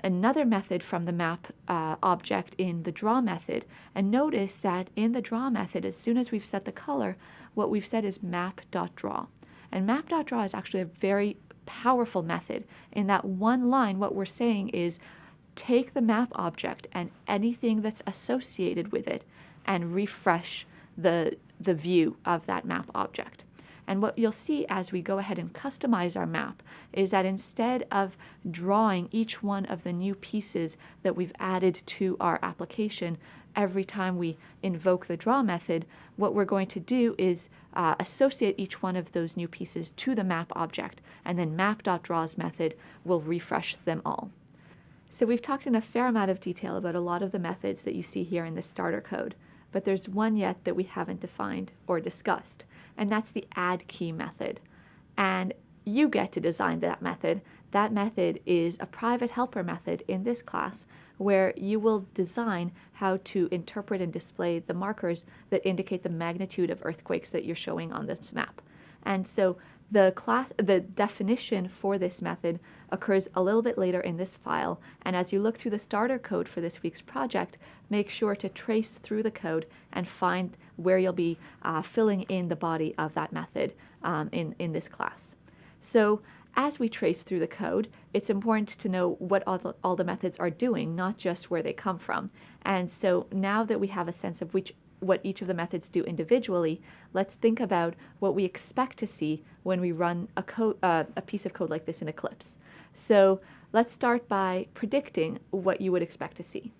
another method from the map object in the draw method, and notice that in the draw method, as soon as we've set the color, what we've said is map.draw. And map.draw is actually a very powerful method. In that one line, what we're saying is take the map object and anything that's associated with it and refresh the view of that map object. And what you'll see as we go ahead and customize our map is that instead of drawing each one of the new pieces that we've added to our application every time we invoke the draw method, what we're going to do is associate each one of those new pieces to the map object, and then map.draws method will refresh them all. So we've talked in a fair amount of detail about a lot of the methods that you see here in the starter code, but there's one yet that we haven't defined or discussed, and that's the add key method. And you get to design that method. That method is a private helper method in this class where you will design how to interpret and display the markers that indicate the magnitude of earthquakes that you're showing on this map. And so the definition for this method occurs a little bit later in this file, and as you look through the starter code for this week's project, make sure to trace through the code and find where you'll be filling in the body of that method in this class. So as we trace through the code, it's important to know what all the methods are doing, not just where they come from. And so now that we have a sense of what each of the methods do individually, let's think about what we expect to see when we run a piece of code like this in Eclipse. So let's start by predicting what you would expect to see.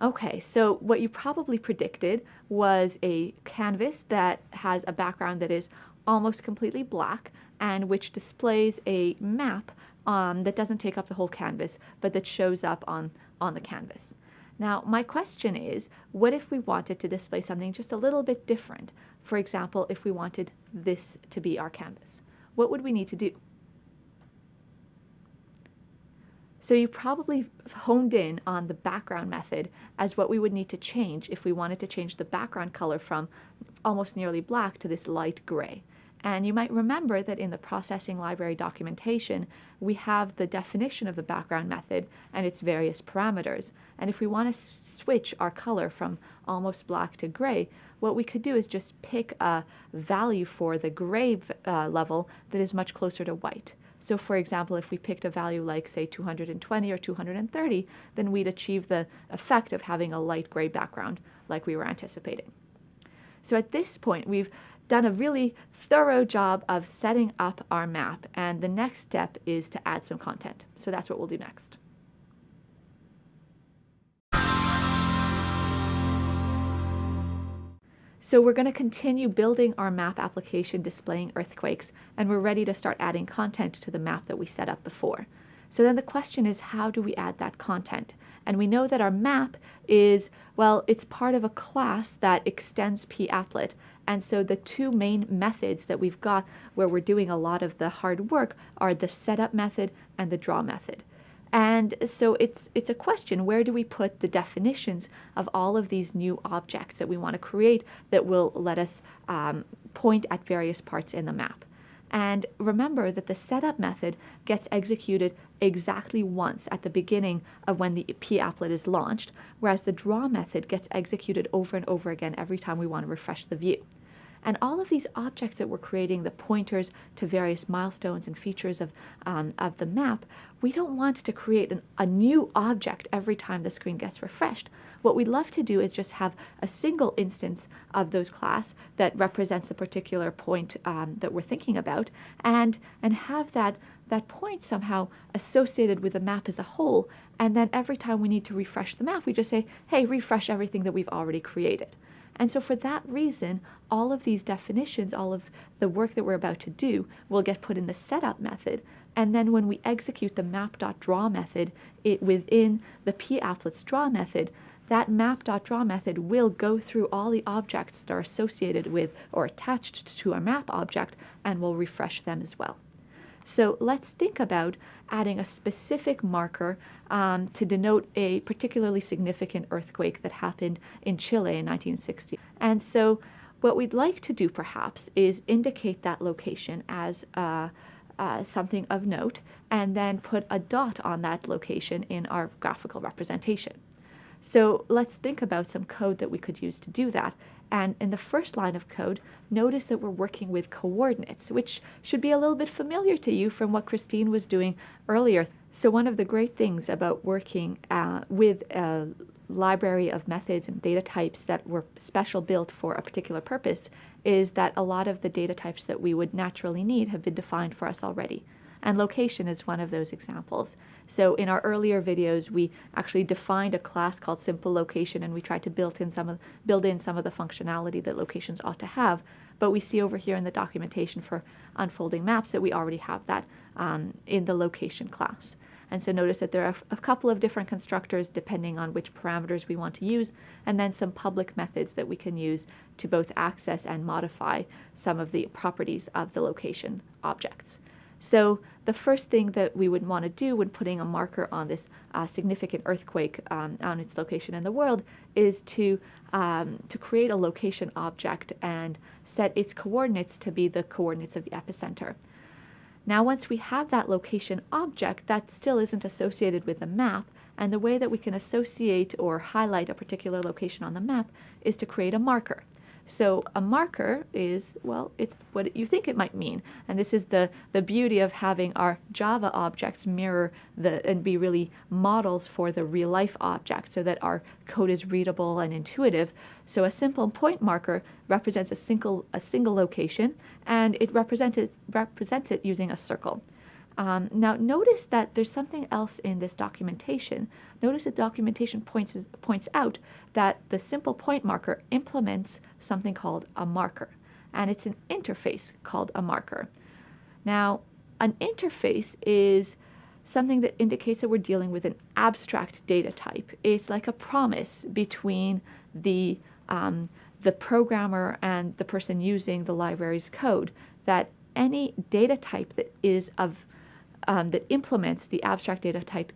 Okay, so what you probably predicted was a canvas that has a background that is almost completely black and which displays a map that doesn't take up the whole canvas, but that shows up on the canvas. Now, my question is, what if we wanted to display something just a little bit different? For example, if we wanted this to be our canvas, what would we need to do? So you probably honed in on the background method as what we would need to change if we wanted to change the background color from almost nearly black to this light gray. And you might remember that in the processing library documentation, we have the definition of the background method and its various parameters. And if we want to switch our color from almost black to gray, what we could do is just pick a value for the gray level that is much closer to white. So for example, if we picked a value like, say, 220 or 230, then we'd achieve the effect of having a light gray background like we were anticipating. So at this point, we've done a really thorough job of setting up our map, and the next step is to add some content. So that's what we'll do next. So we're going to continue building our map application displaying earthquakes, and we're ready to start adding content to the map that we set up before. So then the question is, how do we add that content? And we know that our map is, well, it's part of a class that extends papplet. And so the two main methods that we've got where we're doing a lot of the hard work are the setup method and the draw method. And so it's a question, where do we put the definitions of all of these new objects that we want to create that will let us point at various parts in the map? And remember that the setup method gets executed exactly once at the beginning of when the papplet is launched, whereas the draw method gets executed over and over again every time we want to refresh the view. And all of these objects that we're creating, the pointers to various milestones and features of the map, we don't want to create a new object every time the screen gets refreshed. What we'd love to do is just have a single instance of those class that represents a particular point that we're thinking about, and have that point somehow associated with the map as a whole, and then every time we need to refresh the map, we just say, hey, refresh everything that we've already created. And so for that reason, all of these definitions, all of the work that we're about to do will get put in the setup method. And then when we execute the map.draw method within the papplet's draw method, that map.draw method will go through all the objects that are associated with or attached to our map object and will refresh them as well. So let's think about adding a specific marker to denote a particularly significant earthquake that happened in Chile in 1960. And so what we'd like to do perhaps is indicate that location as something of note and then put a dot on that location in our graphical representation. So let's think about some code that we could use to do that. And in the first line of code, notice that we're working with coordinates, which should be a little bit familiar to you from what Christine was doing earlier. So one of the great things about working with a library of methods and data types that were special built for a particular purpose is that a lot of the data types that we would naturally need have been defined for us already. And location is one of those examples. So in our earlier videos, we actually defined a class called simple location, and we tried to build in some of the functionality that locations ought to have. But we see over here in the documentation for unfolding maps that we already have that in the location class. And so notice that there are a couple of different constructors depending on which parameters we want to use, and then some public methods that we can use to both access and modify some of the properties of the location objects. So the first thing that we would want to do when putting a marker on this significant earthquake on its location in the world is to create a location object and set its coordinates to be the coordinates of the epicenter. Now once we have that location object, that still isn't associated with the map, and the way that we can associate or highlight a particular location on the map is to create a marker. So a marker is, well, it's what you think it might mean. And this is the beauty of having our Java objects mirror and be really models for the real life object so that our code is readable and intuitive. So a simple point marker represents a single location, and it represents it using a circle. Now notice that there's something else in this documentation. Notice that documentation points out that the simple point marker implements something called a marker, and it's an interface called a marker. Now, an interface is something that indicates that we're dealing with an abstract data type. It's like a promise between the programmer and the person using the library's code that any data type that is that implements the abstract data type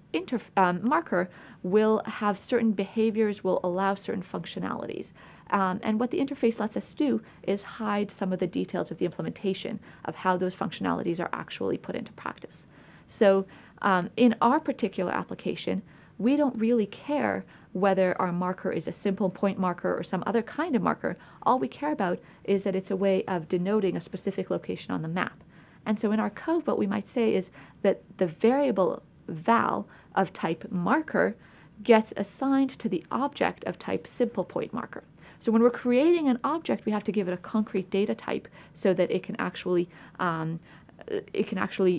marker will have certain behaviors, will allow certain functionalities. And what the interface lets us do is hide some of the details of the implementation of how those functionalities are actually put into practice. So in our particular application, we don't really care whether our marker is a simple point marker or some other kind of marker. All we care about is that it's a way of denoting a specific location on the map. And so in our code, what we might say is that the variable val of type marker gets assigned to the object of type simple point marker. So when we're creating an object, we have to give it a concrete data type so that it can actually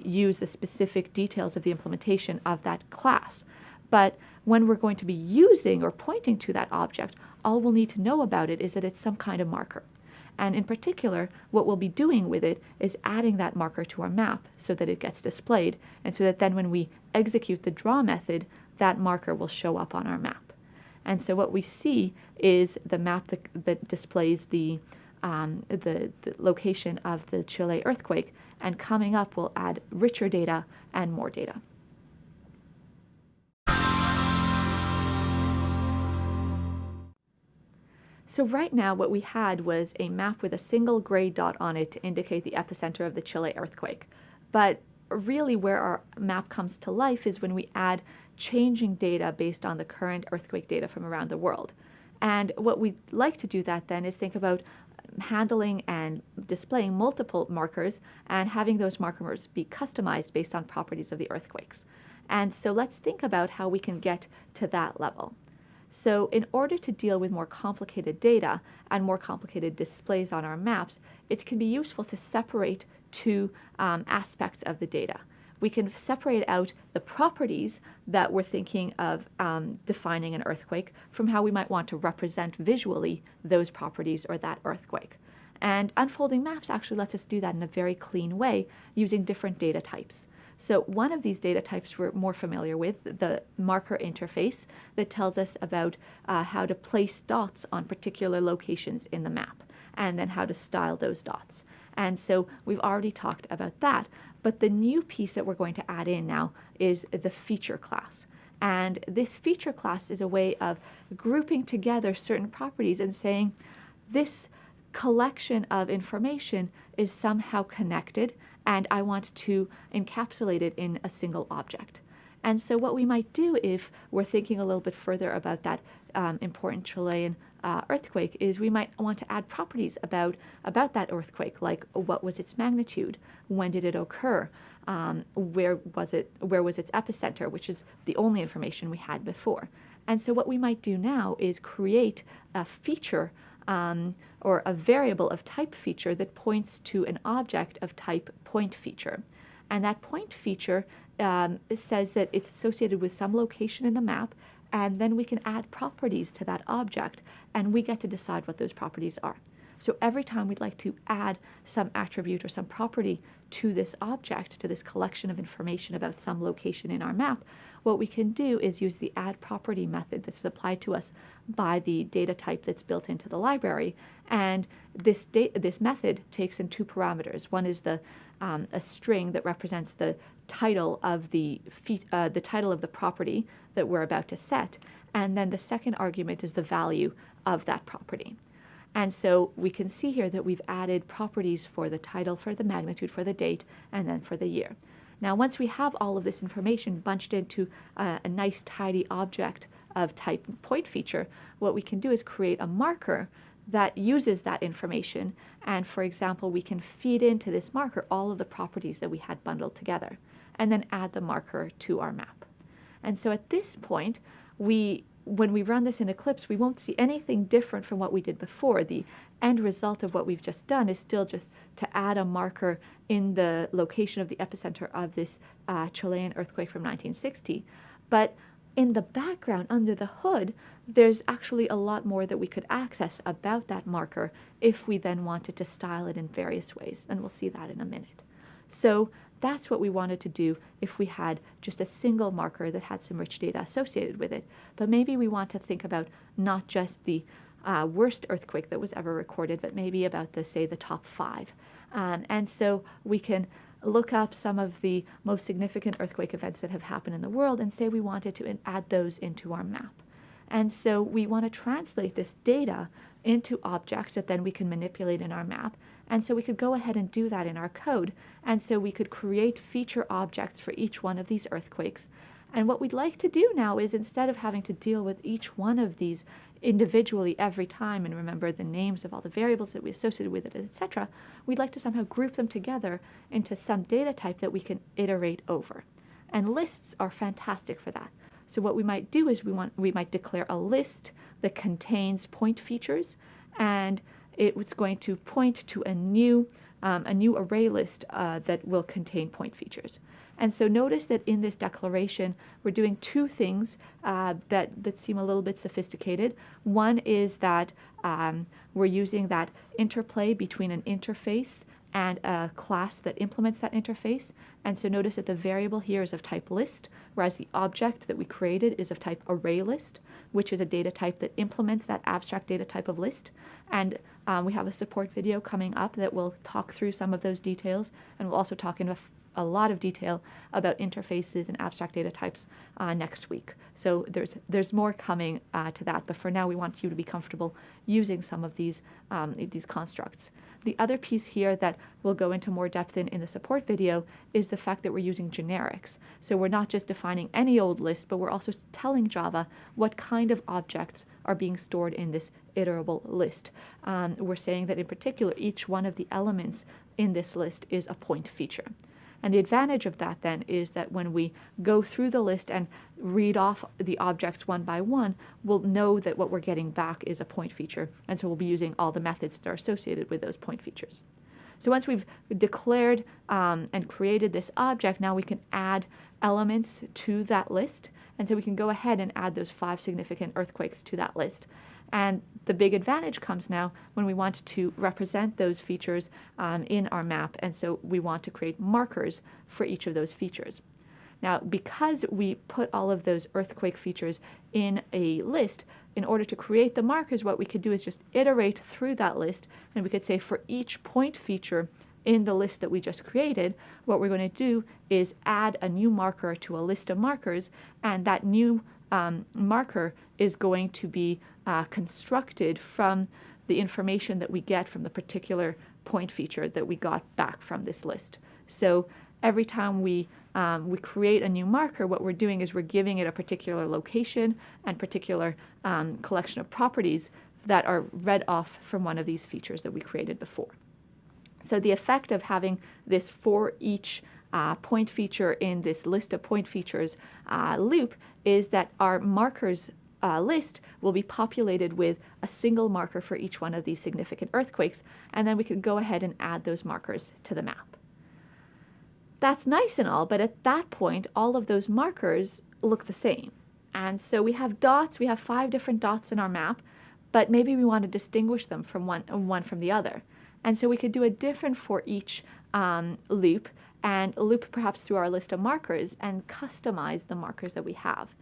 use the specific details of the implementation of that class. But when we're going to be using or pointing to that object, all we'll need to know about it is that it's some kind of marker. And in particular, what we'll be doing with it is adding that marker to our map so that it gets displayed, and so that then when we execute the draw method, that marker will show up on our map. And so what we see is the map that displays the location of the Chile earthquake, and coming up we'll add richer data and more data. So right now what we had was a map with a single gray dot on it to indicate the epicenter of the Chile earthquake. But really where our map comes to life is when we add changing data based on the current earthquake data from around the world. And what we'd like to do that then is think about handling and displaying multiple markers and having those markers be customized based on properties of the earthquakes. And so let's think about how we can get to that level. So in order to deal with more complicated data and more complicated displays on our maps, it can be useful to separate two aspects of the data. We can separate out the properties that we're thinking of defining an earthquake from how we might want to represent visually those properties or that earthquake. And unfolding maps actually lets us do that in a very clean way using different data types. So one of these data types we're more familiar with, the marker interface, that tells us about how to place dots on particular locations in the map, and then how to style those dots. And so we've already talked about that, but the new piece that we're going to add in now is the feature class. And this feature class is a way of grouping together certain properties and saying this collection of information is somehow connected, and I want to encapsulate it in a single object. And so what we might do if we're thinking a little bit further about that important Chilean earthquake is we might want to add properties about that earthquake, like what was its magnitude, when did it occur, where was its epicenter, which is the only information we had before. And so what we might do now is create a feature or a variable of type feature that points to an object of type point feature. And that point feature says that it's associated with some location in the map, and then we can add properties to that object, and we get to decide what those properties are. So every time we'd like to add some attribute or some property to this object, to this collection of information about some location in our map, what we can do is use the add property method that's applied to us by the data type that's built into the library. And this method takes in two parameters. One is a string that represents the title of the title of the property that we're about to set, and then the second argument is the value of that property. And so we can see here that we've added properties for the title, for the magnitude, for the date, and then for the year. Now, once we have all of this information bunched into a nice, tidy object of type point feature, what we can do is create a marker that uses that information. And for example, we can feed into this marker all of the properties that we had bundled together, and then add the marker to our map. And so at this point, when we run this in Eclipse, we won't see anything different from what we did before. The end result of what we've just done is still just to add a marker in the location of the epicenter of this Chilean earthquake from 1960. But in the background, under the hood, there's actually a lot more that we could access about that marker if we then wanted to style it in various ways, and we'll see that in a minute. So that's what we wanted to do if we had just a single marker that had some rich data associated with it. But maybe we want to think about not just the worst earthquake that was ever recorded, but maybe about say the top 5. And so we can look up some of the most significant earthquake events that have happened in the world and say we wanted to add those into our map. And so we want to translate this data into objects that then we can manipulate in our map. And so we could go ahead and do that in our code. And so we could create feature objects for each one of these earthquakes. And what we'd like to do now is, instead of having to deal with each one of these individually every time and remember the names of all the variables that we associated with it, etc., we'd like to somehow group them together into some data type that we can iterate over. And lists are fantastic for that. So what we might do is we might declare a list that contains point features, and it's going to point to a new array list that will contain point features. And so notice that in this declaration, we're doing two things that seem a little bit sophisticated. One is that we're using that interplay between an interface and a class that implements that interface. And so notice that the variable here is of type list, whereas the object that we created is of type array list, which is a data type that implements that abstract data type of list. And we have a support video coming up that will talk through some of those details, and we'll also talk in a lot of detail about interfaces and abstract data types next week. So there's more coming to that, but for now we want you to be comfortable using some of these constructs. The other piece here that we'll go into more depth in the support video is the fact that we're using generics. So we're not just defining any old list, but we're also telling Java what kind of objects are being stored in this iterable list. We're saying that in particular, each one of the elements in this list is a point feature. And the advantage of that then is that when we go through the list and read off the objects one by one, we'll know that what we're getting back is a point feature. And so we'll be using all the methods that are associated with those point features. So once we've declared and created this object, now we can add elements to that list. And so we can go ahead and add those 5 significant earthquakes to that list. And the big advantage comes now when we want to represent those features in our map. And so we want to create markers for each of those features. Now, because we put all of those earthquake features in a list, in order to create the markers, what we could do is just iterate through that list. And we could say for each point feature in the list that we just created, what we're going to do is add a new marker to a list of markers. And that new marker is going to be constructed from the information that we get from the particular point feature that we got back from this list. So every time we create a new marker, what we're doing is we're giving it a particular location and particular collection of properties that are read off from one of these features that we created before. So the effect of having this for each point feature in this list of point features loop is that our markers list will be populated with a single marker for each one of these significant earthquakes, and then we could go ahead and add those markers to the map. That's nice and all, but at that point, all of those markers look the same. And so we have dots, we have 5 different dots in our map, but maybe we want to distinguish them from one from the other. And so we could do a different for each loop, and loop perhaps through our list of markers and customize the markers that we have.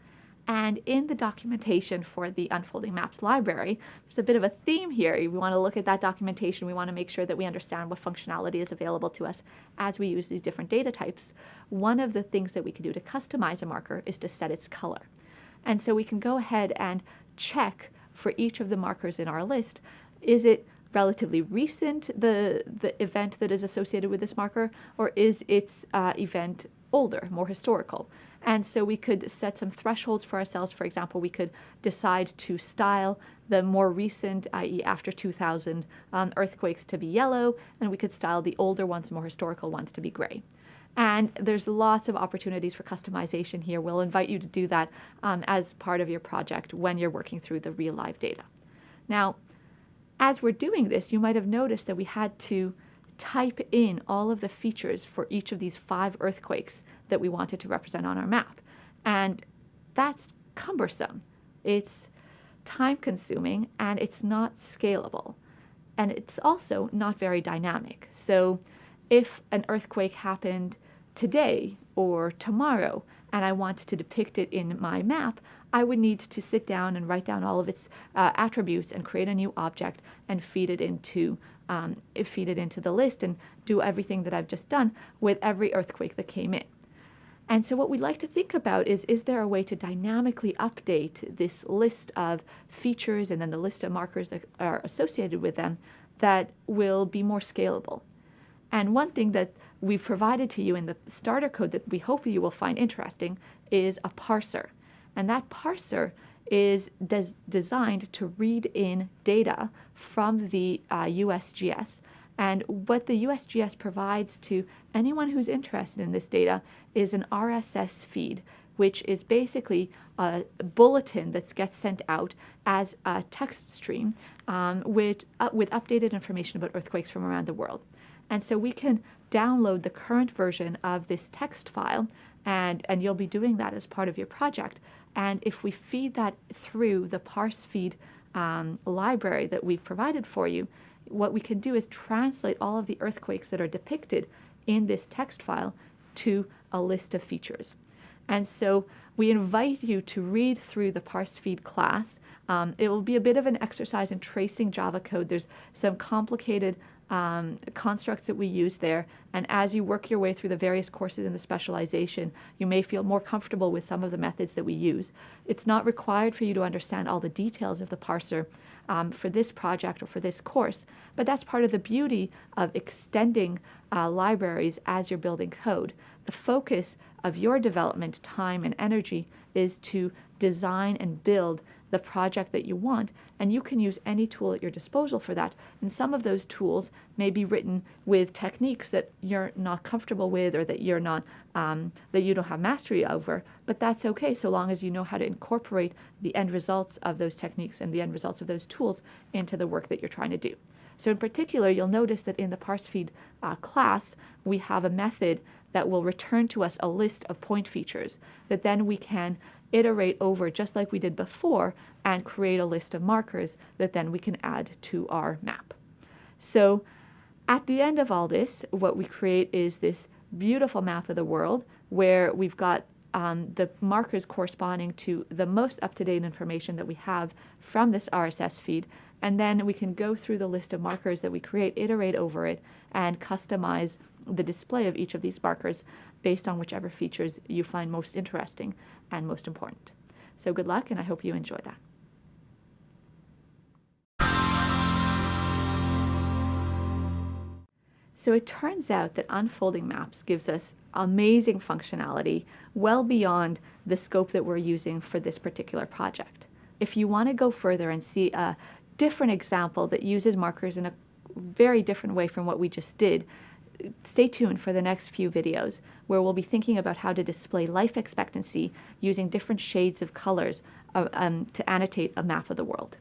And in the documentation for the Unfolding Maps library, there's a bit of a theme here. We want to look at that documentation. We want to make sure that we understand what functionality is available to us as we use these different data types. One of the things that we can do to customize a marker is to set its color. And so we can go ahead and check for each of the markers in our list, is it relatively recent, the event that is associated with this marker, or is its event older, more historical? And so we could set some thresholds for ourselves. For example, we could decide to style the more recent, i.e. after 2000 earthquakes to be yellow, and we could style the older ones, more historical ones, to be gray. And there's lots of opportunities for customization here. We'll invite you to do that as part of your project when you're working through the real live data. Now, as we're doing this, you might have noticed that we had to type in all of the features for each of these 5 earthquakes that we wanted to represent on our map. And that's cumbersome. It's time-consuming, and it's not scalable. And it's also not very dynamic. So if an earthquake happened today or tomorrow, and I want to depict it in my map, I would need to sit down and write down all of its attributes and create a new object and feed it into the list and do everything that I've just done with every earthquake that came in. And so what we'd like to think about is there a way to dynamically update this list of features and then the list of markers that are associated with them that will be more scalable? And one thing that we've provided to you in the starter code that we hope you will find interesting is a parser. And that parser is designed to read in data from the USGS. And what the USGS provides to anyone who's interested in this data is an RSS feed, which is basically a bulletin that gets sent out as a text stream with updated information about earthquakes from around the world. And so we can download the current version of this text file, and you'll be doing that as part of your project. And if we feed that through the parse feed library that we've provided for you, what we can do is translate all of the earthquakes that are depicted in this text file to a list of features. And so we invite you to read through the parse feed class. It will be a bit of an exercise in tracing Java code. There's some complicated constructs that we use there, and as you work your way through the various courses in the specialization, you may feel more comfortable with some of the methods that we use. It's not required for you to understand all the details of the parser for this project or for this course, but that's part of the beauty of extending libraries as you're building code. The focus of your development time and energy is to design and build the project that you want, and you can use any tool at your disposal for that. And some of those tools may be written with techniques that you're not comfortable with or that you're not that you don't have mastery over, but that's okay so long as you know how to incorporate the end results of those techniques and the end results of those tools into the work that you're trying to do. So in particular, you'll notice that in the parsefeed class, we have a method that will return to us a list of point features that then we can iterate over just like we did before and create a list of markers that then we can add to our map. So at the end of all this, what we create is this beautiful map of the world where we've got the markers corresponding to the most up-to-date information that we have from this RSS feed, and then we can go through the list of markers that we create, iterate over it, and customize the display of each of these markers based on whichever features you find most interesting and most important. So good luck, and I hope you enjoy that. So it turns out that unfolding maps gives us amazing functionality well beyond the scope that we're using for this particular project. If you want to go further and see a different example that uses markers in a very different way from what we just did. Stay tuned for the next few videos where we'll be thinking about how to display life expectancy using different shades of colors to annotate a map of the world.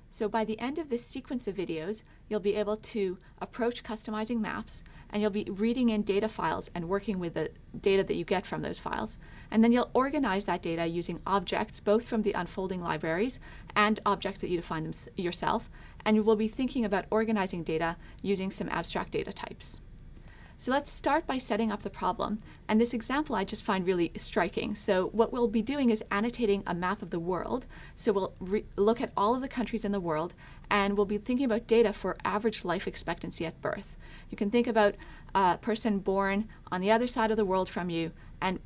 So by the end of this sequence of videos, you'll be able to approach customizing maps, and you'll be reading in data files and working with the data that you get from those files. And then you'll organize that data using objects, both from the unfolding libraries and objects that you define them yourself. And you will be thinking about organizing data using some abstract data types. So let's start by setting up the problem. And this example I just find really striking. So what we'll be doing is annotating a map of the world. So we'll look at all of the countries in the world, and we'll be thinking about data for average life expectancy at birth. You can think about a person born on the other side of the world from you, and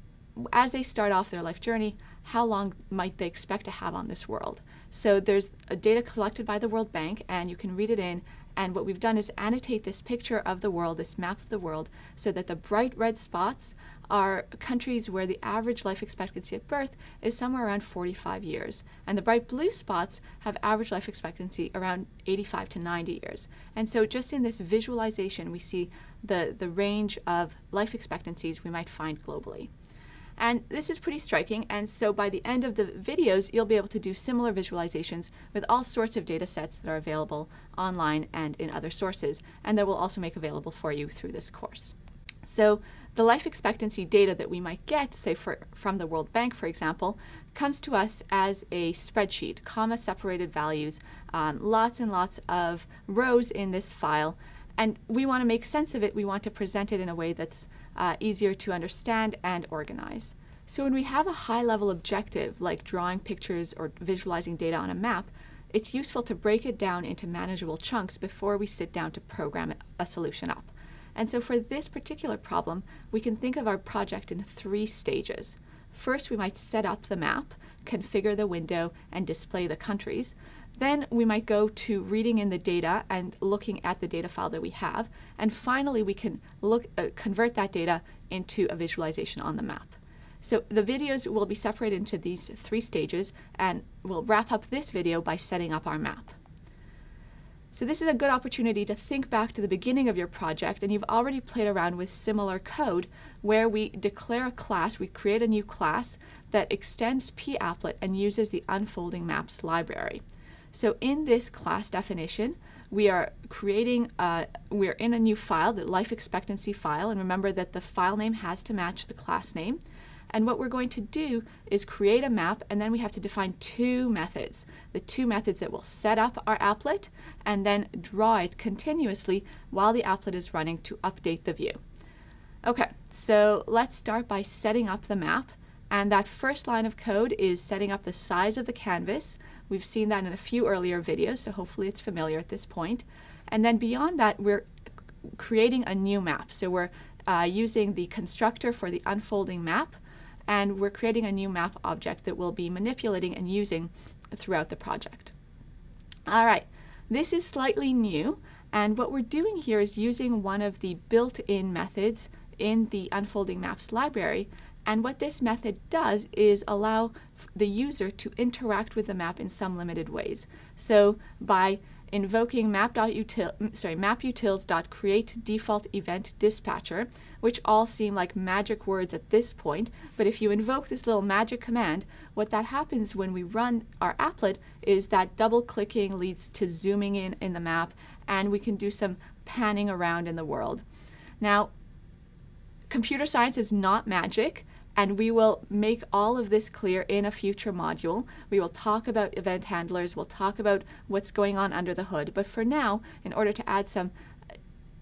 as they start off their life journey, how long might they expect to have on this world? So there's data collected by the World Bank, and you can read it in. And what we've done is annotate this picture of the world, this map of the world, so that the bright red spots are countries where the average life expectancy at birth is somewhere around 45 years. And the bright blue spots have average life expectancy around 85 to 90 years. And so just in this visualization, we see the range of life expectancies we might find globally. And this is pretty striking, and so by the end of the videos, you'll be able to do similar visualizations with all sorts of data sets that are available online and in other sources, and that we'll also make available for you through this course. So the life expectancy data that we might get, say from the World Bank, for example, comes to us as a spreadsheet, comma-separated values, lots and lots of rows in this file. And we want to make sense of it. We want to present it in a way that's easier to understand and organize. So when we have a high-level objective, like drawing pictures or visualizing data on a map, it's useful to break it down into manageable chunks before we sit down to program a solution up. And so for this particular problem, we can think of our project in 3 stages. First, we might set up the map, configure the window, and display the countries. Then we might go to reading in the data and looking at the data file that we have. And finally, we can convert that data into a visualization on the map. So the videos will be separated into these 3 stages, and we'll wrap up this video by setting up our map. So this is a good opportunity to think back to the beginning of your project, and you've already played around with similar code where we declare a class, we create a new class that extends papplet and uses the unfolding maps library. So in this class definition, we are creating, we're in a new file, the life expectancy file, and remember that the file name has to match the class name. And what we're going to do is create a map, and then we have to define 2 methods. The 2 methods that will set up our applet and then draw it continuously while the applet is running to update the view. Okay, so let's start by setting up the map. And that first line of code is setting up the size of the canvas. We've seen that in a few earlier videos, so hopefully it's familiar at this point. And then beyond that, we're creating a new map. So we're using the constructor for the unfolding map, and we're creating a new map object that we'll be manipulating and using throughout the project. All right, this is slightly new, and what we're doing here is using one of the built-in methods in the unfolding maps library. And what this method does is allow the user to interact with the map in some limited ways. So by invoking maputils.createDefaultEventDispatcher, which all seem like magic words at this point, but if you invoke this little magic command, what that happens when we run our applet is that double-clicking leads to zooming in the map, and we can do some panning around in the world. Now, computer science is not magic, and we will make all of this clear in a future module. We will talk about event handlers, we'll talk about what's going on under the hood, but for now, in order to add some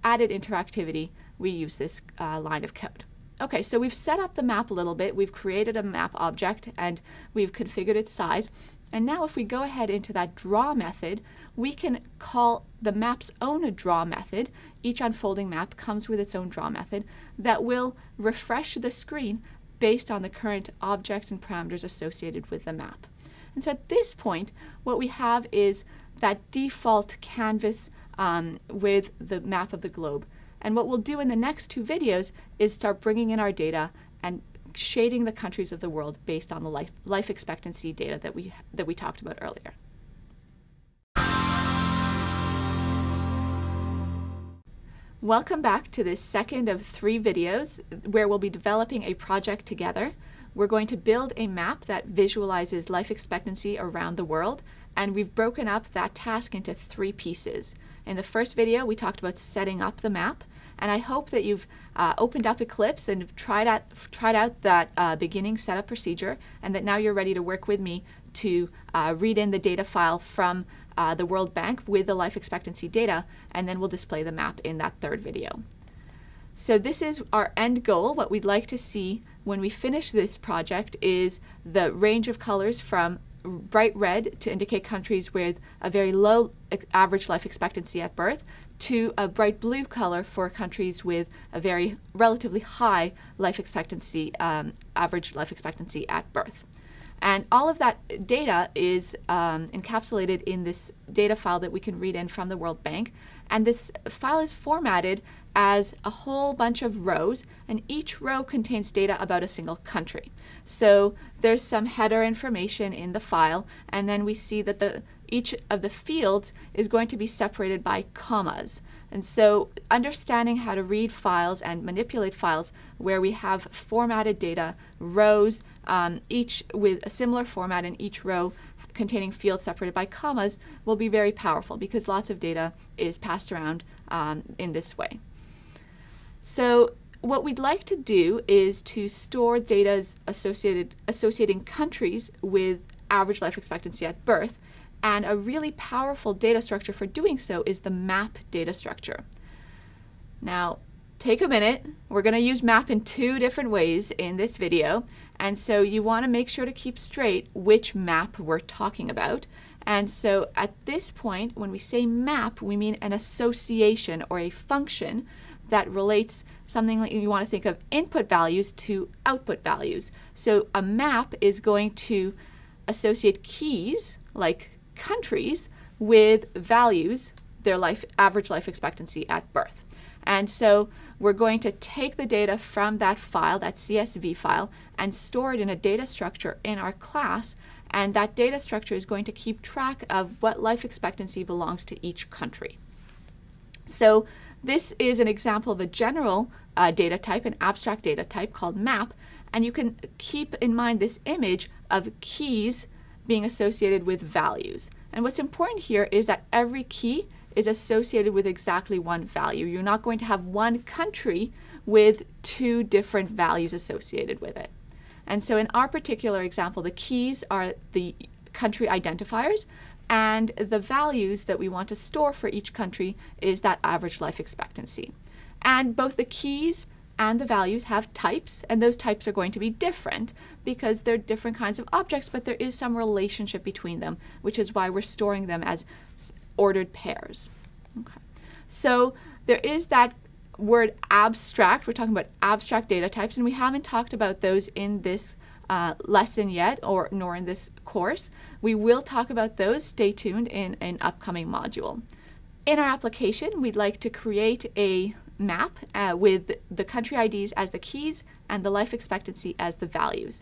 added interactivity, we use this line of code. Okay, so we've set up the map a little bit, we've created a map object, and we've configured its size. And now if we go ahead into that draw method, we can call the map's own draw method. Each unfolding map comes with its own draw method that will refresh the screen based on the current objects and parameters associated with the map. And so at this point, what we have is that default canvas with the map of the globe. And what we'll do in the next 2 videos is start bringing in our data and shading the countries of the world based on the life expectancy data that we talked about earlier. Welcome back to this second of 3 videos where we'll be developing a project together. We're going to build a map that visualizes life expectancy around the world, and we've broken up that task into 3 pieces. In the first video, we talked about setting up the map, and I hope that you've opened up Eclipse and tried out that beginning setup procedure, and that now you're ready to work with me to read in the data file from the World Bank with the life expectancy data, and then we'll display the map in that third video. So this is our end goal. What we'd like to see when we finish this project is the range of colors from bright red to indicate countries with a very low average life expectancy at birth to a bright blue color for countries with a very relatively high life expectancy, average life expectancy at birth. And all of that data is encapsulated in this data file that we can read in from the World Bank. And this file is formatted as a whole bunch of rows, and each row contains data about a single country. So there's some header information in the file, and then we see that each of the fields is going to be separated by commas. And so understanding how to read files and manipulate files where we have formatted data, rows, each with a similar format in each row containing fields separated by commas, will be very powerful because lots of data is passed around in this way. So what we'd like to do is to store data associating countries with average life expectancy at birth, and a really powerful data structure for doing so is the map data structure. Now, take a minute. We're going to use map in 2 different ways in this video, and so you want to make sure to keep straight which map we're talking about. And so at this point, when we say map, we mean an association or a function that relates something like you want to think of input values to output values. So a map is going to associate keys, like countries, with values, their average life expectancy at birth. And so we're going to take the data from that file, that CSV file, and store it in a data structure in our class, and that data structure is going to keep track of what life expectancy belongs to each country. So this is an example of a general data type, an abstract data type called map, and you can keep in mind this image of keys being associated with values. And what's important here is that every key is associated with exactly one value. You're not going to have one country with 2 different values associated with it. And so in our particular example, the keys are the country identifiers, and the values that we want to store for each country is that average life expectancy. And both the keys and the values have types, and those types are going to be different because they're different kinds of objects, but there is some relationship between them, which is why we're storing them as ordered pairs. Okay. So there is that word abstract. We're talking about abstract data types, and we haven't talked about those in this lesson yet, nor in this course. We will talk about those. Stay tuned in an upcoming module. In our application, we'd like to create a map with the country IDs as the keys and the life expectancy as the values.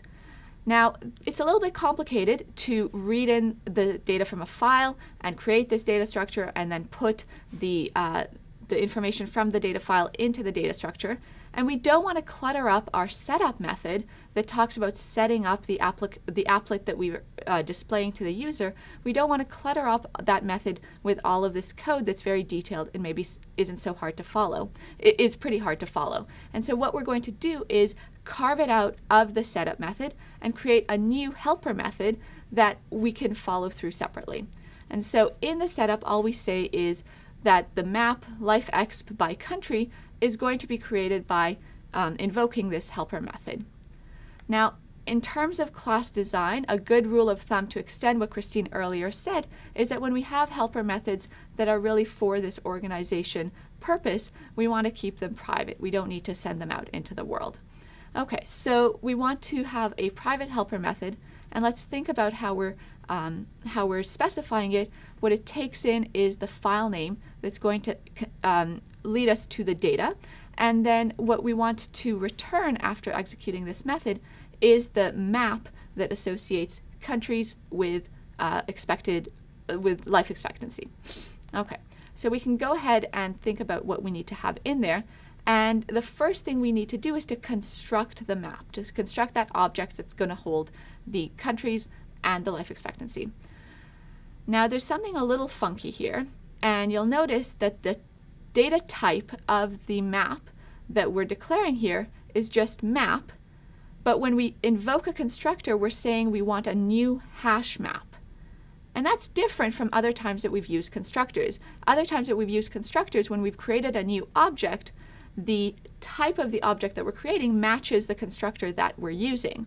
Now, it's a little bit complicated to read in the data from a file and create this data structure and then put the information from the data file into the data structure. And we don't want to clutter up our setup method that talks about setting up the applet that we were displaying to the user. We don't want to clutter up that method with all of this code that's very detailed and maybe isn't so hard to follow. It is pretty hard to follow. And so what we're going to do is carve it out of the setup method and create a new helper method that we can follow through separately. And so in the setup, all we say is that the map lifeexp by country is going to be created by invoking this helper method. Now, in terms of class design, a good rule of thumb to extend what Christine earlier said is that when we have helper methods that are really for this organization purpose, we want to keep them private. We don't need to send them out into the world. Okay, so we want to have a private helper method, and let's think about how we're specifying it, what it takes in is the file name that's going to lead us to the data. And then what we want to return after executing this method is the map that associates countries with with life expectancy. Okay, so we can go ahead and think about what we need to have in there. And the first thing we need to do is to construct the map, to construct that object that's going to hold the countries and the life expectancy. Now there's something a little funky here, and you'll notice that the data type of the map that we're declaring here is just map, but when we invoke a constructor, we're saying we want a new hash map. And that's different from other times that we've used constructors. Other times that we've used constructors, when we've created a new object, the type of the object that we're creating matches the constructor that we're using.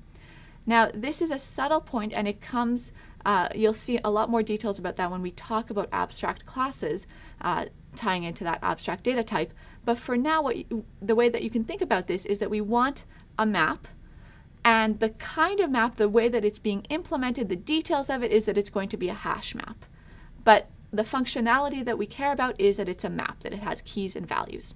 Now, this is a subtle point, and it comes, you'll see a lot more details about that when we talk about abstract classes tying into that abstract data type. But for now, the way that you can think about this is that we want a map, and the kind of map, the way that it's being implemented, the details of it is that it's going to be a hash map. But the functionality that we care about is that it's a map, that it has keys and values.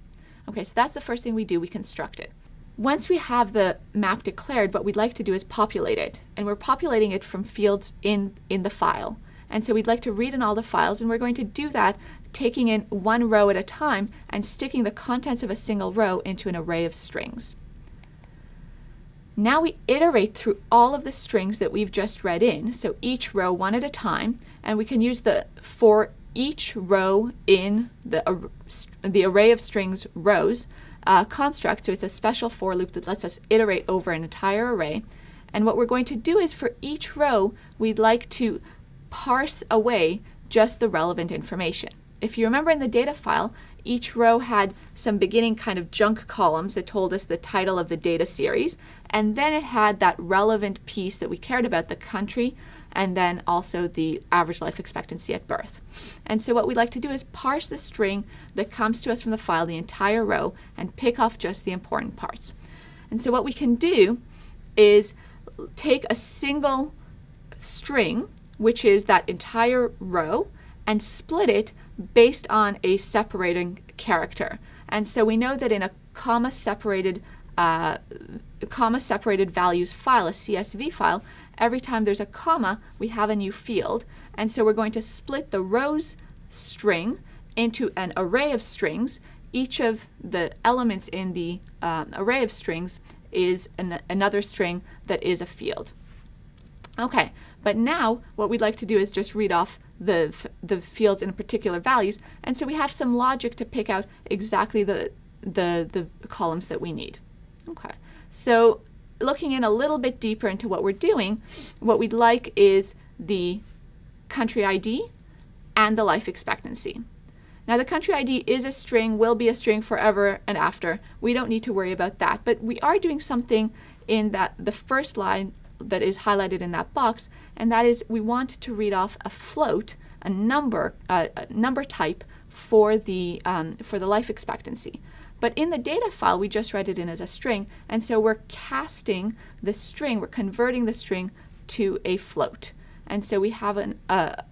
Okay, so that's the first thing we do, we construct it. Once we have the map declared, what we'd like to do is populate it. And we're populating it from fields in the file. And so we'd like to read in all the files, and we're going to do that taking in one row at a time and sticking the contents of a single row into an array of strings. Now we iterate through all of the strings that we've just read in, so each row one at a time, and we can use the for each row in the array of strings rows construct. So it's a special for loop that lets us iterate over an entire array. And what we're going to do is for each row, we'd like to parse away just the relevant information. If you remember in the data file, each row had some beginning kind of junk columns that told us the title of the data series, and then it had that relevant piece that we cared about, the country, and then also the average life expectancy at birth. And so what we like to do is parse the string that comes to us from the file, the entire row, and pick off just the important parts. And so what we can do is take a single string, which is that entire row, and split it based on a separating character. And so we know that in a comma-separated values file, a CSV file, every time there's a comma, we have a new field. And so we're going to split the rows string into an array of strings. Each of the elements in the array of strings is another string that is a field. Okay, but now what we'd like to do is just read off the fields in particular values, and so we have some logic to pick out exactly the columns that we need. Okay, so looking in a little bit deeper into what we're doing, what we'd like is the country ID and the life expectancy. Now the country ID is a string, will be a string forever and after. We don't need to worry about that, but we are doing something in the first line that is highlighted in that box, and that is we want to read off a float, a number type for the life expectancy. But in the data file, we just read it in as a string, and so we're casting the string, we're converting the string to a float. And so we have a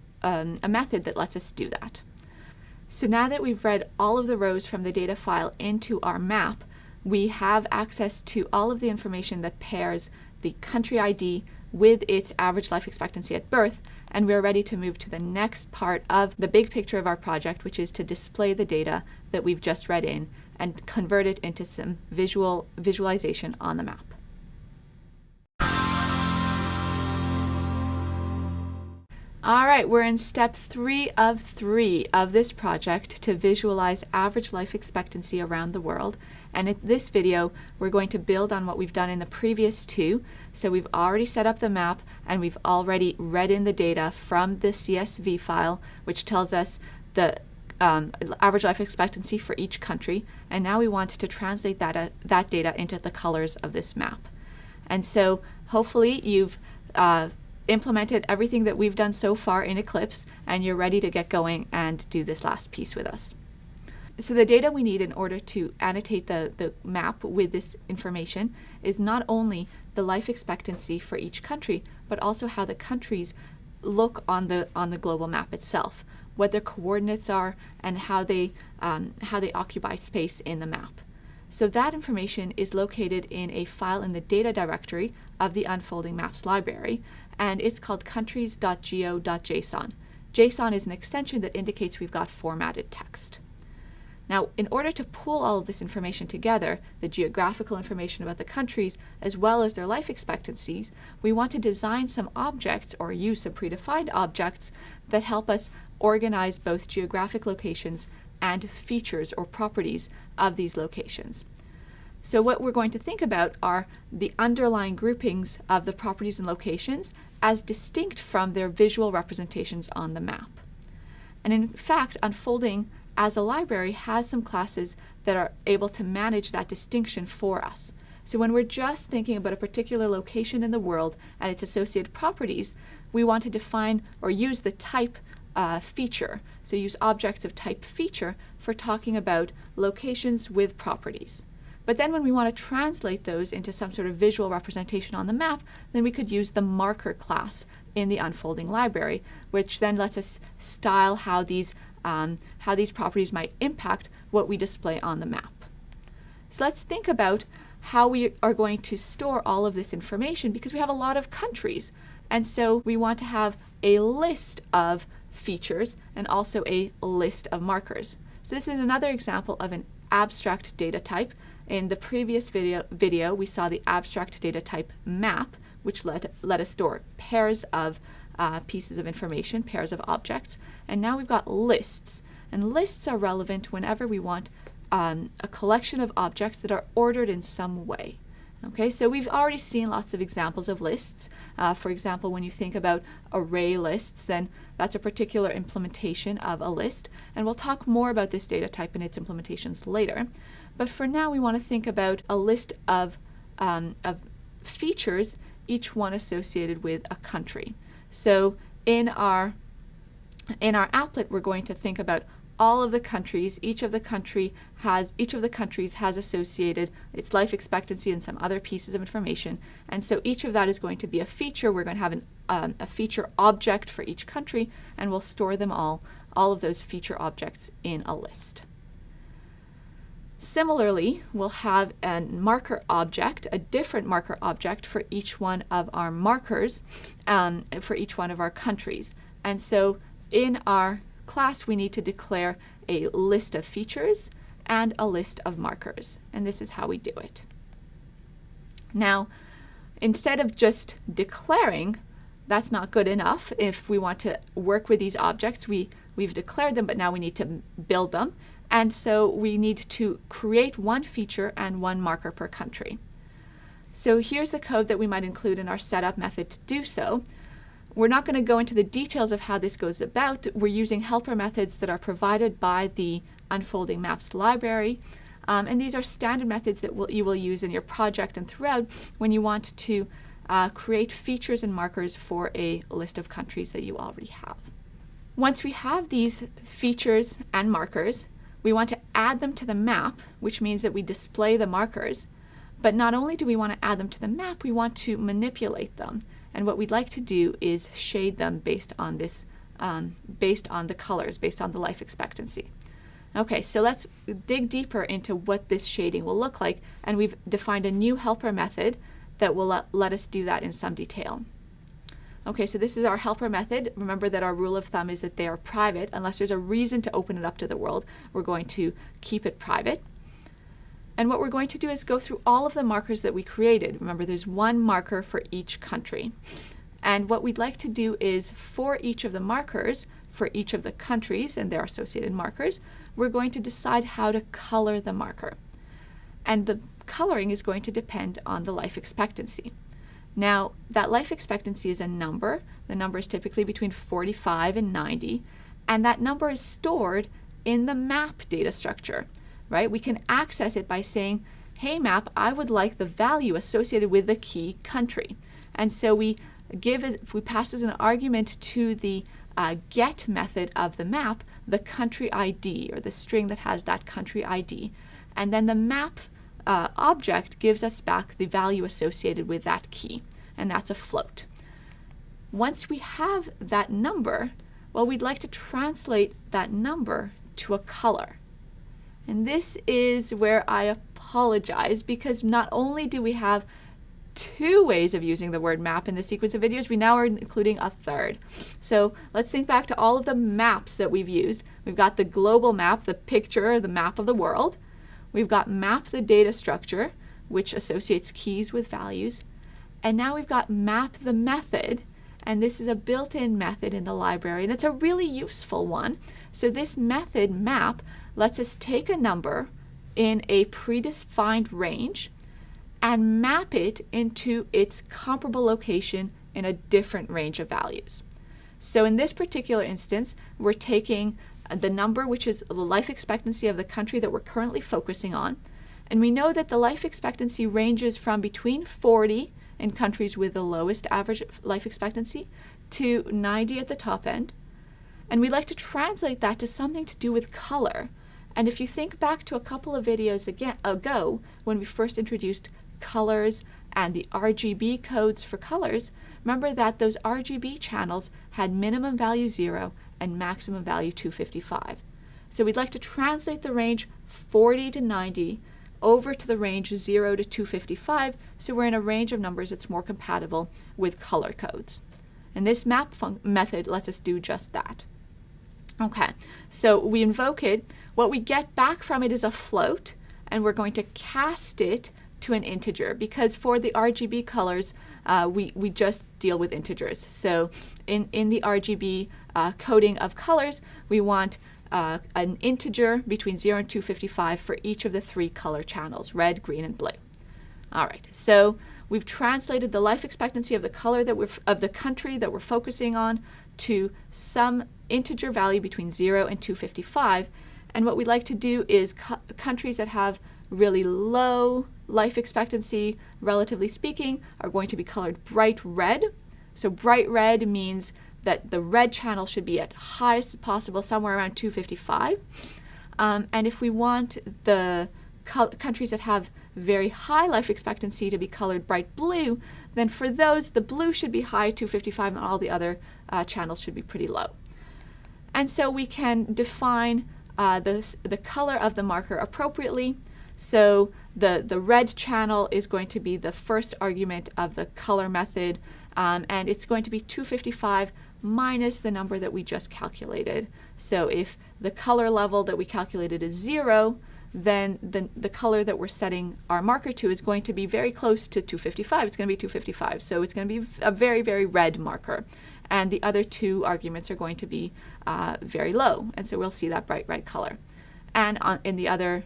method that lets us do that. So now that we've read all of the rows from the data file into our map, we have access to all of the information that pairs the country ID with its average life expectancy at birth, and we're ready to move to the next part of the big picture of our project, which is to display the data that we've just read in and convert it into some visualization on the map. All right, we're in step 3 of 3 of this project to visualize average life expectancy around the world. And in this video, we're going to build on what we've done in the previous 2. So we've already set up the map, and we've already read in the data from the CSV file, which tells us the average life expectancy for each country. And now we want to translate that data into the colors of this map. And so hopefully you've implemented everything that we've done so far in Eclipse, and you're ready to get going and do this last piece with us. So the data we need in order to annotate the map with this information is not only the life expectancy for each country, but also how the countries look on the global map itself, what their coordinates are, and how they occupy space in the map. So that information is located in a file in the data directory of the Unfolding Maps library, and it's called countries.go.json. JSON is an extension that indicates we've got formatted text. Now, in order to pull all of this information together, the geographical information about the countries, as well as their life expectancies, we want to design some objects or use some predefined objects that help us organize both geographic locations and features or properties of these locations. So what we're going to think about are the underlying groupings of the properties and locations as distinct from their visual representations on the map. And in fact, Unfolding as a library has some classes that are able to manage that distinction for us. So when we're just thinking about a particular location in the world and its associated properties, we want to define or use the type feature. So use objects of type feature for talking about locations with properties. But then when we want to translate those into some sort of visual representation on the map, then we could use the marker class in the Unfolding library, which then lets us style how these properties might impact what we display on the map. So let's think about how we are going to store all of this information, because we have a lot of countries. And so we want to have a list of features and also a list of markers. So this is another example of an abstract data type. In the previous video we saw the abstract data type map, which let us store pairs of pieces of information, pairs of objects. And now we've got lists. And lists are relevant whenever we want a collection of objects that are ordered in some way. Okay, so we've already seen lots of examples of lists. For example, when you think about array lists, then that's a particular implementation of a list. And we'll talk more about this data type and its implementations later. But for now, we want to think about a list of features, each one associated with a country. So in our applet, we're going to think about all of the countries. Each of the countries has associated its life expectancy and some other pieces of information. And so each of that is going to be a feature. We're going to have a feature object for each country, and we'll store them all of those feature objects in a list. Similarly, we'll have a marker object, a different marker object for each one of our markers, for each one of our countries. And so in our class, we need to declare a list of features and a list of markers. And this is how we do it. Now, instead of just declaring, that's not good enough. If we want to work with these objects, we've declared them, but now we need to build them. And so we need to create one feature and one marker per country. So here's the code that we might include in our setup method to do so. We're not going to go into the details of how this goes about. We're using helper methods that are provided by the Unfolding Maps library. And these are standard methods that you will use in your project and throughout when you want to create features and markers for a list of countries that you already have. Once we have these features and markers, we want to add them to the map, which means that we display the markers. But not only do we want to add them to the map, we want to manipulate them. And what we'd like to do is shade them based on this, based on the colors, based on the life expectancy. Okay, so let's dig deeper into what this shading will look like. And we've defined a new helper method that will let us do that in some detail. Okay, so this is our helper method. Remember that our rule of thumb is that they are private. Unless there's a reason to open it up to the world, we're going to keep it private. And what we're going to do is go through all of the markers that we created. Remember, there's one marker for each country. And what we'd like to do is, for each of the markers, for each of the countries and their associated markers, we're going to decide how to color the marker. And the coloring is going to depend on the life expectancy. Now, that life expectancy is a number. The number is typically between 45 and 90, and that number is stored in the map data structure, right? We can access it by saying, hey map, I would like the value associated with the key country. And so we pass as an argument to the get method of the map the country ID, or the string that has that country ID. And then the map object gives us back the value associated with that key, and that's a float. once we have that number, well, we'd like to translate that number to a color. And this is where I apologize, because not only do we have 2 ways of using the word map in the sequence of videos, we now are including a third. So let's think back to all of the maps that we've used. We've got the global map, the picture, the map of the world. We've got map the data structure, which associates keys with values. And now we've got map the method, and this is a built-in method in the library, and it's a really useful one. So this method map lets us take a number in a predefined range and map it into its comparable location in a different range of values. So in this particular instance, we're taking the number, which is the life expectancy of the country that we're currently focusing on, and we know that the life expectancy ranges from between 40 in countries with the lowest average life expectancy to 90 at the top end. And we'd like to translate that to something to do with color. And if you think back to a couple of videos ago, when we first introduced colors and the RGB codes for colors, remember that those RGB channels had minimum value 0 and maximum value 255. So we'd like to translate the range 40 to 90 over to the range 0 to 255, so we're in a range of numbers that's more compatible with color codes. And this map method lets us do just that. Okay, so we invoke it. What we get back from it is a float, and we're going to cast it to an integer, because for the RGB colors, we just deal with integers. So in the RGB coding of colors, we want an integer between 0 and 255 for each of the 3 color channels, red, green, and blue. All right, so we've translated the life expectancy of the color of the country that we're focusing on to some integer value between 0 and 255. And what we'd like to do is countries that have really low life expectancy, relatively speaking, are going to be colored bright red. So bright red means that the red channel should be at highest possible, somewhere around 255. And if we want the countries that have very high life expectancy to be colored bright blue, then for those, the blue should be high, 255, and all the other channels should be pretty low. And so we can define the color of the marker appropriately. So the red channel is going to be the first argument of the color method, and it's going to be 255 minus the number that we just calculated. So if the color level that we calculated is 0, then the color that we're setting our marker to is going to be very close to 255. It's going to be 255. So it's going to be a very, very red marker. And the other 2 arguments are going to be very low. And so we'll see that bright red color. And on the other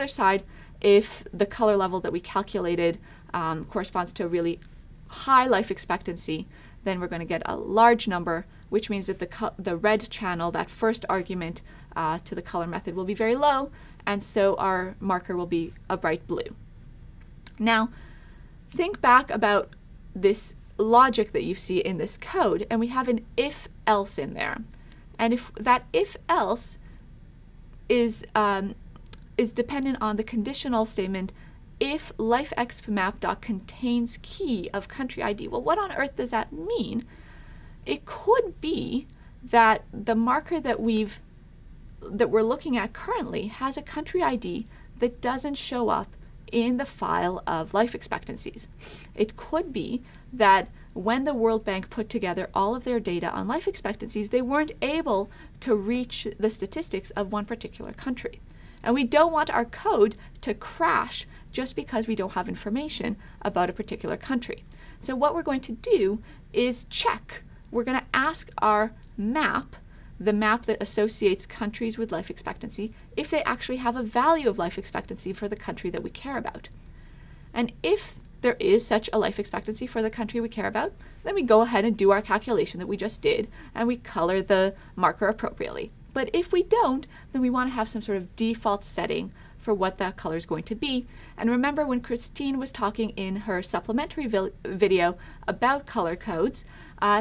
side, if the color level that we calculated corresponds to a really high life expectancy, then we're going to get a large number, which means that the red channel, that first argument to the color method, will be very low, and so our marker will be a bright blue. Now, think back about this logic that you see in this code, and we have an if-else in there. And if that if-else is dependent on the conditional statement, if lifexpmap.contains key of country ID. Well, what on earth does that mean? It could be that the marker that we're looking at currently has a country ID that doesn't show up in the file of life expectancies. It could be that when the World Bank put together all of their data on life expectancies, they weren't able to reach the statistics of one particular country. And we don't want our code to crash just because we don't have information about a particular country. So what we're going to do is check. We're going to ask our map, the map that associates countries with life expectancy, if they actually have a value of life expectancy for the country that we care about. And if there is such a life expectancy for the country we care about, then we go ahead and do our calculation that we just did, and we color the marker appropriately. But if we don't, then we want to have some sort of default setting for what that color is going to be. And remember when Christine was talking in her supplementary video about color codes,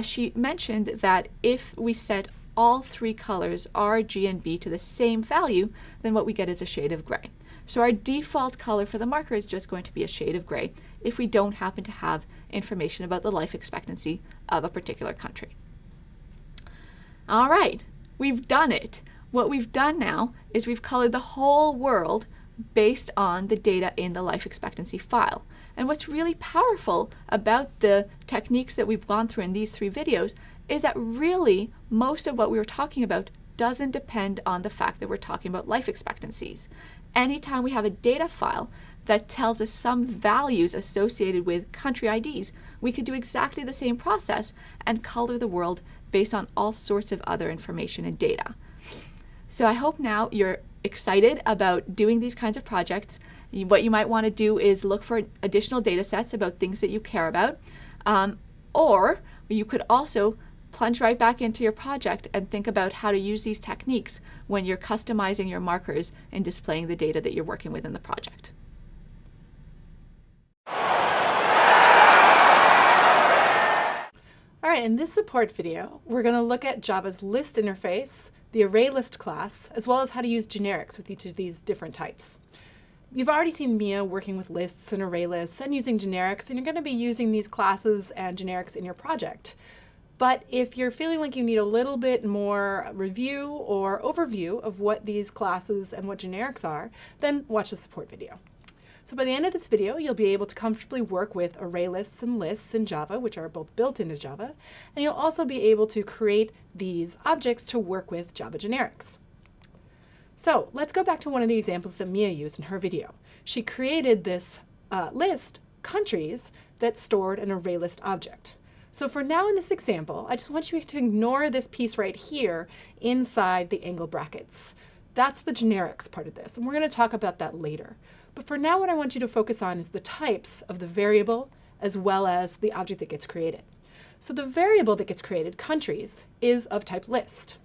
she mentioned that if we set all 3 colors, R, G, and B, to the same value, then what we get is a shade of gray. So our default color for the marker is just going to be a shade of gray if we don't happen to have information about the life expectancy of a particular country. All right, we've done it. What we've done now is we've colored the whole world based on the data in the life expectancy file. And what's really powerful about the techniques that we've gone through in these 3 videos is that really most of what we were talking about doesn't depend on the fact that we're talking about life expectancies. Anytime we have a data file that tells us some values associated with country IDs, we could do exactly the same process and color the world based on all sorts of other information and data. So I hope now you're excited about doing these kinds of projects. What you might want to do is look for additional data sets about things that you care about, or you could also plunge right back into your project and think about how to use these techniques when you're customizing your markers and displaying the data that you're working with in the project. All right, in this support video, we're going to look at Java's list interface, the ArrayList class, as well as how to use generics with each of these different types. You've already seen Mia working with lists and array lists and using generics, and you're going to be using these classes and generics in your project. But if you're feeling like you need a little bit more review or overview of what these classes and what generics are, then watch the support video. So by the end of this video, you'll be able to comfortably work with array lists and lists in Java, which are both built into Java, and you'll also be able to create these objects to work with Java generics. So let's go back to one of the examples that Mia used in her video. She created this list, countries, that stored an array list object. So for now in this example, I just want you to ignore this piece right here inside the angle brackets. That's the generics part of this, and we're going to talk about that later. But for now, what I want you to focus on is the types of the variable as well as the object that gets created. So the variable that gets created, countries, is of type list.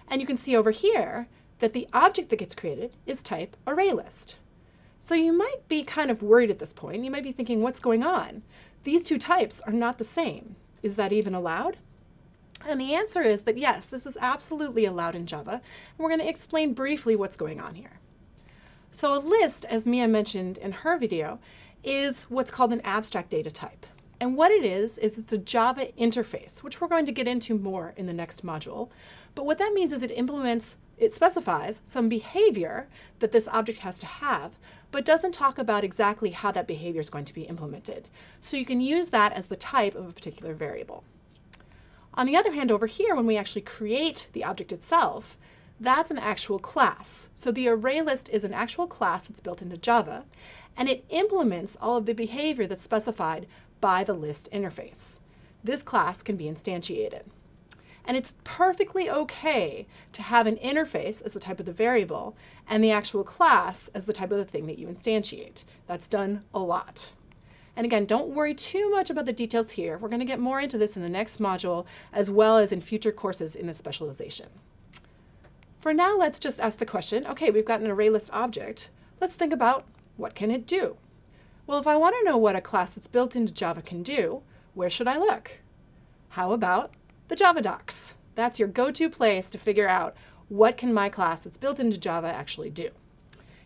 And you can see over here that the object that gets created is type ArrayList. So you might be kind of worried at this point. You might be thinking, what's going on? These 2 types are not the same. Is that even allowed? And the answer is that yes, this is absolutely allowed in Java. And we're going to explain briefly what's going on here. So a list, as Mia mentioned in her video, is what's called an abstract data type. And what it is it's a Java interface, which we're going to get into more in the next module. But what that means is it specifies some behavior that this object has to have, but doesn't talk about exactly how that behavior is going to be implemented. So you can use that as the type of a particular variable. On the other hand, over here, when we actually create the object itself, that's an actual class. So the ArrayList is an actual class that's built into Java, and it implements all of the behavior that's specified by the list interface. This class can be instantiated. And it's perfectly okay to have an interface as the type of the variable and the actual class as the type of the thing that you instantiate. That's done a lot. And again, don't worry too much about the details here. We're going to get more into this in the next module as well as in future courses in the specialization. For now, let's just ask the question, okay, we've got an ArrayList object. Let's think about what can it do? Well, if I want to know what a class that's built into Java can do, where should I look? How about the Java docs? That's your go-to place to figure out what can my class that's built into Java actually do.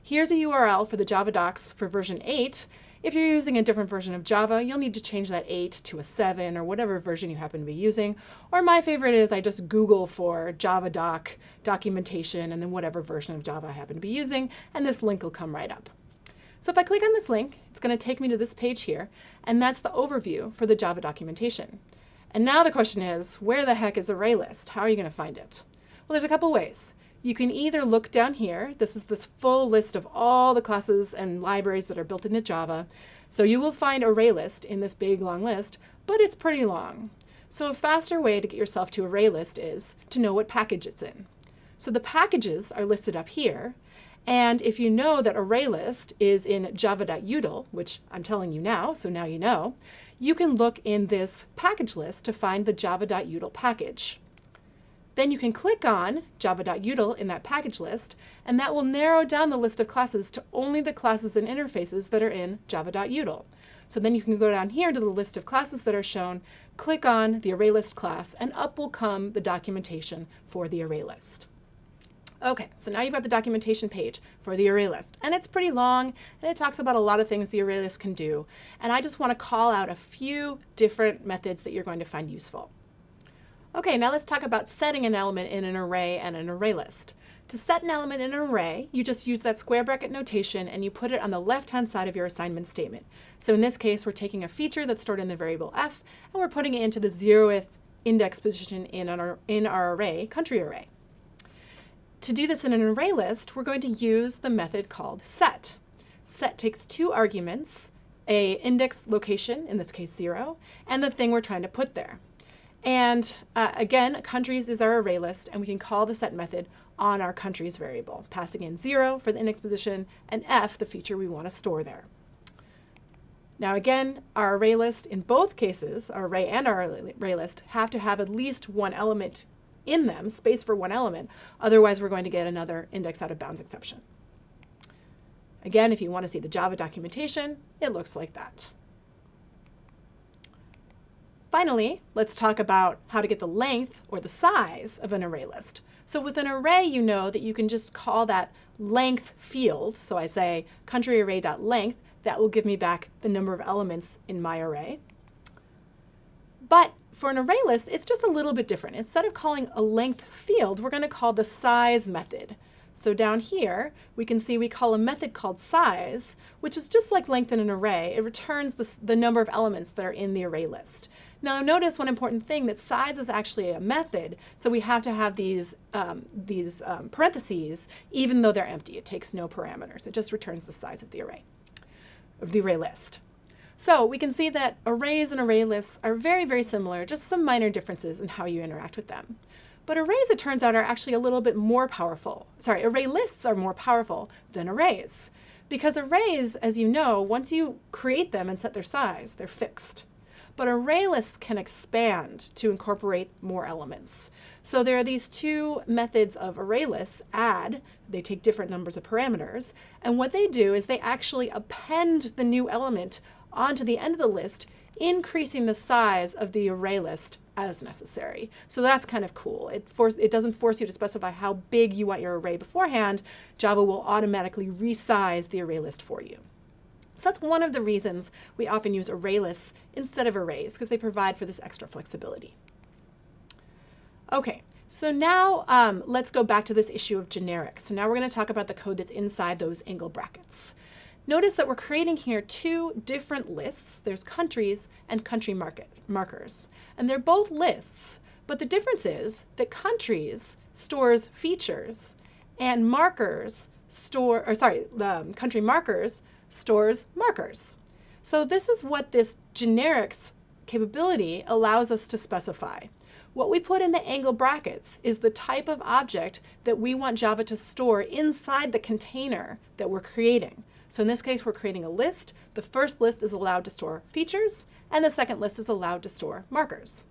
Here's a URL for the Java docs for version 8. If you're using a different version of Java, you'll need to change that 8 to a 7 or whatever version you happen to be using. Or my favorite is I just Google for Java doc documentation and then whatever version of Java I happen to be using, and this link will come right up. So if I click on this link, it's going to take me to this page here, and that's the overview for the Java documentation. And now the question is, where the heck is ArrayList? How are you going to find it? Well, there's a couple ways. You can either look down here. This is this full list of all the classes and libraries that are built into Java. So you will find ArrayList in this big long list, but it's pretty long. So a faster way to get yourself to ArrayList is to know what package it's in. So the packages are listed up here. And if you know that ArrayList is in java.util, which I'm telling you now, so now you know, you can look in this package list to find the java.util package. Then you can click on java.util in that package list, and that will narrow down the list of classes to only the classes and interfaces that are in java.util. So then you can go down here to the list of classes that are shown, click on the ArrayList class, and up will come the documentation for the ArrayList. Okay, so now you've got the documentation page for the array list, and it's pretty long, and it talks about a lot of things the array list can do, and I just want to call out a few different methods that you're going to find useful. Okay, now let's talk about setting an element in an array and an array list. To set an element in an array, you just use that square bracket notation and you put it on the left-hand side of your assignment statement. So in this case, we're taking a feature that's stored in the variable f, and we're putting it into the 0th index position in our array, country array. To do this in an array list, we're going to use the method called set. Set takes two arguments, a index location, in this case 0, and the thing we're trying to put there. And again, countries is our array list, and we can call the set method on our countries variable, passing in 0 for the index position and f, the feature we want to store there. Now again, our array list in both cases, our array and our array list, have to have at least one element in them, space for one element, otherwise we're going to get another index out of bounds exception. Again, if you want to see the Java documentation, it looks like that. Finally, let's talk about how to get the length or the size of an array list. So with an array, you know that you can just call that length field. So I say country array.length, that will give me back the number of elements in my array. But for an array list, it's just a little bit different. Instead of calling a length field, we're going to call the size method. So down here, we can see we call a method called size, which is just like length in an array. It returns the number of elements that are in the array list. Now notice one important thing, that size is actually a method, so we have to have these parentheses, even though they're empty. It takes no parameters. It just returns the size of the array list. So we can see that arrays and array lists are very, very similar, just some minor differences in how you interact with them. But arrays, it turns out, are actually a little bit more powerful. Sorry, array lists are more powerful than arrays. Because arrays, as you know, once you create them and set their size, they're fixed. But array lists can expand to incorporate more elements. So there are these two methods of array lists, add, they take different numbers of parameters, and what they do is they actually append the new element onto the end of the list, increasing the size of the array list as necessary. So that's kind of cool. It doesn't force you to specify how big you want your array beforehand. Java will automatically resize the array list for you. So that's one of the reasons we often use array lists instead of arrays, because they provide for this extra flexibility. Okay, so now let's go back to this issue of generics. So now we're going to talk about the code that's inside those angle brackets. Notice that we're creating here two different lists. There's countries and country markers. And they're both lists, but the difference is that countries stores features and markers country markers stores markers. So this is what this generics capability allows us to specify. What we put in the angle brackets is the type of object that we want Java to store inside the container that we're creating. So in this case, we're creating a list. The first list is allowed to store features, and the second list is allowed to store markers.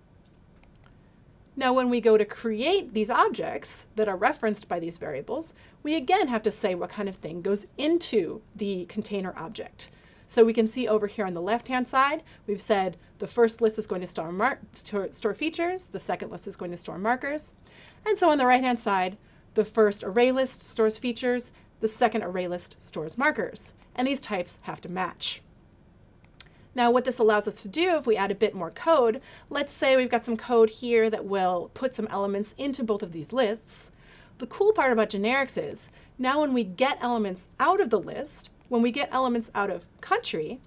Now, when we go to create these objects that are referenced by these variables, we again have to say what kind of thing goes into the container object. So we can see over here on the left-hand side, we've said the first list is going to store features, the second list is going to store markers. And so on the right-hand side, the first array list stores features, the second array list stores markers, and these types have to match. Now what this allows us to do, if we add a bit more code, let's say we've got some code here that will put some elements into both of these lists. The cool part about generics is, now when we get elements out of the list, when we get elements out of country,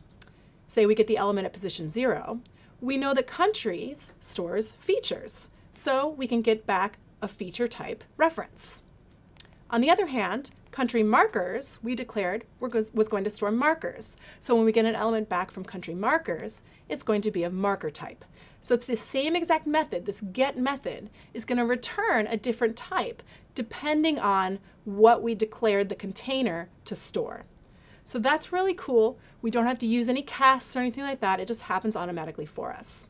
say we get the element at position 0, we know that countries stores features, so we can get back a feature type reference. On the other hand, country markers, we declared was going to store markers. So when we get an element back from country markers, it's going to be of marker type. So it's the same exact method, this get method, is going to return a different type depending on what we declared the container to store. So that's really cool. We don't have to use any casts or anything like that. It just happens automatically for us.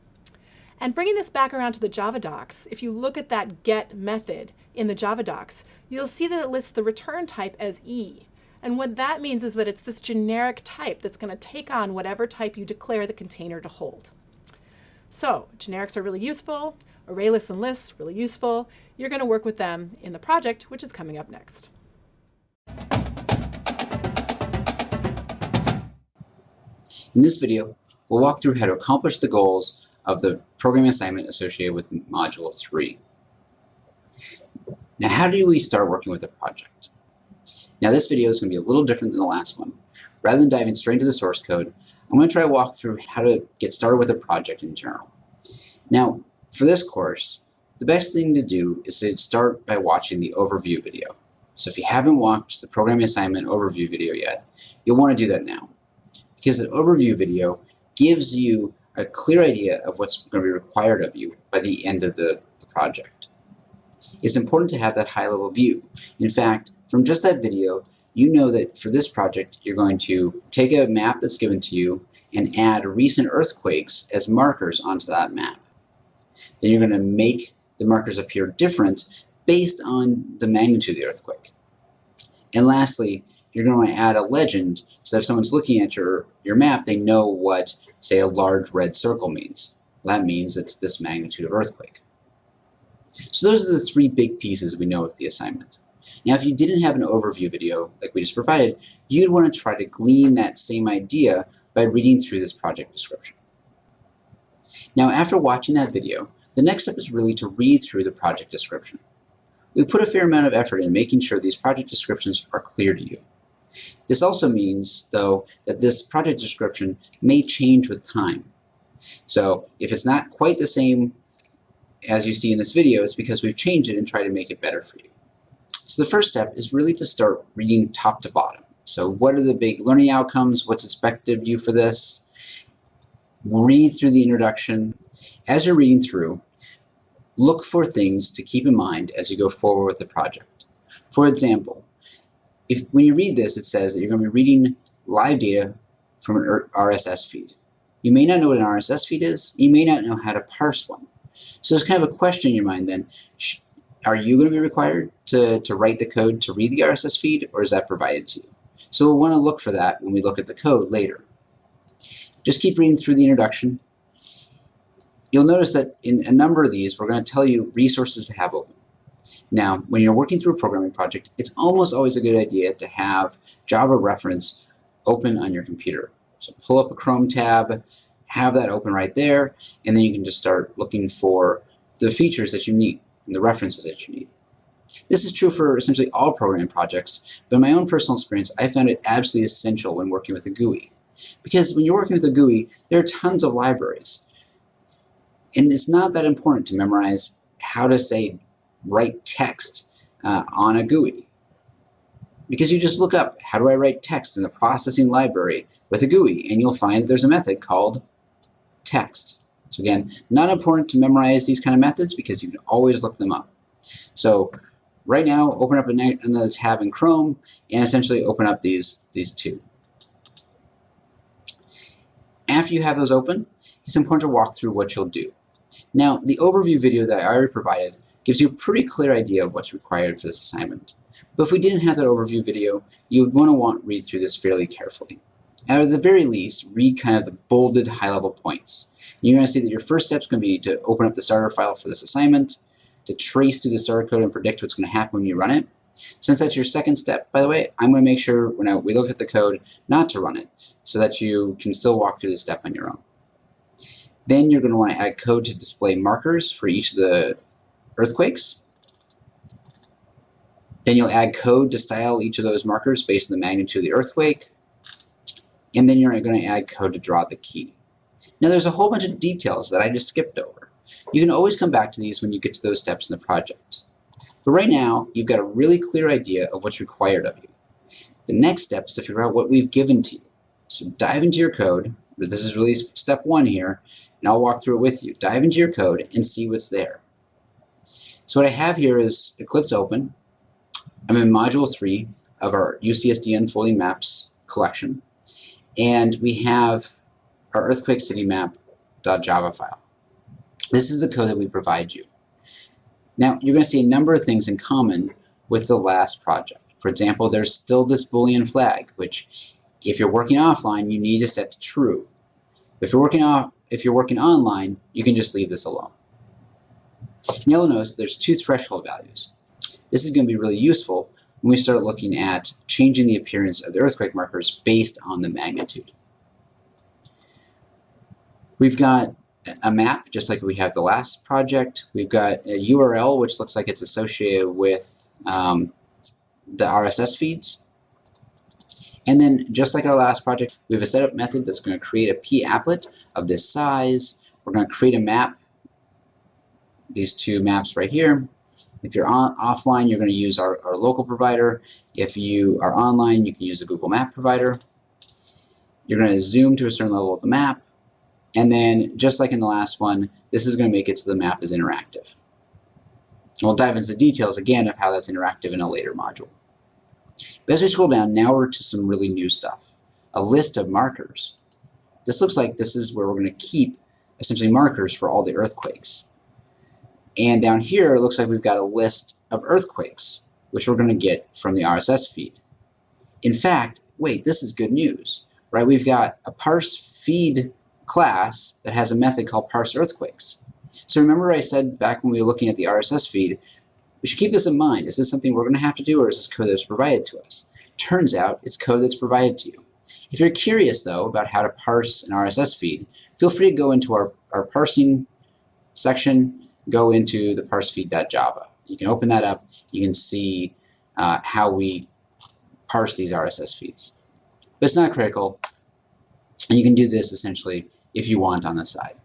And bringing this back around to the Java docs, if you look at that get method in the Java docs, you'll see that it lists the return type as E. And what that means is that it's this generic type that's going to take on whatever type you declare the container to hold. So generics are really useful. Array lists and lists, really useful. You're going to work with them in the project, which is coming up next. In this video, we'll walk through how to accomplish the goals of the programming assignment associated with Module 3. Now, how do we start working with a project? Now, this video is going to be a little different than the last one. Rather than diving straight into the source code, I'm going to try to walk through how to get started with a project in general. Now, for this course, the best thing to do is to start by watching the overview video. So if you haven't watched the programming assignment overview video yet, you'll want to do that now. Because that overview video gives you a clear idea of what's going to be required of you by the end of the project. It's important to have that high-level view. In fact, from just that video, you know that for this project, you're going to take a map that's given to you and add recent earthquakes as markers onto that map. Then you're going to make the markers appear different based on the magnitude of the earthquake. And lastly, you're going to add a legend so that if someone's looking at your map, they know what, say, a large red circle means. That means it's this magnitude of earthquake. So those are the three big pieces we know of the assignment. Now, if you didn't have an overview video like we just provided, you'd want to try to glean that same idea by reading through this project description. Now, after watching that video, the next step is really to read through the project description. We put a fair amount of effort in making sure these project descriptions are clear to you. This also means, though, that this project description may change with time. So if it's not quite the same as you see in this video, it's because we've changed it and tried to make it better for you. So the first step is really to start reading top to bottom. So what are the big learning outcomes? What's expected of you for this? Read through the introduction. As you're reading through, look for things to keep in mind as you go forward with the project. For example, when you read this, it says that you're going to be reading live data from an RSS feed. You may not know what an RSS feed is. You may not know how to parse one. So there's kind of a question in your mind then. Are you going to be required to write the code to read the RSS feed, or is that provided to you? So we'll want to look for that when we look at the code later. Just keep reading through the introduction. You'll notice that in a number of these, we're going to tell you resources to have open. Now, when you're working through a programming project, it's almost always a good idea to have Java reference open on your computer. So pull up a Chrome tab, have that open right there, and then you can just start looking for the features that you need and the references that you need. This is true for essentially all programming projects, but in my own personal experience, I found it absolutely essential when working with a GUI. Because when you're working with a GUI, there are tons of libraries. And it's not that important to memorize how to, say, write text on a GUI. Because you just look up, how do I write text in the processing library with a GUI, and you'll find that there's a method called text. So again, not important to memorize these kind of methods because you can always look them up. So right now, open up another tab in Chrome and essentially open up these two. After you have those open, it's important to walk through what you'll do. Now, the overview video that I already provided gives you a pretty clear idea of what's required for this assignment. But if we didn't have that overview video, you would want to read through this fairly carefully. At the very least, read kind of the bolded high-level points. You're going to see that your first step is going to be to open up the starter file for this assignment, to trace through the starter code and predict what's going to happen when you run it. Since that's your second step, by the way, I'm going to make sure when we look at the code not to run it, so that you can still walk through the step on your own. Then you're going to want to add code to display markers for each of the earthquakes. Then you'll add code to style each of those markers based on the magnitude of the earthquake. And then you're going to add code to draw the key. Now there's a whole bunch of details that I just skipped over. You can always come back to these when you get to those steps in the project. But right now, you've got a really clear idea of what's required of you. The next step is to figure out what we've given to you. So dive into your code. This is really step one here, and I'll walk through it with you. Dive into your code and see what's there. So what I have here is Eclipse open. I'm in Module 3 of our UCSD Unfolding Maps collection, and we have our Earthquake City Map.java file. This is the code that we provide you. Now, you're going to see a number of things in common with the last project. For example, there's still this Boolean flag, which if you're working offline, you need to set to true. If you're working online, you can just leave this alone. And you'll notice there's two threshold values. This is going to be really useful when we start looking at changing the appearance of the earthquake markers based on the magnitude. We've got a map, just like we have the last project. We've got a URL, which looks like it's associated with the RSS feeds. And then, just like our last project, we have a setup method that's going to create a p-applet of this size. We're going to create a map, these two maps right here. If you're offline, you're going to use our local provider. If you are online, you can use a Google Map provider. You're going to zoom to a certain level of the map. And then, just like in the last one, this is going to make it so the map is interactive. And we'll dive into the details again of how that's interactive in a later module. But as we scroll down, now we're to some really new stuff. A list of markers. This looks like this is where we're going to keep essentially markers for all the earthquakes. And down here, it looks like we've got a list of earthquakes, which we're going to get from the RSS feed. In fact, wait, this is good news, right? We've got a parse feed class that has a method called parse earthquakes. So remember I said back when we were looking at the RSS feed, we should keep this in mind. Is this something we're going to have to do, or is this code that's provided to us? Turns out it's code that's provided to you. If you're curious, though, about how to parse an RSS feed, feel free to go into our parsing section, go into the parsefeed.java. You can open that up. You can see how we parse these RSS feeds. But it's not critical, and you can do this essentially if you want on the side.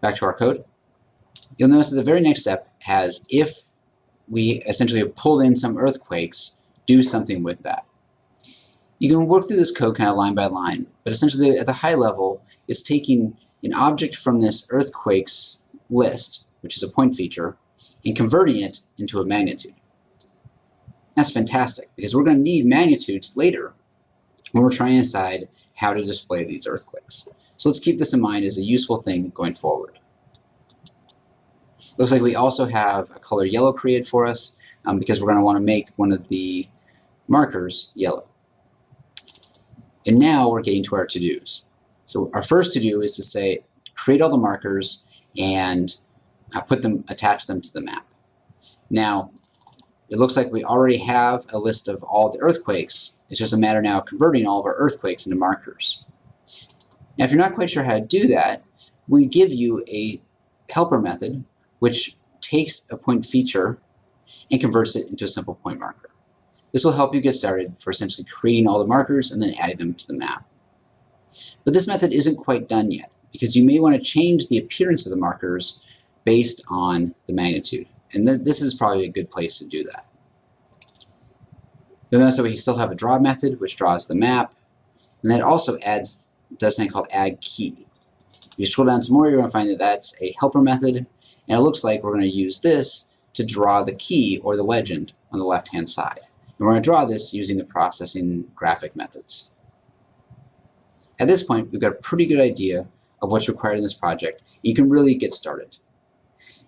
Back to our code. You'll notice that the very next step has if we essentially have pulled in some earthquakes, do something with that. You can work through this code kind of line by line, but essentially at the high level, it's taking an object from this earthquakes list, which is a point feature, and converting it into a magnitude. That's fantastic, because we're going to need magnitudes later when we're trying to decide how to display these earthquakes. So let's keep this in mind as a useful thing going forward. Looks like we also have a color yellow created for us because we're going to want to make one of the markers yellow. And now we're getting to our to-dos. So our first to-do is to say, create all the markers and attach them to the map. Now, it looks like we already have a list of all the earthquakes. It's just a matter now of converting all of our earthquakes into markers. Now, if you're not quite sure how to do that, we give you a helper method which takes a point feature and converts it into a simple point marker. This will help you get started for essentially creating all the markers and then adding them to the map. But this method isn't quite done yet, because you may want to change the appearance of the markers based on the magnitude. And this is probably a good place to do that. You'll notice that we still have a draw method, which draws the map, and that also does something called add key. If you scroll down some more, you're going to find that that's a helper method, and it looks like we're going to use this to draw the key or the legend on the left-hand side. And we're going to draw this using the processing graphic methods. At this point, we've got a pretty good idea of what's required in this project. You can really get started.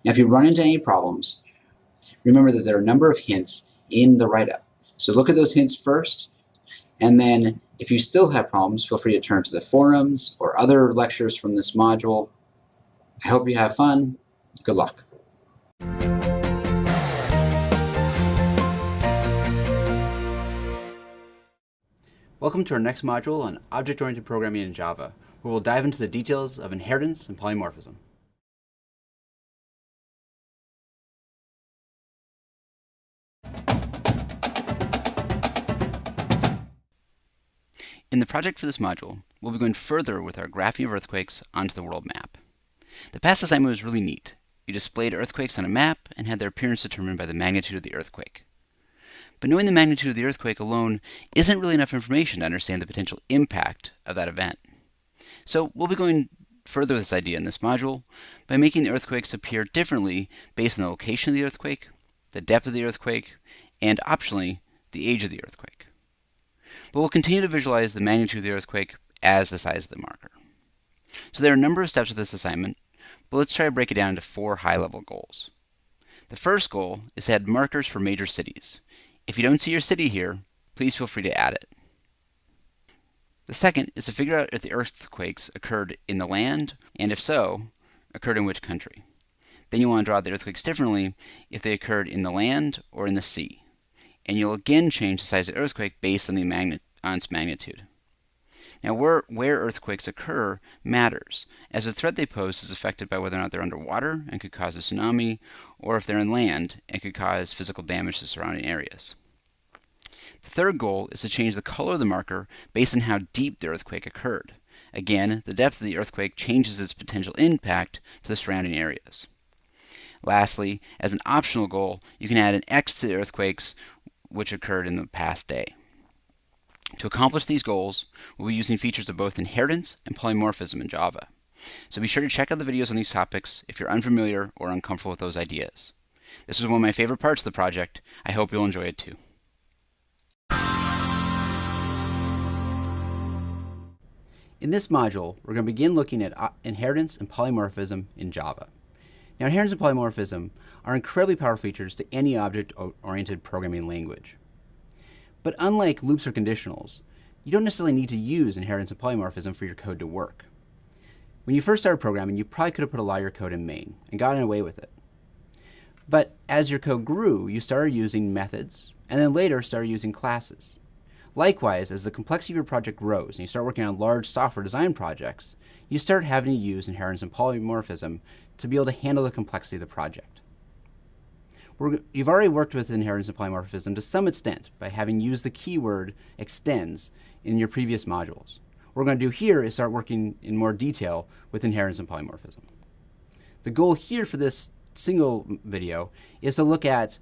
Now, if you run into any problems, remember that there are a number of hints in the write-up. So look at those hints first, and then if you still have problems, feel free to turn to the forums or other lectures from this module. I hope you have fun. Good luck. Welcome to our next module on object-oriented programming in Java, where we'll dive into the details of inheritance and polymorphism. In the project for this module, we'll be going further with our graphing of earthquakes onto the world map. The past assignment was really neat. You displayed earthquakes on a map and had their appearance determined by the magnitude of the earthquake. But knowing the magnitude of the earthquake alone isn't really enough information to understand the potential impact of that event. So we'll be going further with this idea in this module by making the earthquakes appear differently based on the location of the earthquake, the depth of the earthquake, and optionally, the age of the earthquake. But we'll continue to visualize the magnitude of the earthquake as the size of the marker. So there are a number of steps with this assignment, but let's try to break it down into 4 high-level goals. The first goal is to add markers for major cities. If you don't see your city here, please feel free to add it. The second is to figure out if the earthquakes occurred in the land, and if so, occurred in which country. Then you'll want to draw the earthquakes differently if they occurred in the land or in the sea. And you'll again change the size of the earthquake based on its magnitude. Now, where earthquakes occur matters, as the threat they pose is affected by whether or not they're underwater and could cause a tsunami, or if they're in land and could cause physical damage to surrounding areas. The third goal is to change the color of the marker based on how deep the earthquake occurred. Again, the depth of the earthquake changes its potential impact to the surrounding areas. Lastly, as an optional goal, you can add an X to the earthquakes which occurred in the past day. To accomplish these goals, we'll be using features of both inheritance and polymorphism in Java. So be sure to check out the videos on these topics if you're unfamiliar or uncomfortable with those ideas. This was one of my favorite parts of the project. I hope you'll enjoy it too. In this module, we're going to begin looking at inheritance and polymorphism in Java. Now, inheritance and polymorphism are incredibly powerful features to any object-oriented programming language. But unlike loops or conditionals, you don't necessarily need to use inheritance and polymorphism for your code to work. When you first started programming, you probably could have put a lot of your code in main and gotten away with it. But as your code grew, you started using methods, and then later started using classes. Likewise, as the complexity of your project grows and you start working on large software design projects, you start having to use inheritance and polymorphism to be able to handle the complexity of the project. You've already worked with inheritance and polymorphism to some extent by having used the keyword extends in your previous modules. What we're going to do here is start working in more detail with inheritance and polymorphism. The goal here for this single video is to look at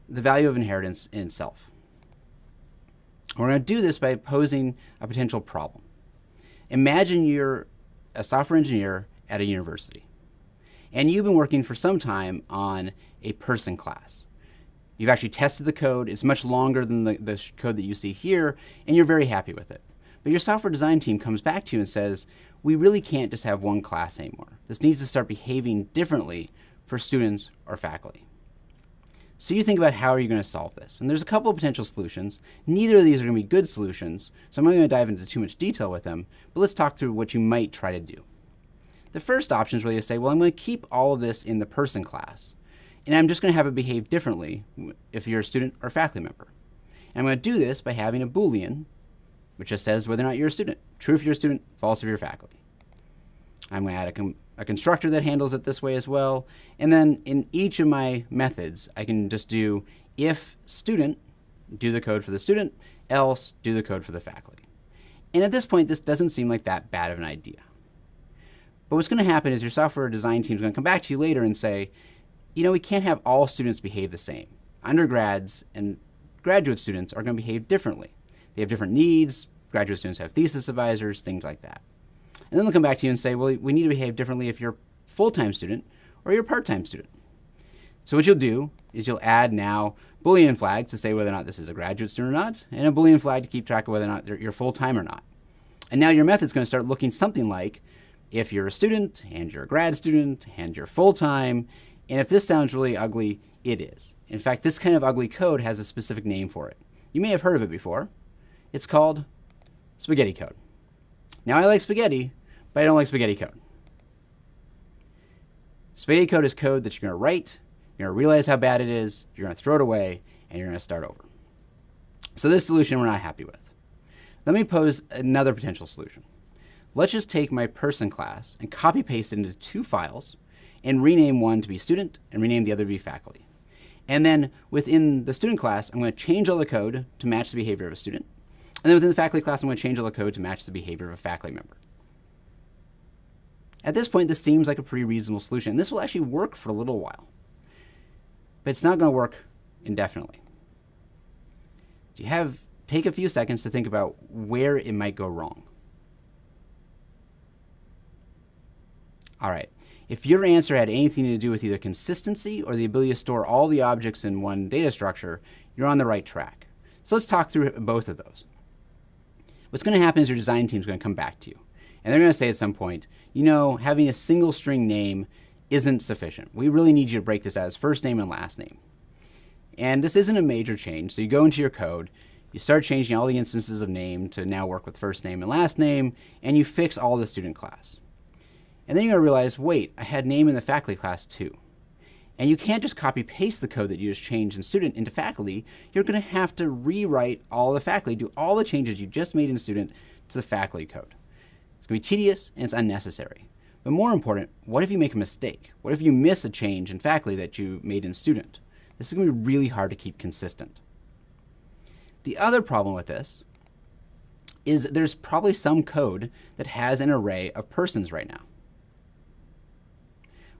the value of inheritance in itself. We're going to do this by posing a potential problem. Imagine you're a software engineer at a university, and you've been working for some time on a person class. You've actually tested the code. It's much longer than the code that you see here, and you're very happy with it. But your software design team comes back to you and says, we really can't just have one class anymore. This needs to start behaving differently for students or faculty. So you think about how are you going to solve this? And there's a couple of potential solutions. Neither of these are going to be good solutions, so I'm not going to dive into too much detail with them, but let's talk through what you might try to do. The first option is really to say, well, I'm going to keep all of this in the person class, and I'm just going to have it behave differently if you're a student or faculty member. And I'm going to do this by having a Boolean, which just says whether or not you're a student. True if you're a student, false if you're faculty. I'm going to add a constructor that handles it this way as well. And then in each of my methods, I can just do if student, do the code for the student, else do the code for the faculty. And at this point, this doesn't seem like that bad of an idea. But what's going to happen is your software design team is going to come back to you later and say, you know, we can't have all students behave the same. Undergrads and graduate students are going to behave differently. They have different needs. Graduate students have thesis advisors, things like that. And then they'll come back to you and say, well, we need to behave differently if you're a full-time student or you're a part-time student. So what you'll do is you'll add now Boolean flags to say whether or not this is a graduate student or not, and a Boolean flag to keep track of whether or not you're full-time or not. And now your method's going to start looking something like if you're a student and you're a grad student and you're full-time, and if this sounds really ugly, it is. In fact, this kind of ugly code has a specific name for it. You may have heard of it before. It's called spaghetti code. Now, I like spaghetti, but I don't like spaghetti code. Spaghetti code is code that you're going to write, you're going to realize how bad it is, you're going to throw it away, and you're going to start over. So this solution we're not happy with. Let me pose another potential solution. Let's just take my person class and copy paste it into two files and rename one to be student and rename the other to be faculty. And then within the student class, I'm going to change all the code to match the behavior of a student. And then within the faculty class, I'm going to change all the code to match the behavior of a faculty member. At this point, this seems like a pretty reasonable solution. And this will actually work for a little while. But it's not going to work indefinitely. Take a few seconds to think about where it might go wrong. All right. If your answer had anything to do with either consistency or the ability to store all the objects in one data structure, you're on the right track. So let's talk through both of those. What's going to happen is your design team is going to come back to you. And they're going to say at some point, you know, having a single string name isn't sufficient. We really need you to break this out as first name and last name. And this isn't a major change. So you go into your code, you start changing all the instances of name to now work with first name and last name, and you fix all the student class. And then you're going to realize, wait, I had name in the faculty class too. And you can't just copy paste the code that you just changed in student into faculty. You're going to have to rewrite all the faculty, do all the changes you just made in student to the faculty code. It's going to be tedious and it's unnecessary. But more important, what if you make a mistake? What if you miss a change in faculty that you made in student? This is going to be really hard to keep consistent. The other problem with this is there's probably some code that has an array of persons right now.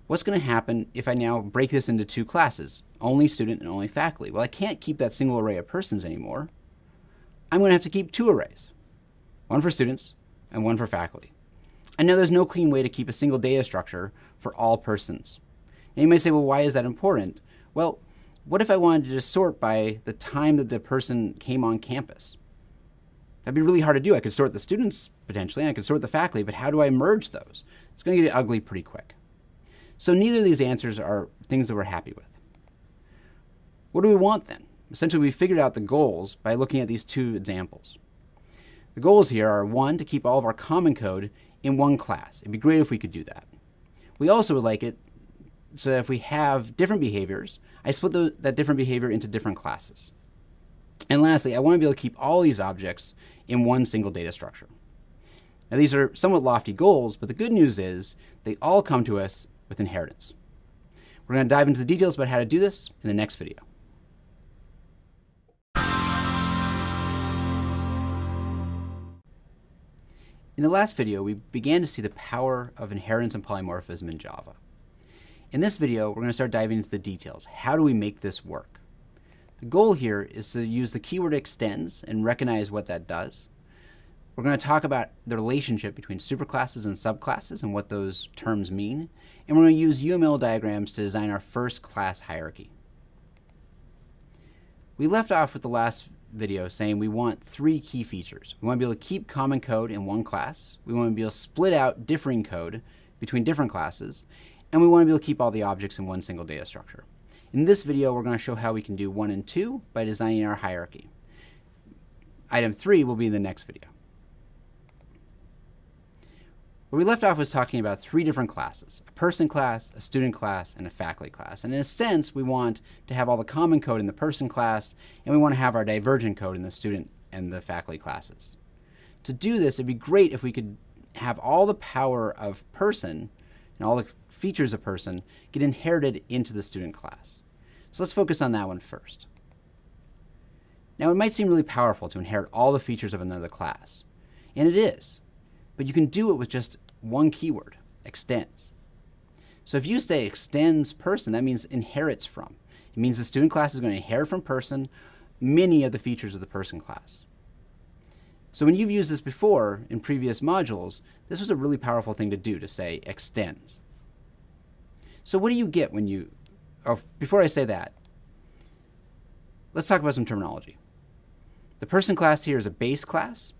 What's going to happen if I now break this into two classes, only student and only faculty? Well, I can't keep that single array of persons anymore. I'm going to have to keep two arrays, one for students and one for faculty. I know there's no clean way to keep a single data structure for all persons. Now you might say, well, why is that important? Well, what if I wanted to just sort by the time that the person came on campus? That'd be really hard to do. I could sort the students potentially, and I could sort the faculty, but how do I merge those? It's going to get ugly pretty quick. So neither of these answers are things that we're happy with. What do we want then? Essentially, we figured out the goals by looking at these two examples. The goals here are, one, to keep all of our common code in one class. It'd be great if we could do that. We also would like it so that if we have different behaviors, I split that different behavior into different classes. And lastly, I want to be able to keep all these objects in one single data structure. Now these are somewhat lofty goals, but the good news is they all come to us with inheritance. We're going to dive into the details about how to do this in the next video. In the last video, we began to see the power of inheritance and polymorphism in Java. In this video, we're going to start diving into the details. How do we make this work? The goal here is to use the keyword extends and recognize what that does. We're going to talk about the relationship between superclasses and subclasses and what those terms mean. And we're going to use UML diagrams to design our first class hierarchy. We left off with the last video saying we want three key features. We want to be able to keep common code in one class. We want to be able to split out differing code between different classes. And we want to be able to keep all the objects in one single data structure. In this video, we're going to show how we can do 1 and 2 by designing our hierarchy. Item 3 will be in the next video. Where we left off was talking about three different classes: a person class, a student class, and a faculty class. And in a sense, we want to have all the common code in the person class, and we want to have our divergent code in the student and the faculty classes. To do this, it'd be great if we could have all the power of person and all the features of person get inherited into the student class. So let's focus on that one first. Now, it might seem really powerful to inherit all the features of another class, and it is. But you can do it with just one keyword, extends. So if you say extends person, that means inherits from. It means the student class is going to inherit from person many of the features of the person class. So when you've used this before in previous modules, this was a really powerful thing to do, to say extends. So what do you get when you, before I say that, let's talk about some terminology. The person class here is a base class,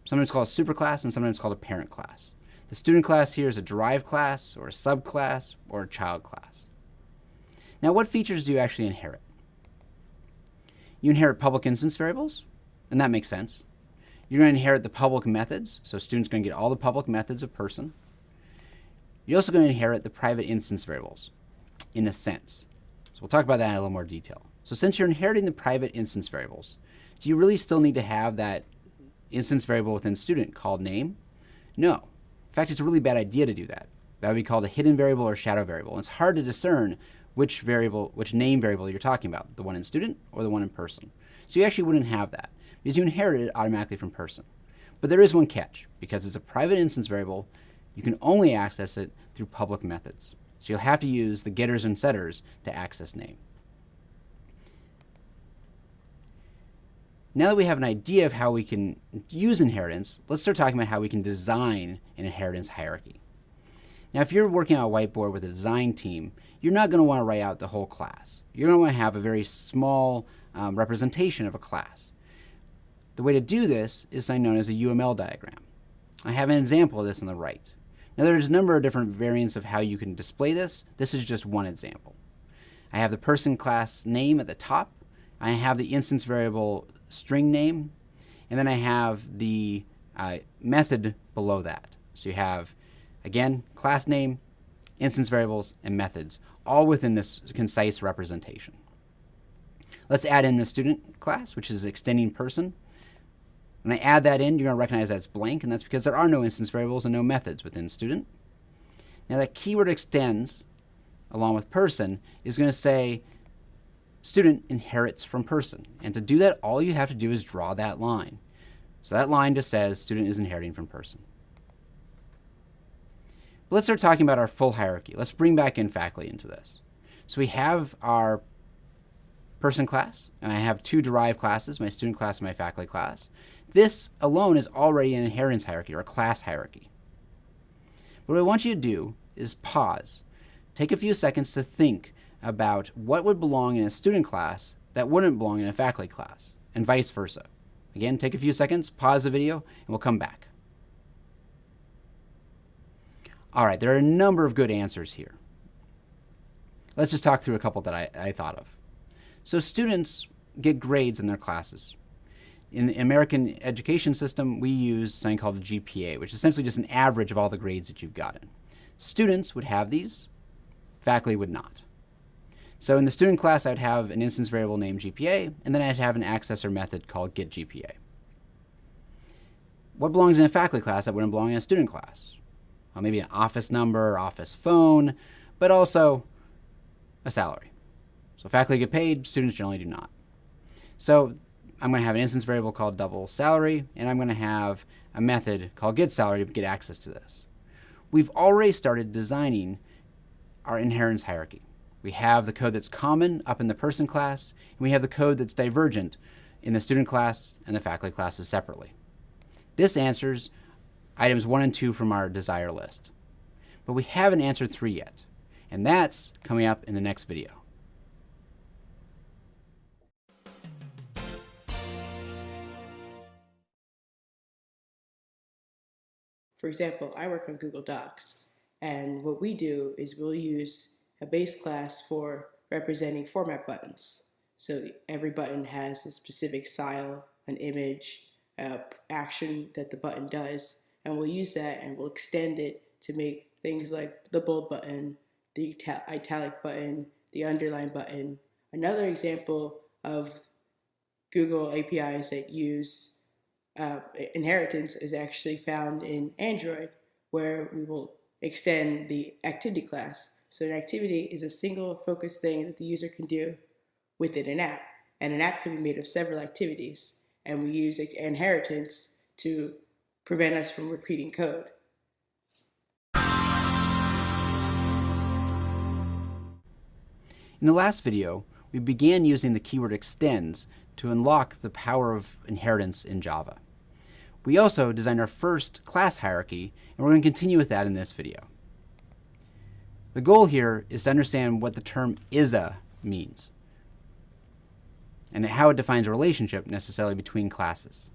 sometimes called a superclass, and sometimes called a parent class. The student class here is a derived class, or a subclass, or a child class. Now, what features do you actually inherit? You inherit public instance variables, and that makes sense. You're going to inherit the public methods, so students are going to get all the public methods of person. You're also going to inherit the private instance variables, in a sense. So we'll talk about that in a little more detail. So since you're inheriting the private instance variables, do you really still need to have that instance variable within student called name? No. In fact, it's a really bad idea to do that. That would be called a hidden variable or shadow variable. And it's hard to discern which name variable you're talking about, the one in student or the one in person. So you actually wouldn't have that because you inherit it automatically from person. But there is one catch. Because it's a private instance variable, you can only access it through public methods. So you'll have to use the getters and setters to access name. Now that we have an idea of how we can use inheritance, let's start talking about how we can design an inheritance hierarchy. Now, if you're working on a whiteboard with a design team, you're not going to want to write out the whole class. You're going to want to have a very small representation of a class. The way to do this is something known as a UML diagram. I have an example of this on the right. Now, there's a number of different variants of how you can display this. This is just one example. I have the person class name at the top. I have the instance variable string name, and then I have the method below that. So you have, again, class name, instance variables, and methods, all within this concise representation. Let's add in the student class, which is extending person. When I add that in, you're going to recognize that's blank, and that's because there are no instance variables and no methods within student. Now that keyword extends, along with person, is going to say student inherits from person. And to do that, all you have to do is draw that line. So that line just says student is inheriting from person. But let's start talking about our full hierarchy. Let's bring back in faculty into this. So we have our person class, and I have two derived classes, my student class and my faculty class. This alone is already an inheritance hierarchy or a class hierarchy. What I want you to do is pause. Take a few seconds to think about what would belong in a student class that wouldn't belong in a faculty class, and vice versa. Again, take a few seconds, pause the video, and we'll come back. All right, there are a number of good answers here. Let's just talk through a couple that I thought of. So students get grades in their classes. In the American education system, we use something called a GPA, which is essentially just an average of all the grades that you've gotten. Students would have these, faculty would not. So in the student class, I'd have an instance variable named GPA, and then I'd have an accessor method called getGPA. What belongs in a faculty class that wouldn't belong in a student class? Well, maybe an office number, office phone, but also a salary. So faculty get paid, students generally do not. So I'm going to have an instance variable called double salary, and I'm going to have a method called getSalary to get access to this. We've already started designing our inheritance hierarchy. We have the code that's common up in the person class, and we have the code that's divergent in the student class and the faculty classes separately. This answers items 1 and 2 from our desire list. But we haven't answered 3 yet, and that's coming up in the next video. For example, I work on Google Docs, and what we do is we'll use a base class for representing format buttons. So every button has a specific style, an image, action that the button does, and we'll use that and we'll extend it to make things like the bold button, the italic button, the underline button. Another example of Google APIs that use inheritance is actually found in Android, where we will extend the activity class. So an activity is a single focused thing that the user can do within an app, and an app can be made of several activities, and we use inheritance to prevent us from repeating code. In the last video, we began using the keyword extends to unlock the power of inheritance in Java. We also designed our first class hierarchy, and we're going to continue with that in this video. The goal here is to understand what the term ISA means and how it defines a relationship necessarily between classes.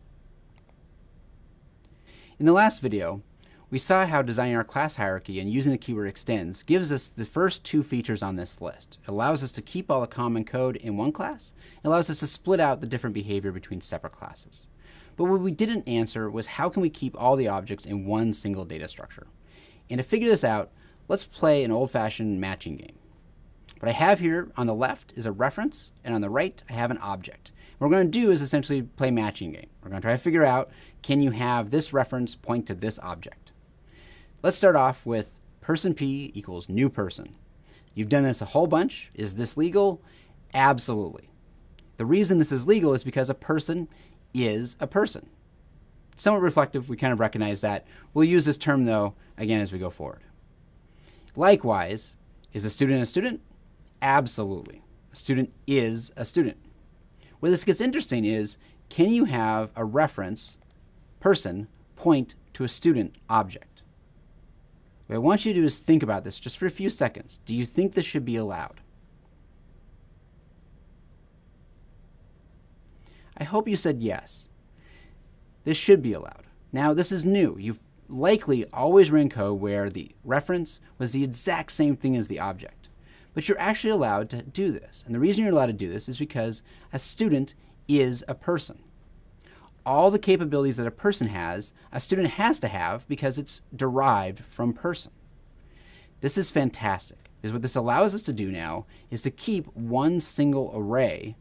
In the last video, we saw how designing our class hierarchy and using the keyword extends gives us the first 2 features on this list. It allows us to keep all the common code in one class. It allows us to split out the different behavior between separate classes. But what we didn't answer was how can we keep all the objects in one single data structure? And to figure this out, let's play an old-fashioned matching game. What I have here on the left is a reference, and on the right I have an object. What we're going to do is essentially play matching game. We're going to try to figure out, can you have this reference point to this object? Let's start off with person P equals new person. You've done this a whole bunch. Is this legal? Absolutely. The reason this is legal is because a person is a person. Somewhat reflective, we kind of recognize that. We'll use this term, though, again as we go forward. Likewise, is a student? Absolutely. A student is a student. Where this gets interesting is, can you have a reference, person, point to a student object? What I want you to do is think about this just for a few seconds. Do you think this should be allowed? I hope you said yes. This should be allowed. Now, this is new. You've likely always ran code where the reference was the exact same thing as the object. But you're actually allowed to do this. And the reason you're allowed to do this is because a student is a person. All the capabilities that a person has, a student has to have because it's derived from person. This is fantastic, because what this allows us to do now is to keep one single array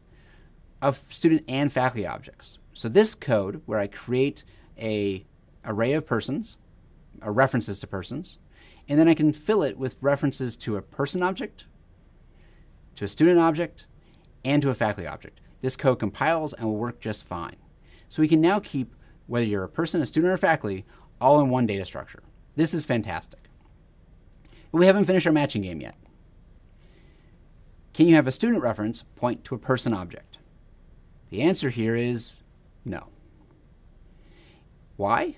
of student and faculty objects. So this code, where I create an array of persons, or references to persons, and then I can fill it with references to a person object, to a student object, and to a faculty object. This code compiles and will work just fine. So we can now keep, whether you're a person, a student, or faculty, all in one data structure. This is fantastic. But we haven't finished our matching game yet. Can you have a student reference point to a person object? The answer here is no. Why?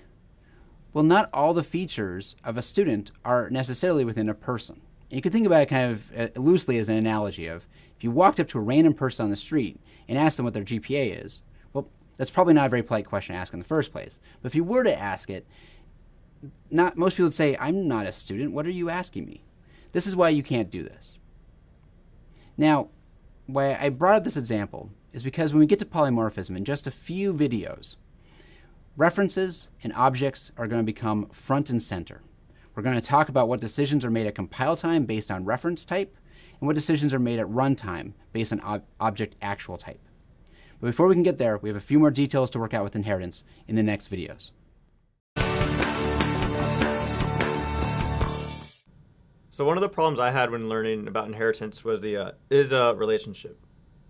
Well, not all the features of a student are necessarily within a person. And you can think about it kind of loosely as an analogy of, if you walked up to a random person on the street and asked them what their GPA is, well, that's probably not a very polite question to ask in the first place. But if you were to ask it, most people would say, I'm not a student, what are you asking me? This is why you can't do this. Now, why I brought up this example is because when we get to polymorphism in just a few videos, references and objects are going to become front and center. We're going to talk about what decisions are made at compile time based on reference type, and what decisions are made at runtime based on object actual type. But before we can get there, we have a few more details to work out with inheritance in the next videos. So one of the problems I had when learning about inheritance was the is a relationship.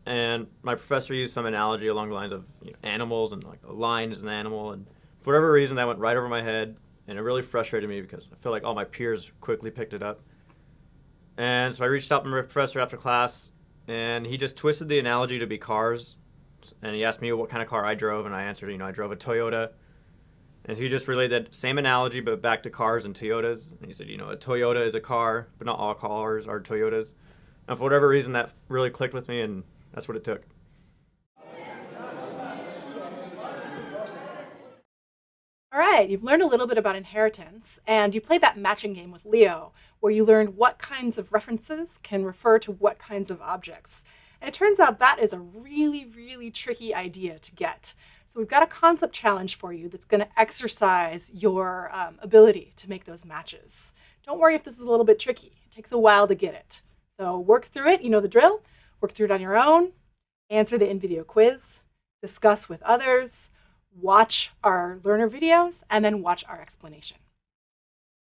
And my professor used some analogy along the lines of animals, and like a lion is an animal, and for whatever reason that went right over my head, and it really frustrated me because I feel like all my peers quickly picked it up. And so I reached out to my professor after class, and he just twisted the analogy to be cars, and he asked me what kind of car I drove, and I answered, I drove a Toyota. And so he just relayed that same analogy, but back to cars and Toyotas. And he said, a Toyota is a car, but not all cars are Toyotas. And for whatever reason, that really clicked with me, and that's what it took. All right, you've learned a little bit about inheritance, and you played that matching game with Leo, where you learned what kinds of references can refer to what kinds of objects. And it turns out that is a really, really tricky idea to get. So we've got a concept challenge for you that's going to exercise your ability to make those matches. Don't worry if this is a little bit tricky. It takes a while to get it. So work through it, you know the drill. Work through it on your own, answer the in-video quiz, discuss with others, watch our learner videos, and then watch our explanation.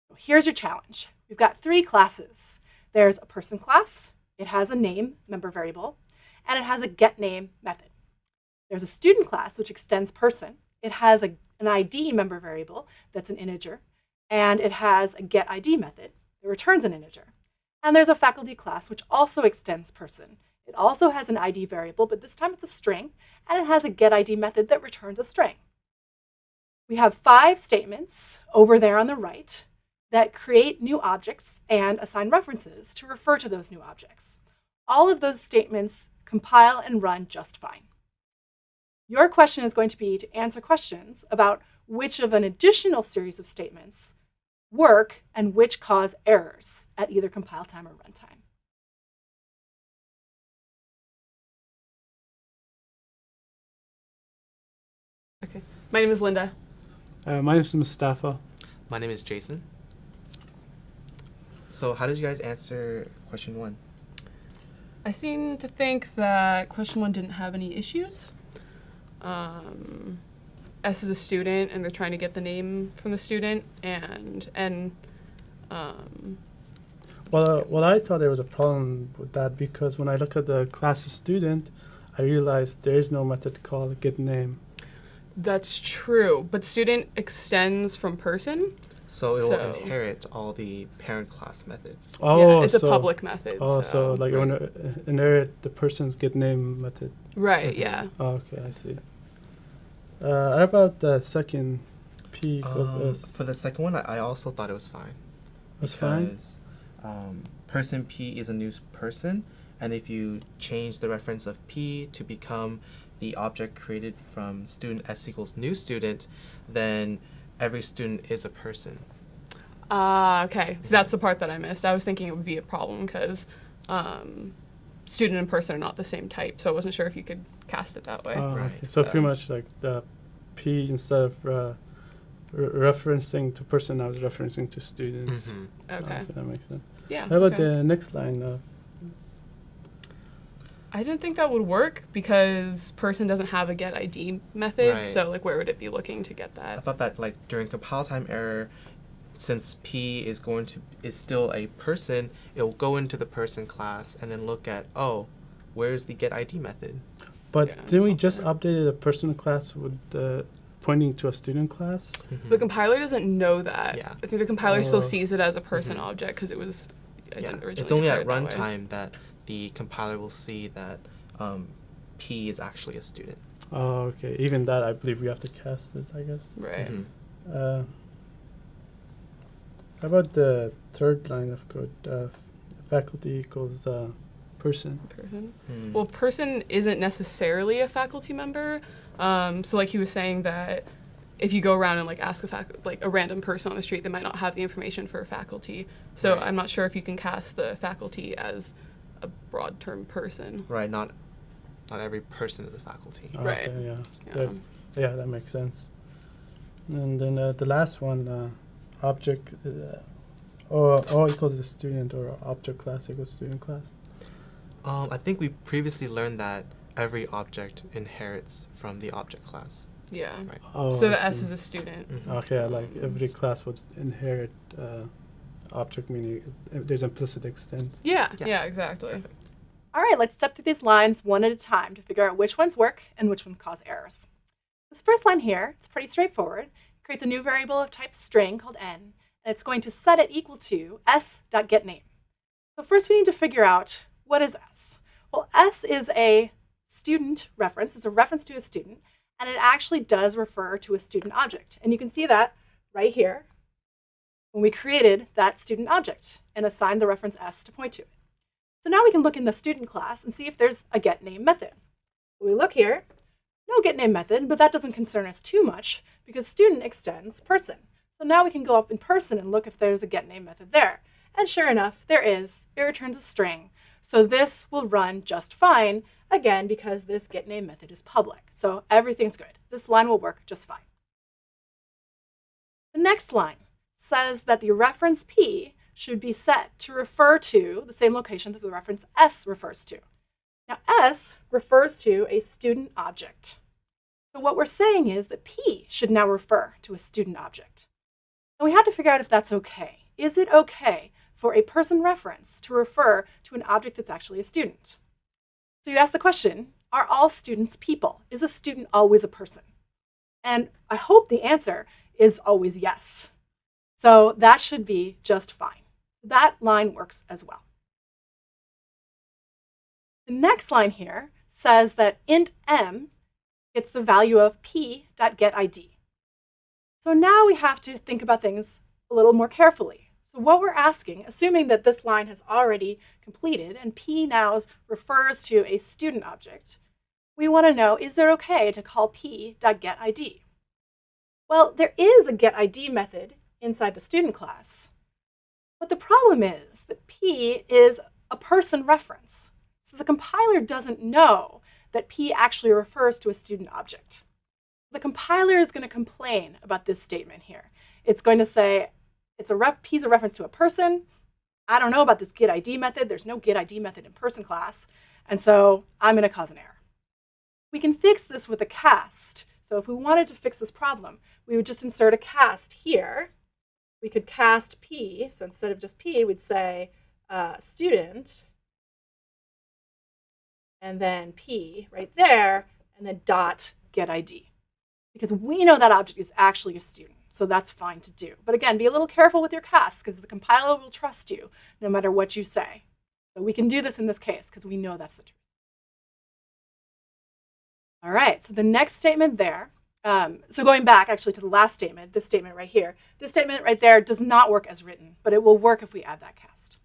So here's your challenge. We've got 3 classes. There's a person class. It has a name, member variable, and it has a getName method. There's a student class, which extends person. It has an ID member variable that's an integer, and it has a getID method that returns an integer. And there's a faculty class, which also extends person. It also has an ID variable, but this time it's a string, and it has a getID method that returns a string. We have 5 statements over there on the right that create new objects and assign references to refer to those new objects. All of those statements compile and run just fine. Your question is going to be to answer questions about which of an additional series of statements work and which cause errors at either compile time or runtime. Okay. My name is Linda. My name is Mustafa. My name is Jason. So how did you guys answer question 1? I seem to think that question 1 didn't have any issues. S is a student, and they're trying to get the name from the student, and N. Well, I thought there was a problem with that because when I look at the class of student, I realized there is no method called getName. That's true, but student extends from person. So it will inherit all the parent class methods. Oh, yeah, it's a public method. So like you want to inherit the person's getName method. Right. Yeah. Oh, okay, I see. What about the second P equals S? For the second one, I also thought it was fine. That's fine? Because person P is a new person, and if you change the reference of P to become the object created from student S equals new student, then every student is a person. Okay. So that's the part that I missed. I was thinking it would be a problem because student and person are not the same type, so I wasn't sure if you could cast it that way. Okay. So pretty much like the P instead of referencing to person now is referencing to students. Okay. That makes sense. Yeah. How about okay. the next line? I didn't think that would work because person doesn't have a get ID method. Right. So like, where would it be looking to get that? I thought that like during compile time error, since P is still a person, it will go into the person class and then look at, oh, where's the get ID method? But didn't we just update the person class with pointing to a student class? The compiler doesn't know that. Yeah. I think the compiler still sees it as a person object because it was originally It's only at declared that way. runtime that the compiler will see that P is actually a student. Oh, okay. Even that, I believe we have to cast it, I guess. Right. How about the third line of code? Faculty equals person. Well, person isn't necessarily a faculty member. So like he was saying that if you go around and like ask a random person on the street, they might not have the information for a faculty. So I'm not sure if you can cast the faculty as a broad term person. Right. Not every person is a faculty. Right. Okay, yeah, that makes sense. And then the last one, object, O equals the student, or object class equals student class. I think we previously learned that every object inherits from the object class. Yeah. Right. Oh, so I the S see. is a student. Okay, like every class would inherit object, meaning there's implicit extent. Yeah, exactly. Perfect. All right, let's step through these lines one at a time to figure out which ones work and which ones cause errors. This first line here, it's pretty straightforward. It creates a new variable of type string called n, and it's going to set it equal to s.getName. So first we need to figure out, what is s? Well, s is a student reference. It's a reference to a student, and it actually does refer to a student object. And you can see that right here when we created that student object and assigned the reference s to point to it. So now we can look in the student class and see if there's a getName method. We look here, no getName method, but that doesn't concern us too much because student extends person. So now we can go up in person and look if there's a getName method there. And sure enough, there is. It returns a string. So this will run just fine, again, because this getName method is public. So everything's good. This line will work just fine. The next line says that the reference P should be set to refer to the same location that the reference S refers to. Now, S refers to a student object. So what we're saying is that P should now refer to a student object. And we have to figure out if that's okay. Is it okay for a person reference to refer to an object that's actually a student? So you ask the question, are all students people? Is a student always a person? And I hope the answer is always yes. So that should be just fine. That line works as well. The next line here says that int m gets the value of p.getID. So now we have to think about things a little more carefully. So what we're asking, assuming that this line has already completed and p now refers to a student object, we want to know, is it okay to call p.getID? Well, there is a getID method inside the student class, but the problem is that P is a person reference. So the compiler doesn't know that P actually refers to a student object. The compiler is going to complain about this statement here. It's going to say, P is a reference to a person. I don't know about this getID method. There's no getID method in person class. And so I'm going to cause an error. We can fix this with a cast. So if we wanted to fix this problem, we would just insert a cast here. We could cast P, so instead of just P, we'd say student, and then P right there, and then dot getID. Because we know that object is actually a student, so that's fine to do. But again, be a little careful with your casts, because the compiler will trust you no matter what you say. So we can do this in this case, because we know that's the truth. All right, so the next statement there, so going back actually to the last statement, this statement right here, this statement right there does not work as written, but it will work if we add that cast.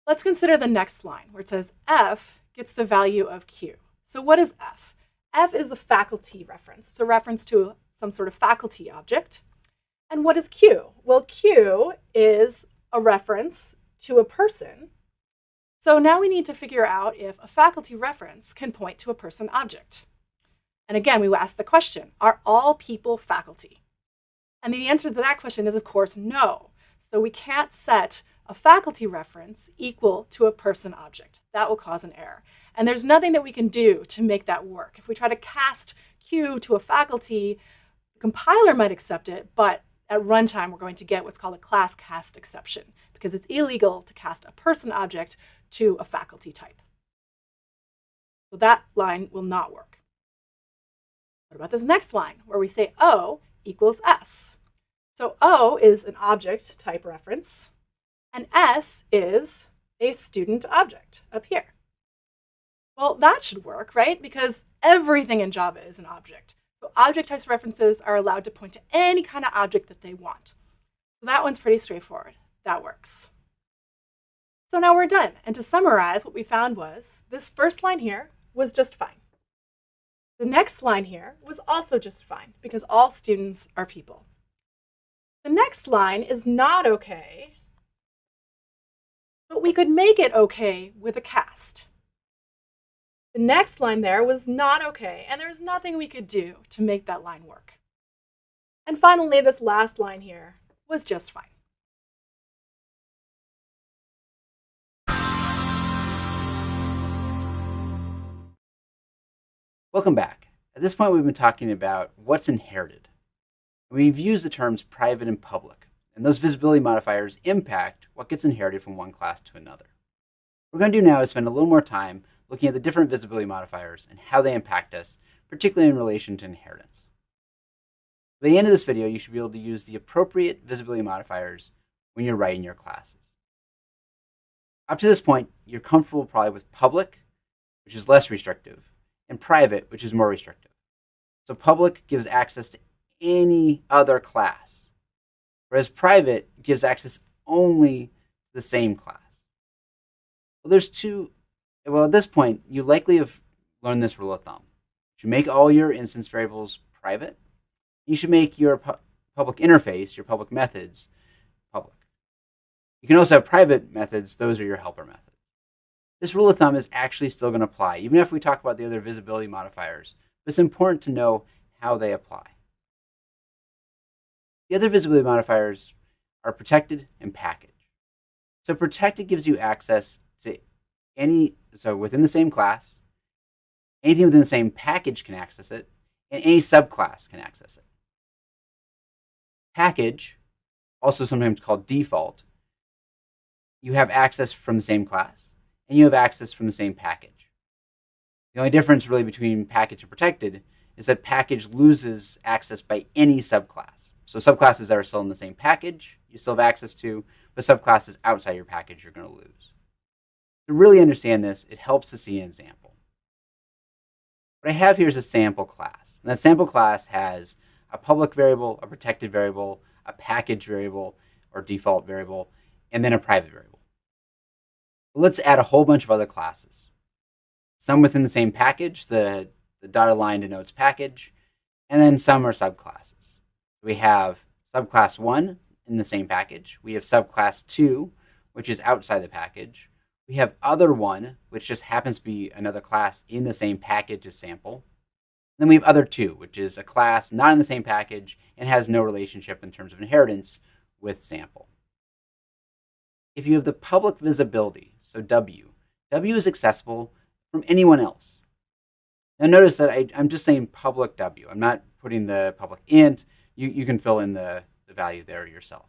Let's consider the next line where it says F gets the value of Q. So what is F? F is a faculty reference. It's a reference to some sort of faculty object. And what is Q? Well, Q is a reference to a person. So now we need to figure out if a faculty reference can point to a person object. And again, we will ask the question, are all people faculty? And the answer to that question is, of course, no. So we can't set a faculty reference equal to a person object. That will cause an error. And there's nothing that we can do to make that work. If we try to cast Q to a faculty, the compiler might accept it, but at runtime, we're going to get what's called a class cast exception, because it's illegal to cast a person object to a faculty type. So that line will not work. What about this next line, where we say O equals S? So O is an object type reference, and S is a student object up here. Well, that should work, right? Because everything in Java is an object. So object type references are allowed to point to any kind of object that they want. So that one's pretty straightforward. That works. So now we're done. And to summarize, what we found was this first line here was just fine. The next line here was also just fine, because all students are people. The next line is not okay, but we could make it okay with a cast. The next line there was not okay, and there's nothing we could do to make that line work. And finally, this last line here was just fine. Welcome back. At this point, we've been talking about what's inherited. We've used the terms private and public, and those visibility modifiers impact what gets inherited from one class to another. What we're going to do now is spend a little more time looking at the different visibility modifiers and how they impact us, particularly in relation to inheritance. By the end of this video, you should be able to use the appropriate visibility modifiers when you're writing your classes. Up to this point, you're comfortable probably with public, which is less restrictive, and private, which is more restrictive. So public gives access to any other class, whereas private gives access only to the same class. Well, at this point, you likely have learned this rule of thumb. You should make all your instance variables private. You should make your public interface, your public methods, public. You can also have private methods. Those are your helper methods. This rule of thumb is actually still going to apply, even if we talk about the other visibility modifiers. But it's important to know how they apply. The other visibility modifiers are protected and package. So protected gives you access to within the same class, anything within the same package can access it, and any subclass can access it. Package, also sometimes called default, you have access from the same class, and you have access from the same package. The only difference really between package and protected is that package loses access by any subclass. So subclasses that are still in the same package, you still have access to, but subclasses outside your package you're going to lose. To really understand this, it helps to see an example. What I have here is a sample class. And that sample class has a public variable, a protected variable, a package variable or default variable, and then a private variable. Let's add a whole bunch of other classes. Some within the same package, the dotted line denotes package, and then some are subclasses. We have subclass 1 in the same package. We have subclass 2, which is outside the package. We have other 1, which just happens to be another class in the same package as sample. And then we have other 2, which is a class not in the same package and has no relationship in terms of inheritance with sample. If you have the public visibility, so W is accessible from anyone else. Now notice that I'm just saying public W. I'm not putting the public int. You can fill in the value there yourself.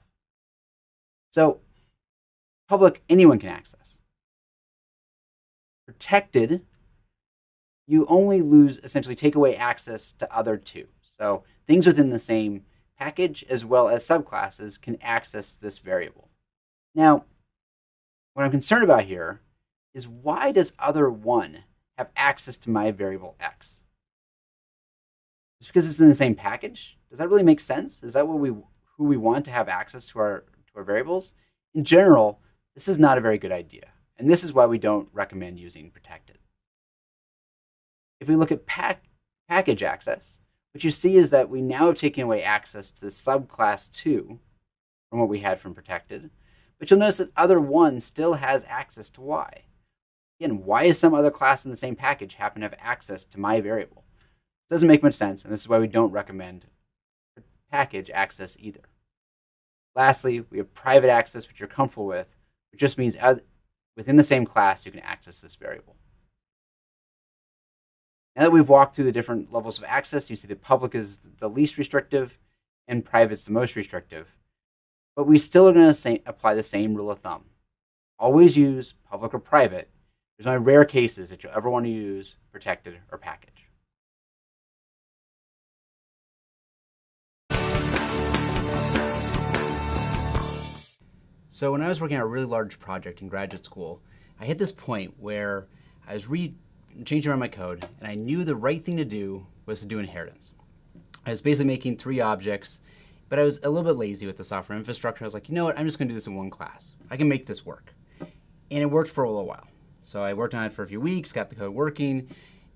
So public, anyone can access. Protected, you only essentially take away access to other 2. So things within the same package as well as subclasses can access this variable. Now, what I'm concerned about here is why does other 1 have access to my variable x? Just because it's in the same package? Does that really make sense? Is that who we want to have access to our variables? In general, this is not a very good idea. And this is why we don't recommend using protected. If we look at package access, what you see is that we now have taken away access to the subclass 2 from what we had from protected. But you'll notice that other 1 still has access to y. Again, why is some other class in the same package happen to have access to my variable? It doesn't make much sense, and this is why we don't recommend package access either. Lastly, we have private access, which you're comfortable with, which just means within the same class you can access this variable. Now that we've walked through the different levels of access, you see that public is the least restrictive and private is the most restrictive. But we still are going to apply the same rule of thumb. Always use public or private. There's only rare cases that you'll ever want to use protected or package. So when I was working on a really large project in graduate school, I hit this point where I was changing around my code, and I knew the right thing to do was to do inheritance. I was basically making 3 objects, but I was a little bit lazy with the software infrastructure. I was like, you know what, I'm just going to do this in one class. I can make this work. And it worked for a little while. So I worked on it for a few weeks, got the code working,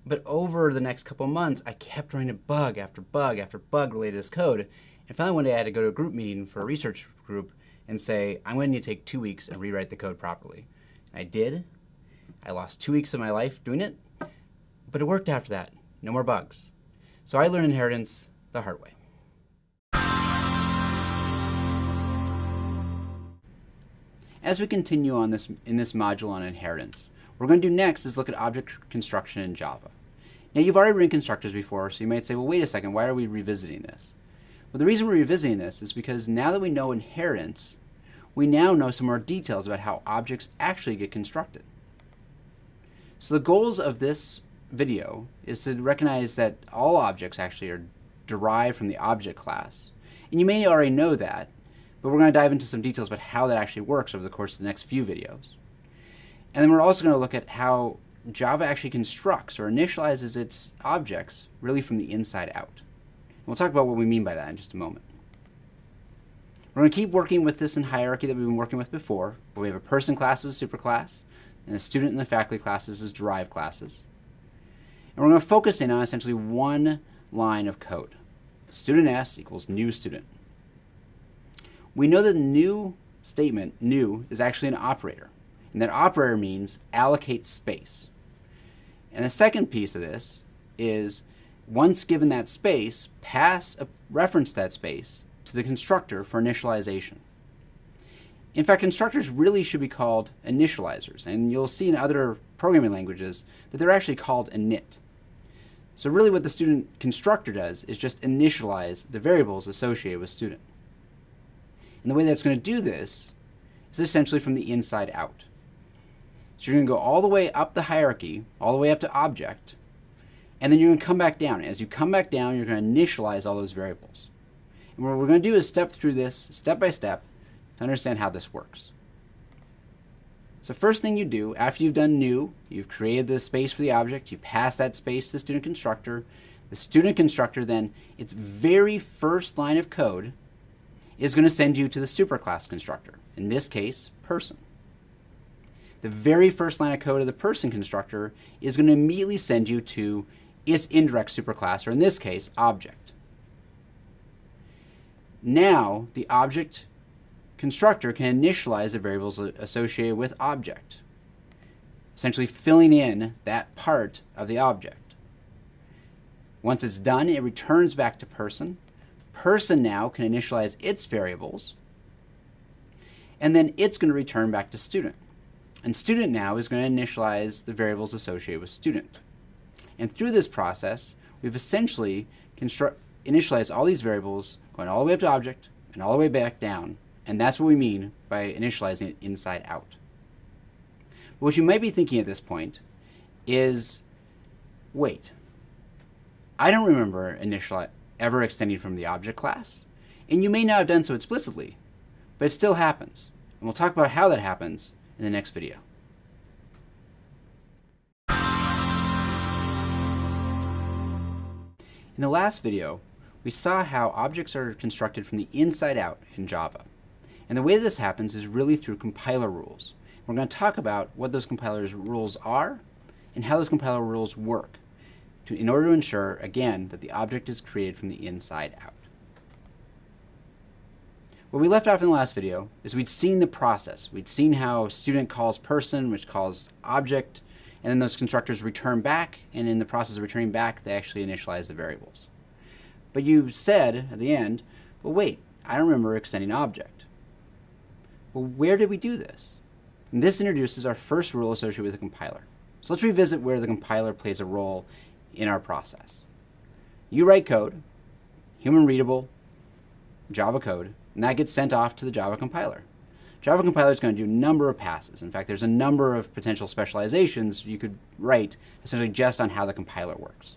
but over the next couple of months, I kept running into bug after bug after bug related to this code. And finally one day I had to go to a group meeting for a research group and say, I'm going to need to take 2 weeks and rewrite the code properly. And I did. I lost 2 weeks of my life doing it, but it worked after that. No more bugs. So I learned inheritance the hard way. As we continue on in this module on inheritance, what we're going to do next is look at object construction in Java. Now you've already written constructors before, so you might say, well, wait a second, why are we revisiting this? Well, the reason we're revisiting this is because now that we know inheritance, we now know some more details about how objects actually get constructed. So the goals of this video is to recognize that all objects actually are derived from the object class. And you may already know that, but we're going to dive into some details about how that actually works over the course of the next few videos. And then we're also going to look at how Java actually constructs or initializes its objects really from the inside out. And we'll talk about what we mean by that in just a moment. We're going to keep working with this in hierarchy that we've been working with before, where we have a person class as a superclass, and a student and a faculty classes as derived classes. And we're going to focus in on essentially one line of code. Student S equals new student. We know that the new statement, new, is actually an operator. And that operator means allocate space. And the second piece of this is, once given that space, reference that space to the constructor for initialization. In fact, constructors really should be called initializers. And you'll see in other programming languages that they're actually called init. So really what the student constructor does is just initialize the variables associated with student. And the way that's going to do this is essentially from the inside out. So you're going to go all the way up the hierarchy, all the way up to object, and then you're going to come back down. As you come back down, you're going to initialize all those variables. And what we're going to do is step through this step by step to understand how this works. So first thing you do, after you've done new, you've created the space for the object, you pass that space to the student constructor. The student constructor then, its very first line of code is going to send you to the superclass constructor, in this case, person. The very first line of code of the person constructor is going to immediately send you to its indirect superclass, or in this case, object. Now, the object constructor can initialize the variables associated with object, essentially filling in that part of the object. Once it's done, it returns back to person. Person now can initialize its variables, and then it's going to return back to student. And student now is going to initialize the variables associated with student. And through this process, we've essentially initialized all these variables going all the way up to object and all the way back down. And that's what we mean by initializing it inside out. But what you might be thinking at this point is, wait, I don't remember ever extending from the object class. And you may not have done so explicitly, but it still happens. And we'll talk about how that happens in the next video. In the last video, we saw how objects are constructed from the inside out in Java. And the way this happens is really through compiler rules. We're going to talk about what those compiler rules are and how those compiler rules work in order to ensure, again, that the object is created from the inside out. What we left off in the last video is we'd seen the process. We'd seen how student calls person, which calls object, and then those constructors return back, and in the process of returning back, they actually initialize the variables. But you said, at the end, Well, wait, I don't remember extending object. Well, where did we do this? And this introduces our first rule associated with the compiler. So let's revisit where the compiler plays a role in our process. You write code, human readable Java code, and that gets sent off to the Java compiler. Java compiler is going to do a number of passes. In fact, there's a number of potential specializations you could write essentially just on how the compiler works.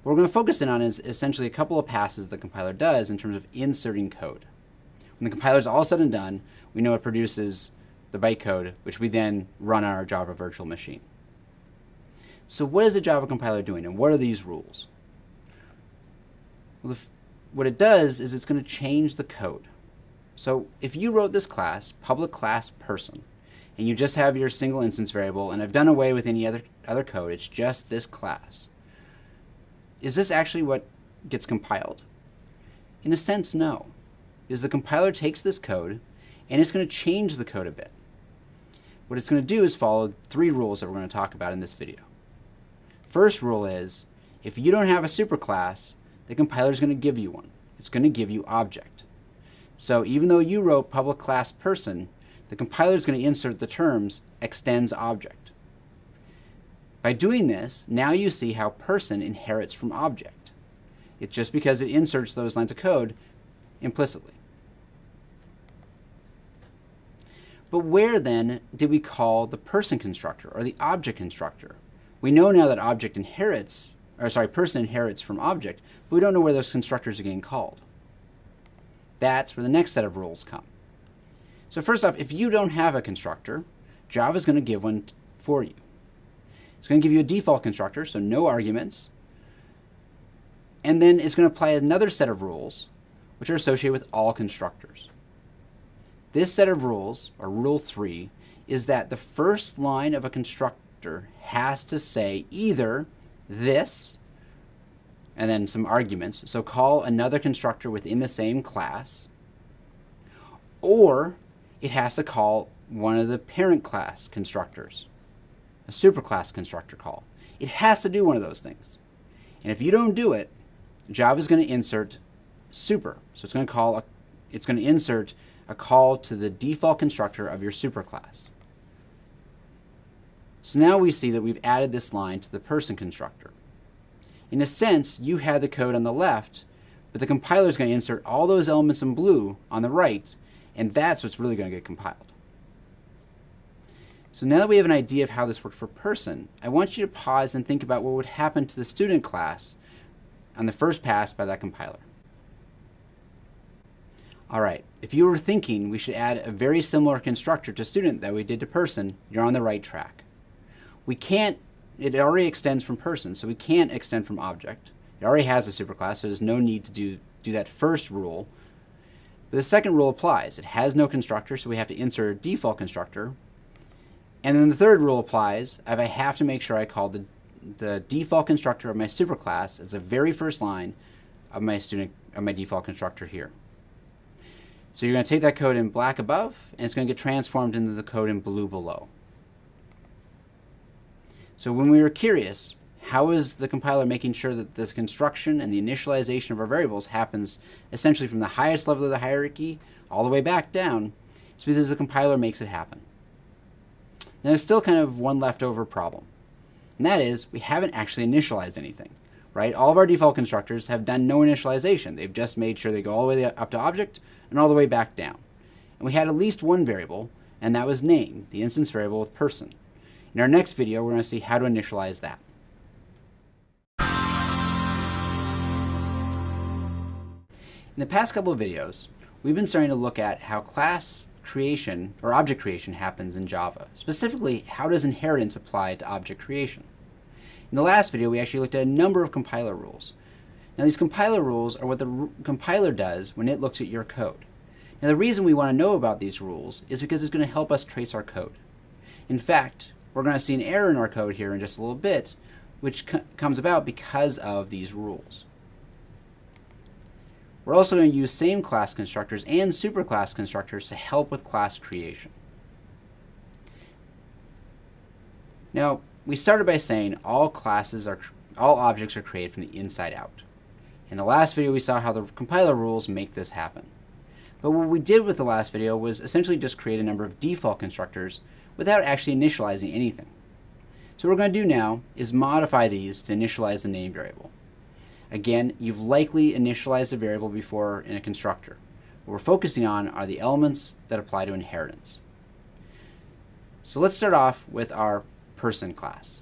What we're going to focus in on is essentially a couple of passes the compiler does in terms of inserting code. When the compiler is all said and done, we know it produces the bytecode, which we then run on our Java virtual machine. So what is the Java compiler doing, and what are these rules? Well, what it does is it's going to change the code. So if you wrote this class, public class person, and you just have your single instance variable and have done away with any other code, it's just this class. Is this actually what gets compiled? In a sense, no. Because the compiler takes this code and it's going to change the code a bit. What it's going to do is follow 3 rules that we're going to talk about in this video. First rule is, if you don't have a superclass, the compiler is going to give you one. It's going to give you object. So even though you wrote public class person, the compiler is going to insert the terms extends object. By doing this, now you see how person inherits from object. It's just because it inserts those lines of code implicitly. But where then did we call the person constructor or the object constructor? We know now that person inherits from object, but we don't know where those constructors are getting called. That's where the next set of rules come. So first off, if you don't have a constructor, Java is going to give one for you. It's going to give you a default constructor, so no arguments. And then it's going to apply another set of rules, which are associated with all constructors. This set of rules, or rule 3, is that the first line of a constructor has to say either this, and then some arguments, so call another constructor within the same class, or it has to call one of the parent class constructors, a superclass constructor call. It has to do one of those things. And if you don't do it, Java is going to insert super. So it's going to insert a call to the default constructor of your superclass. So now we see that we've added this line to the person constructor. In a sense, you had the code on the left, but the compiler is going to insert all those elements in blue on the right, and that's what's really going to get compiled. So now that we have an idea of how this worked for person, I want you to pause and think about what would happen to the student class on the first pass by that compiler. All right, if you were thinking we should add a very similar constructor to student that we did to person, you're on the right track. We can't. It already extends from person, so we can't extend from object. It already has a superclass, so there's no need to do that first rule. But the second rule applies. It has no constructor, so we have to insert a default constructor. And then the third rule applies. I have to make sure I call the default constructor of my superclass as the very first line of my default constructor here. So you're going to take that code in black above, and it's going to get transformed into the code in blue below. So when we were curious, how is the compiler making sure that the construction and the initialization of our variables happens essentially from the highest level of the hierarchy all the way back down? It's because the compiler makes it happen. Now there's still kind of one leftover problem, and that is we haven't actually initialized anything, right? All of our default constructors have done no initialization. They've just made sure they go all the way up to object and all the way back down. And we had at least one variable, and that was name, the instance variable with person. In our next video, we're going to see how to initialize that. In the past couple of videos, we've been starting to look at how class creation or object creation happens in Java. Specifically, how does inheritance apply to object creation? In the last video, we actually looked at a number of compiler rules. Now, these compiler rules are what the compiler does when it looks at your code. Now, the reason we want to know about these rules is because it's going to help us trace our code. In fact, we're going to see an error in our code here in just a little bit, which comes about because of these rules. We're also going to use same class constructors and superclass constructors to help with class creation. Now, we started by saying all objects are created from the inside out. In the last video, we saw how the compiler rules make this happen. But what we did with the last video was essentially just create a number of default constructors without actually initializing anything. So what we're going to do now is modify these to initialize the name variable. Again, you've likely initialized a variable before in a constructor. What we're focusing on are the elements that apply to inheritance. So let's start off with our person class.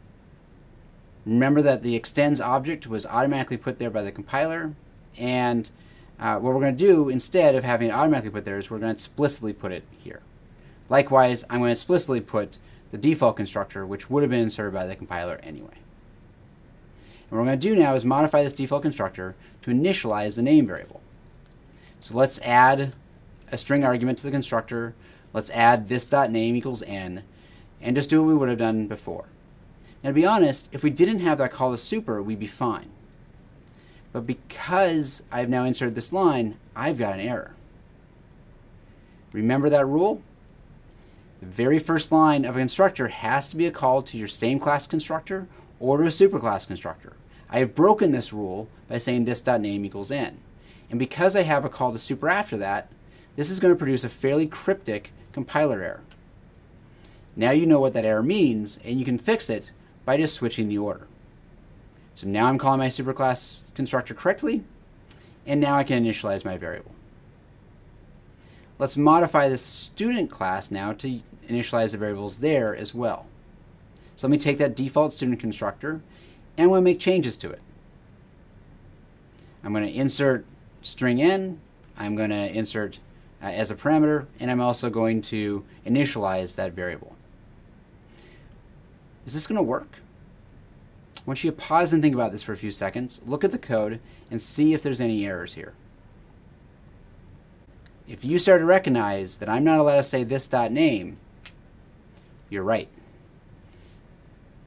Remember that the extends object was automatically put there by the compiler, and what we're going to do instead of having it automatically put there is we're going to explicitly put it here. Likewise, I'm going to explicitly put the default constructor, which would have been inserted by the compiler anyway. And what we're going to do now is modify this default constructor to initialize the name variable. So let's add a string argument to the constructor. Let's add this.name equals n, and just do what we would have done before. Now, to be honest, if we didn't have that call to super, we'd be fine. But because I've now inserted this line, I've got an error. Remember that rule? The very first line of a constructor has to be a call to your same class constructor or to a superclass constructor. I have broken this rule by saying this.name equals n. And because I have a call to super after that, this is going to produce a fairly cryptic compiler error. Now you know what that error means, and you can fix it by just switching the order. So now I'm calling my superclass constructor correctly, and now I can initialize my variable. Let's modify the student class now to initialize the variables there as well. So let me take that default student constructor, and I'm going to make changes to it. I'm going to insert string n, I'm going to insert as a parameter, and I'm also going to initialize that variable. Is this going to work? I want you to pause and think about this for a few seconds, look at the code, and see if there's any errors here. If you start to recognize that I'm not allowed to say this.name, you're right.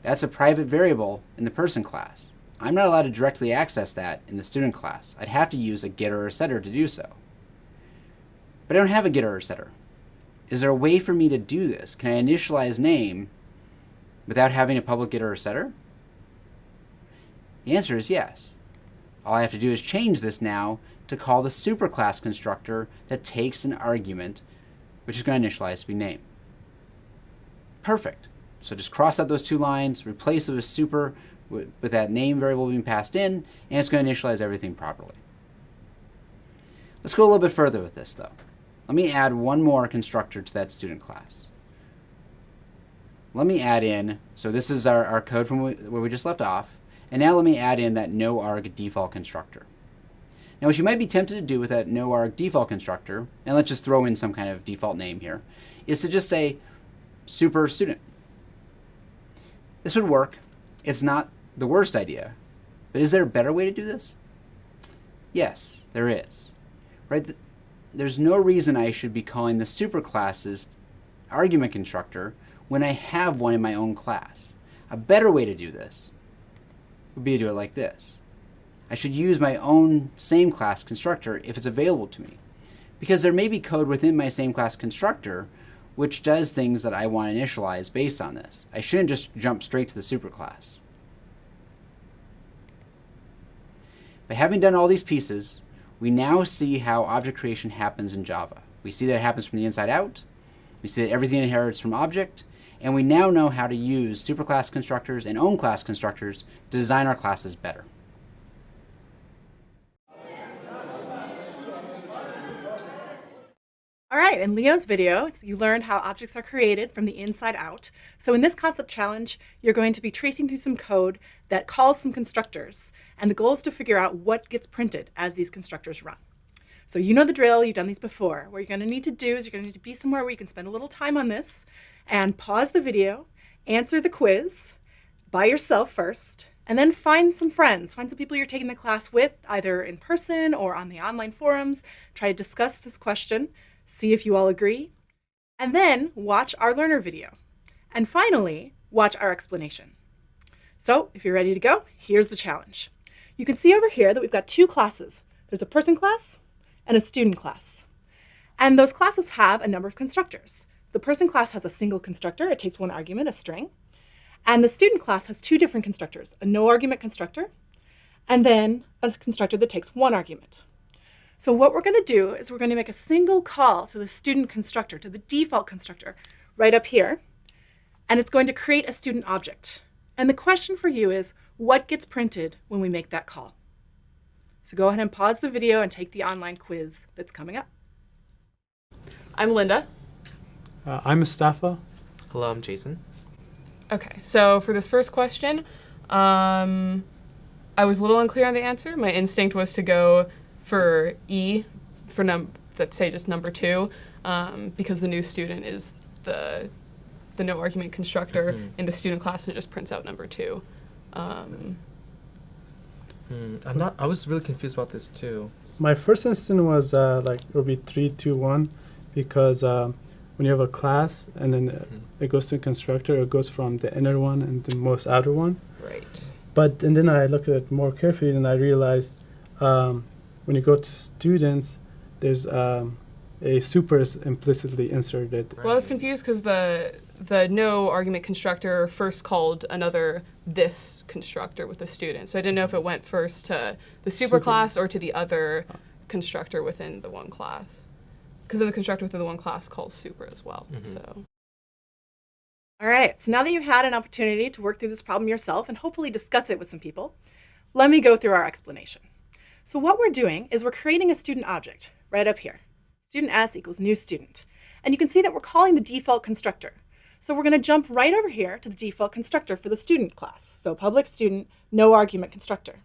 That's a private variable in the person class. I'm not allowed to directly access that in the student class. I'd have to use a getter or a setter to do so. But I don't have a getter or setter. Is there a way for me to do this? Can I initialize name without having a public getter or setter? The answer is yes. All I have to do is change this now to call the superclass constructor that takes an argument, which is going to initialize to be name. Perfect. So just cross out those two lines, replace it with super with that name variable being passed in, and it's going to initialize everything properly. Let's go a little bit further with this, though. Let me add one more constructor to that student class. Let me add in, so this is our code from where we just left off, and now let me add in that noarg default constructor. Now what you might be tempted to do with that noarg default constructor, and let's just throw in some kind of default name here, is to just say super student. This would work. It's not the worst idea, but is there a better way to do this? Yes, there is. Right? There's no reason I should be calling the superclass's argument constructor when I have one in my own class. A better way to do this would be to do it like this. I should use my own same class constructor if it's available to me, because there may be code within my same class constructor which does things that I want to initialize based on this. I shouldn't just jump straight to the superclass. By having done all these pieces, we now see how object creation happens in Java. We see that it happens from the inside out, we see that everything inherits from object, and we now know how to use superclass constructors and own class constructors to design our classes better. All right, in Leo's video, you learned how objects are created from the inside out. So in this concept challenge, you're going to be tracing through some code that calls some constructors. And the goal is to figure out what gets printed as these constructors run. So you know the drill, you've done these before. What you're going to need to do is you're going to need to be somewhere where you can spend a little time on this and pause the video, answer the quiz by yourself first, and then find some friends, find some people you're taking the class with, either in person or on the online forums. Try to discuss this question. See if you all agree, and then watch our learner video. And finally, watch our explanation. So if you're ready to go, here's the challenge. You can see over here that we've got two classes. There's a person class and a student class. And those classes have a number of constructors. The person class has a single constructor. It takes one argument, a string. And the student class has two different constructors, a no argument constructor and then a constructor that takes one argument. So what we're going to do is we're going to make a single call to the student constructor, to the default constructor, right up here, and it's going to create a student object. And the question for you is, what gets printed when we make that call? So go ahead and pause the video and take the online quiz that's coming up. I'm Linda. I'm Mustafa. Hello, I'm Jason. Okay, so for this first question, I was a little unclear on the answer. My instinct was to go for E, for let's say just number 2, because the new student is the no argument constructor in the student class, and it just prints out number 2. I was really confused about this too. My first instinct was like it would be 3, 2, 1, because when you have a class and then it goes to a constructor, it goes from the inner one and the most outer one. Right. And then I looked at it more carefully and I realized when you go to students, there's a super is implicitly inserted. Well, I was confused because the no argument constructor first called another this constructor with a student. So I didn't know if it went first to the superclass or to the other constructor within the one class. Because then the constructor within the one class calls super as well. So. All right, so now that you've had an opportunity to work through this problem yourself and hopefully discuss it with some people, let me go through our explanation. So what we're doing is we're creating a student object right up here. Student S equals new student. And you can see that we're calling the default constructor. So we're going to jump right over here to the default constructor for the student class. So public student, no argument constructor.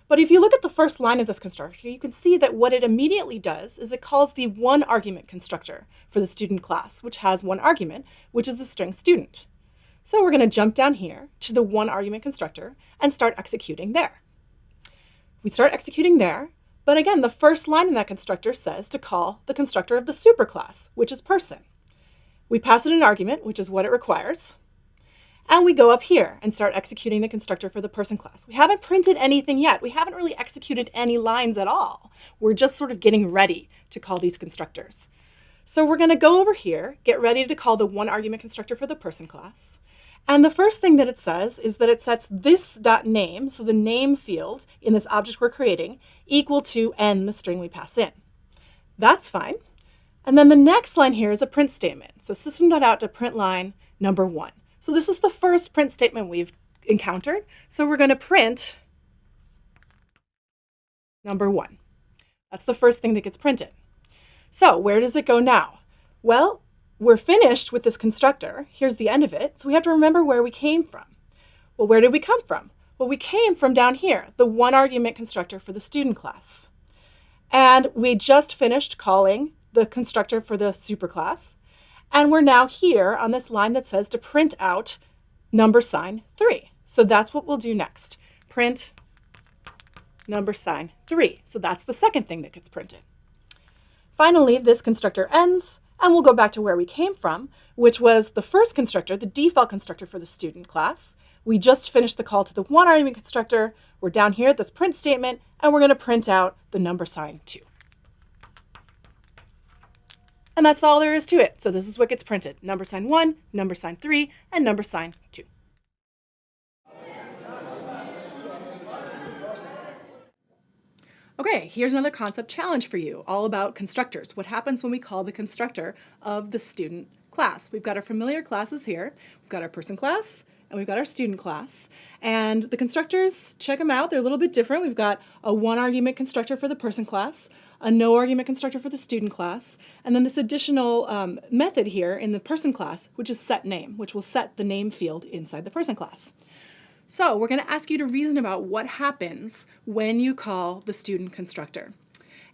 But if you look at the first line of this constructor, you can see that what it immediately does is it calls the one argument constructor for the student class, which has one argument, which is the string student. So we're going to jump down here to the one argument constructor and start executing there. We start executing there, but again, the first line in that constructor says to call the constructor of the superclass, which is person. We pass it an argument, which is what it requires. And we go up here and start executing the constructor for the person class. We haven't printed anything yet. We haven't really executed any lines at all. We're just sort of getting ready to call these constructors. So we're going to go over here, get ready to call the one argument constructor for the person class. And the first thing that it says is that it sets this.name, so the name field in this object we're creating, equal to n, the string we pass in. That's fine. And then the next line here is a print statement. So system.out to print line number 1. So this is the first print statement we've encountered. So we're going to print number 1. That's the first thing that gets printed. So where does it go now? Well, we're finished with this constructor. Here's the end of it. So we have to remember where we came from. Well, where did we come from? Well, we came from down here, the one argument constructor for the student class. And we just finished calling the constructor for the superclass. And we're now here on this line that says to print out number sign 3. So that's what we'll do next. Print number sign 3. So that's the second thing that gets printed. Finally, this constructor ends, and we'll go back to where we came from, which was the first constructor, the default constructor for the student class. We just finished the call to the one argument constructor. We're down here at this print statement, and we're going to print out the number sign 2. And that's all there is to it. So this is what gets printed. Number sign 1, number sign 3, and number sign 2. Okay, here's another concept challenge for you, all about constructors. What happens when we call the constructor of the student class? We've got our familiar classes here. We've got our person class, and we've got our student class. And the constructors, check them out. They're a little bit different. We've got a one argument constructor for the person class, a no argument constructor for the student class, and then this additional method here in the person class, which is set name, which will set the name field inside the person class. So we're going to ask you to reason about what happens when you call the student constructor.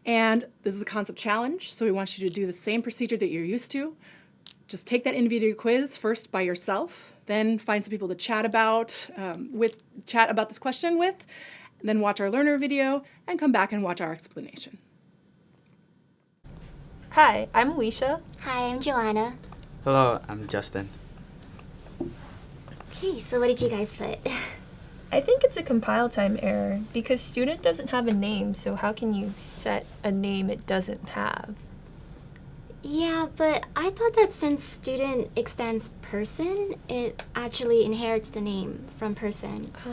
And this is a concept challenge, so we want you to do the same procedure that you're used to. Just take that in-video quiz first by yourself, then find some people to chat about this question with, and then watch our learner video, and come back and watch our explanation. Hi, I'm Alicia. Hi, I'm Joanna. Hello, I'm Justin. Okay, so what did you guys put? I think it's a compile time error because student doesn't have a name, so how can you set a name it doesn't have? Yeah, but I thought that since student extends person, it actually inherits the name from persons.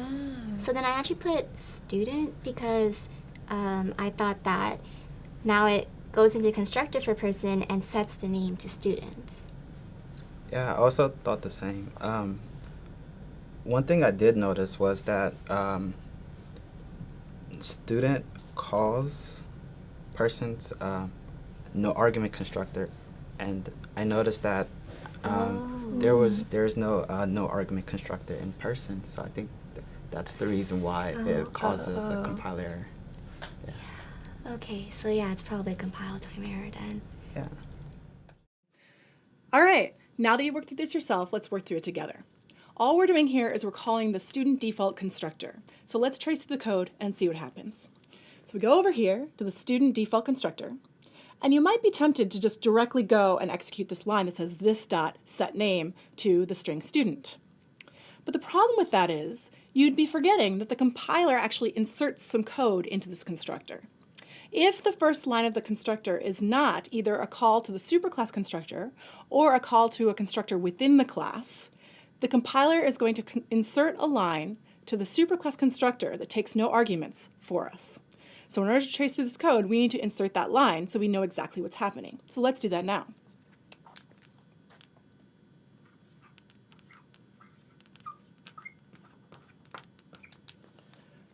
So then I actually put student because I thought that now it goes into constructor for person and sets the name to student. Yeah, I also thought the same. One thing I did notice was that student calls persons no argument constructor, and I noticed that there's no argument constructor in person, so I think that's the reason why it causes a compile error. Yeah. Okay, so yeah, it's probably a compile time error then. Yeah. All right, now that you've worked through this yourself, let's work through it together. All we're doing here is we're calling the student default constructor. So let's trace through the code and see what happens. So we go over here to the student default constructor, and you might be tempted to just directly go and execute this line that says this dot set name to the string student. But the problem with that is you'd be forgetting that the compiler actually inserts some code into this constructor. If the first line of the constructor is not either a call to the superclass constructor or a call to a constructor within the class, the compiler is going to insert a line to the superclass constructor that takes no arguments for us. So in order to trace through this code, we need to insert that line so we know exactly what's happening. So let's do that now.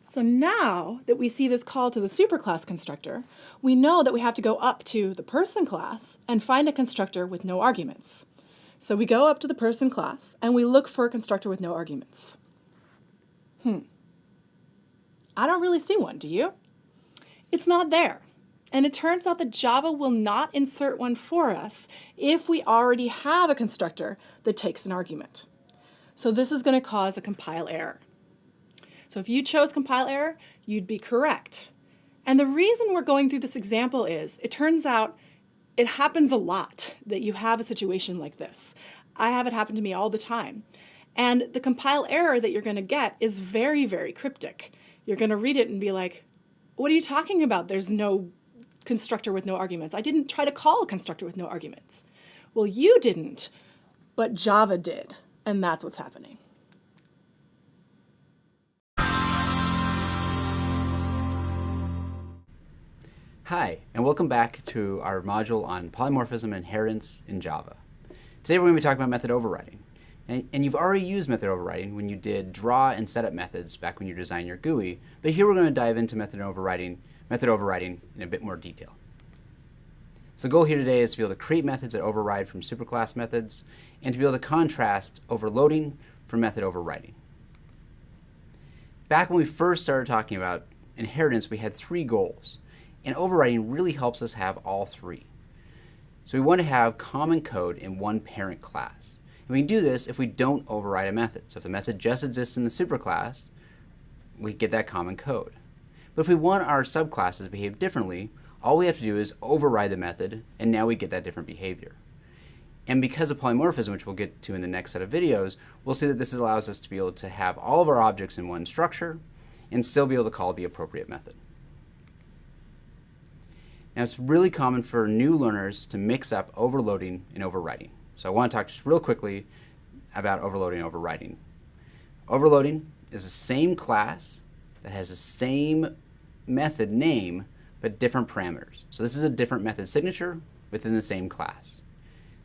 So now that we see this call to the superclass constructor, we know that we have to go up to the person class and find a constructor with no arguments. So we go up to the person class and we look for a constructor with no arguments. I don't really see one, do you? It's not there. And it turns out that Java will not insert one for us if we already have a constructor that takes an argument. So this is going to cause a compile error. So if you chose compile error, you'd be correct. And the reason we're going through this example is it turns out it happens a lot that you have a situation like this. I have it happen to me all the time. And the compile error that you're going to get is very, very cryptic. You're going to read it and be like, what are you talking about? There's no constructor with no arguments. I didn't try to call a constructor with no arguments. Well, you didn't, but Java did, and that's what's happening. Hi, and welcome back to our module on polymorphism and inheritance in Java. Today we're going to be talking about method overriding. And you've already used method overriding when you did draw and setup methods back when you designed your GUI, but here we're going to dive into method overriding in a bit more detail. So the goal here today is to be able to create methods that override from superclass methods and to be able to contrast overloading from method overriding. Back when we first started talking about inheritance, we had three goals, and overriding really helps us have all three. So we want to have common code in one parent class. And we can do this if we don't override a method. So if the method just exists in the superclass, we get that common code. But if we want our subclasses to behave differently, all we have to do is override the method, and now we get that different behavior. And because of polymorphism, which we'll get to in the next set of videos, we'll see that this allows us to be able to have all of our objects in one structure and still be able to call the appropriate method. Now, it's really common for new learners to mix up overloading and overriding. So I want to talk just real quickly about overloading and overriding. Overloading is the same class that has the same method name, but different parameters. So this is a different method signature within the same class.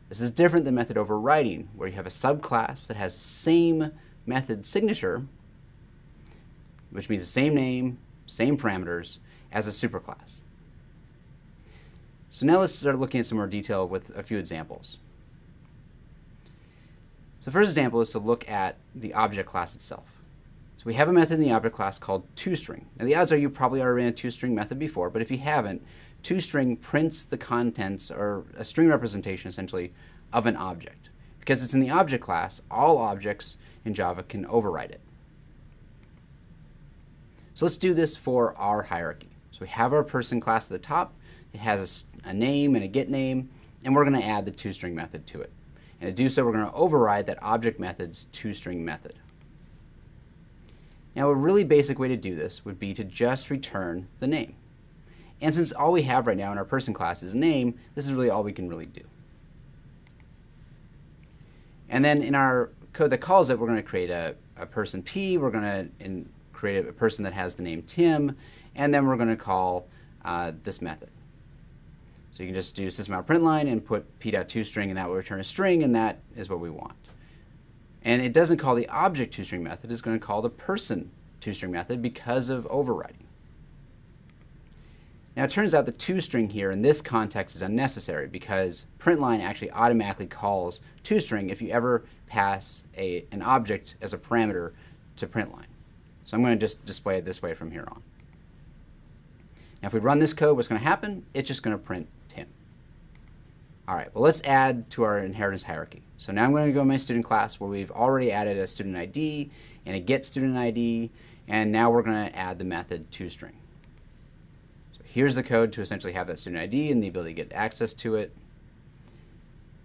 This is different than method overriding, where you have a subclass that has the same method signature, which means the same name, same parameters, as a superclass. So now let's start looking at some more detail with a few examples. So the first example is to look at the object class itself. So we have a method in the object class called toString. Now the odds are you probably already ran a toString method before, but if you haven't, toString prints the contents, or a string representation essentially, of an object. Because it's in the object class, all objects in Java can override it. So let's do this for our hierarchy. So we have our person class at the top. It has a name and a get name, and we're going to add the toString method to it. And to do so, we're going to override that object method's toString method. Now, a really basic way to do this would be to just return the name. And since all we have right now in our person class is a name, this is really all we can really do. And then in our code that calls it, we're going to create a person P, we're going to create a person that has the name Tim, and then we're going to call this method. So you can just do system.out.println and put p.toString, and that will return a string, and that is what we want. And it doesn't call the object toString method, it's going to call the person toString method because of overriding. Now it turns out the toString here in this context is unnecessary because println actually automatically calls toString if you ever pass an object as a parameter to println. So I'm going to just display it this way from here on. Now if we run this code, what's going to happen? It's just going to print Tim. All right, well let's add to our inheritance hierarchy. So now I'm going to go to my student class where we've already added a student ID and a get student ID, and now we're going to add the method toString. So here's the code to essentially have that student ID and the ability to get access to it.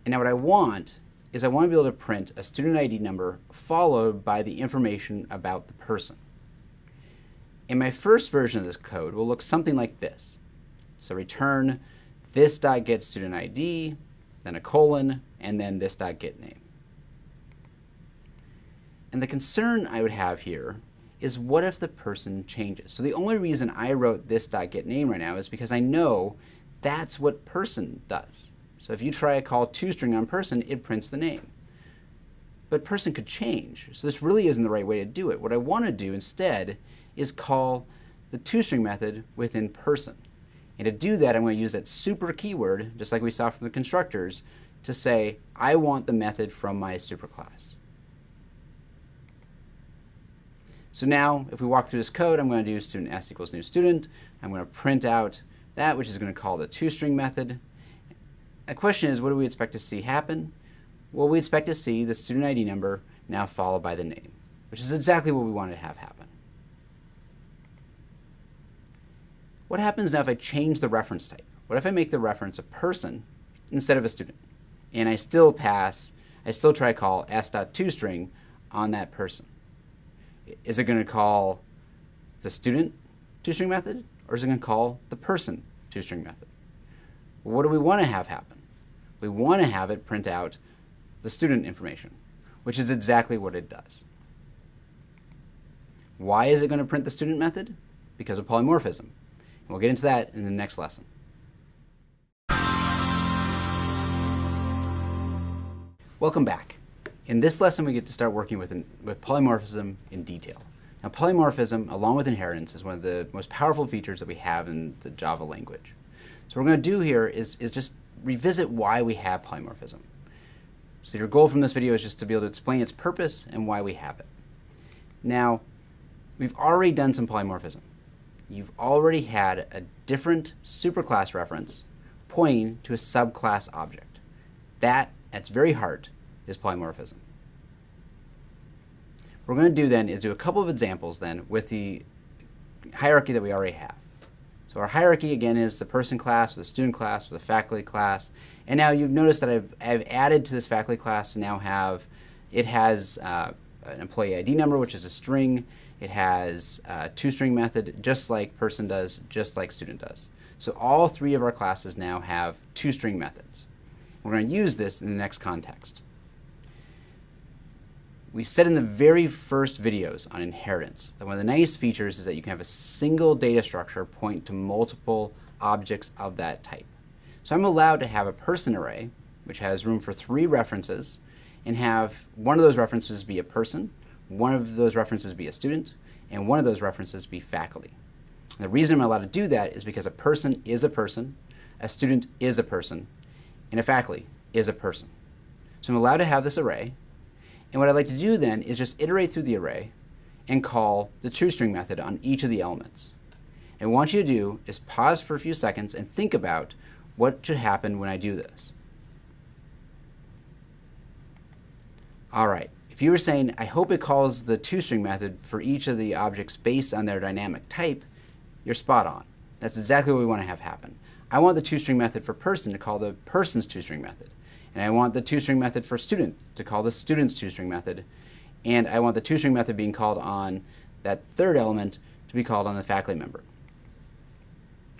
And now what I want is I want to be able to print a student ID number followed by the information about the person. In my first version of this code will look something like this. So return this.getStudentID, then a colon, and then this.getName. And the concern I would have here is what if the person changes? So the only reason I wrote this.getName right now is because I know that's what person does. So if you try a call toString on person, it prints the name. But person could change, so this really isn't the right way to do it. What I want to do instead is call the toString method within person. And to do that, I'm going to use that super keyword, just like we saw from the constructors, to say, I want the method from my superclass. So now, if we walk through this code, I'm going to do student s equals new student. I'm going to print out that, which is going to call the toString method. The question is, what do we expect to see happen? Well, we expect to see the student ID number now followed by the name, which is exactly what we want to have happen. What happens now if I change the reference type? What if I make the reference a person instead of a student? And I still try to call s.toString on that person. Is it going to call the student toString method, or is it going to call the person toString method? Well, what do we want to have happen? We want to have it print out the student information, which is exactly what it does. Why is it going to print the student method? Because of polymorphism. And we'll get into that in the next lesson. Welcome back. In this lesson, we get to start working with polymorphism in detail. Now, polymorphism, along with inheritance, is one of the most powerful features that we have in the Java language. So what we're going to do here is just revisit why we have polymorphism. So your goal from this video is just to be able to explain its purpose and why we have it. Now, we've already done some polymorphism. You've already had a different superclass reference pointing to a subclass object. That, at its very heart, is polymorphism. What we're going to do then is do a couple of examples then with the hierarchy that we already have. So our hierarchy again is the person class, or the student class, or the faculty class. And now you've noticed that I've added to this faculty class to now have, it has an employee ID number, which is a string. It has a toString method, just like person does, just like student does. So all three of our classes now have toString methods. We're going to use this in the next context. We said in the very first videos on inheritance that one of the nice features is that you can have a single data structure point to multiple objects of that type. So I'm allowed to have a person array, which has room for 3 references, and have one of those references be a person, one of those references be a student, and one of those references be faculty. And the reason I'm allowed to do that is because a person is a person, a student is a person, and a faculty is a person. So I'm allowed to have this array. And what I'd like to do then is just iterate through the array and call the toString method on each of the elements. And what I want you to do is pause for a few seconds and think about what should happen when I do this. All right, if you were saying, I hope it calls the toString method for each of the objects based on their dynamic type, you're spot on. That's exactly what we want to have happen. I want the toString method for person to call the person's toString method. And I want the toString method for student to call the student's toString method. And I want the toString method being called on that third element to be called on the faculty member.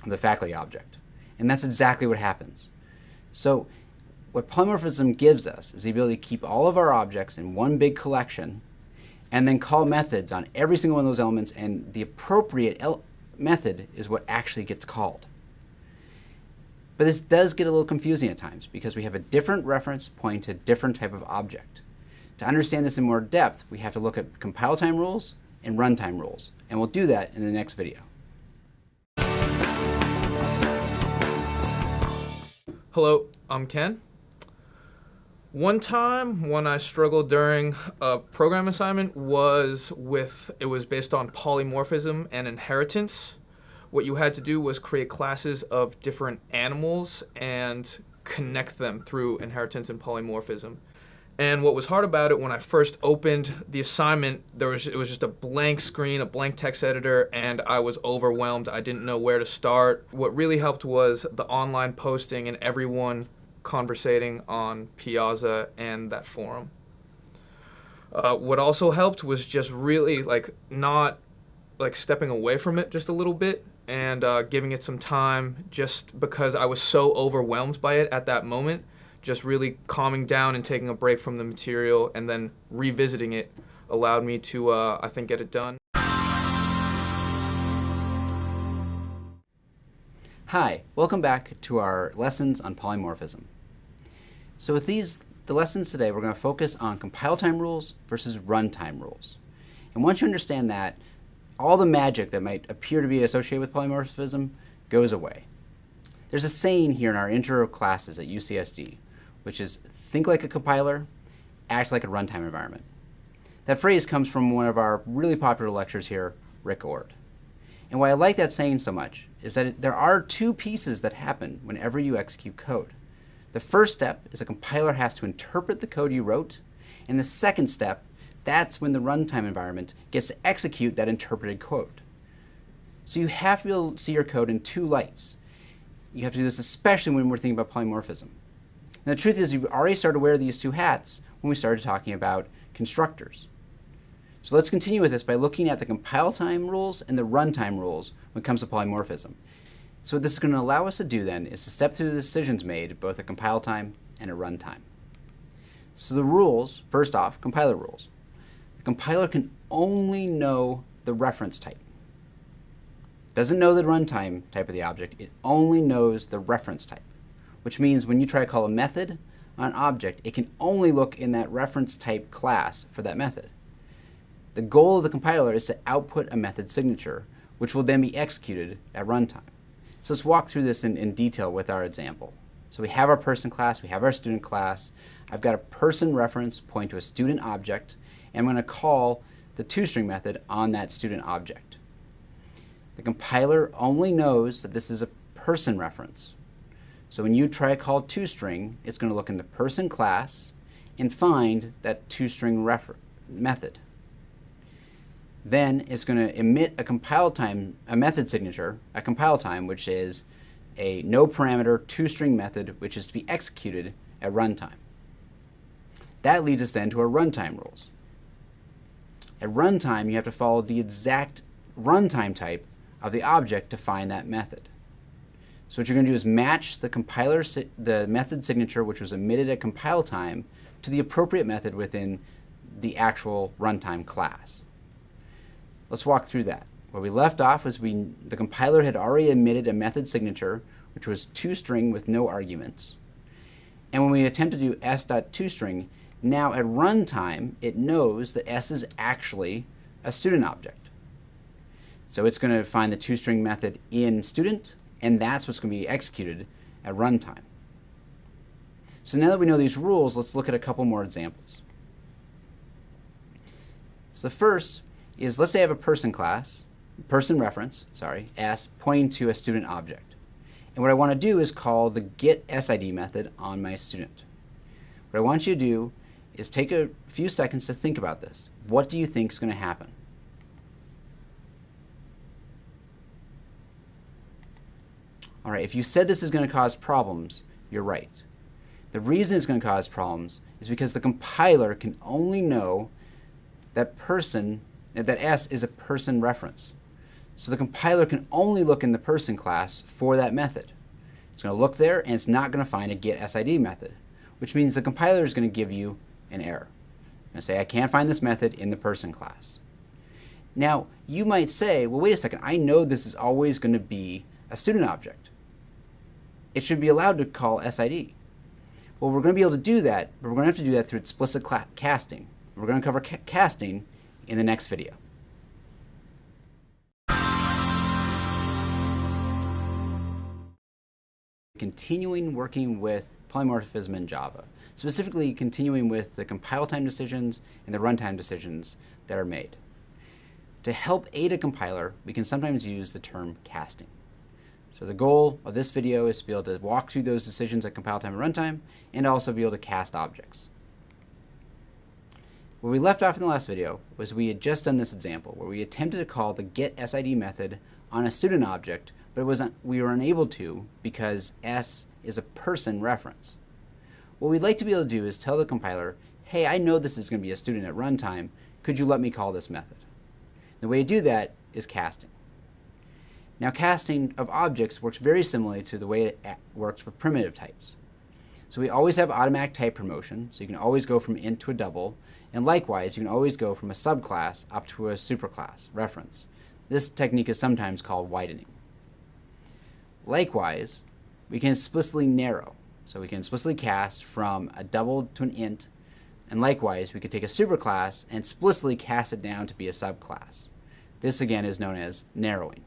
the faculty object. And that's exactly what happens. So what polymorphism gives us is the ability to keep all of our objects in one big collection and then call methods on every single one of those elements, and the appropriate method is what actually gets called. But this does get a little confusing at times because we have a different reference pointing to a different type of object. To understand this in more depth, we have to look at compile time rules and runtime rules, and we'll do that in the next video. Hello, I'm Ken. One time when I struggled during a program assignment was based on polymorphism and inheritance. What you had to do was create classes of different animals and connect them through inheritance and polymorphism. And what was hard about it, when I first opened the assignment, it was just a blank screen, a blank text editor, and I was overwhelmed. I didn't know where to start. What really helped was the online posting and everyone conversating on Piazza and that forum. What also helped was just really not stepping away from it just a little bit and giving it some time, just because I was so overwhelmed by it at that moment. Just really calming down and taking a break from the material and then revisiting it allowed me to, I think, get it done. Hi, welcome back to our lessons on polymorphism. So with the lessons today, we're going to focus on compile time rules versus runtime rules. And once you understand that, all the magic that might appear to be associated with polymorphism goes away. There's a saying here in our intro classes at UCSD, which is think like a compiler, act like a runtime environment. That phrase comes from one of our really popular lecturers here, Rick Ord. And why I like that saying so much is that there are two pieces that happen whenever you execute code. The first step is a compiler has to interpret the code you wrote, and the second step, that's when the runtime environment gets to execute that interpreted code. So you have to be able to see your code in two lights. You have to do this especially when we're thinking about polymorphism. And the truth is, you've already started to wear these two hats when we started talking about constructors. So let's continue with this by looking at the compile time rules and the runtime rules when it comes to polymorphism. So what this is going to allow us to do then is to step through the decisions made both at compile time and at runtime. So the rules, first off, compiler rules. The compiler can only know the reference type. It doesn't know the runtime type of the object, it only knows the reference type. Which means when you try to call a method on an object, it can only look in that reference type class for that method. The goal of the compiler is to output a method signature, which will then be executed at runtime. So let's walk through this in detail with our example. So we have our person class, we have our student class. I've got a person reference pointing to a student object, and I'm going to call the toString method on that student object. The compiler only knows that this is a person reference. So when you try to call toString, it's going to look in the person class and find that toString method. Then it's going to emit a method signature, a compile time, which is a no parameter toString method, which is to be executed at runtime. That leads us then to our runtime rules. At runtime, you have to follow the exact runtime type of the object to find that method. So what you're going to do is match the method signature, which was emitted at compile time, to the appropriate method within the actual runtime class. Let's walk through that. Where we left off was the compiler had already emitted a method signature, which was toString with no arguments. And when we attempt to do s.toString, now at runtime, it knows that s is actually a student object. So it's going to find the toString method in student, and that's what's going to be executed at runtime. So now that we know these rules, let's look at a couple more examples. So the first is, let's say I have a person class, s, pointing to a student object. And what I want to do is call the getSID method on my student. What I want you to do is take a few seconds to think about this. What do you think is going to happen? All right, if you said this is going to cause problems, you're right. The reason it's going to cause problems is because the compiler can only know that s is a person reference. So the compiler can only look in the person class for that method. It's going to look there, and it's not going to find a getSID method, which means the compiler is going to give you an error. It's going to say, I can't find this method in the person class. Now, you might say, well, wait a second, I know this is always going to be a student object. It should be allowed to call SID. Well, we're going to be able to do that, but we're going to have to do that through explicit casting. We're going to cover casting in the next video. Continuing working with polymorphism in Java, specifically continuing with the compile time decisions and the runtime decisions that are made. To help aid a compiler, we can sometimes use the term casting. So the goal of this video is to be able to walk through those decisions at compile time and runtime, and also be able to cast objects. Where we left off in the last video was we had just done this example where we attempted to call the getSID method on a student object, but we were unable to because S is a person reference. What we'd like to be able to do is tell the compiler, hey, I know this is going to be a student at runtime. Could you let me call this method? The way to do that is casting. Now, casting of objects works very similarly to the way it works with primitive types. So we always have automatic type promotion, so you can always go from int to a double, and likewise, you can always go from a subclass up to a superclass reference. This technique is sometimes called widening. Likewise, we can explicitly narrow. So we can explicitly cast from a double to an int, and likewise, we could take a superclass and explicitly cast it down to be a subclass. This again is known as narrowing.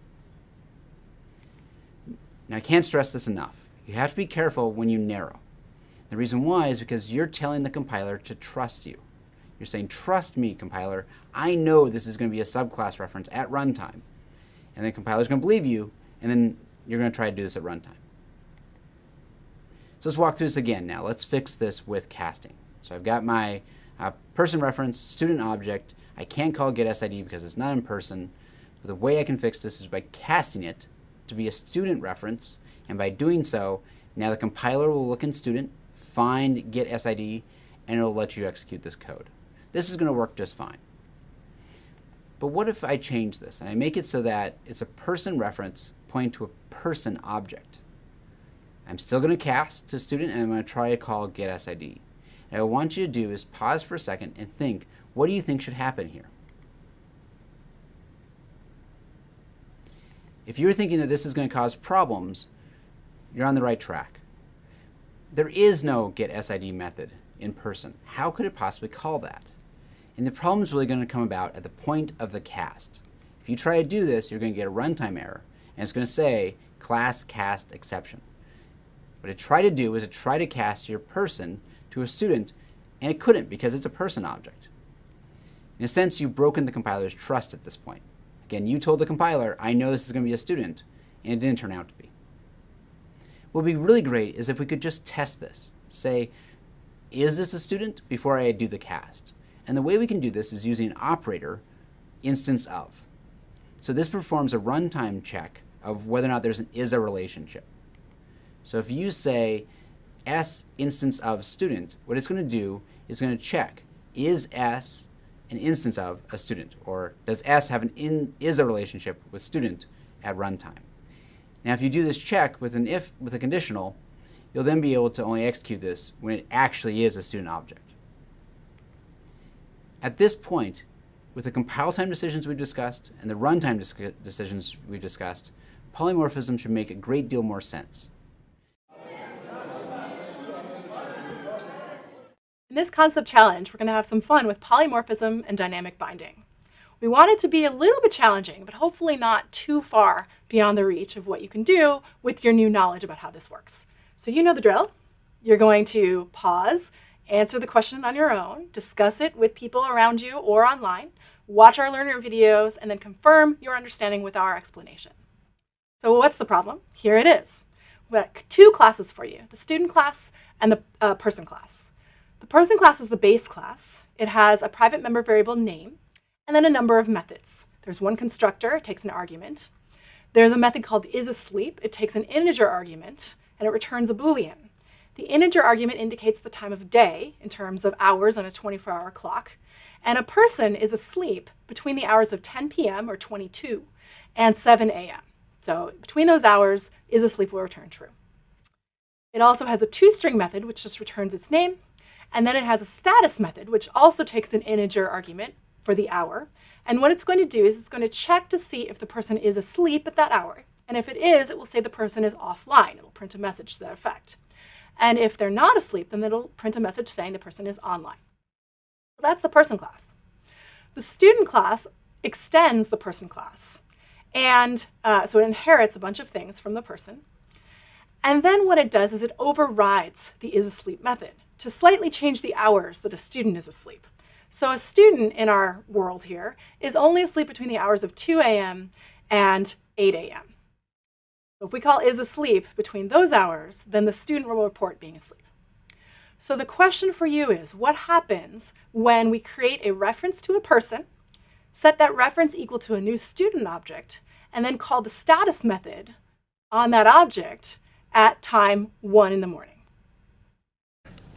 Now, I can't stress this enough. You have to be careful when you narrow. The reason why is because you're telling the compiler to trust you. You're saying, trust me, compiler. I know this is going to be a subclass reference at runtime. And the compiler's going to believe you, and then you're going to try to do this at runtime. So let's walk through this again now. Let's fix this with casting. So I've got my person reference, student object. I can't call getSID because it's not in person. But the way I can fix this is by casting it to be a student reference, and by doing so, now the compiler will look in student, find getSID, and it'll let you execute this code. This is going to work just fine. But what if I change this and I make it so that it's a person reference pointing to a person object? I'm still going to cast to student, and I'm going to try to call getSID. And what I want you to do is pause for a second and think, what do you think should happen here? If you're thinking that this is going to cause problems, you're on the right track. There is no getSID method in person. How could it possibly call that? And the problem is really going to come about at the point of the cast. If you try to do this, you're going to get a runtime error, and it's going to say class cast exception. What it tried to do was it tried to cast your person to a student, and it couldn't because it's a person object. In a sense, you've broken the compiler's trust at this point. Again, you told the compiler, I know this is going to be a student, and it didn't turn out to be. What would be really great is if we could just test this. Say, is this a student before I do the cast? And the way we can do this is using an operator, instance of. So this performs a runtime check of whether or not there's an is a relationship. So if you say S instance of student, what it's going to do is going to check, is S an instance of a student, or does S have an is a relationship with student at runtime? Now, if you do this check with a conditional, you'll then be able to only execute this when it actually is a student object. At this point, with the compile time decisions we've discussed and the runtime decisions we've discussed, polymorphism should make a great deal more sense. In this concept challenge, we're going to have some fun with polymorphism and dynamic binding. We want it to be a little bit challenging, but hopefully not too far beyond the reach of what you can do with your new knowledge about how this works. So you know the drill. You're going to pause, answer the question on your own, discuss it with people around you or online, watch our learner videos, and then confirm your understanding with our explanation. So what's the problem? Here it is. We've got two classes for you, the student class and the person class. The person class is the base class. It has a private member variable name and then a number of methods. There's one constructor, it takes an argument. There's a method called isAsleep. It takes an integer argument and it returns a Boolean. The integer argument indicates the time of day in terms of hours on a 24-hour clock. And a person is asleep between the hours of 10 p.m. or 22 and 7 a.m. So between those hours, is asleep will return true. It also has a toString method, which just returns its name. And then it has a status method, which also takes an integer argument for the hour. And what it's going to do is it's going to check to see if the person is asleep at that hour. And if it is, it will say the person is offline. It'll print a message to that effect. And if they're not asleep, then it'll print a message saying the person is online. So that's the person class. The student class extends the person class. And so it inherits a bunch of things from the person. And then what it does is it overrides the isAsleep method to slightly change the hours that a student is asleep. So a student in our world here is only asleep between the hours of 2 a.m. and 8 a.m. So if we call isAsleep between those hours, then the student will report being asleep. So the question for you is, what happens when we create a reference to a person, set that reference equal to a new student object, and then call the status method on that object at time 1 in the morning?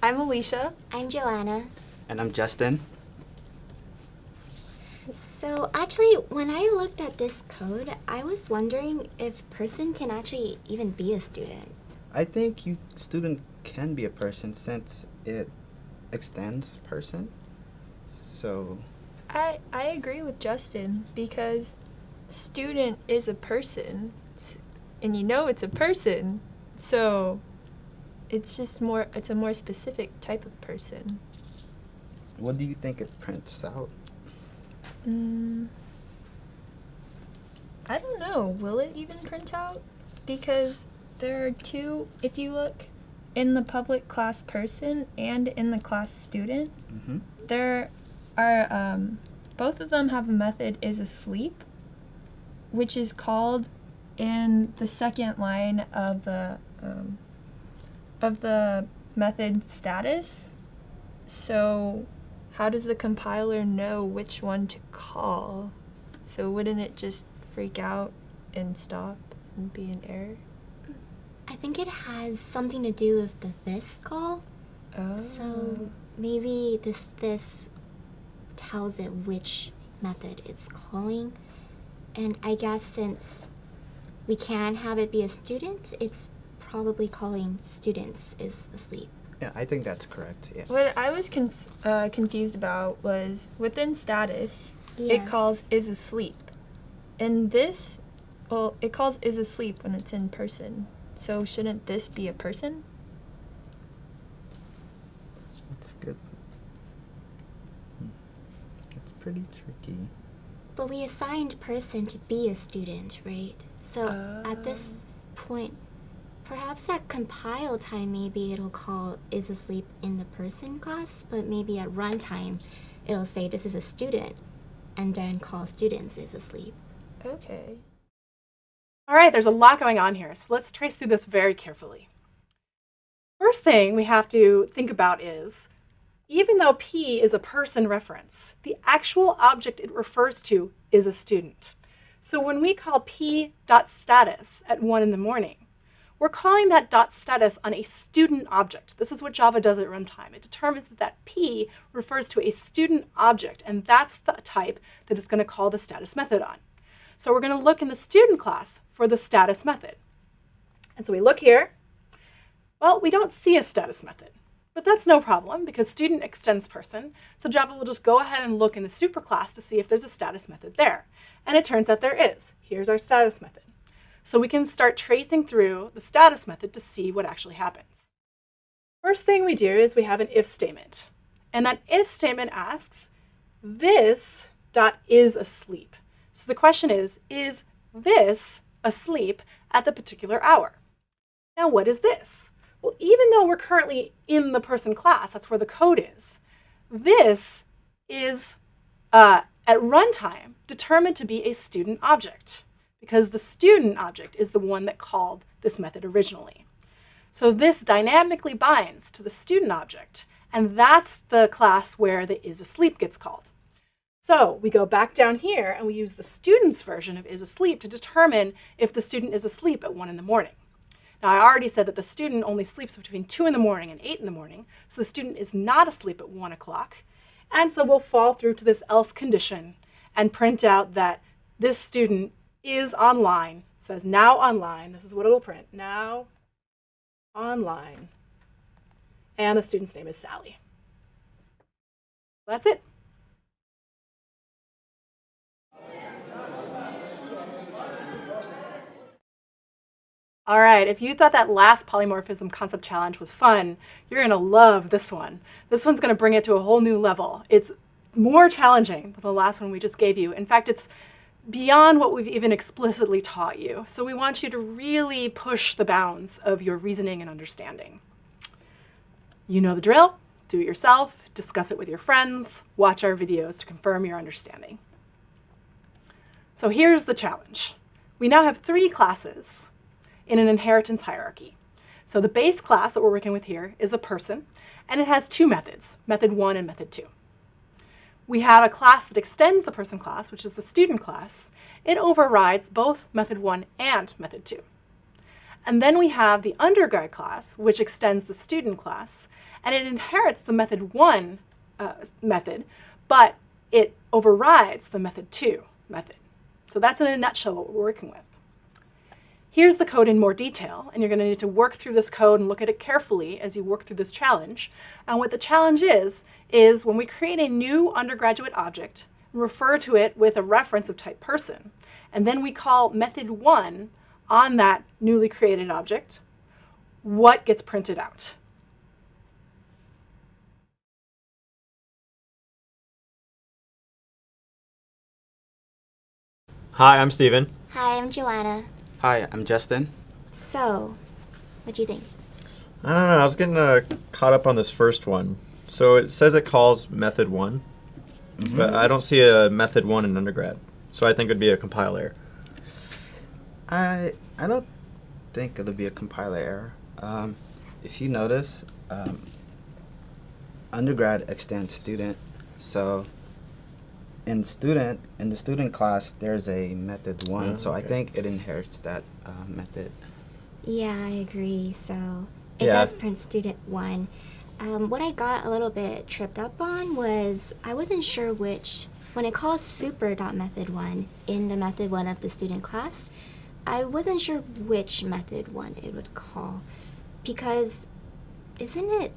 I'm Alicia. I'm Joanna. And I'm Justin. So actually, when I looked at this code, I was wondering if person can actually even be a student. I think student can be a person since it extends person. So I agree with Justin because student is a person, and you know it's a person, so it's a more specific type of person. What do you think it prints out? I don't know. Will it even print out? Because there are two, if you look in the public class person and in the class student, there are, both of them have a method isAsleep, which is called in the second line of the method status. So how does the compiler know which one to call? So wouldn't it just freak out and stop and be an error? I think it has something to do with the this call. Oh. So maybe this tells it which method it's calling. And I guess since we can have it be a student, it's probably calling students is asleep. Yeah, I think that's correct. Yeah. What I was confused about was within status, Yes. it calls isAsleep. And this, well, it calls isAsleep when it's in person. So shouldn't this be a person? That's good. It's pretty tricky. But we assigned person to be a student, right? So at this point, perhaps at compile time, maybe it'll call isAsleep in the person class, but maybe at runtime, it'll say this is a student, and then call students isAsleep. Okay. All right, there's a lot going on here, so let's trace through this very carefully. First thing we have to think about is, even though P is a person reference, the actual object it refers to is a student. So when we call P.status at 1 in the morning, we're calling that .status on a student object. This is what Java does at runtime. It determines that P refers to a student object, and that's the type that it's going to call the status method on. So we're going to look in the student class for the status method. And so we look here. Well, we don't see a status method, but that's no problem because student extends person. So Java will just go ahead and look in the superclass to see if there's a status method there. And it turns out there is. Here's our status method. So we can start tracing through the status method to see what actually happens. First thing we do is we have an if statement. And that if statement asks, this dot is asleep. So the question is this asleep at the particular hour? Now what is this? Well, even though we're currently in the person class, that's where the code is, this is, at runtime, determined to be a student object because the student object is the one that called this method originally. So this dynamically binds to the student object, and that's the class where the isAsleep gets called. So we go back down here and we use the student's version of isAsleep to determine if the student is asleep at 1 in the morning. Now I already said that the student only sleeps between 2 in the morning and 8 in the morning, so the student is not asleep at 1 o'clock. And so we'll fall through to this else condition and print out that this student is online. It says now online. This is what it'll print. Now online. And the student's name is Sally. That's it. All right, if you thought that last polymorphism concept challenge was fun, you're going to love this one. This one's going to bring it to a whole new level. It's more challenging than the last one we just gave you. In fact, it's beyond what we've even explicitly taught you. So we want you to really push the bounds of your reasoning and understanding. You know the drill. Do it yourself, discuss it with your friends, watch our videos to confirm your understanding. So here's the challenge. We now have 3 classes in an inheritance hierarchy. So the base class that we're working with here is a person, and it has 2 methods, method 1 and method 2. We have a class that extends the person class, which is the student class. It overrides both method 1 and method 2. And then we have the undergrad class, which extends the student class, and it inherits the method 1 method, but it overrides the method 2 method. So that's in a nutshell what we're working with. Here's the code in more detail, and you're going to need to work through this code and look at it carefully as you work through this challenge. And what the challenge is when we create a new undergraduate object, refer to it with a reference of type person, and then we call method 1 on that newly created object, what gets printed out? Hi, I'm Steven. Hi, I'm Joanna. Hi, I'm Justin. So, what do you think? I don't know, I was getting caught up on this first one. So it says it calls method 1, but I don't see a method 1 in undergrad. So I think it would be a compile error. I don't think it'll be a compiler error. If you notice, undergrad extends student, so in the student class there's a method 1, so I think it inherits that method. Yeah, I agree. So it does print student 1. What I got a little bit tripped up on was I wasn't sure which, when it calls super.method1 in the method 1 of the student class, I wasn't sure which method 1 it would call, because isn't it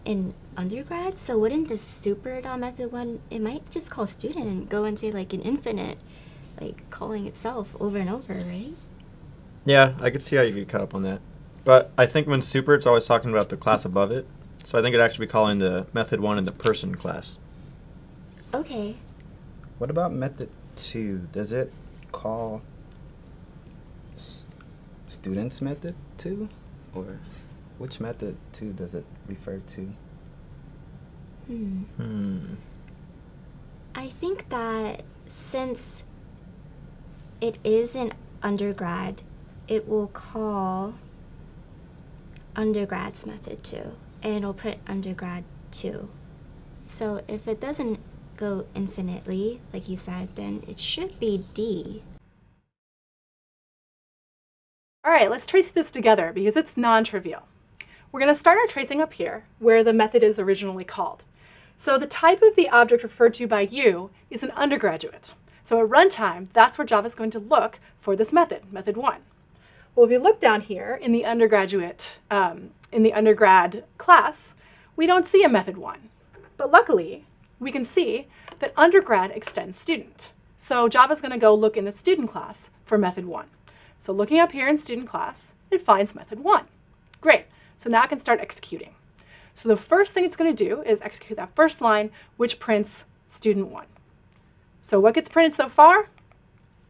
in undergrad? So wouldn't the super.method1, it might just call student and go into like an infinite, like calling itself over and over, right? Yeah, I could see how you get caught up on that. But I think when super, it's always talking about the class above it. So I think it'd actually be calling the method 1 in the person class. Okay. What about method 2? Does it call students method 2? Or which method 2 does it refer to? I think that since it is an undergrad, it will call undergrad's method 2, and it'll print undergrad 2. So if it doesn't go infinitely, like you said, then it should be D. All right, let's trace this together because it's non-trivial. We're going to start our tracing up here where the method is originally called. So the type of the object referred to by you is an undergraduate. So at runtime, that's where Java is going to look for this method, method 1. Well, if you look down here in the undergrad class, we don't see a method 1. But luckily, we can see that undergrad extends student. So Java's going to go look in the student class for method 1. So looking up here in student class, it finds method 1. Great. So now I can start executing. So the first thing it's going to do is execute that first line, which prints student 1. So what gets printed so far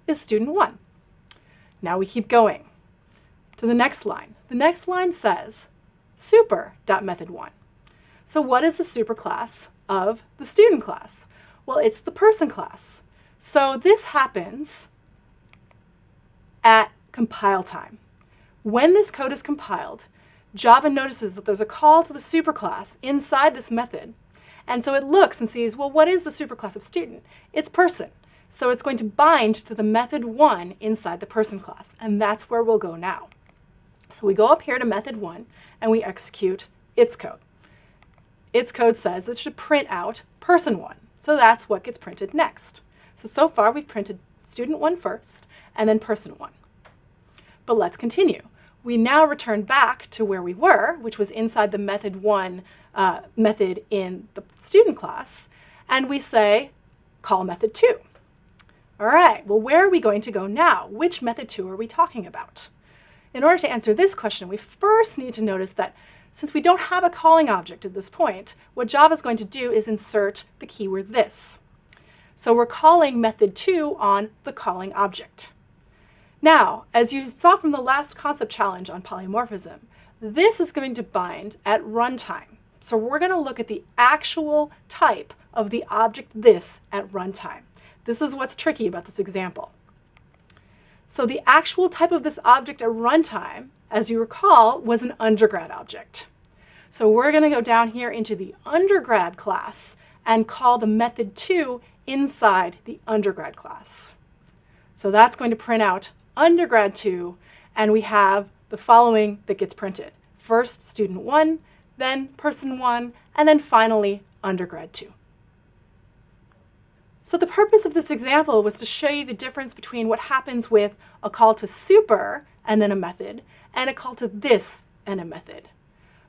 is student 1. Now we keep going to the next line. The next line says super.method1. So what is the super class of the student class? Well, it's the person class. So this happens at compile time. When this code is compiled, Java notices that there's a call to the superclass inside this method. And so it looks and sees, well, what is the superclass of student? It's person. So it's going to bind to the method 1 inside the person class. And that's where we'll go now. So we go up here to method 1 and we execute its code. Its code says it should print out person 1. So that's what gets printed next. So far we've printed student 1 first, and then person 1. But let's continue. We now return back to where we were, which was inside the method 1 method in the student class, and we say, call method 2. All right, well, where are we going to go now? Which method 2 are we talking about? In order to answer this question, we first need to notice that since we don't have a calling object at this point, what Java is going to do is insert the keyword this. So we're calling method 2 on the calling object. Now, as you saw from the last concept challenge on polymorphism, this is going to bind at runtime. So we're going to look at the actual type of the object this at runtime. This is what's tricky about this example. So the actual type of this object at runtime, as you recall, was an undergrad object. So we're going to go down here into the undergrad class and call the method 2 inside the undergrad class. So that's going to print out undergrad 2, and we have the following that gets printed. First, student 1, then person 1, and then finally, undergrad 2. So the purpose of this example was to show you the difference between what happens with a call to super and then a method, and a call to this and a method.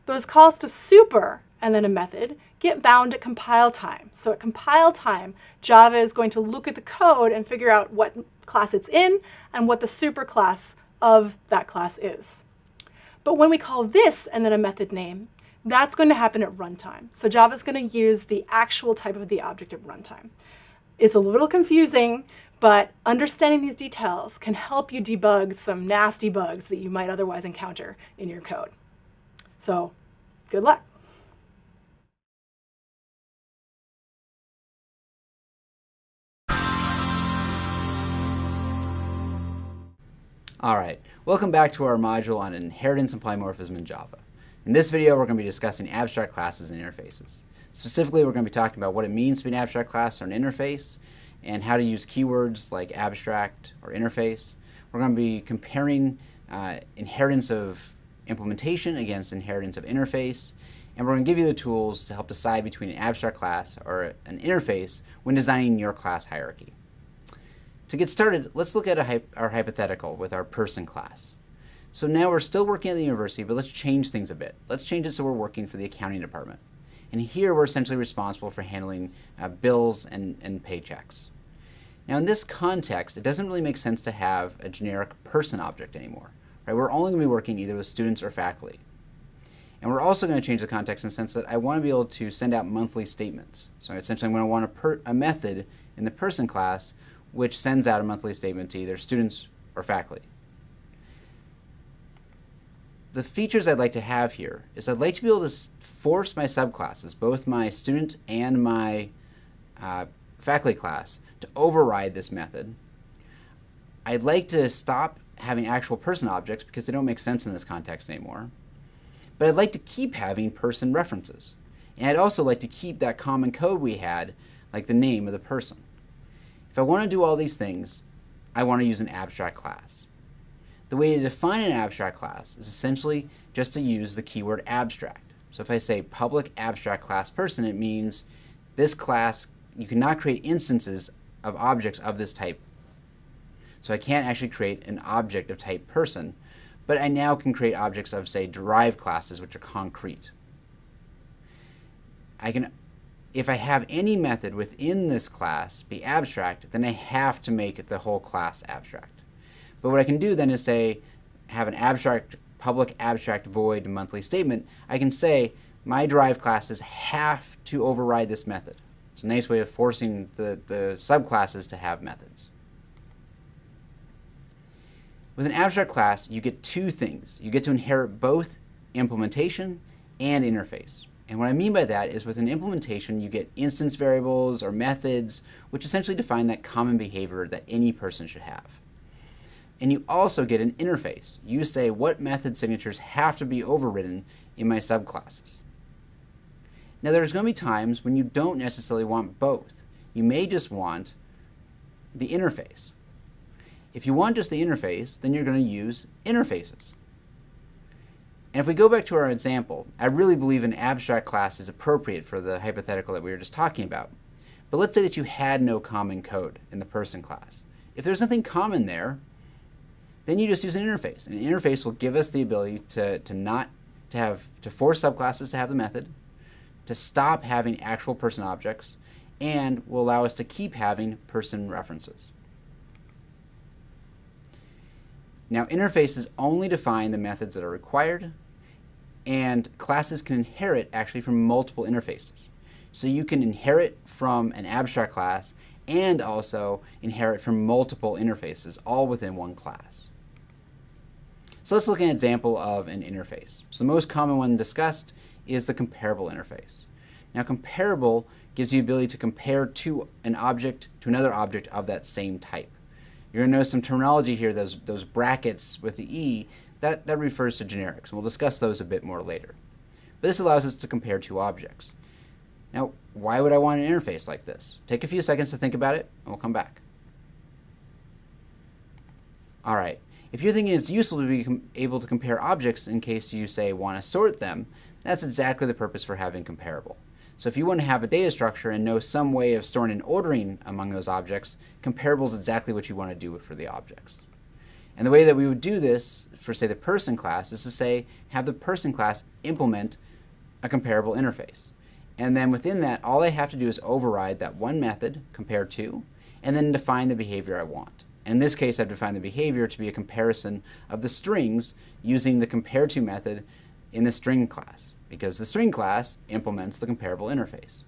Those calls to super and then a method get bound at compile time. So at compile time, Java is going to look at the code and figure out what class it's in and what the superclass of that class is. But when we call this and then a method name, that's going to happen at runtime. So Java is going to use the actual type of the object at runtime. It's a little confusing, but understanding these details can help you debug some nasty bugs that you might otherwise encounter in your code. So, good luck. All right, welcome back to our module on inheritance and polymorphism in Java. In this video, we're going to be discussing abstract classes and interfaces. Specifically, we're going to be talking about what it means to be an abstract class or an interface, and how to use keywords like abstract or interface. We're going to be comparing inheritance of implementation against inheritance of interface, and we're going to give you the tools to help decide between an abstract class or an interface when designing your class hierarchy. To get started, let's look at our hypothetical with our person class. So now we're still working at the university, but let's change things a bit. Let's change it so we're working for the accounting department. And here we're essentially responsible for handling bills and paychecks. Now in this context, it doesn't really make sense to have a generic person object anymore. Right? We're only going to be working either with students or faculty. And we're also going to change the context in the sense that I want to be able to send out monthly statements. So essentially I'm going to want a method in the person class which sends out a monthly statement to either students or faculty. The features I'd like to have here is I'd like to be able to force my subclasses, both my student and my faculty class, to override this method. I'd like to stop having actual person objects because they don't make sense in this context anymore. But I'd like to keep having person references. And I'd also like to keep that common code we had, like the name of the person. If I want to do all these things, I want to use an abstract class. The way to define an abstract class is essentially just to use the keyword abstract. So if I say public abstract class person, it means this class, you cannot create instances of objects of this type. So I can't actually create an object of type person, but I now can create objects of, say, derived classes, which are concrete. If I have any method within this class be abstract, then I have to make the whole class abstract. But what I can do then is say, have an abstract, public abstract void monthly statement. I can say my derived classes have to override this method. It's a nice way of forcing the subclasses to have methods. With an abstract class, you get two things. You get to inherit both implementation and interface. And what I mean by that is with an implementation, you get instance variables or methods, which essentially define that common behavior that any person should have. And you also get an interface. You say what method signatures have to be overridden in my subclasses. Now there's going to be times when you don't necessarily want both. You may just want the interface. If you want just the interface, then you're going to use interfaces. And if we go back to our example, I really believe an abstract class is appropriate for the hypothetical that we were just talking about. But let's say that you had no common code in the person class. If there's nothing common there, then you just use an interface. And an interface will give us the ability to force subclasses to have the method, to stop having actual person objects, and will allow us to keep having person references. Now, interfaces only define the methods that are required, and classes can inherit actually from multiple interfaces. So you can inherit from an abstract class and also inherit from multiple interfaces, all within one class. So let's look at an example of an interface. So the most common one discussed is the comparable interface. Now, comparable gives you the ability to compare to an object to another object of that same type. You're going to notice some terminology here, those brackets with the E, that refers to generics. And we'll discuss those a bit more later. But this allows us to compare two objects. Now, why would I want an interface like this? Take a few seconds to think about it, and we'll come back. All right. If you're thinking it's useful to be able to compare objects in case you, say, want to sort them, that's exactly the purpose for having comparable. So if you want to have a data structure and know some way of storing and ordering among those objects, comparable is exactly what you want to do for the objects. And the way that we would do this for, say, the person class is to say, have the person class implement a comparable interface. And then within that, all I have to do is override that one method, compare to, and then define the behavior I want. In this case, I've defined the behavior to be a comparison of the strings using the compare to method in the string class, because the string class implements the comparable interface.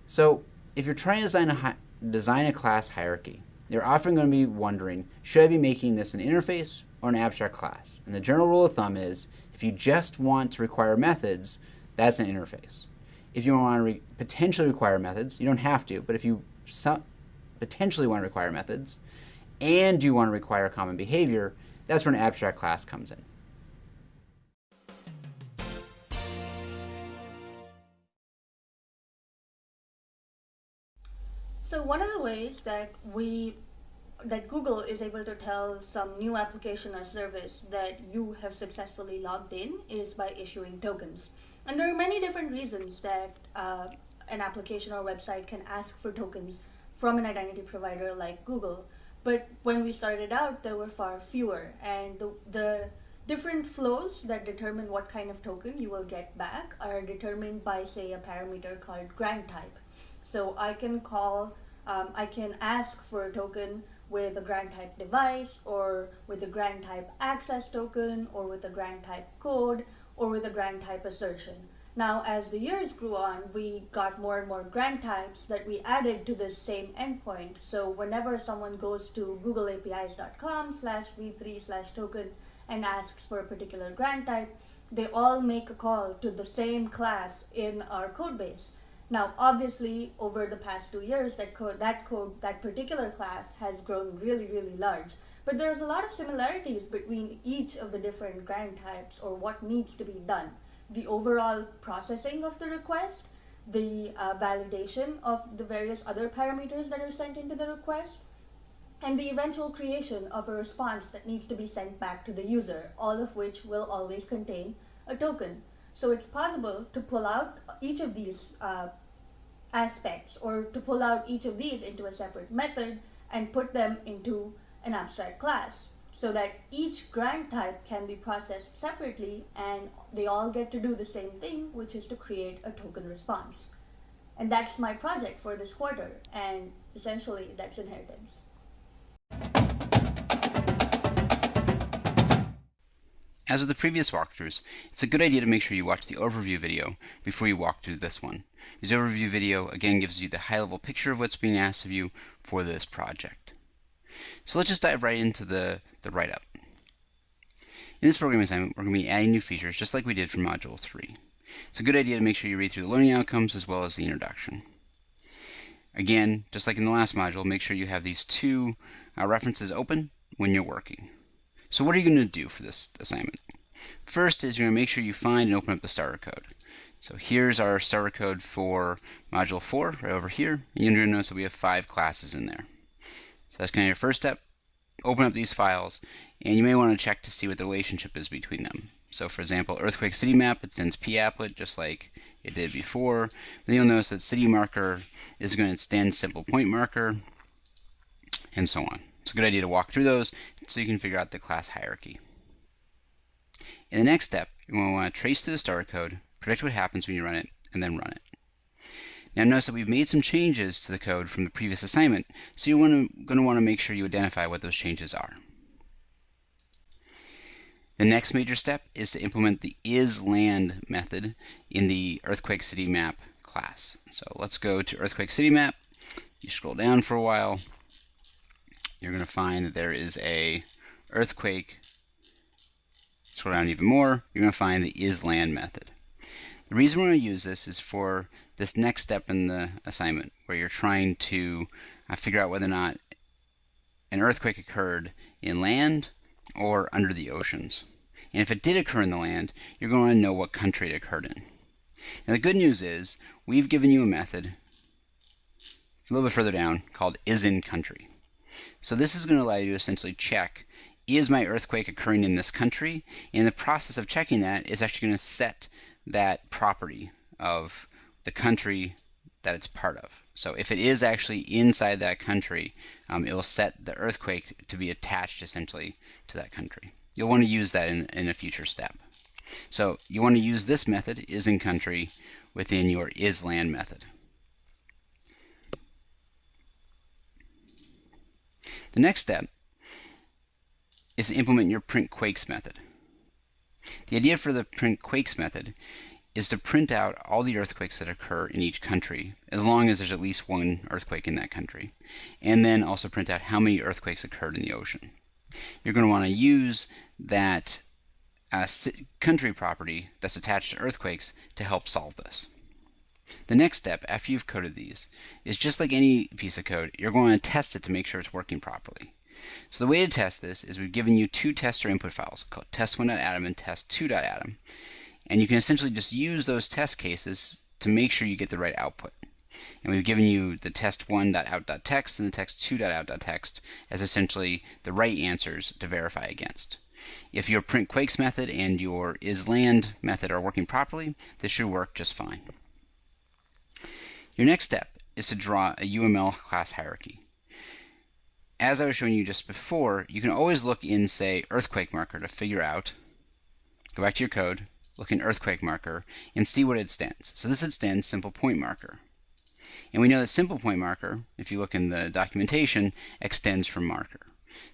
So if you're trying to design a class hierarchy, you're often going to be wondering, should I be making this an interface or an abstract class? And the general rule of thumb is, if you just want to require methods, that's an interface. If you want to potentially require methods, you don't have to, but if you potentially want to require methods and you want to require common behavior, that's where an abstract class comes in. So one of the ways that Google is able to tell some new application or service that you have successfully logged in is by issuing tokens. And there are many different reasons that an application or website can ask for tokens from an identity provider like Google. But when we started out, there were far fewer. And the different flows that determine what kind of token you will get back are determined by, say, a parameter called grant type. So I can ask for a token with a grant type device, or with a grant type access token, or with a grant type code, or with a grant type assertion. Now, as the years grew on, we got more and more grant types that we added to this same endpoint. So whenever someone goes to googleapis.com/v3/token and asks for a particular grant type, they all make a call to the same class in our code base. Now, obviously, over the past 2 years, that particular class has grown really, really large. But there's a lot of similarities between each of the different grant types, or what needs to be done. The overall processing of the request, the validation of the various other parameters that are sent into the request, and the eventual creation of a response that needs to be sent back to the user, all of which will always contain a token. So it's possible to pull out each of these aspects, or to pull out each of these into a separate method and put them into an abstract class, so that each grant type can be processed separately and they all get to do the same thing, which is to create a token response. And that's my project for this quarter, and essentially that's inheritance. As with the previous walkthroughs, it's a good idea to make sure you watch the overview video before you walk through this one. This overview video again gives you the high-level picture of what's being asked of you for this project. So let's just dive right into the write-up. In this programming assignment, we're going to be adding new features just like we did for Module 3. It's a good idea to make sure you read through the learning outcomes as well as the introduction. Again, just like in the last module, make sure you have these two references open when you're working. So what are you going to do for this assignment? First is you're going to make sure you find and open up the starter code. So here's our starter code for Module 4 right over here. And you're going to notice that we have 5 classes in there. So that's kind of your first step. Open up these files, and you may want to check to see what the relationship is between them. So for example, earthquake city map, it sends p-applet just like it did before. Then you'll notice that city marker is going to extend simple point marker, and so on. It's a good idea to walk through those so you can figure out the class hierarchy. In the next step, you're going to want to trace to the starter code, predict what happens when you run it, and then run it. Now notice that we've made some changes to the code from the previous assignment, so you're going to want to make sure you identify what those changes are. The next major step is to implement the isLand method in the earthquake city map class. So let's go to earthquake city map. You scroll down for a while. You're going to find that there is a earthquake. Scroll down even more. You're going to find the isLand method. The reason we're going to use this is for this next step in the assignment, where you're trying to figure out whether or not an earthquake occurred in land or under the oceans. And if it did occur in the land, you're going to know what country it occurred in. Now the good news is, we've given you a method a little bit further down called isInCountry. So this is going to allow you to essentially check, is my earthquake occurring in this country? And the process of checking that is actually going to set that property of the country that it's part of. So if it is actually inside that country, it will set the earthquake to be attached essentially to that country. You'll want to use that in a future step. So you want to use this method, isInCountry, within your isLand method. The next step is to implement your printQuakes method. The idea for the printQuakes method is to print out all the earthquakes that occur in each country, as long as there's at least one earthquake in that country, and then also print out how many earthquakes occurred in the ocean. You're going to want to use that country property that's attached to earthquakes to help solve this. The next step, after you've coded these, is just like any piece of code, you're going to test it to make sure it's working properly. So the way to test this is we've given you two tester input files called test1.atom and test2.atom. And you can essentially just use those test cases to make sure you get the right output. And we've given you the test1.out.text and the test2.out.text as essentially the right answers to verify against. If your printQuakes method and your isLand method are working properly, this should work just fine. Your next step is to draw a UML class hierarchy. As I was showing you just before, you can always look in, say, earthquake marker to figure out, go back to your code, look in earthquake marker, and see what it extends. So this extends simple point marker. And we know that simple point marker, if you look in the documentation, extends from marker.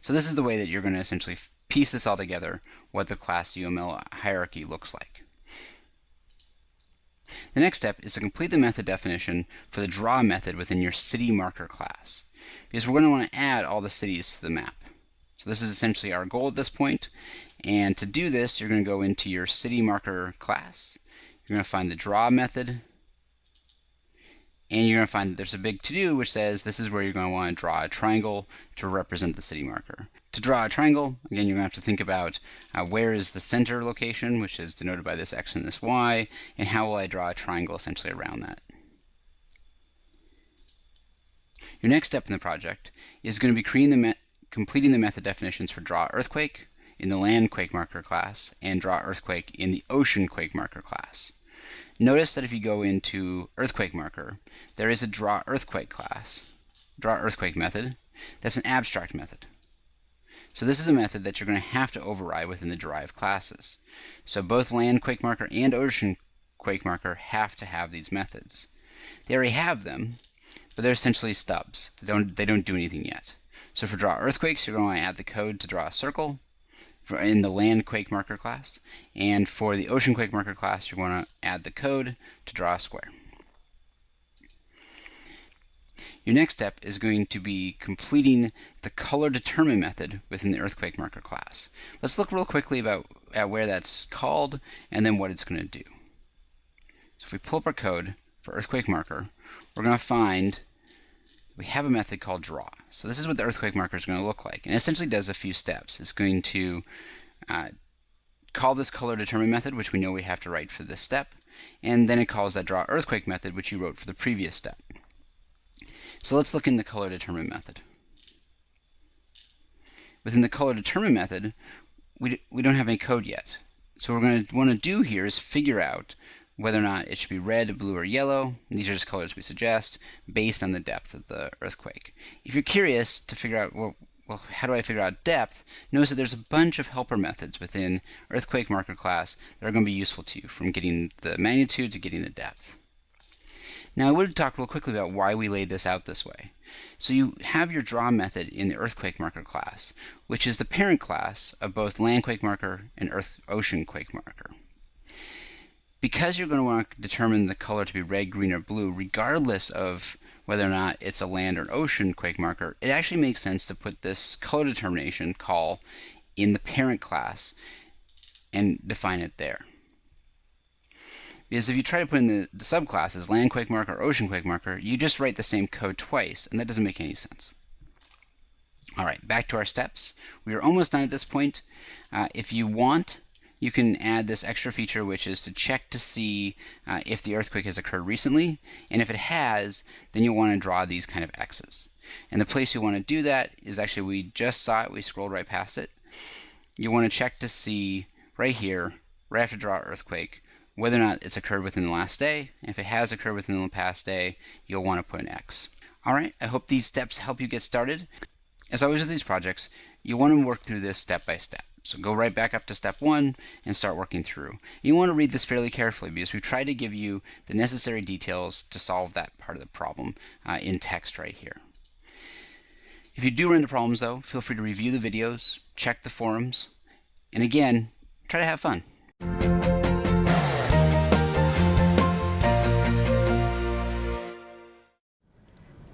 So this is the way that you're going to essentially piece this all together, what the class UML hierarchy looks like. The next step is to complete the method definition for the draw method within your city marker class, because we're going to want to add all the cities to the map. So this is essentially our goal at this point, and to do this you're going to go into your city marker class, you're going to find the draw method, and you're going to find that there's a big to-do which says this is where you're going to want to draw a triangle to represent the city marker. To draw a triangle, again, you're going to have to think about where is the center location, which is denoted by this X and this Y, and how will I draw a triangle essentially around that. Your next step in the project is going to be completing the method definitions for draw earthquake in the land quake marker class and draw earthquake in the ocean quake marker class. Notice that if you go into earthquake marker, there is a draw earthquake class, draw earthquake method, that's an abstract method. So this is a method that you're going to have to override within the derived classes. So both land quake marker and ocean quake marker have to have these methods. They already have them, but they're essentially stubs. They don't do anything yet. So for draw earthquakes, you're going to add the code to draw a circle in the land quake marker class, and for the ocean quake marker class, you're going to add the code to draw a square. Your next step is going to be completing the color determine method within the earthquake marker class. Let's look real quickly at where that's called and then what it's going to do. So if we pull up our code for earthquake marker, we're going to find we have a method called draw. So this is what the earthquake marker is going to look like, and it essentially does a few steps. It's going to call this color determine method, which we know we have to write for this step, and then it calls that draw earthquake method, which you wrote for the previous step. So let's look in the color determine method. Within the color determine method, we don't have any code yet. So what we're going to want to do here is figure out whether or not it should be red, blue, or yellow. These are just colors we suggest based on the depth of the earthquake. If you're curious to figure out, well, how do I figure out depth? Notice that there's a bunch of helper methods within earthquake marker class that are going to be useful to you, from getting the magnitude to getting the depth. Now I would talk real quickly about why we laid this out this way. So you have your draw method in the earthquake marker class, which is the parent class of both landquake marker and ocean quake marker. Because you're going to want to determine the color to be red, green, or blue, regardless of whether or not it's a land or an ocean quake marker, it actually makes sense to put this color determination call in the parent class and define it there. Because if you try to put in the subclasses, land quake marker or ocean quake marker, you just write the same code twice, and that doesn't make any sense. Alright, back to our steps. We are almost done at this point. If you want, you can add this extra feature, which is to check to see if the earthquake has occurred recently, and if it has, then you'll want to draw these kind of X's. And the place you want to do that is actually, we just saw it, we scrolled right past it. You want to check to see right here, right after draw earthquake, whether or not it's occurred within the last day. If it has occurred within the past day, you'll want to put an X. Alright, I hope these steps help you get started. As always with these projects, you want to work through this step by step. So go right back up to step 1 and start working through. You want to read this fairly carefully because we try to give you the necessary details to solve that part of the problem in text right here. If you do run into problems though, feel free to review the videos, check the forums, and again, try to have fun.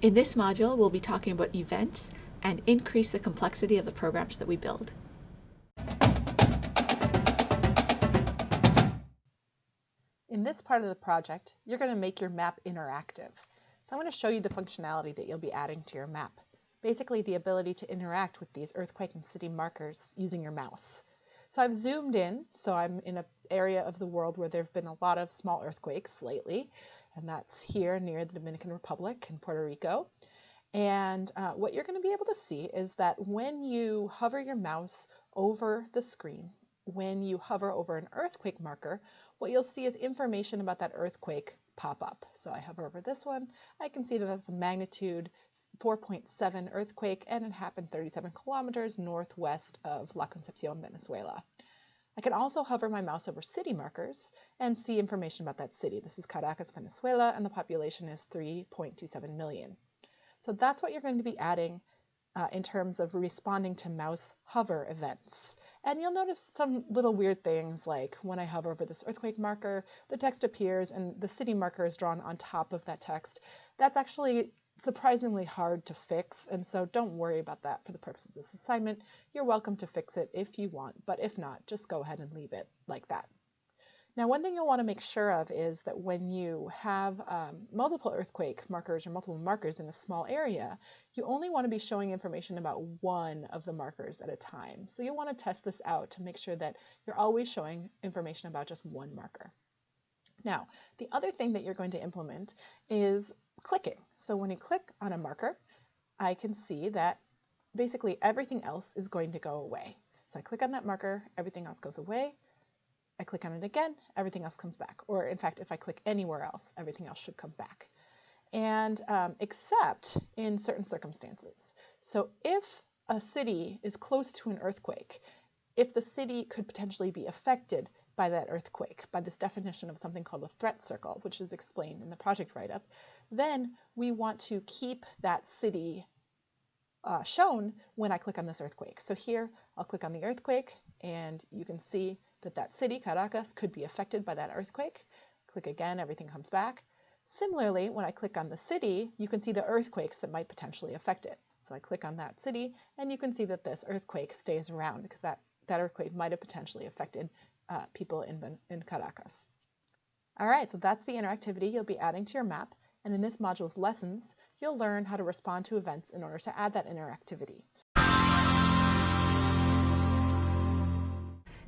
In this module, we'll be talking about events and increase the complexity of the programs that we build. In this part of the project, you're going to make your map interactive. So I'm going to show you the functionality that you'll be adding to your map. Basically, the ability to interact with these earthquake and city markers using your mouse. So I've zoomed in, so I'm in an area of the world where there have been a lot of small earthquakes lately, and that's here near the Dominican Republic and Puerto Rico. And what you're going to be able to see is that when you hover your mouse over the screen, when you hover over an earthquake marker, what you'll see is information about that earthquake pop up. So I hover over this one, I can see that that's a magnitude 4.7 earthquake, and it happened 37 kilometers northwest of La Concepcion, Venezuela. I can also hover my mouse over city markers and see information about that city. This is Caracas, Venezuela, and the population is 3.27 million. So that's what you're going to be adding in terms of responding to mouse hover events. And you'll notice some little weird things, like when I hover over this earthquake marker, the text appears and the city marker is drawn on top of that text. That's actually surprisingly hard to fix, and so don't worry about that for the purpose of this assignment. You're welcome to fix it if you want, but if not, just go ahead and leave it like that. Now, one thing you'll want to make sure of is that when you have multiple earthquake markers or multiple markers in a small area, you only want to be showing information about one of the markers at a time. So you'll want to test this out to make sure that you're always showing information about just one marker. Now, the other thing that you're going to implement is clicking. So when you click on a marker, I can see that basically everything else is going to go away. So I click on that marker, everything else goes away. I click on it again, everything else comes back. Or in fact, if I click anywhere else, everything else should come back. And except in certain circumstances. So if a city is close to an earthquake, if the city could potentially be affected by that earthquake, by this definition of something called a threat circle, which is explained in the project write-up, then we want to keep that city shown when I click on this earthquake. So here, I'll click on the earthquake, and you can see that that city, Caracas, could be affected by that earthquake. Click again, everything comes back. Similarly, when I click on the city, you can see the earthquakes that might potentially affect it. So I click on that city, and you can see that this earthquake stays around because that earthquake might have potentially affected people in Caracas. All right, so that's the interactivity you'll be adding to your map. And in this module's lessons, you'll learn how to respond to events in order to add that interactivity.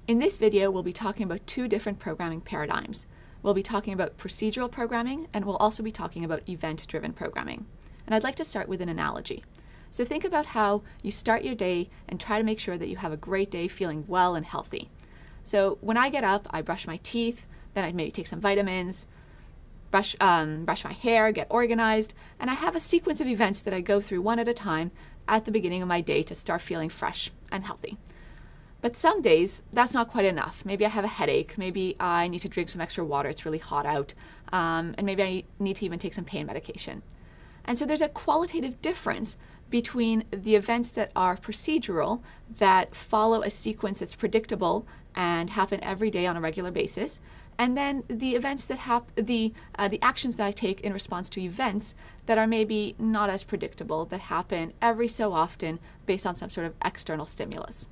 In this video, we'll be talking about two different programming paradigms. We'll be talking about procedural programming, and we'll also be talking about event-driven programming. And I'd like to start with an analogy. So think about how you start your day and try to make sure that you have a great day feeling well and healthy. So when I get up, I brush my teeth, then I'd maybe take some vitamins, brush my hair, get organized, and I have a sequence of events that I go through one at a time at the beginning of my day to start feeling fresh and healthy. But some days, that's not quite enough. Maybe I have a headache, maybe I need to drink some extra water, it's really hot out, and maybe I need to even take some pain medication. And so there's a qualitative difference between the events that are procedural, that follow a sequence that's predictable and happen every day on a regular basis, and then the events that the actions that I take in response to events that are maybe not as predictable, that happen every so often based on some sort of external stimulus.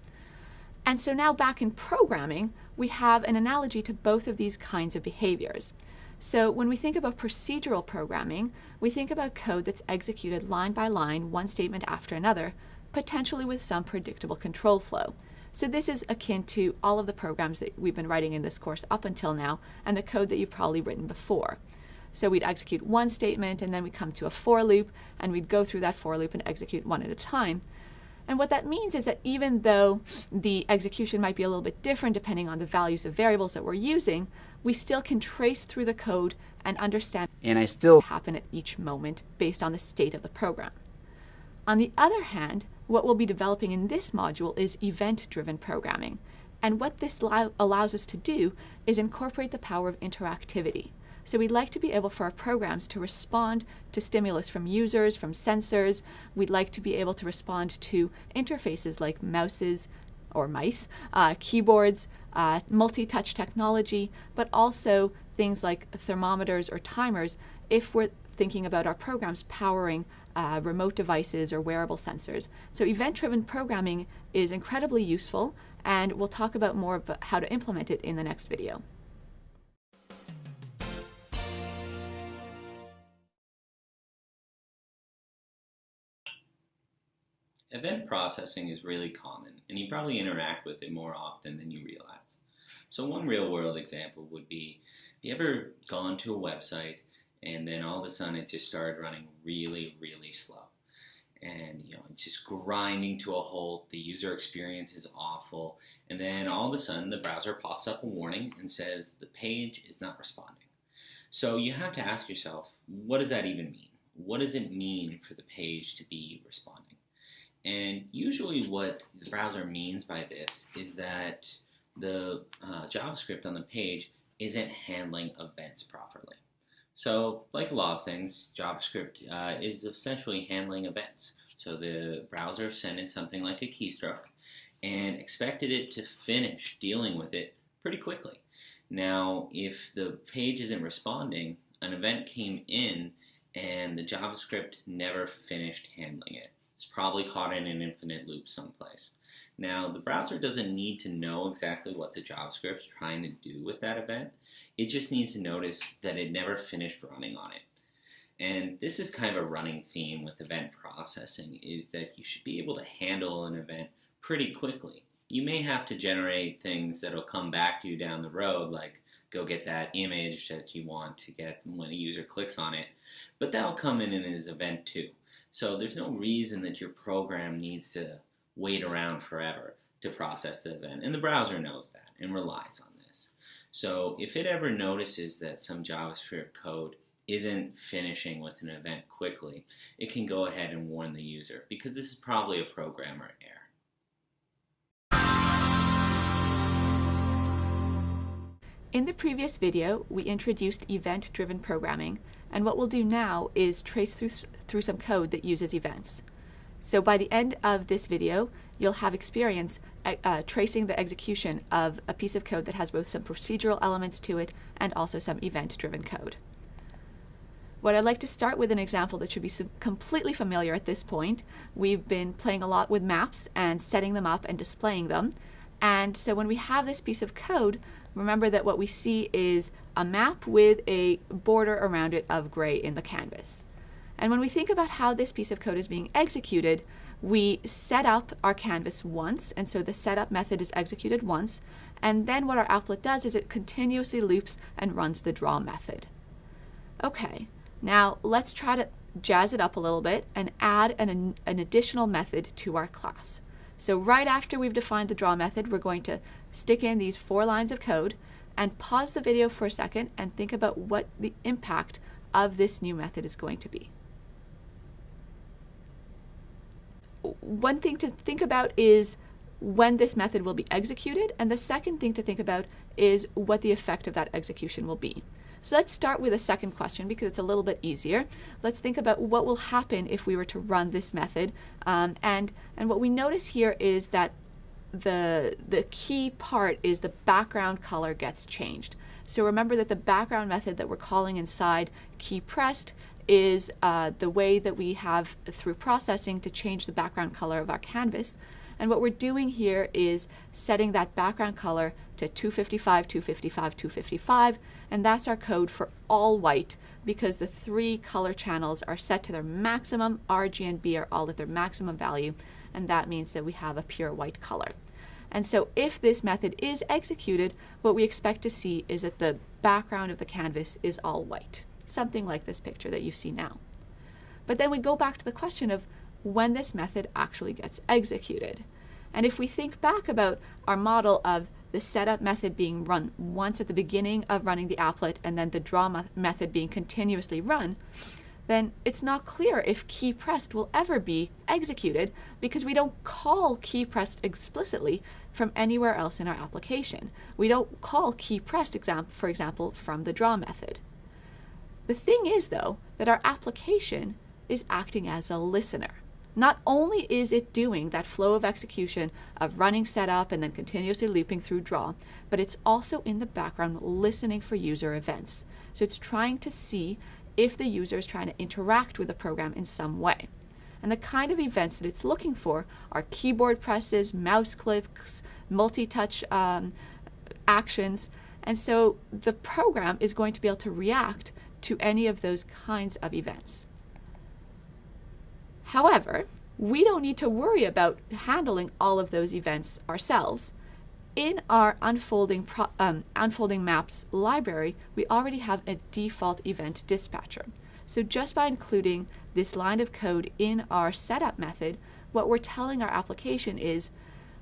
And so now back in programming, we have an analogy to both of these kinds of behaviors. So when we think about procedural programming, we think about code that's executed line by line, one statement after another, potentially with some predictable control flow. So this is akin to all of the programs that we've been writing in this course up until now, and the code that you've probably written before. So we'd execute one statement, and then we'd come to a for loop, and we'd go through that for loop and execute one at a time. And what that means is that even though the execution might be a little bit different depending on the values of variables that we're using, we still can trace through the code and understand what happen at each moment based on the state of the program. On the other hand, what we'll be developing in this module is event-driven programming. And what this allows us to do is incorporate the power of interactivity. So we'd like to be able for our programs to respond to stimulus from users, from sensors. We'd like to be able to respond to interfaces like mouses or mice, keyboards, multi-touch technology, but also things like thermometers or timers if we're thinking about our programs powering remote devices or wearable sensors. So event-driven programming is incredibly useful, and we'll talk about more about how to implement it in the next video. Event processing is really common, and you probably interact with it more often than you realize. So one real-world example would be, have you ever gone to a website and then all of a sudden it just started running really, really slow? And it's just grinding to a halt, the user experience is awful, and then all of a sudden the browser pops up a warning and says the page is not responding. So you have to ask yourself, what does that even mean? What does it mean for the page to be responding? And usually what the browser means by this is that the JavaScript on the page isn't handling events properly. So like a lot of things, JavaScript is essentially handling events. So the browser sent in something like a keystroke and expected it to finish dealing with it pretty quickly. Now, if the page isn't responding, an event came in and the JavaScript never finished handling it. It's probably caught in an infinite loop someplace. Now, the browser doesn't need to know exactly what the JavaScript's trying to do with that event. It just needs to notice that it never finished running on it. And this is kind of a running theme with event processing, is that you should be able to handle an event pretty quickly. You may have to generate things that'll come back to you down the road, like go get that image that you want to get when a user clicks on it, but that'll come in as an event too. So there's no reason that your program needs to wait around forever to process the event. And the browser knows that and relies on this. So if it ever notices that some JavaScript code isn't finishing with an event quickly, it can go ahead and warn the user, because this is probably a programmer error. In the previous video, we introduced event-driven programming, and what we'll do now is trace through some code that uses events. So by the end of this video, you'll have experience tracing the execution of a piece of code that has both some procedural elements to it and also some event-driven code. What I'd like to start with an example that should be completely familiar at this point. We've been playing a lot with maps and setting them up and displaying them. And so when we have this piece of code, remember that what we see is a map with a border around it of gray in the canvas. And when we think about how this piece of code is being executed, we set up our canvas once, and so the setup method is executed once, and then what our applet does is it continuously loops and runs the draw method. Okay, now let's try to jazz it up a little bit and add an additional method to our class. So right after we've defined the draw method, we're going to stick in these 4 lines of code and pause the video for a second and think about what the impact of this new method is going to be. One thing to think about is when this method will be executed, and the second thing to think about is what the effect of that execution will be. So let's start with a second question because it's a little bit easier. Let's think about what will happen if we were to run this method. And what we notice here is that the key part is the background color gets changed. So remember that the background method that we're calling inside keyPressed is the way that we have through processing to change the background color of our canvas. And what we're doing here is setting that background color to 255, 255, 255, and that's our code for all white because the 3 color channels are set to their maximum. R, G, and B are all at their maximum value, and that means that we have a pure white color. And so if this method is executed, what we expect to see is that the background of the canvas is all white, something like this picture that you see now. But then we go back to the question of when this method actually gets executed. And if we think back about our model of the setup method being run once at the beginning of running the applet and then the draw method being continuously run, then it's not clear if keyPressed will ever be executed because we don't call keyPressed explicitly from anywhere else in our application. We don't call keyPressed, for example, from the draw method. The thing is, though, that our application is acting as a listener. Not only is it doing that flow of execution of running setup and then continuously looping through draw, but it's also in the background listening for user events. So it's trying to see if the user is trying to interact with the program in some way. And the kind of events that it's looking for are keyboard presses, mouse clicks, multi-touch actions. And so the program is going to be able to react to any of those kinds of events. However, we don't need to worry about handling all of those events ourselves. In our unfolding maps library, we already have a default event dispatcher. So just by including this line of code in our setup method, what we're telling our application is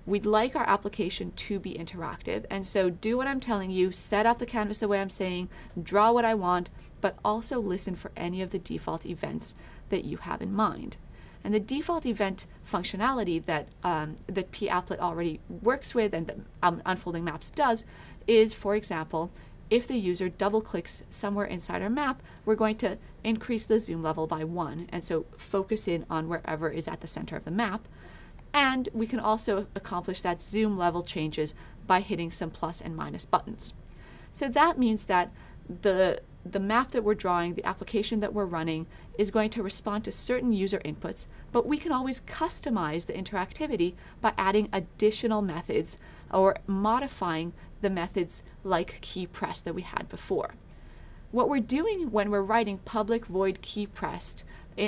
we'd like our application to be interactive. And so do what I'm telling you, set up the canvas the way I'm saying, draw what I want, but also listen for any of the default events that you have in mind. And the default event functionality that PApplet already works with and that Unfolding Maps does is, for example, if the user double clicks somewhere inside our map, we're going to increase the zoom level by 1, and so focus in on wherever is at the center of the map. And we can also accomplish that zoom level changes by hitting some plus and minus buttons. So that means that the map that we're drawing, the application that we're running, is going to respond to certain user inputs, but we can always customize the interactivity by adding additional methods or modifying the methods like keyPressed that we had before. What we're doing when we're writing public void keyPressed,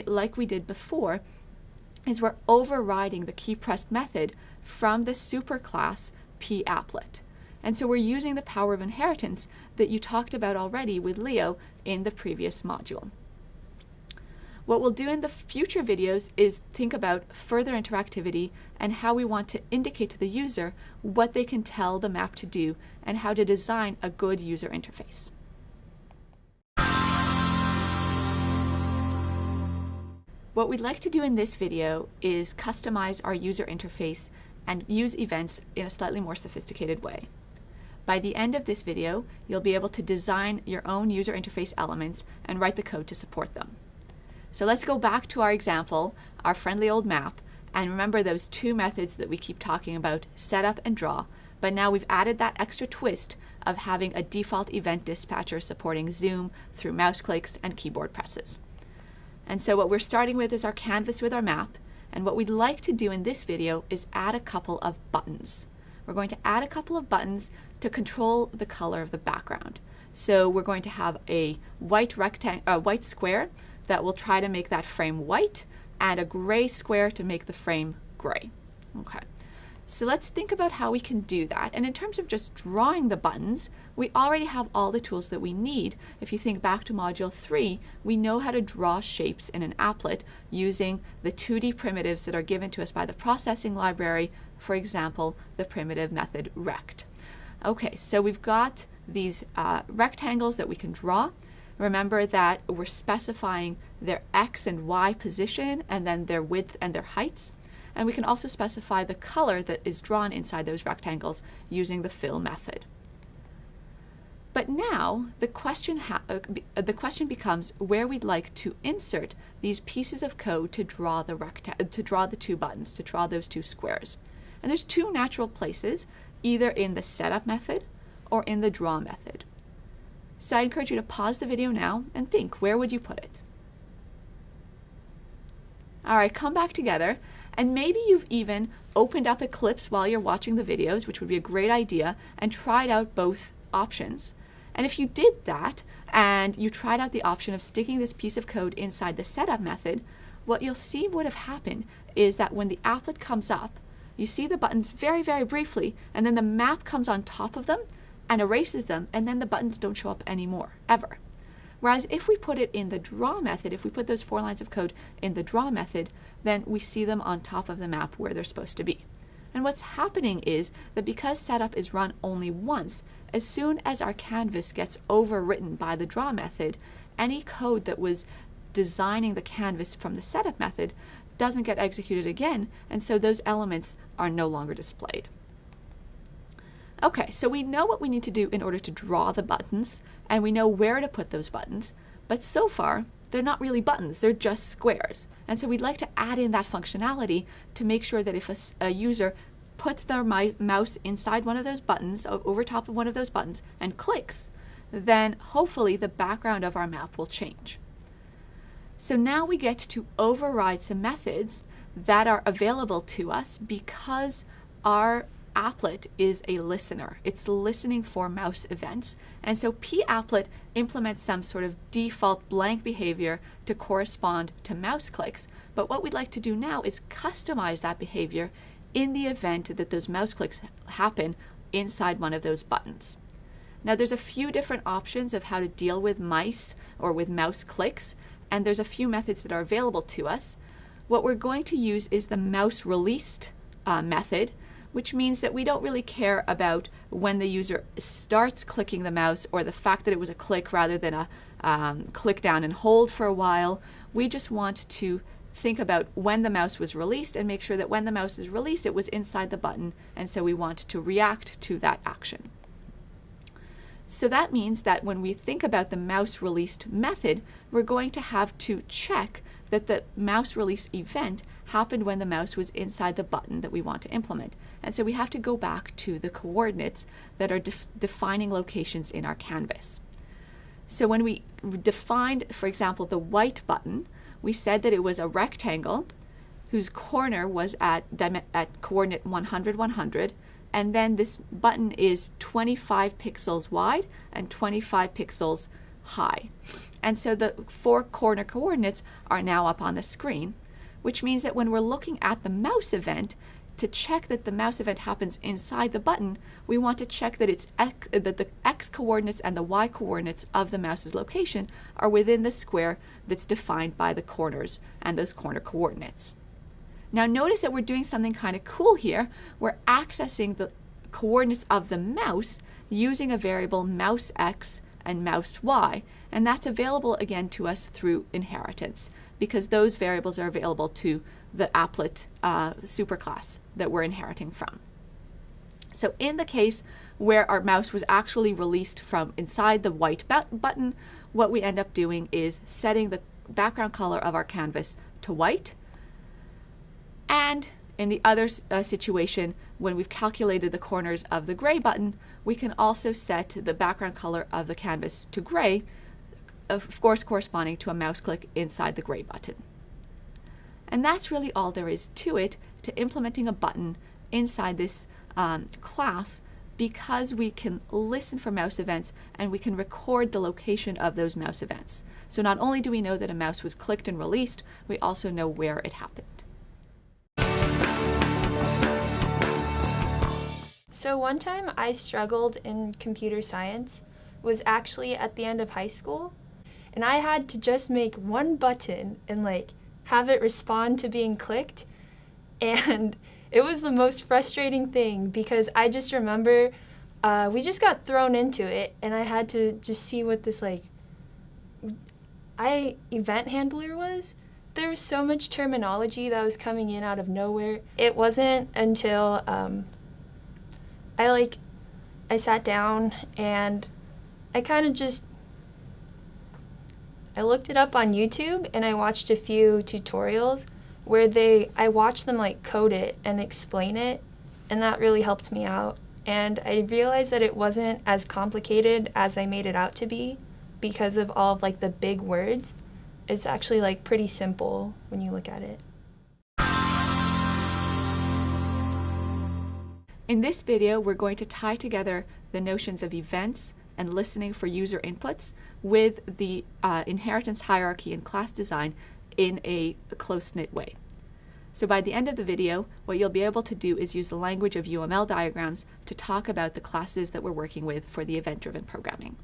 like we did before, is we're overriding the keyPressed method from the superclass PApplet. And so we're using the power of inheritance that you talked about already with Leo in the previous module. What we'll do in the future videos is think about further interactivity and how we want to indicate to the user what they can tell the map to do and how to design a good user interface. What we'd like to do in this video is customize our user interface and use events in a slightly more sophisticated way. By the end of this video, you'll be able to design your own user interface elements and write the code to support them. So let's go back to our example, our friendly old map, and remember those 2 methods that we keep talking about, setup and draw, but now we've added that extra twist of having a default event dispatcher supporting zoom through mouse clicks and keyboard presses. And so what we're starting with is our canvas with our map, and what we'd like to do in this video is add a couple of buttons. We're going to add a couple of buttons to control the color of the background. So we're going to have a white square that will try to make that frame white and a gray square to make the frame gray. Okay. So let's think about how we can do that. And in terms of just drawing the buttons, we already have all the tools that we need. If you think back to Module 3, we know how to draw shapes in an applet using the 2D primitives that are given to us by the processing library, for example, the primitive method rect. Okay, so we've got these rectangles that we can draw. Remember that we're specifying their X and Y position and then their width and their heights. And we can also specify the color that is drawn inside those rectangles using the fill method. But now the question becomes where we'd like to insert these pieces of code to draw the two buttons, to draw those two squares. And there's two natural places, either in the setup method or in the draw method. So I encourage you to pause the video now and think, where would you put it? All right, come back together, and maybe you've even opened up Eclipse while you're watching the videos, which would be a great idea, and tried out both options. And if you did that, and you tried out the option of sticking this piece of code inside the setup method, what you'll see would have happened is that when the applet comes up, you see the buttons very, very briefly, and then the map comes on top of them and erases them, and then the buttons don't show up anymore, ever. Whereas if we put it in the draw method, if we put those 4 lines of code in the draw method, then we see them on top of the map where they're supposed to be. And what's happening is that because setup is run only once, as soon as our canvas gets overwritten by the draw method, any code that was designing the canvas from the setup method doesn't get executed again, and so those elements are no longer displayed. Okay, so we know what we need to do in order to draw the buttons, and we know where to put those buttons, but so far, they're not really buttons, they're just squares. And so we'd like to add in that functionality to make sure that if a user puts their mouse inside one of those buttons, over top of one of those buttons, and clicks, then hopefully the background of our map will change. So now we get to override some methods that are available to us because our applet is a listener. It's listening for mouse events. And so papplet implements some sort of default blank behavior to correspond to mouse clicks. But what we'd like to do now is customize that behavior in the event that those mouse clicks happen inside one of those buttons. Now there's a few different options of how to deal with mice or with mouse clicks, and there's a few methods that are available to us. What we're going to use is the mouse released method, which means that we don't really care about when the user starts clicking the mouse or the fact that it was a click rather than a click down and hold for a while. We just want to think about when the mouse was released and make sure that when the mouse is released, it was inside the button, and so we want to react to that action. So that means that when we think about the mouse released method, we're going to have to check that the mouse release event happened when the mouse was inside the button that we want to implement. And so we have to go back to the coordinates that are defining locations in our canvas. So when we defined, for example, the white button, we said that it was a rectangle whose corner was at coordinate 100, 100, and then this button is 25 pixels wide and 25 pixels high. And so the 4 corner coordinates are now up on the screen, which means that when we're looking at the mouse event, to check that the mouse event happens inside the button, we want to check that that the X coordinates and the Y coordinates of the mouse's location are within the square that's defined by the corners and those corner coordinates. Now notice that we're doing something kind of cool here. We're accessing the coordinates of the mouse using a variable mouse X and mouse Y, and that's available again to us through inheritance because those variables are available to the applet superclass that we're inheriting from. So in the case where our mouse was actually released from inside the white button, what we end up doing is setting the background color of our canvas to white. And in the other situation, when we've calculated the corners of the gray button, we can also set the background color of the canvas to gray, of course corresponding to a mouse click inside the gray button. And that's really all there is to it, to implementing a button inside this class, because we can listen for mouse events and we can record the location of those mouse events. So not only do we know that a mouse was clicked and released, we also know where it happened. So one time I struggled in computer science was actually at the end of high school, and I had to just make one button and like have it respond to being clicked, and it was the most frustrating thing because I just remember we just got thrown into it, and I had to just see what this event handler was. There was so much terminology that was coming in out of nowhere. It wasn't until I sat down and I kind of just I looked it up on YouTube, and I watched a few tutorials where I watched them like code it and explain it, and that really helped me out. And I realized that it wasn't as complicated as I made it out to be because of all of like the big words. It's actually like pretty simple when you look at it. In this video, we're going to tie together the notions of events and listening for user inputs with the inheritance hierarchy and class design in a close-knit way. So by the end of the video, what you'll be able to do is use the language of UML diagrams to talk about the classes that we're working with for the event-driven programming.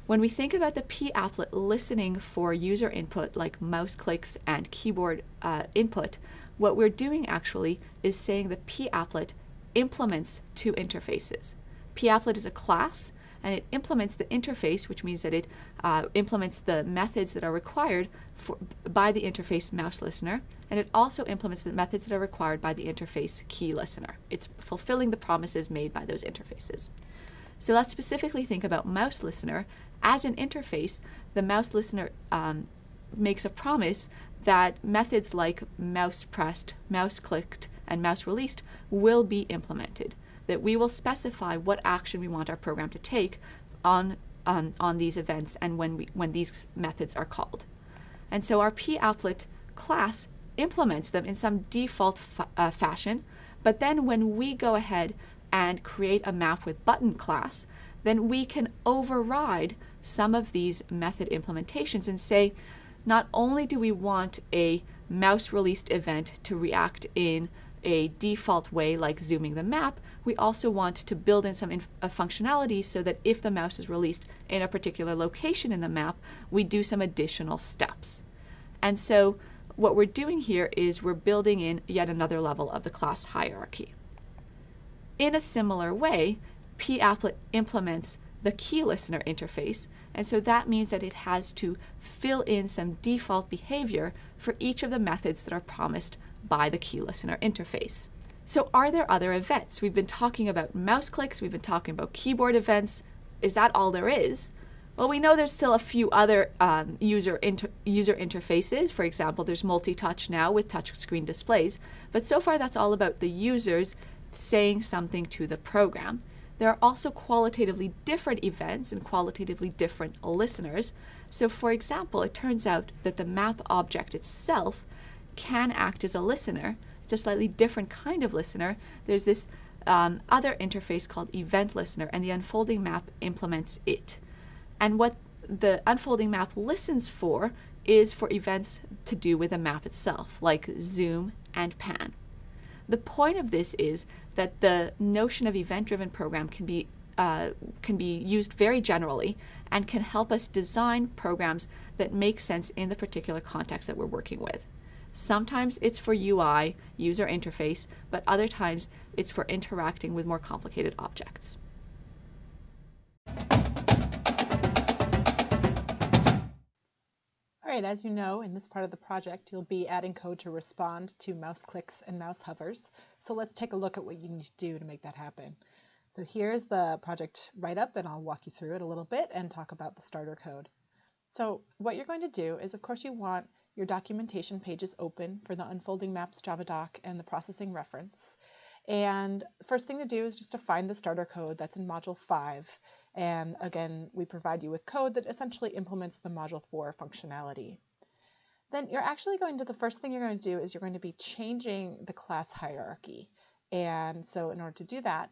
When we think about the p-applet listening for user input like mouse clicks and keyboard input, what we're doing actually is saying the p-applet implements two interfaces. P-applet is a class, and it implements the interface, which means that it implements the methods that are required by the interface mouse listener, and it also implements the methods that are required by the interface key listener. It's fulfilling the promises made by those interfaces. So let's specifically think about mouse listener. As an interface, the mouse listener makes a promise that methods like mouse pressed, mouse clicked, and mouse released will be implemented, that we will specify what action we want our program to take on these events and when these methods are called. And so our p-applet class implements them in some default fashion, but then when we go ahead and create a map with button class, then we can override some of these method implementations and say, not only do we want a mouse released event to react in a default way like zooming the map, we also want to build in some functionality so that if the mouse is released in a particular location in the map, we do some additional steps. And so what we're doing here is we're building in yet another level of the class hierarchy. In a similar way, p-applet implements the key listener interface, and so that means that it has to fill in some default behavior for each of the methods that are promised by the key listener interface. So are there other events? We've been talking about mouse clicks, we've been talking about keyboard events. Is that all there is? Well, we know there's still a few other user interfaces. For example, there's multi-touch now with touchscreen displays, but so far that's all about the users saying something to the program. There are also qualitatively different events and qualitatively different listeners. So for example, it turns out that the map object itself can act as a listener. It's a slightly different kind of listener. There's this other interface called event listener, and the unfolding map implements it. And what the unfolding map listens for is for events to do with the map itself, like zoom and pan. The point of this is that the notion of event-driven program can be used very generally and can help us design programs that make sense in the particular context that we're working with. Sometimes it's for UI, user interface, but other times it's for interacting with more complicated objects. All right, as you know, in this part of the project, you'll be adding code to respond to mouse clicks and mouse hovers. So let's take a look at what you need to do to make that happen. So here's the project write-up, and I'll walk you through it a little bit and talk about the starter code. So what you're going to do is, of course, you want your documentation pages open for the unfolding maps Java doc and the processing reference. And the first thing to do is just to find the starter code that's in Module 5. And again, we provide you with code that essentially implements the Module 4 functionality. Then you're actually going to, the first thing you're going to do is you're going to be changing the class hierarchy. And so in order to do that,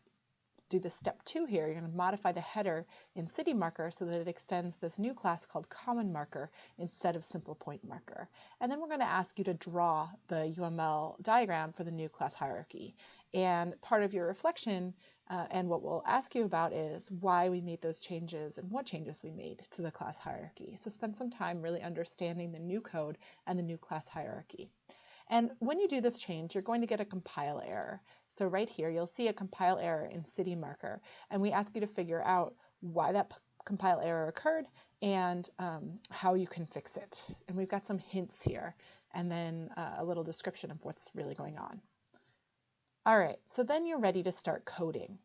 do the step 2 here. You're going to modify the header in city marker so that it extends this new class called common marker instead of simple point marker. And then we're going to ask you to draw the UML diagram for the new class hierarchy. And part of your reflection and what we'll ask you about is why we made those changes and what changes we made to the class hierarchy. So spend some time really understanding the new code and the new class hierarchy. And when you do this change, you're going to get a compile error. So right here, you'll see a compile error in city marker, and we ask you to figure out why that compile error occurred and how you can fix it. And we've got some hints here, and then a little description of what's really going on. All right, so then you're ready to start coding.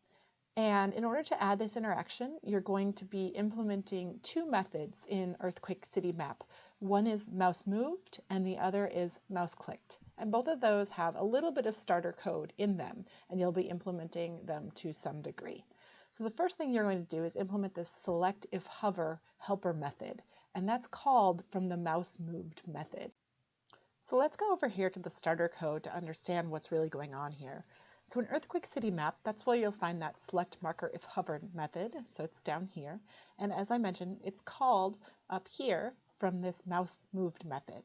And in order to add this interaction, you're going to be implementing 2 methods in Earthquake City Map. One is mouse moved and the other is mouse clicked. And both of those have a little bit of starter code in them, and you'll be implementing them to some degree. So the first thing you're going to do is implement this select if hover helper method, and that's called from the mouse moved method. So let's go over here to the starter code to understand what's really going on here. So in Earthquake City Map, that's where you'll find that select marker if hover method. So it's down here. And as I mentioned, it's called up here from this mouse moved method.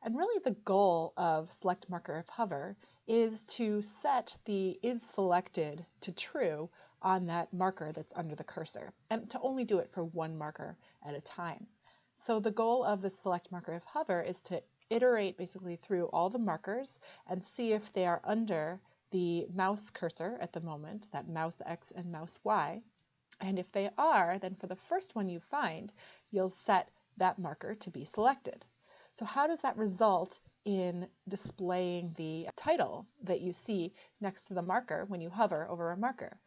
And really the goal of select marker if hover is to set the is selected to true on that marker that's under the cursor, and to only do it for one marker at a time. So the goal of the select marker if hover is to iterate basically through all the markers and see if they are under the mouse cursor at the moment, that mouse X and mouse Y. And if they are, then for the first one you find, you'll set that marker to be selected. So how does that result in displaying the title that you see next to the marker when you hover over a marker?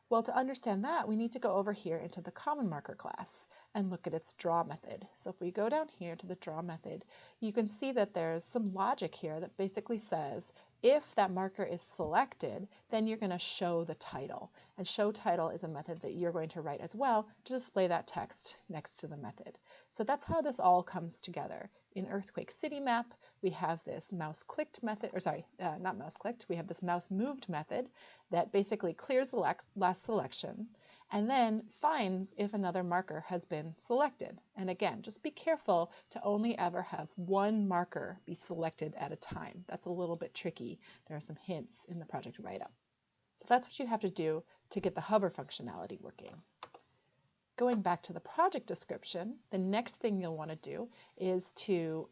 Well, to understand that, we need to go over here into the common marker class and look at its draw method. So if we go down here to the draw method, you can see that there's some logic here that basically says if that marker is selected, then you're going to show the title. And show title is a method that you're going to write as well to display that text next to the method. So that's how this all comes together. In Earthquake City Map, we have this mouse clicked method, or sorry, not mouse clicked, we have this mouse moved method that basically clears the last selection and then finds if another marker has been selected. And again, just be careful to only ever have one marker be selected at a time. That's a little bit tricky. There are some hints in the project write-up. So that's what you have to do to get the hover functionality working. Going back to the project description, the next thing you'll want to do is to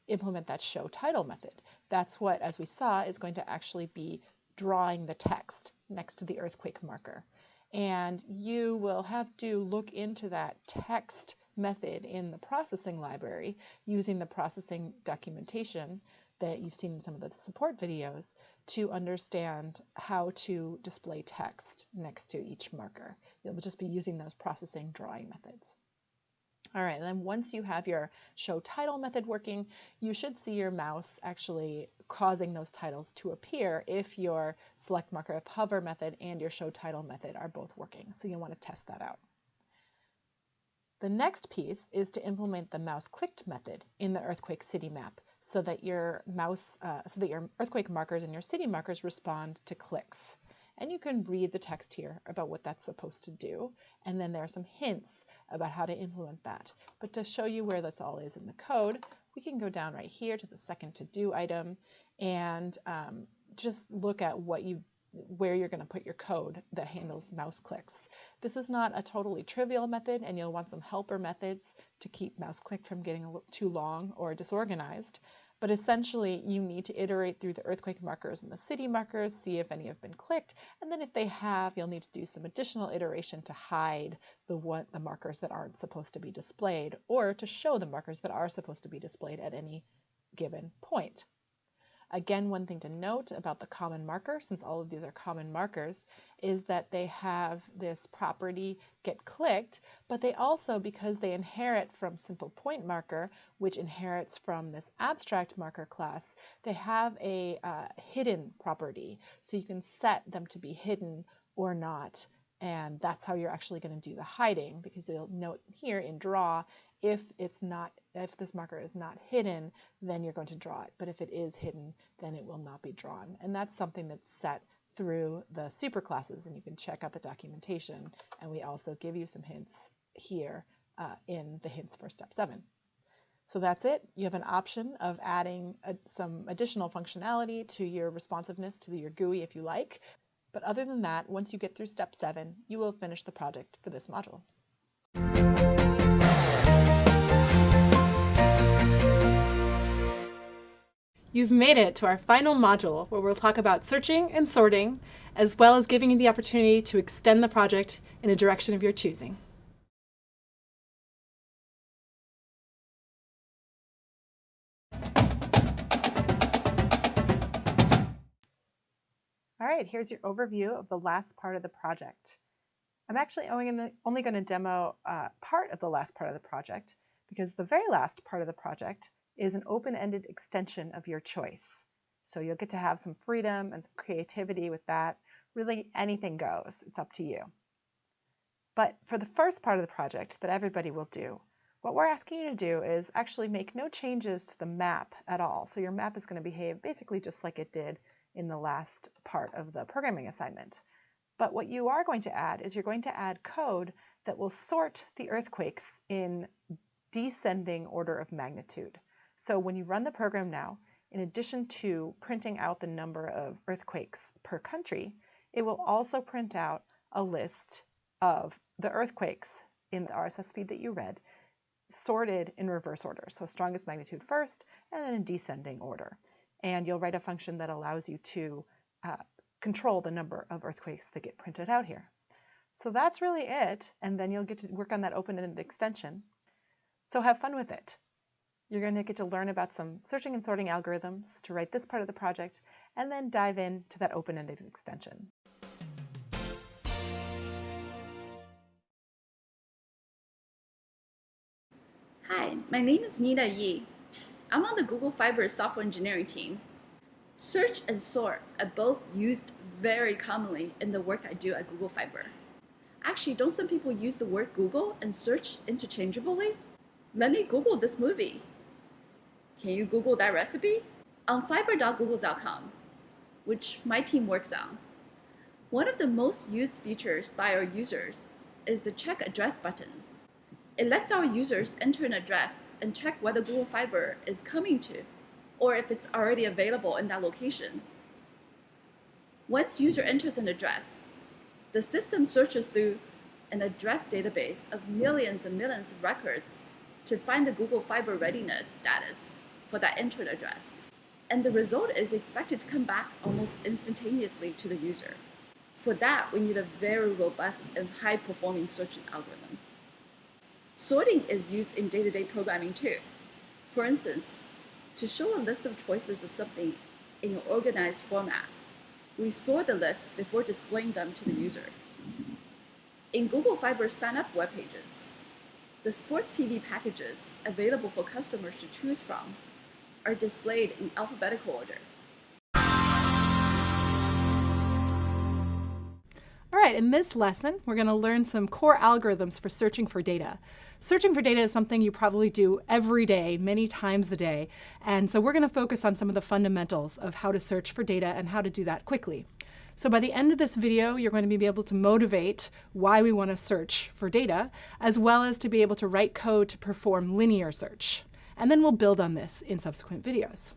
implement that show title method. That's what, as we saw, is going to actually be drawing the text next to the earthquake marker. And you will have to look into that text method in the processing library using the processing documentation that you've seen in some of the support videos to understand how to display text next to each marker. You'll just be using those processing drawing methods. All right, and then once you have your show title method working, you should see your mouse actually causing those titles to appear if your select marker if hover method and your show title method are both working. So you'll want to test that out. The next piece is to implement the mouse clicked method in the Earthquake City Map so that your earthquake markers and your city markers respond to clicks. And you can read the text here about what that's supposed to do. And then there are some hints about how to implement that. But to show you where this all is in the code, we can go down right here to the second to do item and just look at where you're going to put your code that handles mouse clicks. This is not a totally trivial method, and you'll want some helper methods to keep mouse click from getting too long or disorganized. But essentially, you need to iterate through the earthquake markers and the city markers, see if any have been clicked, and then if they have, you'll need to do some additional iteration to hide the markers that aren't supposed to be displayed, or to show the markers that are supposed to be displayed at any given point. Again, one thing to note about the common marker, since all of these are common markers, is that they have this property get clicked, but they also, because they inherit from simple point marker, which inherits from this abstract marker class, they have a hidden property. So you can set them to be hidden or not. And that's how you're actually going to do the hiding, because you'll note here in draw, if this marker is not hidden, then you're going to draw it. But if it is hidden, then it will not be drawn. And that's something that's set through the superclasses, and you can check out the documentation, and we also give you some hints here in the hints for step 7. So that's it. You have an option of adding some additional functionality to your responsiveness to your GUI if you like. But other than that, once you get through step 7, you will finish the project for this module. You've made it to our final module, where we'll talk about searching and sorting, as well as giving you the opportunity to extend the project in a direction of your choosing. All right, here's your overview of the last part of the project. I'm actually only going to demo part of the last part of the project, because the very last part of the project is an open-ended extension of your choice. So you'll get to have some freedom and some creativity with that. Really, anything goes. It's up to you. But for the first part of the project that everybody will do, what we're asking you to do is actually make no changes to the map at all. So your map is going to behave basically just like it did in the last part of the programming assignment. But what you are going to add is you're going to add code that will sort the earthquakes in descending order of magnitude. So when you run the program now, in addition to printing out the number of earthquakes per country, it will also print out a list of the earthquakes in the RSS feed that you read, sorted in reverse order. So strongest magnitude first, and then in descending order. And you'll write a function that allows you to control the number of earthquakes that get printed out here. So that's really it, and then you'll get to work on that open-ended extension. So have fun with it. You're going to get to learn about some searching and sorting algorithms to write this part of the project, and then dive into that open-ended extension. Hi, my name is Nina Yi. I'm on the Google Fiber software engineering team. Search and sort are both used very commonly in the work I do at Google Fiber. Actually, don't some people use the word Google and search interchangeably? Let me Google this movie. Can you Google that recipe? On fiber.google.com, which my team works on, one of the most used features by our users is the Check Address button. It lets our users enter an address and check whether Google Fiber is coming to, or if it's already available in that location. Once user enters an address, the system searches through an address database of millions and millions of records to find the Google Fiber readiness status for that entered address. And the result is expected to come back almost instantaneously to the user. For that, we need a very robust and high-performing searching algorithm. Sorting is used in day-to-day programming too. For instance, to show a list of choices of something in an organized format, we sort the list before displaying them to the user. In Google Fiber sign-up web pages, the sports TV packages available for customers to choose from are displayed in alphabetical order. All right, in this lesson, we're going to learn some core algorithms for searching for data. Searching for data is something you probably do every day, many times a day. And so we're going to focus on some of the fundamentals of how to search for data and how to do that quickly. So by the end of this video, you're going to be able to motivate why we want to search for data, as well as to be able to write code to perform linear search. And then we'll build on this in subsequent videos.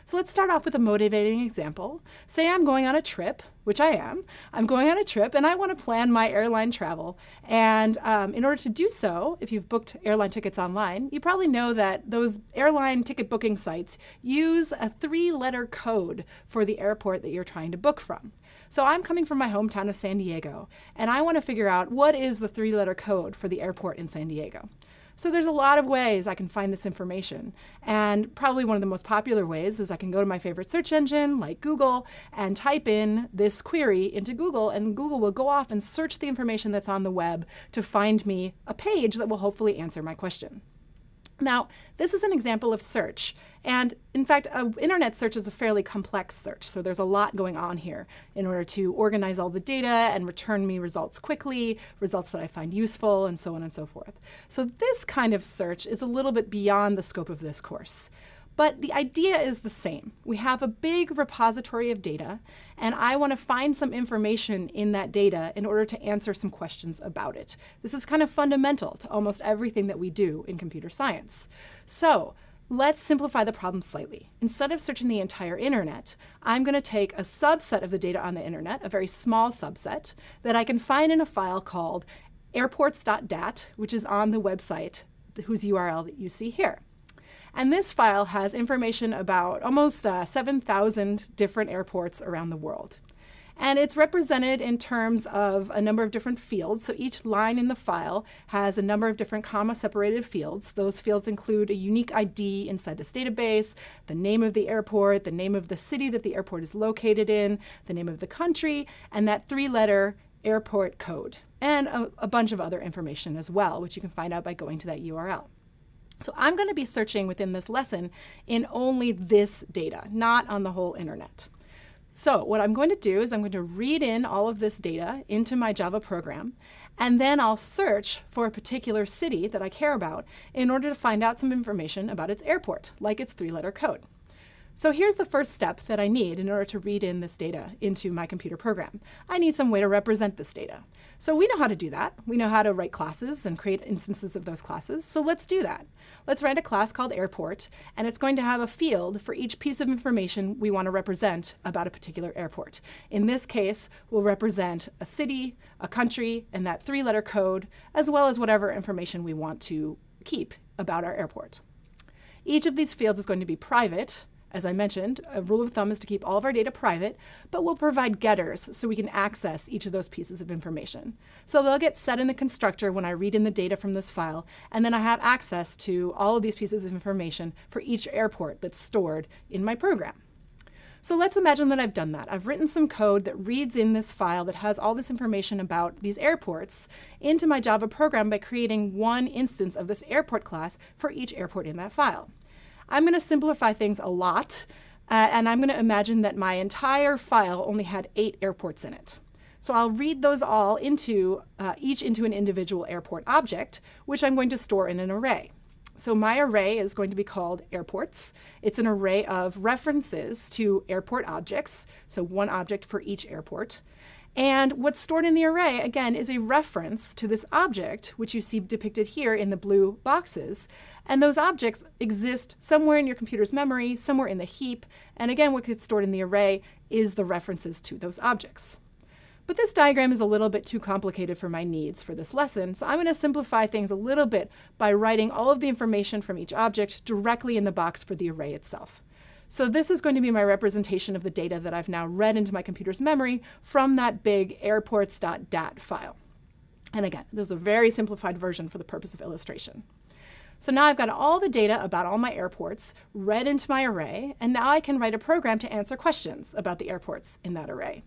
So let's start off with a motivating example. Say I'm going on a trip, which I am. I'm going on a trip and I want to plan my airline travel. And in order to do so, if you've booked airline tickets online, you probably know that those airline ticket booking sites use a 3-letter code for the airport that you're trying to book from. So I'm coming from my hometown of San Diego, and I want to figure out what is the 3-letter code for the airport in San Diego. So there's a lot of ways I can find this information, and probably one of the most popular ways is I can go to my favorite search engine like Google and type in this query into Google, and Google will go off and search the information that's on the web to find me a page that will hopefully answer my question. Now, this is an example of search, and in fact, internet search is a fairly complex search, so there's a lot going on here in order to organize all the data and return me results quickly, results that I find useful, and so on and so forth. So this kind of search is a little bit beyond the scope of this course. But the idea is the same. We have a big repository of data, and I want to find some information in that data in order to answer some questions about it. This is kind of fundamental to almost everything that we do in computer science. So let's simplify the problem slightly. Instead of searching the entire internet, I'm going to take a subset of the data on the internet, a very small subset, that I can find in a file called airports.dat, which is on the website whose URL that you see here. And this file has information about almost 7,000 different airports around the world. And it's represented in terms of a number of different fields. So each line in the file has a number of different comma-separated fields. Those fields include a unique ID inside this database, the name of the airport, the name of the city that the airport is located in, the name of the country, and that 3-letter airport code, and a bunch of other information as well, which you can find out by going to that URL. So I'm going to be searching within this lesson in only this data, not on the whole internet. So what I'm going to do is I'm going to read in all of this data into my Java program, and then I'll search for a particular city that I care about in order to find out some information about its airport, like its 3-letter code. So here's the first step that I need in order to read in this data into my computer program. I need some way to represent this data. So we know how to do that. We know how to write classes and create instances of those classes. So let's do that. Let's write a class called airport, and it's going to have a field for each piece of information we want to represent about a particular airport. In this case, we'll represent a city, a country, and that 3-letter code, as well as whatever information we want to keep about our airport. Each of these fields is going to be private. As I mentioned, a rule of thumb is to keep all of our data private, but we'll provide getters so we can access each of those pieces of information. So they'll get set in the constructor when I read in the data from this file, and then I have access to all of these pieces of information for each airport that's stored in my program. So let's imagine that I've done that. I've written some code that reads in this file that has all this information about these airports into my Java program by creating one instance of this airport class for each airport in that file. I'm going to simplify things a lot, and I'm going to imagine that my entire file only had 8 airports in it. So I'll read those all into each into an individual airport object, which I'm going to store in an array. So my array is going to be called airports. It's an array of references to airport objects, so one object for each airport. And what's stored in the array, again, is a reference to this object, which you see depicted here in the blue boxes. And those objects exist somewhere in your computer's memory, somewhere in the heap. And again, what gets stored in the array is the references to those objects. But this diagram is a little bit too complicated for my needs for this lesson, so I'm going to simplify things a little bit by writing all of the information from each object directly in the box for the array itself. So this is going to be my representation of the data that I've now read into my computer's memory from that big airports.dat file. And again, this is a very simplified version for the purpose of illustration. So now I've got all the data about all my airports read into my array, and now I can write a program to answer questions about the airports in that array.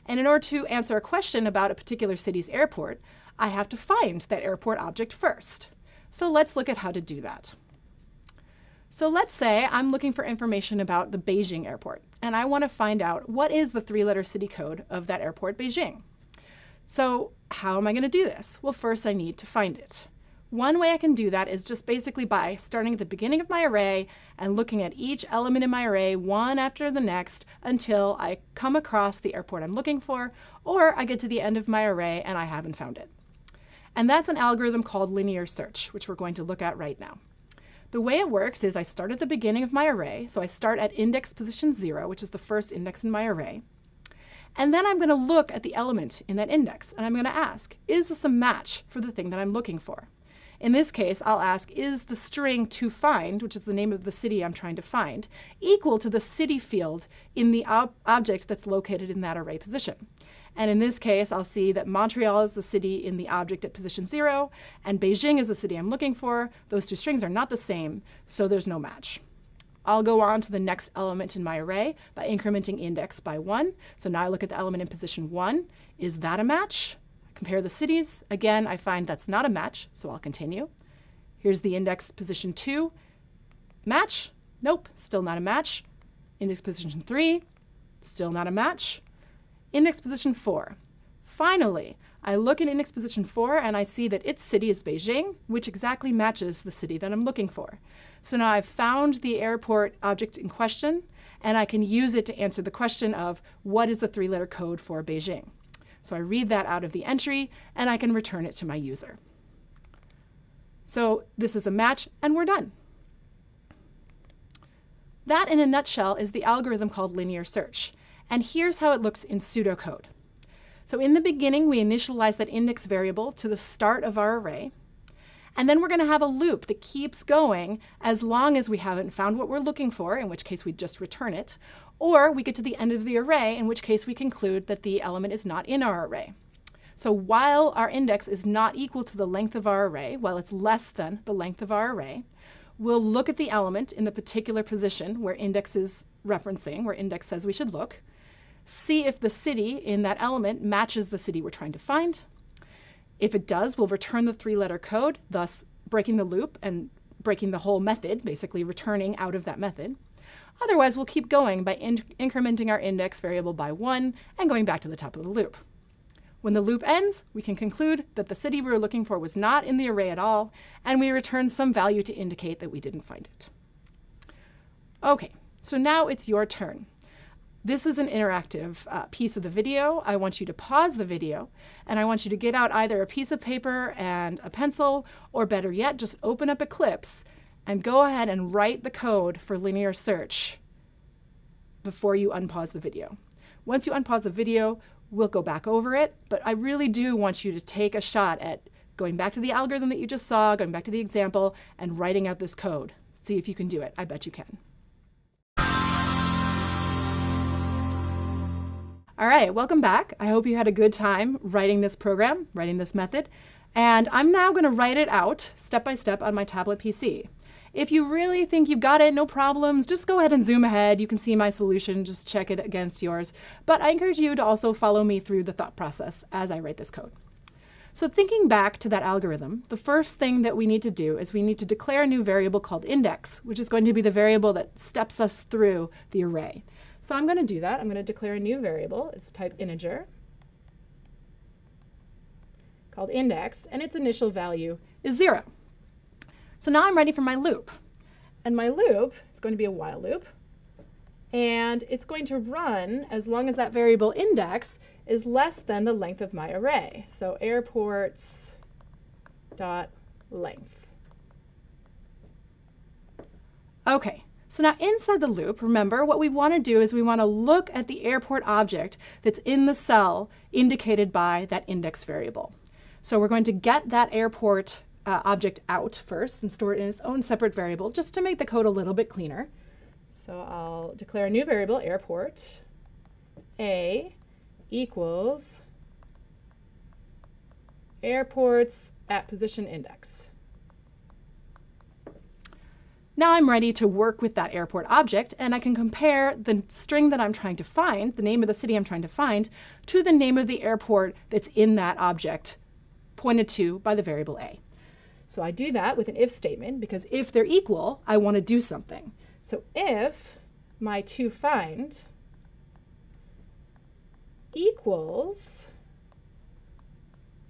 And in order to answer a question about a particular city's airport, I have to find that airport object first. So let's look at how to do that. So let's say I'm looking for information about the Beijing airport, and I want to find out what is the 3-letter city code of that airport, Beijing. So how am I going to do this? Well, first I need to find it. One way I can do that is just basically by starting at the beginning of my array and looking at each element in my array one after the next until I come across the airport I'm looking for, or I get to the end of my array and I haven't found it. And that's an algorithm called linear search, which we're going to look at right now. The way it works is I start at the beginning of my array, so I start at index position 0, which is the first index in my array. And then I'm going to look at the element in that index, and I'm going to ask, is this a match for the thing that I'm looking for? In this case, I'll ask, is the string to find, which is the name of the city I'm trying to find, equal to the city field in the object that's located in that array position? And in this case, I'll see that Montreal is the city in the object at position 0, and Beijing is the city I'm looking for. Those two strings are not the same, so there's no match. I'll go on to the next element in my array by incrementing index by 1. So now I look at the element in position 1. Is that a match? Compare the cities. Again, I find that's not a match, so I'll continue. Here's the index position 2. Match? Nope, still not a match. Index position 3, still not a match. Index position 4. Finally, I look in index position 4 and I see that its city is Beijing, which exactly matches the city that I'm looking for. So now I've found the airport object in question, and I can use it to answer the question of what is the 3-letter code for Beijing. So I read that out of the entry, and I can return it to my user. So this is a match, and we're done. That, in a nutshell, is the algorithm called linear search. And here's how it looks in pseudocode. So in the beginning, we initialize that index variable to the start of our array. And then we're going to have a loop that keeps going as long as we haven't found what we're looking for, in which case we just return it. Or we get to the end of the array, in which case we conclude that the element is not in our array. So while our index is not equal to the length of our array, while it's less than the length of our array, we'll look at the element in the particular position where index is referencing, where index says we should look, see if the city in that element matches the city we're trying to find. If it does, we'll return the 3-letter code, thus breaking the loop and breaking the whole method, basically returning out of that method. Otherwise, we'll keep going by incrementing our index variable by 1 and going back to the top of the loop. When the loop ends, we can conclude that the city we were looking for was not in the array at all, and we return some value to indicate that we didn't find it. Okay, so now it's your turn. This is an interactive piece of the video. I want you to pause the video, and I want you to get out either a piece of paper and a pencil, or better yet, just open up Eclipse and go ahead and write the code for linear search before you unpause the video. Once you unpause the video, we'll go back over it, but I really do want you to take a shot at going back to the algorithm that you just saw, going back to the example, and writing out this code. See if you can do it. I bet you can. All right, welcome back. I hope you had a good time writing this program, writing this method. And I'm now going to write it out step by step on my tablet PC. If you really think you've got it, no problems, just go ahead and zoom ahead. You can see my solution, just check it against yours. But I encourage you to also follow me through the thought process as I write this code. So thinking back to that algorithm, the first thing that we need to do is we need to declare a new variable called index, which is going to be the variable that steps us through the array. So I'm going to do that. I'm going to declare a new variable. It's type integer called index, and its initial value is 0. So now I'm ready for my loop. And my loop is going to be a while loop. And it's going to run as long as that variable index is less than the length of my array. So airports dot length. Okay, so now inside the loop, remember what we want to do is we want to look at the airport object that's in the cell indicated by that index variable. So we're going to get that airport object out first and store it in its own separate variable just to make the code a little bit cleaner. So I'll declare a new variable, airport A equals airports at position index. Now I'm ready to work with that airport object, and I can compare the string that I'm trying to find, the name of the city I'm trying to find, to the name of the airport that's in that object pointed to by the variable A. So I do that with an if statement, because if they're equal, I want to do something. So if my toFind equals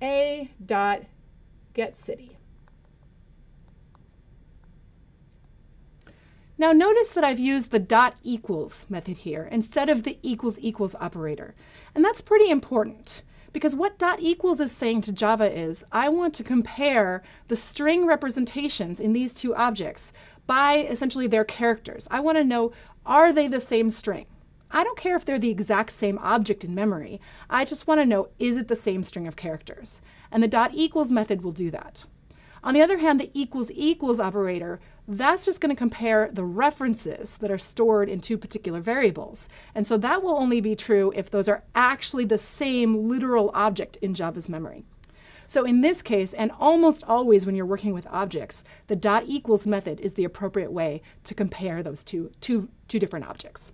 a dot get city. Now notice that I've used the dot equals method here instead of the equals equals operator. And that's pretty important, because what dot equals is saying to Java is, I want to compare the string representations in these two objects by essentially their characters. I want to know, are they the same string? I don't care if they're the exact same object in memory. I just want to know, is it the same string of characters? And the dot equals method will do that. On the other hand, the equals equals operator, that's just going to compare the references that are stored in two particular variables. And so that will only be true if those are actually the same literal object in Java's memory. So in this case, and almost always when you're working with objects, the dot equals method is the appropriate way to compare those two different objects.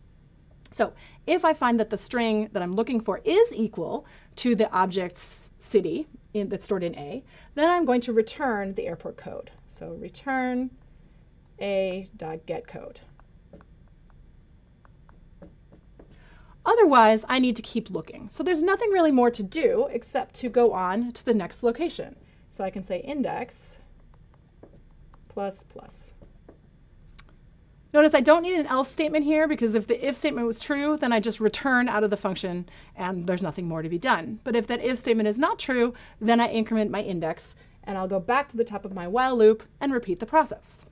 So if I find that the string that I'm looking for is equal to the object's city that's stored in A, then I'm going to return the airport code. So return a.getCode. Otherwise, I need to keep looking. So there's nothing really more to do except to go on to the next location. So I can say index plus plus. Notice I don't need an else statement here, because if the if statement was true, then I just return out of the function and there's nothing more to be done. But if that if statement is not true, then I increment my index and I'll go back to the top of my while loop and repeat the process.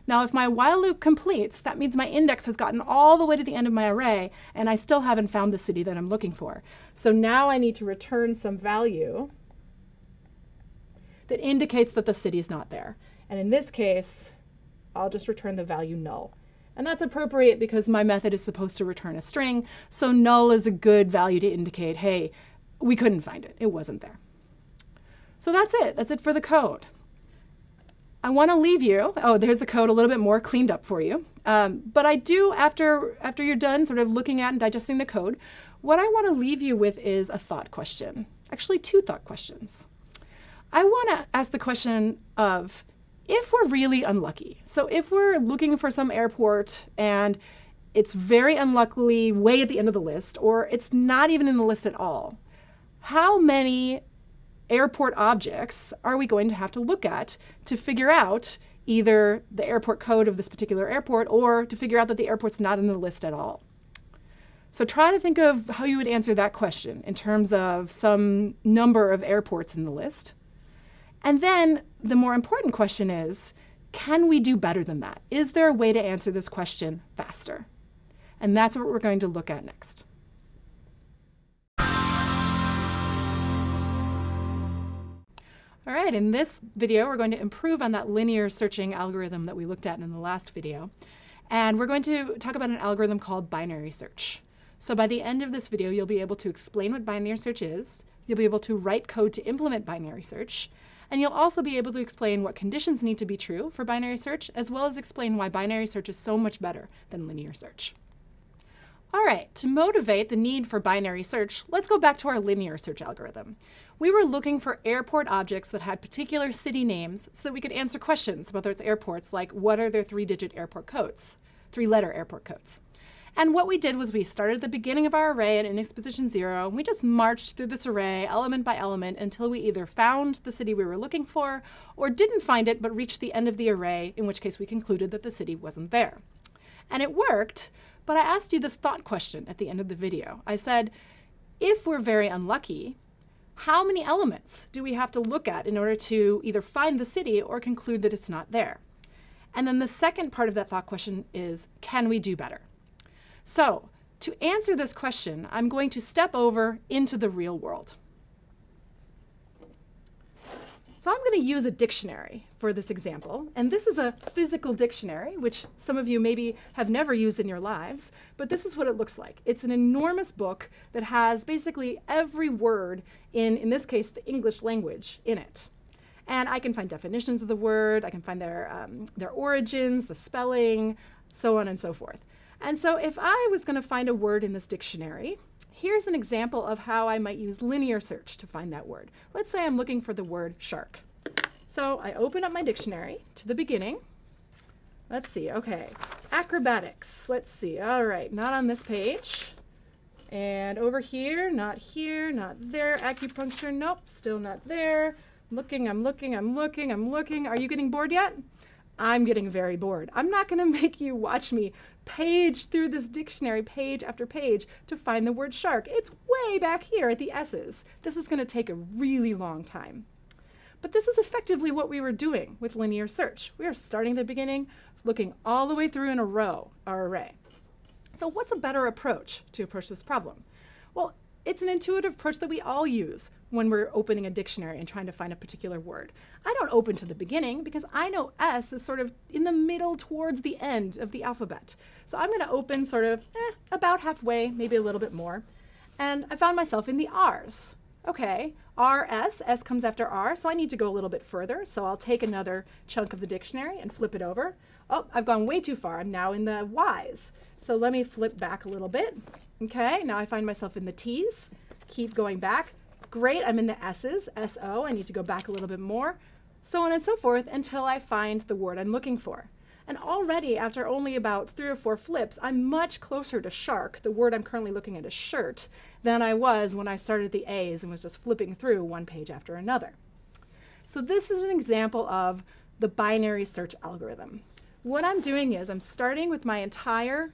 Now, if my while loop completes, that means my index has gotten all the way to the end of my array and I still haven't found the city that I'm looking for. So now I need to return some value that indicates that the city is not there. And in this case, I'll just return the value null. And that's appropriate because my method is supposed to return a string, so null is a good value to indicate, hey, we couldn't find it. It wasn't there. So that's it. That's it for the code. I want to leave you, oh, there's the code a little bit more cleaned up for you. But I do, after you're done sort of looking at and digesting the code, what I want to leave you with is a thought question. Actually, two thought questions. I want to ask the question of, if we're really unlucky, so if we're looking for some airport and it's very unluckily way at the end of the list, or it's not even in the list at all, how many airport objects are we going to have to look at to figure out either the airport code of this particular airport or to figure out that the airport's not in the list at all? So try to think of how you would answer that question in terms of some number of airports in the list. And then the more important question is, can we do better than that? Is there a way to answer this question faster? And that's what we're going to look at next. All right, in this video, we're going to improve on that linear searching algorithm that we looked at in the last video. And we're going to talk about an algorithm called binary search. So by the end of this video, you'll be able to explain what binary search is. You'll be able to write code to implement binary search. And you'll also be able to explain what conditions need to be true for binary search, as well as explain why binary search is so much better than linear search. All right, to motivate the need for binary search, let's go back to our linear search algorithm. We were looking for airport objects that had particular city names so that we could answer questions about those airports, like what are their three-digit airport codes, three-letter airport codes. And what we did was we started at the beginning of our array at index position 0, and we just marched through this array element by element until we either found the city we were looking for or didn't find it but reached the end of the array, in which case we concluded that the city wasn't there. And it worked, but I asked you this thought question at the end of the video. I said, if we're very unlucky, how many elements do we have to look at in order to either find the city or conclude that it's not there? And then the second part of that thought question is, can we do better? So to answer this question, I'm going to step over into the real world. So I'm going to use a dictionary for this example. And this is a physical dictionary, which some of you maybe have never used in your lives. But this is what it looks like. It's an enormous book that has basically every word in this case, the English language in it. And I can find definitions of the word. I can find their origins, the spelling, so on and so forth. And so if I was going to find a word in this dictionary, here's an example of how I might use linear search to find that word. Let's say I'm looking for the word shark. So I open up my dictionary to the beginning. Let's see, okay, acrobatics. Let's see, all right, not on this page. And over here, not there. Acupuncture, nope, still not there. I'm looking. Are you getting bored yet? I'm getting very bored. I'm not going to make you watch me page through this dictionary page after page to find the word shark. It's way back here at the S's. This is going to take a really long time. But this is effectively what we were doing with linear search. We are starting at the beginning, looking all the way through in a row, our array. So what's a better approach to approach this problem? Well, it's an intuitive approach that we all use when we're opening a dictionary and trying to find a particular word. I don't open to the beginning because I know S is sort of in the middle towards the end of the alphabet. So I'm going to open sort of about halfway, maybe a little bit more. And I found myself in the R's. Okay, R, S comes after R, so I need to go a little bit further. So I'll take another chunk of the dictionary and flip it over. Oh, I've gone way too far. I'm now in the Y's. So let me flip back a little bit. Okay, now I find myself in the T's. Keep going back. Great, I'm in the S's, S-O. I need to go back a little bit more. So on and so forth until I find the word I'm looking for. And already, after only about 3 or 4 flips, I'm much closer to shark, the word I'm currently looking at is shirt, than I was when I started the A's and was just flipping through one page after another. So this is an example of the binary search algorithm. What I'm doing is I'm starting with my entire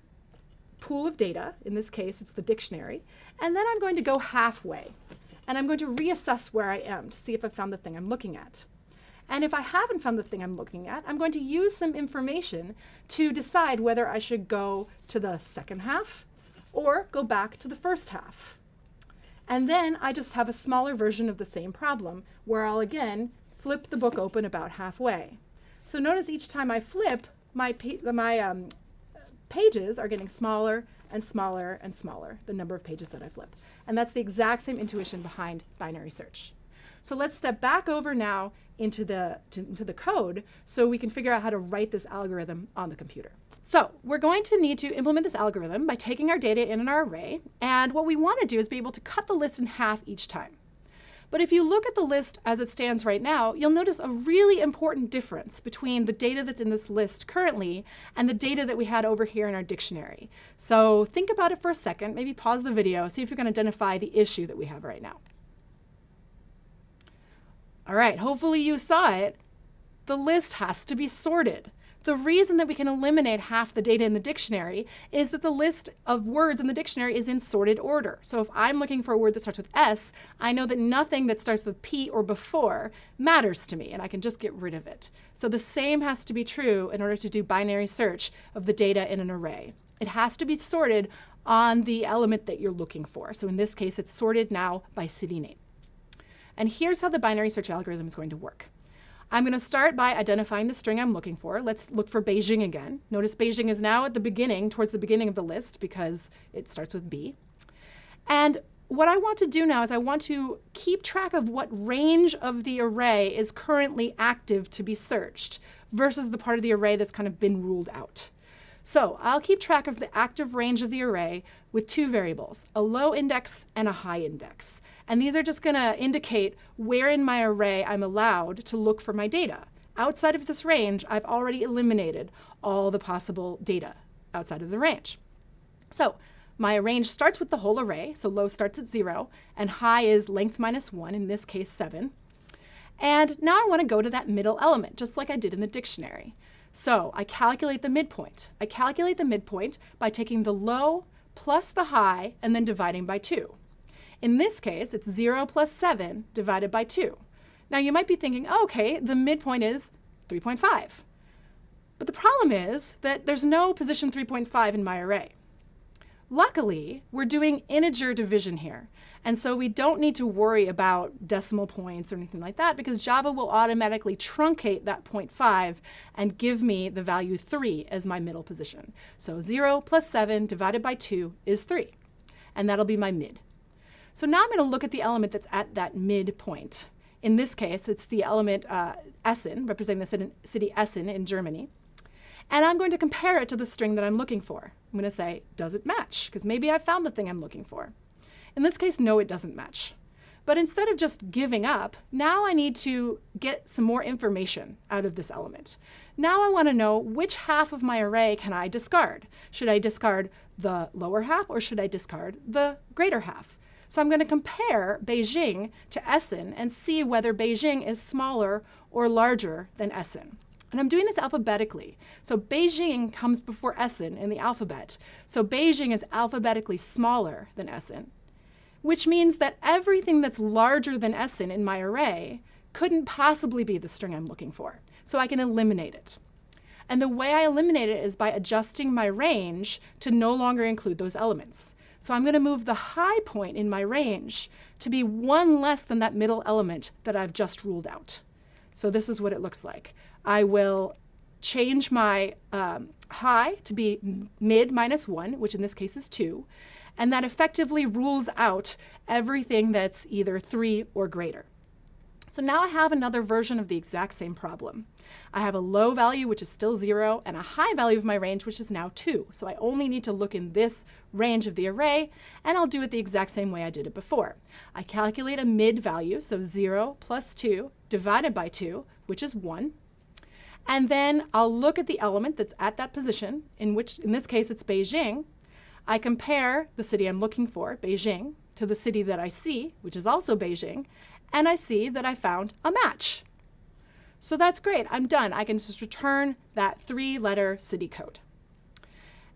pool of data, in this case it's the dictionary, and then I'm going to go halfway. And I'm going to reassess where I am to see if I've found the thing I'm looking at. And if I haven't found the thing I'm looking at, I'm going to use some information to decide whether I should go to the second half or go back to the first half. And then I just have a smaller version of the same problem where I'll again flip the book open about halfway. So notice each time I flip, my pages are getting smaller and smaller and smaller, the number of pages that I flip. And that's the exact same intuition behind binary search. So let's step back over now into the code so we can figure out how to write this algorithm on the computer. So we're going to need to implement this algorithm by taking our data in our array. And what we want to do is be able to cut the list in half each time. But if you look at the list as it stands right now, you'll notice a really important difference between the data that's in this list currently and the data that we had over here in our dictionary. So think about it for a second, maybe pause the video, see if you can identify the issue that we have right now. All right, hopefully you saw it. The list has to be sorted. The reason that we can eliminate half the data in the dictionary is that the list of words in the dictionary is in sorted order. So if I'm looking for a word that starts with S, I know that nothing that starts with P or before matters to me, and I can just get rid of it. So the same has to be true in order to do binary search of the data in an array. It has to be sorted on the element that you're looking for. So in this case, it's sorted now by city name. And here's how the binary search algorithm is going to work. I'm going to start by identifying the string I'm looking for. Let's look for Beijing again. Notice Beijing is now at the beginning, towards the beginning of the list, because it starts with B. And what I want to do now is I want to keep track of what range of the array is currently active to be searched versus the part of the array that's kind of been ruled out. So I'll keep track of the active range of the array with 2 variables, a low index and a high index. And these are just going to indicate where in my array I'm allowed to look for my data. Outside of this range, I've already eliminated all the possible data outside of the range. So my range starts with the whole array, so low starts at 0, and high is length minus 1, in this case 7. And now I want to go to that middle element, just like I did in the dictionary. So I calculate the midpoint. I calculate the midpoint by taking the low plus the high and then dividing by 2. In this case, it's 0 plus 7 divided by 2. Now you might be thinking, oh, okay, the midpoint is 3.5. But the problem is that there's no position 3.5 in my array. Luckily, we're doing integer division here. And so we don't need to worry about decimal points or anything like that because Java will automatically truncate that 0.5 and give me the value 3 as my middle position. So 0 plus 7 divided by 2 is 3. And that'll be my mid. So now I'm going to look at the element that's at that midpoint. In this case, it's the element Essen, representing the city Essen in Germany. And I'm going to compare it to the string that I'm looking for. I'm going to say, does it match? Because maybe I found the thing I'm looking for. In this case, no, it doesn't match. But instead of just giving up, now I need to get some more information out of this element. Now I want to know which half of my array can I discard. Should I discard the lower half or should I discard the greater half? So I'm going to compare Beijing to Essen and see whether Beijing is smaller or larger than Essen. And I'm doing this alphabetically. So Beijing comes before Essen in the alphabet. So Beijing is alphabetically smaller than Essen, which means that everything that's larger than Essen in my array couldn't possibly be the string I'm looking for. So I can eliminate it. And the way I eliminate it is by adjusting my range to no longer include those elements. So I'm going to move the high point in my range to be 1 less than that middle element that I've just ruled out. So this is what it looks like. I will change my high to be mid minus 1, which in this case is 2. And that effectively rules out everything that's either 3 or greater. So now I have another version of the exact same problem. I have a low value, which is still 0, and a high value of my range, which is now 2. So I only need to look in this range of the array, and I'll do it the exact same way I did it before. I calculate a mid value, so 0 plus 2 divided by 2, which is 1. And then I'll look at the element that's at that position, in this case it's Beijing. I compare the city I'm looking for, Beijing, to the city that I see, which is also Beijing, and I see that I found a match. So that's great, I'm done. I can just return that 3-letter city code.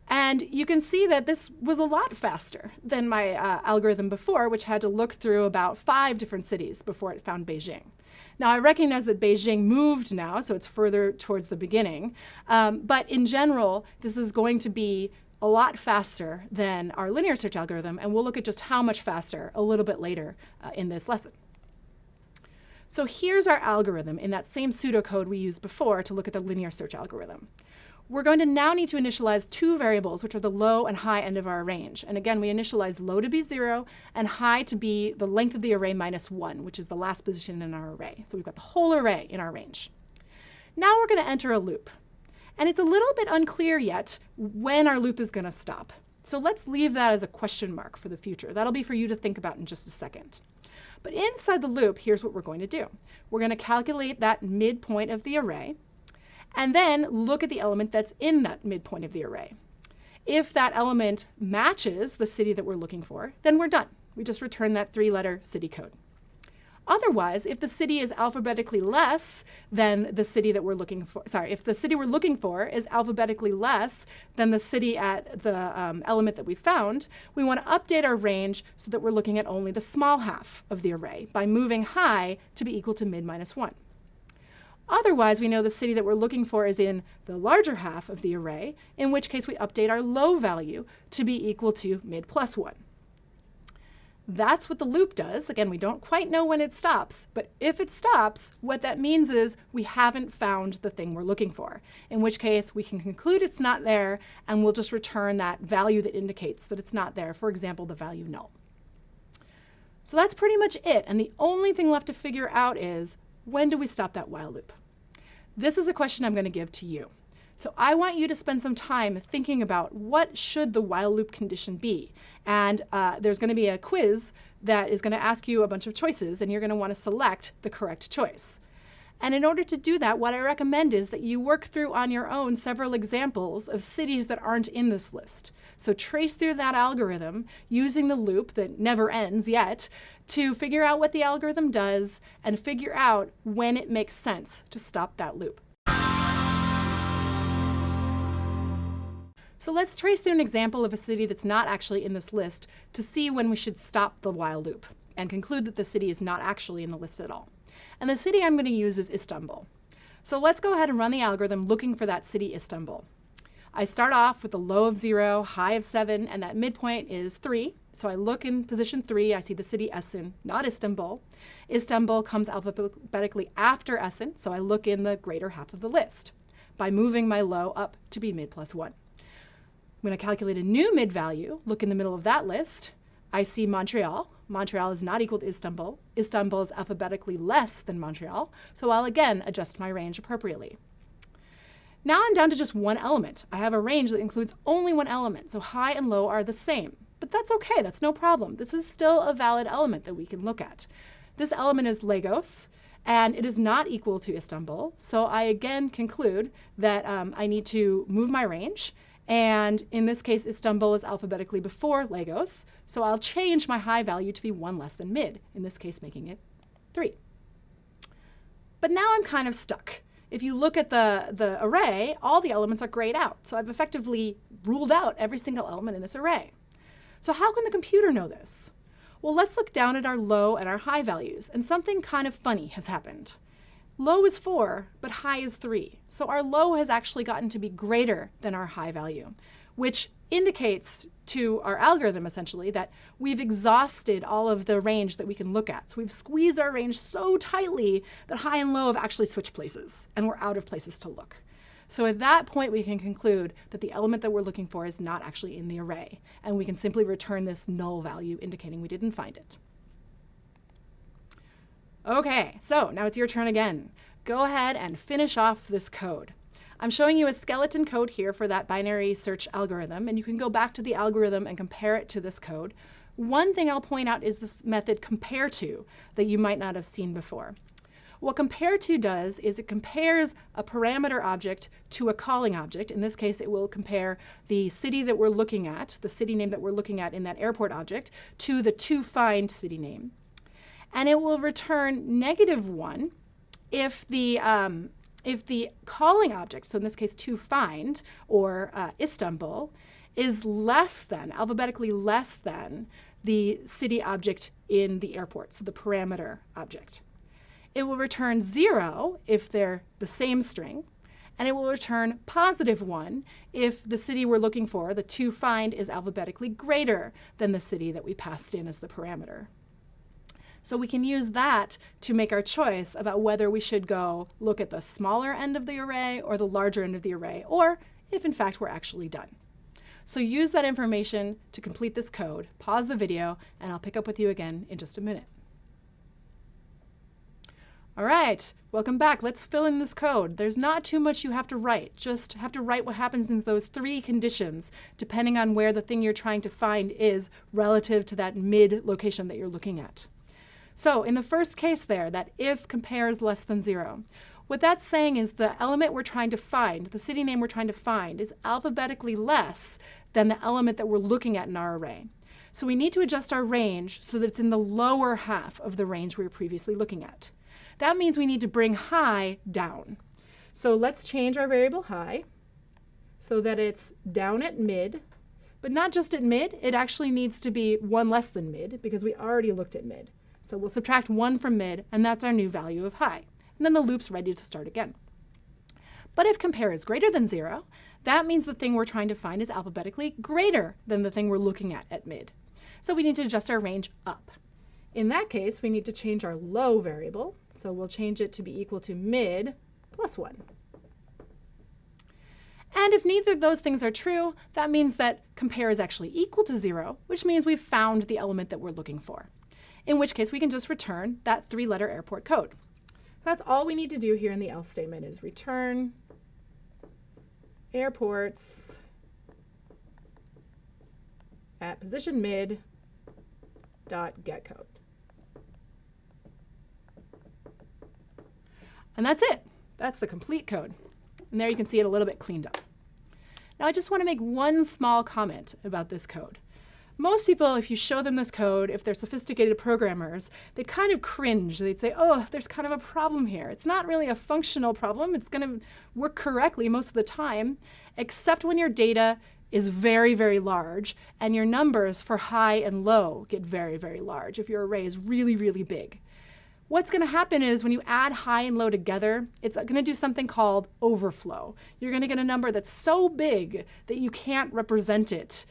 And you can see that this was a lot faster than my algorithm before, which had to look through about 5 different cities before it found Beijing. Now, I recognize that Beijing moved now, so it's further towards the beginning. But in general, this is going to be a lot faster than our linear search algorithm, and we'll look at just how much faster a little bit later in this lesson. So here's our algorithm in that same pseudocode we used before to look at the linear search algorithm. We're going to now need to initialize 2 variables, which are the low and high end of our range. And again, we initialize low to be 0 and high to be the length of the array minus 1, which is the last position in our array. So we've got the whole array in our range. Now we're going to enter a loop. And it's a little bit unclear yet when our loop is going to stop. So let's leave that as a question mark for the future. That'll be for you to think about in just a second. But inside the loop, here's what we're going to do. We're going to calculate that midpoint of the array, and then look at the element that's in that midpoint of the array. If that element matches the city that we're looking for, then we're done. We just return that 3-letter city code. Otherwise, if the city is alphabetically less than the city that we're looking for, if the city we're looking for is alphabetically less than the city at the element that we found, we want to update our range so that we're looking at only the small half of the array by moving high to be equal to mid minus 1. Otherwise, we know the city that we're looking for is in the larger half of the array, in which case we update our low value to be equal to mid plus 1. That's what the loop does. Again, we don't quite know when it stops, but if it stops, what that means is we haven't found the thing we're looking for, in which case we can conclude it's not there, and we'll just return that value that indicates that it's not there, for example, the value null. So that's pretty much it, and the only thing left to figure out is, when do we stop that while loop? This is a question I'm going to give to you. So I want you to spend some time thinking about what should the while loop condition be. And there's going to be a quiz that is going to ask you a bunch of choices, and you're going to want to select the correct choice. And in order to do that, what I recommend is that you work through on your own several examples of cities that aren't in this list. So trace through that algorithm using the loop that never ends yet to figure out what the algorithm does and figure out when it makes sense to stop that loop. So let's trace through an example of a city that's not actually in this list to see when we should stop the while loop and conclude that the city is not actually in the list at all. And the city I'm going to use is Istanbul. So let's go ahead and run the algorithm looking for that city Istanbul. I start off with a low of 0, high of 7, and that midpoint is 3. So I look in position 3, I see the city Essen, not Istanbul. Istanbul comes alphabetically after Essen, so I look in the greater half of the list by moving my low up to be mid plus 1. I'm going to calculate a new mid value, look in the middle of that list. I see Montreal. Montreal is not equal to Istanbul. Istanbul is alphabetically less than Montreal, so I'll again adjust my range appropriately. Now I'm down to just one element. I have a range that includes only one element, so high and low are the same. But that's okay, that's no problem. This is still a valid element that we can look at. This element is Lagos, and it is not equal to Istanbul, so I again conclude that I need to move my range. And in this case, Istanbul is alphabetically before Lagos, so I'll change my high value to be 1 less than mid, in this case making it 3. But now I'm kind of stuck. If you look at the array, all the elements are grayed out, so I've effectively ruled out every single element in this array. So how can the computer know this? Well, let's look down at our low and our high values, and something kind of funny has happened. Low is 4, but high is 3. So our low has actually gotten to be greater than our high value, which indicates to our algorithm essentially that we've exhausted all of the range that we can look at. So we've squeezed our range so tightly that high and low have actually switched places, and we're out of places to look. So at that point, we can conclude that the element that we're looking for is not actually in the array, and we can simply return this null value indicating we didn't find it. Okay, so now it's your turn again. Go ahead and finish off this code. I'm showing you a skeleton code here for that binary search algorithm, and you can go back to the algorithm and compare it to this code. One thing I'll point out is this method compare to that you might not have seen before. What compare to does is it compares a parameter object to a calling object. In this case, it will compare the city that we're looking at, the city name that we're looking at in that airport object, to the toFind city name. And it will return -1 if the calling object, so in this case toFind or Istanbul, is less than, alphabetically less than, the city object in the airport, so the parameter object. It will return 0 if they're the same string, and it will return +1 if the city we're looking for, the toFind, is alphabetically greater than the city that we passed in as the parameter. So we can use that to make our choice about whether we should go look at the smaller end of the array or the larger end of the array, or if in fact we're actually done. So use that information to complete this code. Pause the video, and I'll pick up with you again in just a minute. All right, welcome back. Let's fill in this code. There's not too much you have to write. Just have to write what happens in those 3 conditions, depending on where the thing you're trying to find is relative to that mid location that you're looking at. So in the first case there, that if compares less than 0, what that's saying is the element we're trying to find, the city name we're trying to find, is alphabetically less than the element that we're looking at in our array. So we need to adjust our range so that it's in the lower half of the range we were previously looking at. That means we need to bring high down. So let's change our variable high so that it's down at mid, but not just at mid, it actually needs to be 1 less than mid because we already looked at mid. So we'll subtract 1 from mid, and that's our new value of high. And then the loop's ready to start again. But if compare is greater than 0, that means the thing we're trying to find is alphabetically greater than the thing we're looking at mid. So we need to adjust our range up. In that case, we need to change our low variable. So we'll change it to be equal to mid plus 1. And if neither of those things are true, that means that compare is actually equal to 0, which means we've found the element that we're looking for. In which case, we can just return that 3-letter airport code. That's all we need to do here in the else statement is return airports at position mid dot get code. And that's it. That's the complete code. And there you can see it a little bit cleaned up. Now I just want to make one small comment about this code. Most people, if you show them this code, if they're sophisticated programmers, they kind of cringe. They'd say, oh, there's kind of a problem here. It's not really a functional problem. It's going to work correctly most of the time, except when your data is very, very large and your numbers for high and low get very, very large if your array is really, really big. What's going to happen is when you add high and low together, it's going to do something called overflow. You're going to get a number that's so big that you can't represent it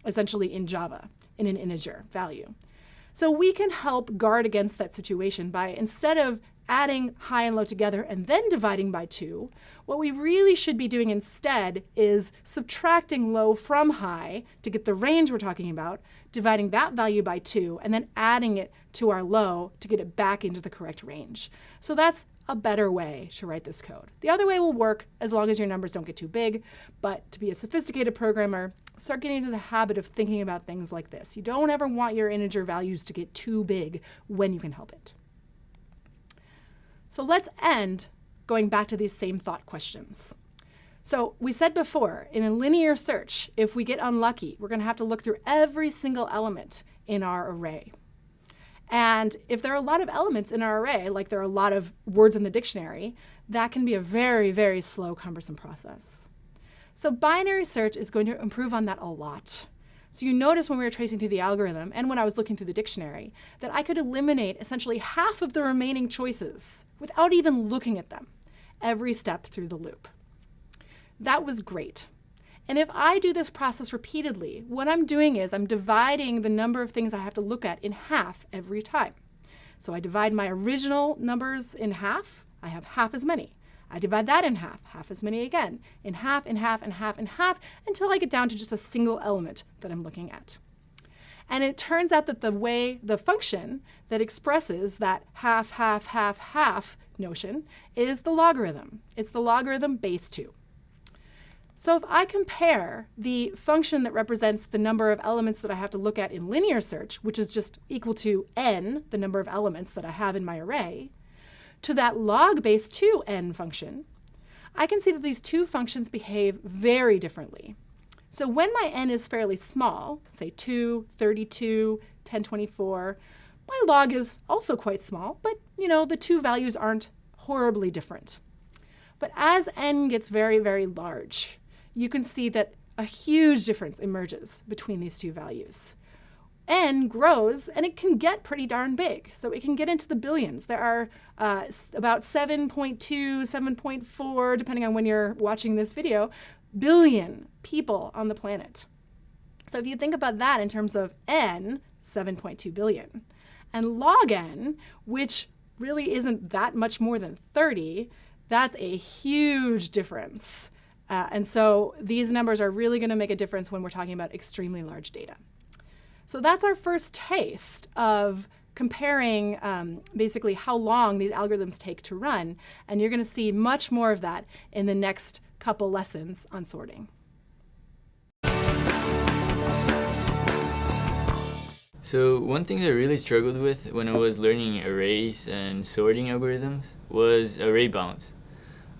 essentially in Java in an integer value. So we can help guard against that situation by, instead of adding high and low together and then dividing by 2, what we really should be doing instead is subtracting low from high to get the range we're talking about, dividing that value by 2, and then adding it to our low to get it back into the correct range. So that's a better way to write this code. The other way will work as long as your numbers don't get too big, but to be a sophisticated programmer, start getting into the habit of thinking about things like this. You don't ever want your integer values to get too big when you can help it. So let's end going back to these same thought questions. So we said before, in a linear search, if we get unlucky, we're going to have to look through every single element in our array. And if there are a lot of elements in our array, like there are a lot of words in the dictionary, that can be a very, very slow, cumbersome process. So binary search is going to improve on that a lot. So you notice when we were tracing through the algorithm and when I was looking through the dictionary that I could eliminate essentially half of the remaining choices without even looking at them every step through the loop. That was great. And if I do this process repeatedly, what I'm doing is I'm dividing the number of things I have to look at in half every time. So I divide my original numbers in half, I have half as many. I divide that in half as many again, in half, in half, in half, in half, until I get down to just a single element that I'm looking at. And it turns out that the function that expresses that half, half, half, half notion is the logarithm. It's the logarithm base 2. So if I compare the function that represents the number of elements that I have to look at in linear search, which is just equal to n, the number of elements that I have in my array, to that log base 2n function, I can see that these two functions behave very differently. So when my n is fairly small, say 2, 32, 1024, my log is also quite small, but the two values aren't horribly different. But as n gets very, very large, you can see that a huge difference emerges between these two values. N grows, and it can get pretty darn big. So it can get into the billions. There are about 7.2, 7.4, depending on when you're watching this video, billion people on the planet. So if you think about that in terms of n, 7.2 billion, and log n, which really isn't that much more than 30, that's a huge difference. And so these numbers are really going to make a difference when we're talking about extremely large data. So that's our first taste of comparing basically how long these algorithms take to run. And you're going to see much more of that in the next couple lessons on sorting. So one thing I really struggled with when I was learning arrays and sorting algorithms was array bounds.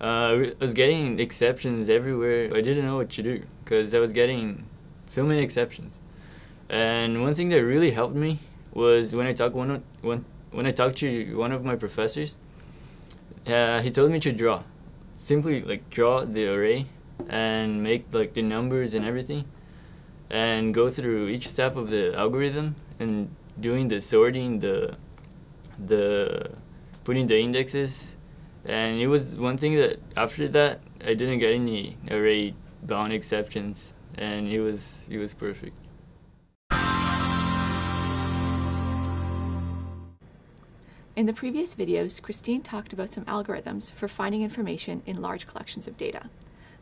I was getting exceptions everywhere. I didn't know what to do because I was getting so many exceptions. And one thing that really helped me was when I talked to one of my professors. He told me to draw, simply draw the array and make the numbers and everything, and go through each step of the algorithm and doing the sorting, the putting the indexes. And it was one thing that after that I didn't get any array bound exceptions, and it was perfect. In the previous videos, Christine talked about some algorithms for finding information in large collections of data.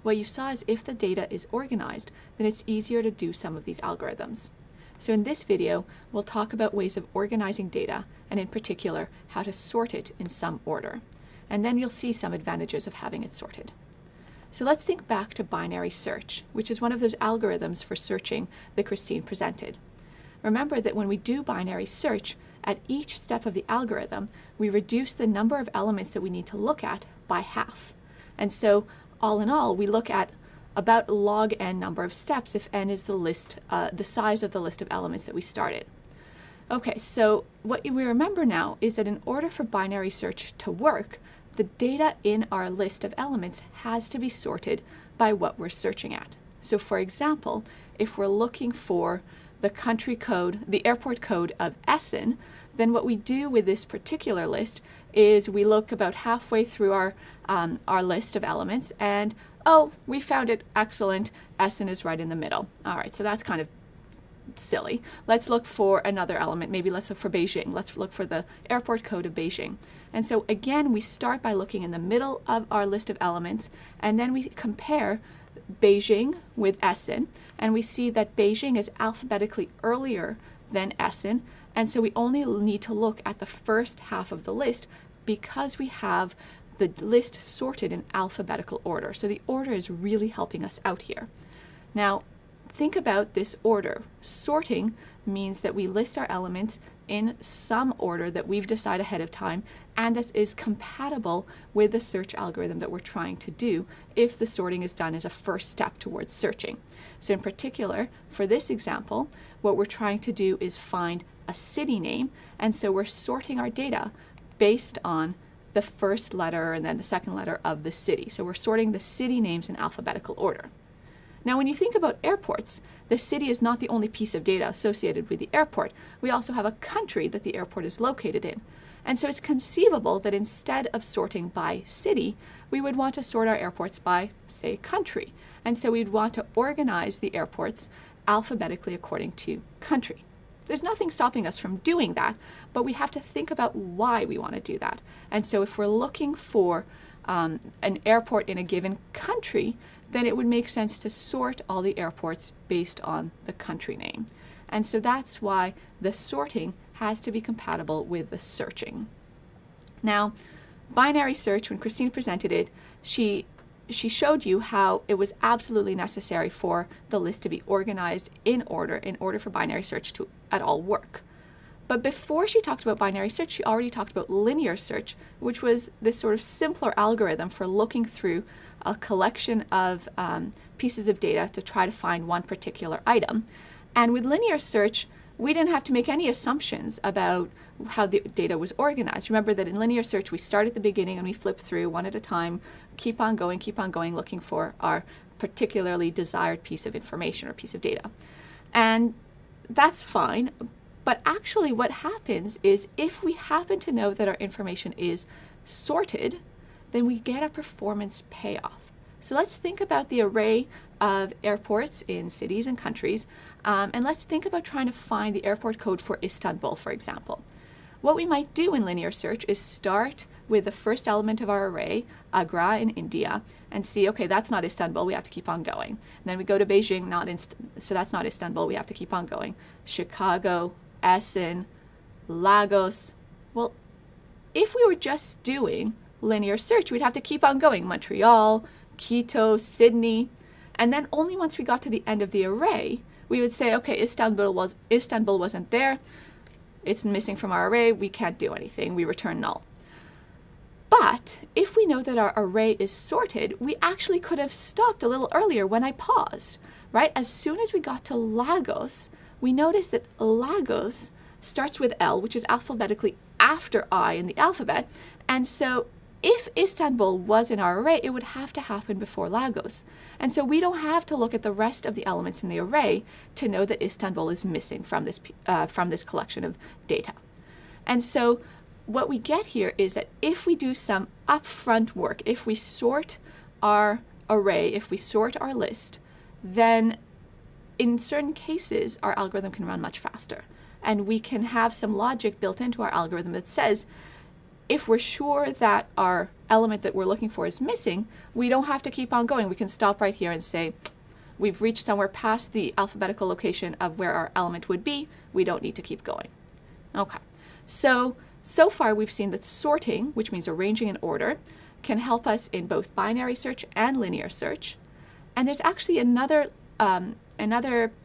What you saw is if the data is organized, then it's easier to do some of these algorithms. So in this video, we'll talk about ways of organizing data, and in particular, how to sort it in some order. And then you'll see some advantages of having it sorted. So let's think back to binary search, which is one of those algorithms for searching that Christine presented. Remember that when we do binary search, at each step of the algorithm, we reduce the number of elements that we need to look at by half. And so, all in all, we look at about log n number of steps if n is the size of the list of elements that we started. Okay, so what we remember now is that in order for binary search to work, the data in our list of elements has to be sorted by what we're searching at. So for example, if we're looking for the country code, the airport code of Essen, then what we do with this particular list is we look about halfway through our list of elements and, oh, we found it, excellent, Essen is right in the middle. All right, so that's kind of silly. Let's look for another element. Maybe let's look for Beijing. Let's look for the airport code of Beijing. And so again, we start by looking in the middle of our list of elements, and then we compare Beijing with Essen, and we see that Beijing is alphabetically earlier than Essen, and so we only need to look at the first half of the list because we have the list sorted in alphabetical order. So the order is really helping us out here. Now, think about this order. Sorting means that we list our elements in some order that we've decided ahead of time, and that is compatible with the search algorithm that we're trying to do if the sorting is done as a first step towards searching. So in particular, for this example, what we're trying to do is find a city name, and so we're sorting our data based on the first letter and then the second letter of the city. So we're sorting the city names in alphabetical order. Now, when you think about airports, the city is not the only piece of data associated with the airport. We also have a country that the airport is located in. And so it's conceivable that instead of sorting by city, we would want to sort our airports by, say, country. And so we'd want to organize the airports alphabetically according to country. There's nothing stopping us from doing that, but we have to think about why we want to do that. And so if we're looking for an airport in a given country, then it would make sense to sort all the airports based on the country name. And so that's why the sorting has to be compatible with the searching. Now, binary search, when Christine presented it, she showed you how it was absolutely necessary for the list to be organized in order for binary search to at all work. But before she talked about binary search, she already talked about linear search, which was this sort of simpler algorithm for looking through a collection of pieces of data to try to find one particular item. And with linear search, we didn't have to make any assumptions about how the data was organized. Remember that in linear search, we start at the beginning and we flip through one at a time, keep on going, looking for our particularly desired piece of information or piece of data. And that's fine. But actually what happens is if we happen to know that our information is sorted, then we get a performance payoff. So let's think about the array of airports in cities and countries, and let's think about trying to find the airport code for Istanbul, for example. What we might do in linear search is start with the first element of our array, Agra in India, and see, okay, that's not Istanbul, we have to keep on going. And then we go to Beijing, so that's not Istanbul, we have to keep on going. Chicago, Essen, Lagos. Well, if we were just doing linear search, we'd have to keep on going. Montreal, Quito, Sydney. And then only once we got to the end of the array, we would say, okay, Istanbul wasn't there. It's missing from our array. We can't do anything. We return null. But if we know that our array is sorted, we actually could have stopped a little earlier when I paused, right? As soon as we got to Lagos, we noticed that Lagos starts with L, which is alphabetically after I in the alphabet. And so if Istanbul was in our array, it would have to happen before Lagos. And so we don't have to look at the rest of the elements in the array to know that Istanbul is missing from this collection of data. And so what we get here is that if we do some upfront work, if we sort our array, if we sort our list, then in certain cases, our algorithm can run much faster. And we can have some logic built into our algorithm that says, if we're sure that our element that we're looking for is missing, we don't have to keep on going. We can stop right here and say, we've reached somewhere past the alphabetical location of where our element would be. We don't need to keep going. Okay, so far we've seen that sorting, which means arranging in order, can help us in both binary search and linear search. And there's actually another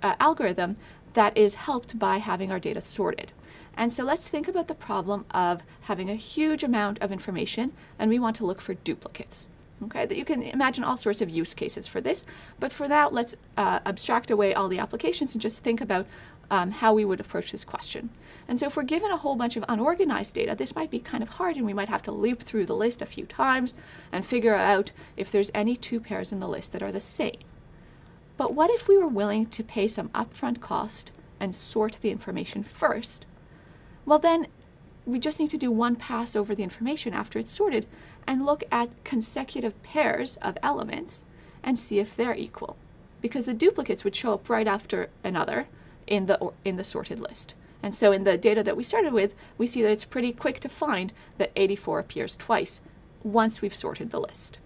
algorithm that is helped by having our data sorted. And so let's think about the problem of having a huge amount of information and we want to look for duplicates. Okay, that you can imagine all sorts of use cases for this, but for that let's abstract away all the applications and just think about how we would approach this question. And so if we're given a whole bunch of unorganized data, this might be kind of hard and we might have to loop through the list a few times and figure out if there's any two pairs in the list that are the same. But what if we were willing to pay some upfront cost and sort the information first? Well, then we just need to do one pass over the information after it's sorted and look at consecutive pairs of elements and see if they're equal, because the duplicates would show up right after another in the sorted list. And so in the data that we started with, we see that it's pretty quick to find that 84 appears twice once we've sorted the list.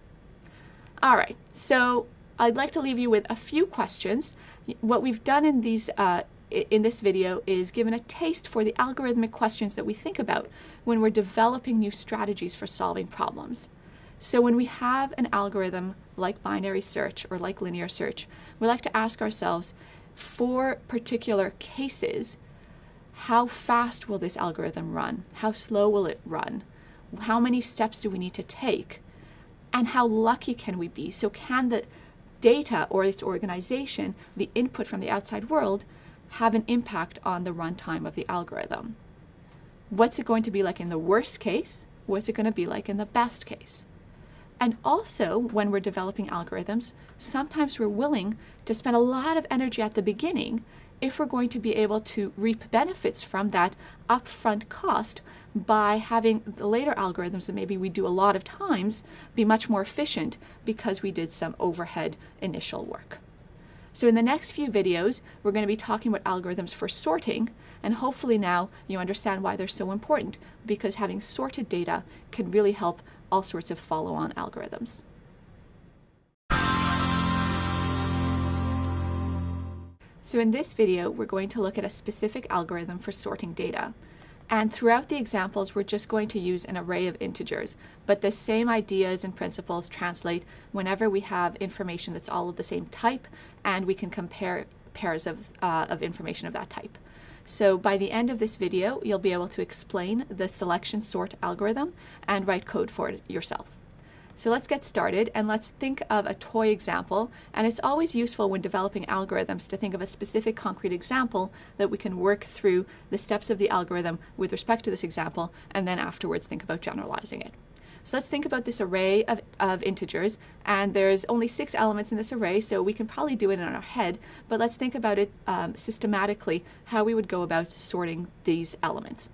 All right, so I'd like to leave you with a few questions. What we've done in this video is given a taste for the algorithmic questions that we think about when we're developing new strategies for solving problems. So when we have an algorithm like binary search or like linear search, we like to ask ourselves, for particular cases, how fast will this algorithm run? How slow will it run? How many steps do we need to take? And how lucky can we be? So can the data or its organization, the input from the outside world, have an impact on the runtime of the algorithm? What's it going to be like in the worst case? What's it going to be like in the best case? And also, when we're developing algorithms, sometimes we're willing to spend a lot of energy at the beginning if we're going to be able to reap benefits from that upfront cost by having the later algorithms that maybe we do a lot of times be much more efficient because we did some overhead initial work. So in the next few videos, we're going to be talking about algorithms for sorting, and hopefully now you understand why they're so important, because having sorted data can really help all sorts of follow-on algorithms. So in this video, we're going to look at a specific algorithm for sorting data. And throughout the examples, we're just going to use an array of integers, but the same ideas and principles translate whenever we have information that's all of the same type, and we can compare pairs of information of that type. So by the end of this video, you'll be able to explain the selection sort algorithm and write code for it yourself. So let's get started, and let's think of a toy example. And it's always useful when developing algorithms to think of a specific concrete example that we can work through the steps of the algorithm with respect to this example, and then afterwards think about generalizing it. So let's think about this array of integers, and there's only 6 elements in this array, so we can probably do it in our head, but let's think about it systematically, how we would go about sorting these elements.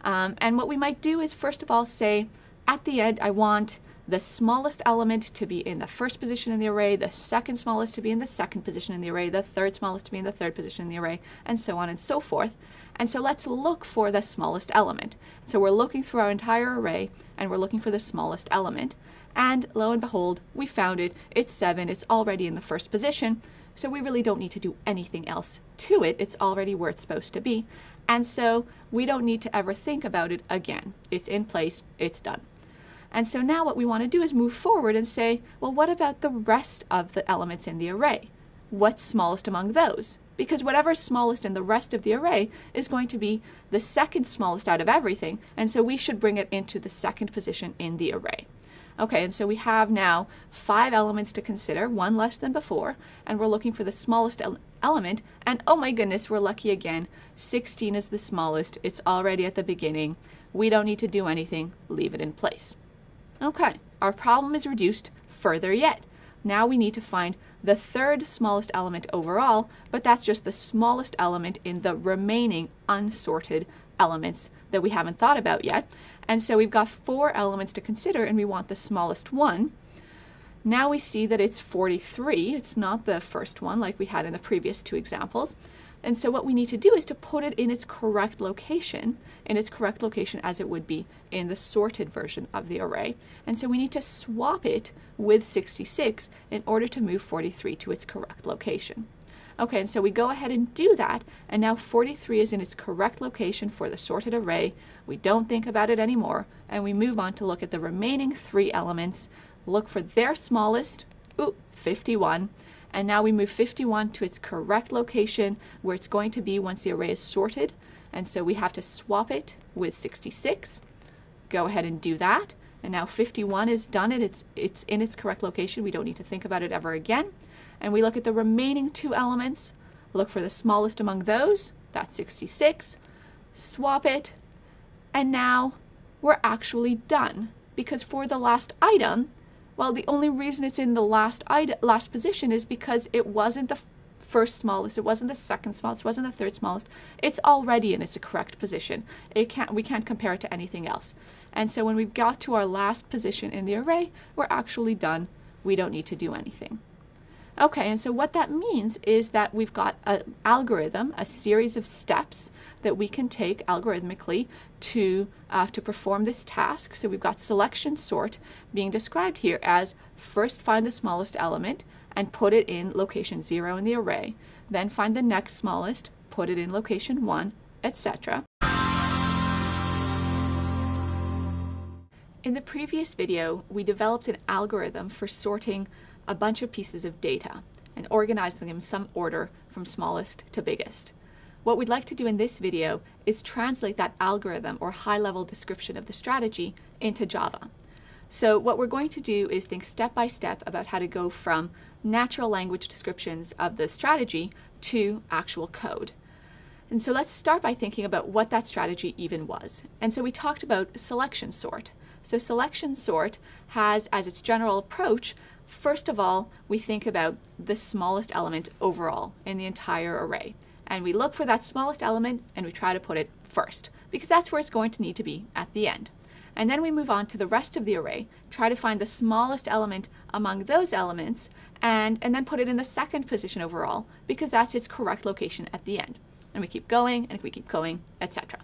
And what we might do is, first of all, say, at the end, I want the smallest element to be in the first position in the array, the second smallest to be in the second position in the array, the third smallest to be in the third position in the array, and so on and so forth. And so let's look for the smallest element. So we're looking through our entire array, and we're looking for the smallest element. And lo and behold, we found it. It's 7. It's already in the first position. So we really don't need to do anything else to it. It's already where it's supposed to be. And so we don't need to ever think about it again. It's in place. It's done. And so now what we want to do is move forward and say, well, what about the rest of the elements in the array? What's smallest among those? Because whatever's smallest in the rest of the array is going to be the second smallest out of everything, and so we should bring it into the second position in the array. Okay, and so we have now 5 elements to consider, 1 less than before, and we're looking for the smallest element, and oh my goodness, we're lucky again. 16 is the smallest. It's already at the beginning. We don't need to do anything. Leave it in place. Okay, our problem is reduced further yet. Now we need to find the third smallest element overall, but that's just the smallest element in the remaining unsorted elements that we haven't thought about yet. And so we've got 4 elements to consider, and we want the smallest one. Now we see that it's 43. It's not the first one like we had in the previous 2 examples. And so what we need to do is to put it in its correct location as it would be in the sorted version of the array. And so we need to swap it with 66 in order to move 43 to its correct location. Okay, and so we go ahead and do that, and now 43 is in its correct location for the sorted array. We don't think about it anymore, and we move on to look at the remaining 3 elements, look for their smallest, 51, and now we move 51 to its correct location where it's going to be once the array is sorted. And so we have to swap it with 66. Go ahead and do that. And now 51 is done, and it's in its correct location. We don't need to think about it ever again. And we look at the remaining 2 elements, look for the smallest among those. That's 66. Swap it. And now we're actually done, because for the last item, well, the only reason it's in the last position is because it wasn't the first smallest, it wasn't the second smallest, it wasn't the third smallest. It's already in its correct position. We can't compare it to anything else. And so when we've got to our last position in the array, we're actually done. We don't need to do anything. Okay, and so what that means is that we've got an algorithm, a series of steps that we can take algorithmically to perform this task. So we've got selection sort being described here as first find the smallest element and put it in location 0 in the array, then find the next smallest, put it in location 1, etc. In the previous video, we developed an algorithm for sorting a bunch of pieces of data and organizing them in some order from smallest to biggest. What we'd like to do in this video is translate that algorithm or high-level description of the strategy into Java. So what we're going to do is think step by step about how to go from natural language descriptions of the strategy to actual code. And so let's start by thinking about what that strategy even was. And so we talked about selection sort. So selection sort has as its general approach, first of all, we think about the smallest element overall in the entire array. And we look for that smallest element and we try to put it first, because that's where it's going to need to be at the end. And then we move on to the rest of the array, try to find the smallest element among those elements, and then put it in the second position overall, because that's its correct location at the end. And we keep going, and we keep going, etc.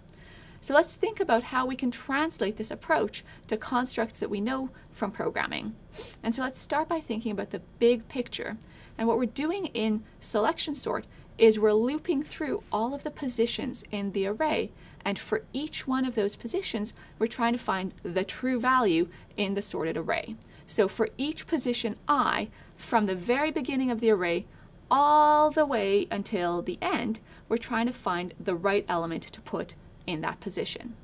So let's think about how we can translate this approach to constructs that we know from programming. And so let's start by thinking about the big picture. And what we're doing in selection sort is we're looping through all of the positions in the array, and for each one of those positions, we're trying to find the true value in the sorted array. So for each position I, from the very beginning of the array all the way until the end, we're trying to find the right element to put in that position.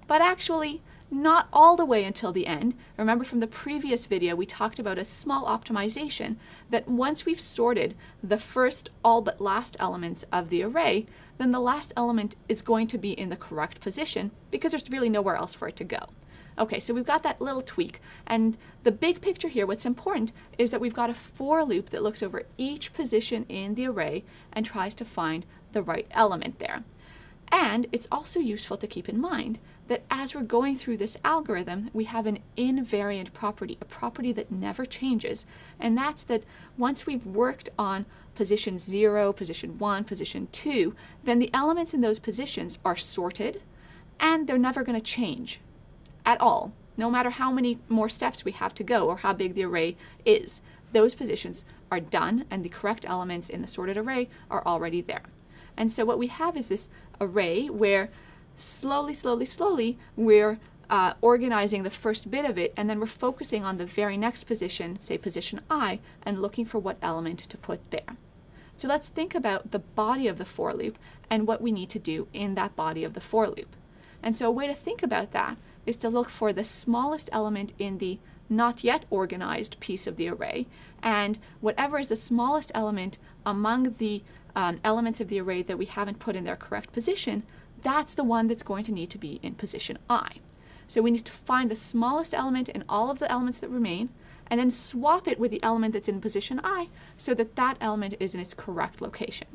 But actually, not all the way until the end. Remember from the previous video, we talked about a small optimization that once we've sorted the first all but last elements of the array, then the last element is going to be in the correct position because there's really nowhere else for it to go. Okay, so we've got that little tweak, and the big picture here, what's important is that we've got a for loop that looks over each position in the array and tries to find the right element there. And it's also useful to keep in mind that as we're going through this algorithm, we have an invariant property, a property that never changes, and that's that once we've worked on position 0, position 1, position 2, then the elements in those positions are sorted, and they're never going to change at all, no matter how many more steps we have to go or how big the array is. Those positions are done, and the correct elements in the sorted array are already there. And so what we have is this array where slowly, we're organizing the first bit of it, and then we're focusing on the very next position, say position I, and looking for what element to put there. So let's think about the body of the for loop and what we need to do in that body of the for loop. And so a way to think about that is to look for the smallest element in the not yet organized piece of the array, and whatever is the smallest element among the elements of the array that we haven't put in their correct position, that's the one that's going to need to be in position I. So we need to find the smallest element in all of the elements that remain, and then swap it with the element that's in position I so that that element is in its correct location.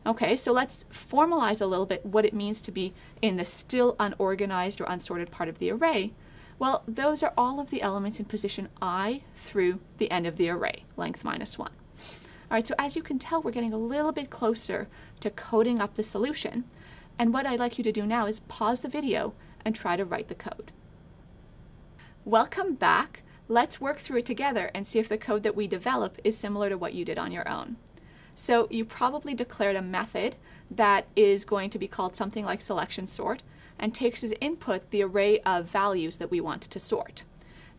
Okay, so let's formalize a little bit what it means to be in the still unorganized or unsorted part of the array. Well, those are all of the elements in position I through the end of the array, length minus 1. All right, so as you can tell, we're getting a little bit closer to coding up the solution. And what I'd like you to do now is pause the video and try to write the code. Welcome back. Let's work through it together and see if the code that we develop is similar to what you did on your own. So you probably declared a method that is going to be called something like selection sort and takes as input the array of values that we want to sort.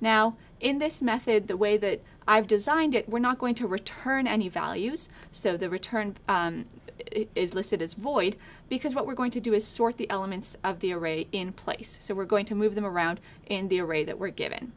Now, in this method, the way that I've designed it, we're not going to return any values, so the return is listed as void, because what we're going to do is sort the elements of the array in place. So we're going to move them around in the array that we're given.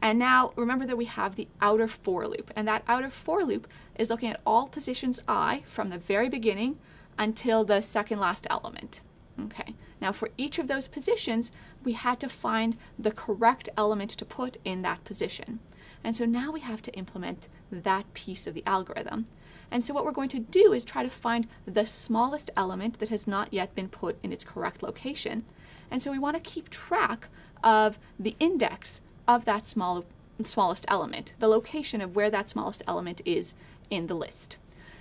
And now remember that we have the outer for loop, and that outer for loop is looking at all positions I from the very beginning until the second last element. Okay, now for each of those positions, we had to find the correct element to put in that position. And so now we have to implement that piece of the algorithm. And so what we're going to do is try to find the smallest element that has not yet been put in its correct location. And so we want to keep track of the index of that smallest element, the location of where that smallest element is in the list.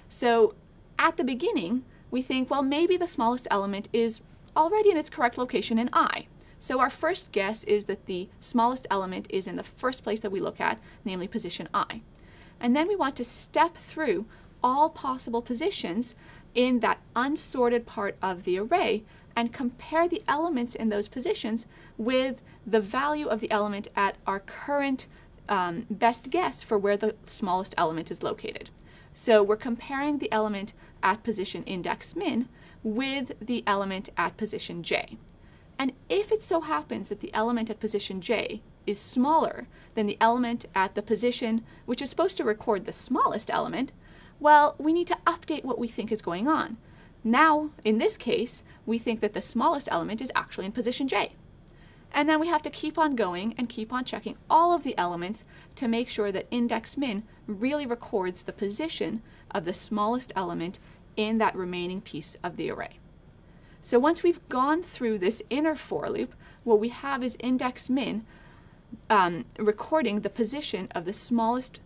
So at the beginning, we think, well, maybe the smallest element is already in its correct location in I. So our first guess is that the smallest element is in the first place that we look at, namely position I. And then we want to step through all possible positions in that unsorted part of the array and compare the elements in those positions with the value of the element at our current best guess for where the smallest element is located. So we're comparing the element at position index min with the element at position j. And if it so happens that the element at position j is smaller than the element at the position which is supposed to record the smallest element, well, we need to update what we think is going on. Now, in this case, we think that the smallest element is actually in position j. And then we have to keep on going and keep on checking all of the elements to make sure that index min really records the position of the smallest element in that remaining piece of the array. So once we've gone through this inner for loop, what we have is index min recording the position of the smallest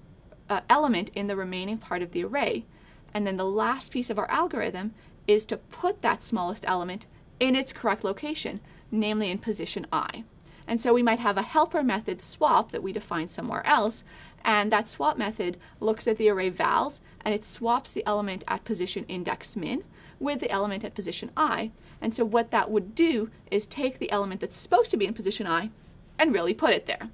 element in the remaining part of the array. And then the last piece of our algorithm is to put that smallest element in its correct location, namely in position I. And so we might have a helper method swap that we define somewhere else, and that swap method looks at the array vals and it swaps the element at position index min with the element at position I. And so what that would do is take the element that's supposed to be in position I and really put it there.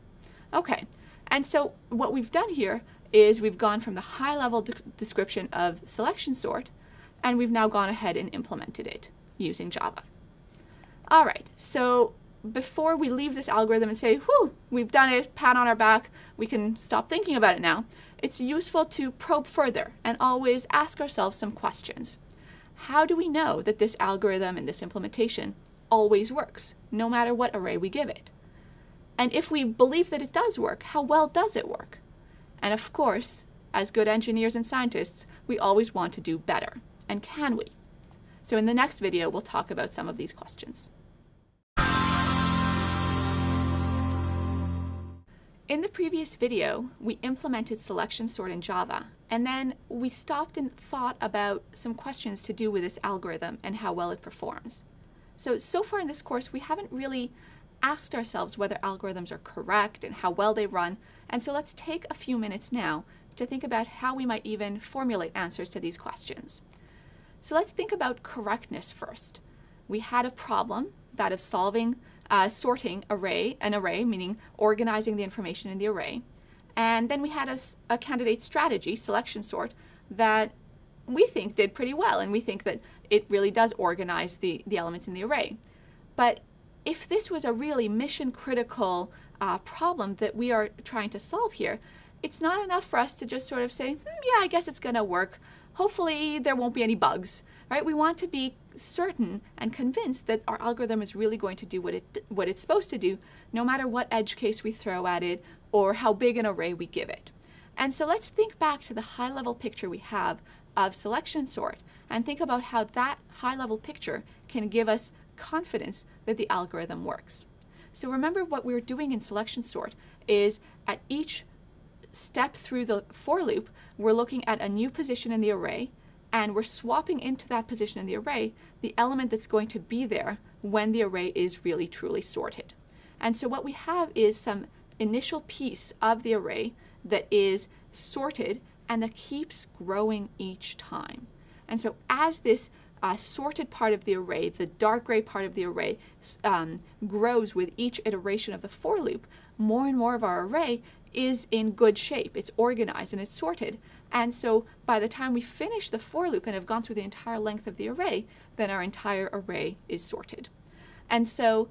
Okay, and so what we've done here is we've gone from the high-level description of selection sort, and we've now gone ahead and implemented it using Java. All right, so before we leave this algorithm and say, whew, we've done it, pat on our back, we can stop thinking about it now, it's useful to probe further and always ask ourselves some questions. How do we know that this algorithm and this implementation always works, no matter what array we give it? And if we believe that it does work, how well does it work? And of course, as good engineers and scientists, we always want to do better. And can we? So in the next video, we'll talk about some of these questions. In the previous video, we implemented selection sort in Java, and then we stopped and thought about some questions to do with this algorithm and how well it performs. So far in this course, we haven't really asked ourselves whether algorithms are correct and how well they run, and so let's take a few minutes now to think about how we might even formulate answers to these questions. So let's think about correctness first. We had a problem, that of sorting an array, meaning organizing the information in the array, and then we had a candidate strategy, selection sort, that we think did pretty well, and we think that it really does organize the elements in the array. But if this was a really mission-critical problem that we are trying to solve here, it's not enough for us to just sort of say, yeah, I guess it's going to work. Hopefully there won't be any bugs, right? We want to be certain and convinced that our algorithm is really going to do what it's supposed to do, no matter what edge case we throw at it or how big an array we give it. And so let's think back to the high-level picture we have of selection sort and think about how that high-level picture can give us confidence that the algorithm works. So remember, what we're doing in selection sort is at each step through the for loop, we're looking at a new position in the array, and we're swapping into that position in the array the element that's going to be there when the array is really truly sorted. And so what we have is some initial piece of the array that is sorted and that keeps growing each time. And so as this sorted part of the array, the dark gray part of the array, grows with each iteration of the for loop, more and more of our array is in good shape. It's organized and it's sorted. And so by the time we finish the for loop and have gone through the entire length of the array, then our entire array is sorted. And so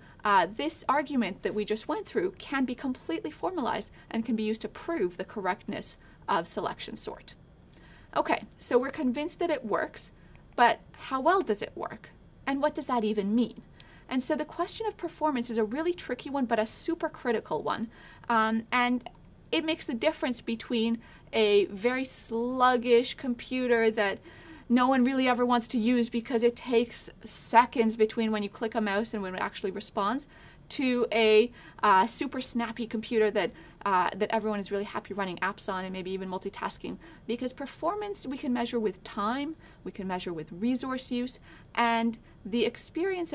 this argument that we just went through can be completely formalized and can be used to prove the correctness of selection sort. Okay, so we're convinced that it works, but how well does it work? And what does that even mean? And so the question of performance is a really tricky one, but a super critical one. And it makes the difference between a very sluggish computer that no one really ever wants to use because it takes seconds between when you click a mouse and when it actually responds, to a super snappy computer that everyone is really happy running apps on and maybe even multitasking. Because performance we can measure with time, we can measure with resource use, and the experience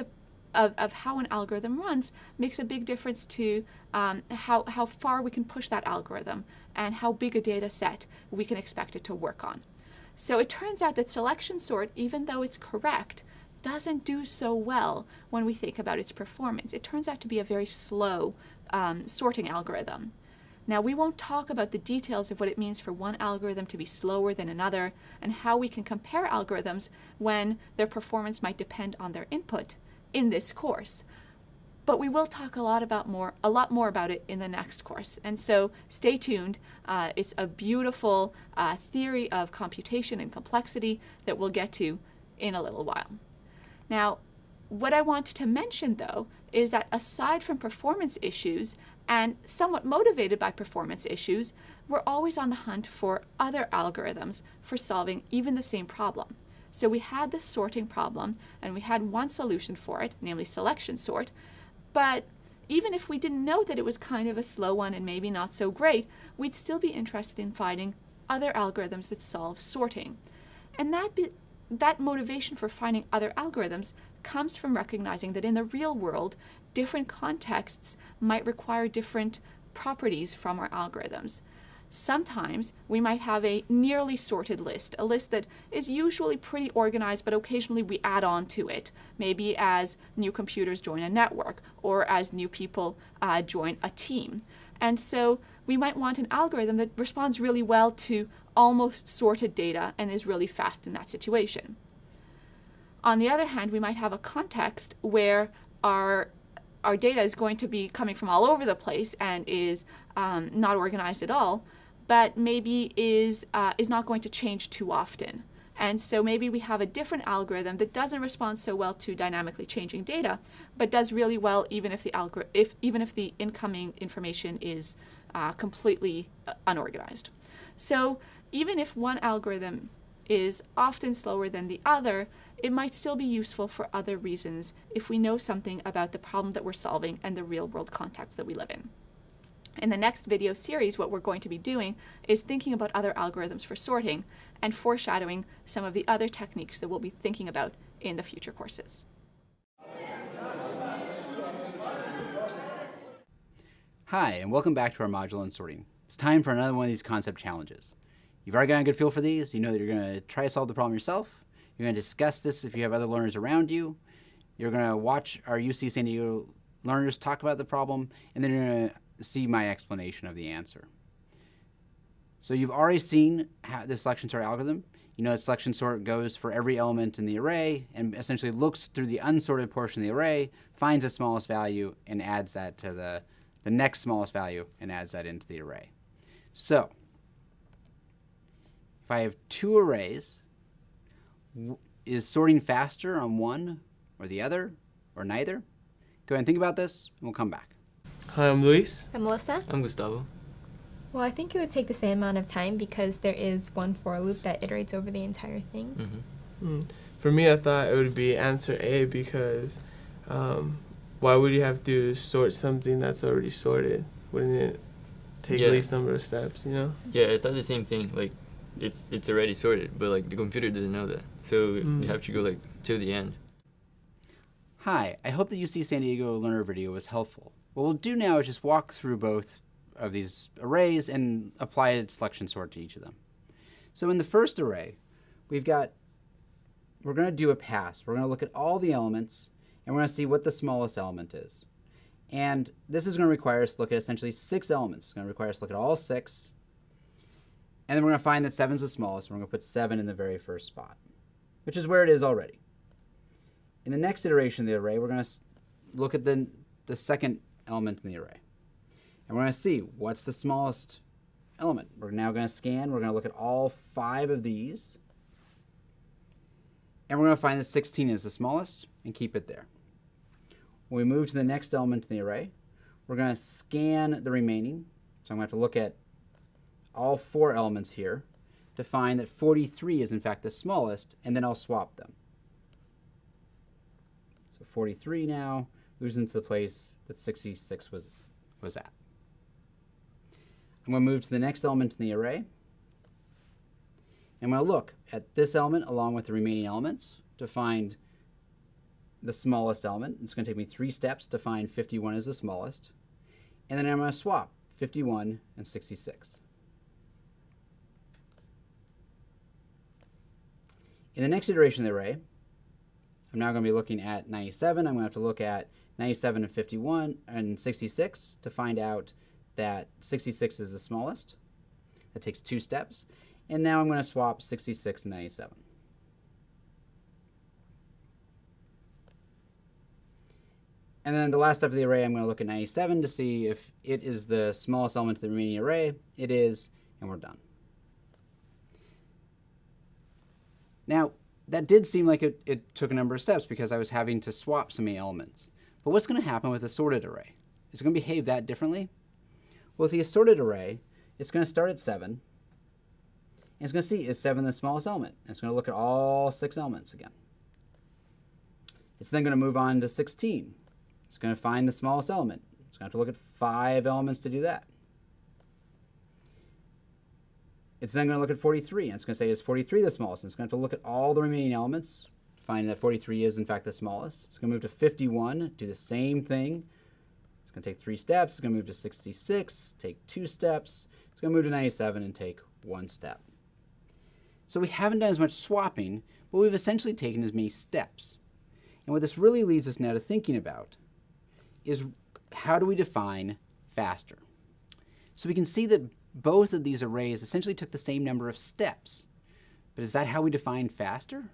of how an algorithm runs makes a big difference to how far we can push that algorithm and how big a data set we can expect it to work on. So it turns out that selection sort, even though it's correct, doesn't do so well when we think about its performance. It turns out to be a very slow sorting algorithm. Now, we won't talk about the details of what it means for one algorithm to be slower than another and how we can compare algorithms when their performance might depend on their input in this course. But we will talk a lot more about it in the next course. And so stay tuned. It's a beautiful theory of computation and complexity that we'll get to in a little while. Now, what I want to mention, though, is that aside from performance issues, and somewhat motivated by performance issues, we're always on the hunt for other algorithms for solving even the same problem. So we had this sorting problem, and we had one solution for it, namely selection sort, but even if we didn't know that it was kind of a slow one and maybe not so great, we'd still be interested in finding other algorithms that solve sorting. And that motivation for finding other algorithms comes from recognizing that in the real world, different contexts might require different properties from our algorithms. Sometimes we might have a nearly sorted list, a list that is usually pretty organized, but occasionally we add on to it, maybe as new computers join a network or as new people join a team. And so we might want an algorithm that responds really well to almost sorted data and is really fast in that situation. On the other hand, we might have a context where our data is going to be coming from all over the place and is not organized at all, but maybe is not going to change too often. And so maybe we have a different algorithm that doesn't respond so well to dynamically changing data, but does really well even if the incoming information is completely unorganized. So even if one algorithm is often slower than the other, it might still be useful for other reasons if we know something about the problem that we're solving and the real-world context that we live in. In the next video series, what we're going to be doing is thinking about other algorithms for sorting and foreshadowing some of the other techniques that we'll be thinking about in the future courses. Hi, and welcome back to our module on sorting. It's time for another one of these concept challenges. You've already got a good feel for these. You know that you're going to try to solve the problem yourself. You're going to discuss this if you have other learners around you. You're going to watch our UC San Diego learners talk about the problem, and then you're going to see my explanation of the answer. So you've already seen how the selection sort algorithm. You know that selection sort goes for every element in the array and essentially looks through the unsorted portion of the array, finds the smallest value, and adds that to the next smallest value and adds that into the array. So if I have two arrays, is sorting faster on one or the other or neither? Go ahead and think about this and we'll come back. Hi, I'm Luis. I'm Melissa. I'm Gustavo. Well, I think it would take the same amount of time because there is one for loop that iterates over the entire thing. For me, I thought it would be answer A because why would you have to sort something that's already sorted? Wouldn't it take least number of steps, you know? Yeah, I thought the same thing. Like, if it's already sorted, but like the computer doesn't know that. So you have to go like to the end. Hi, I hope the UC San Diego learner video was helpful. What we'll do now is just walk through both of these arrays and apply a selection sort to each of them. So in the first array, we're going to do a pass. We're going to look at all the elements and we're going to see what the smallest element is. And this is going to require us to look at essentially 6 elements. It's going to require us to look at all 6. And then we're going to find that 7 is the smallest. And we're going to put 7 in the very first spot, which is where it is already. In the next iteration of the array, we're going to look at the second element in the array. And we're going to see what's the smallest element. We're now going to scan. We're going to look at all 5 of these. And we're going to find that 16 is the smallest and keep it there. When we move to the next element in the array, we're going to scan the remaining. So I'm going to have to look at all 4 elements here to find that 43 is in fact the smallest, and then I'll swap them. So 43 now moves into the place that 66 was at. I'm going to move to the next element in the array. And I'm going to look at this element along with the remaining elements to find the smallest element. It's going to take me 3 steps to find 51 as the smallest. And then I'm going to swap 51 and 66. In the next iteration of the array, I'm now going to be looking at 97. I'm going to have to look at 97 and 51 and 66 to find out that 66 is the smallest. That takes 2 steps. And now I'm going to swap 66 and 97. And then the last step of the array, I'm going to look at 97 to see if it is the smallest element of the remaining array. It is, and we're done. Now, that did seem like it took a number of steps because I was having to swap so many elements. But what's going to happen with a sorted array? Is it going to behave that differently? Well, with the assorted array, it's going to start at 7. And it's going to see, is 7 the smallest element? And it's going to look at all 6 elements again. It's then going to move on to 16. It's going to find the smallest element. It's going to have to look at 5 elements to do that. It's then going to look at 43, and it's going to say, is 43 the smallest? And it's going to have to look at all the remaining elements, find that 43 is in fact the smallest. It's going to move to 51, do the same thing. It's going to take 3 steps. It's going to move to 66, take 2 steps. It's going to move to 97 and take 1 step. So we haven't done as much swapping, but we've essentially taken as many steps. And what this really leads us now to thinking about is how do we define faster? So we can see that both of these arrays essentially took the same number of steps. But is that how we define faster?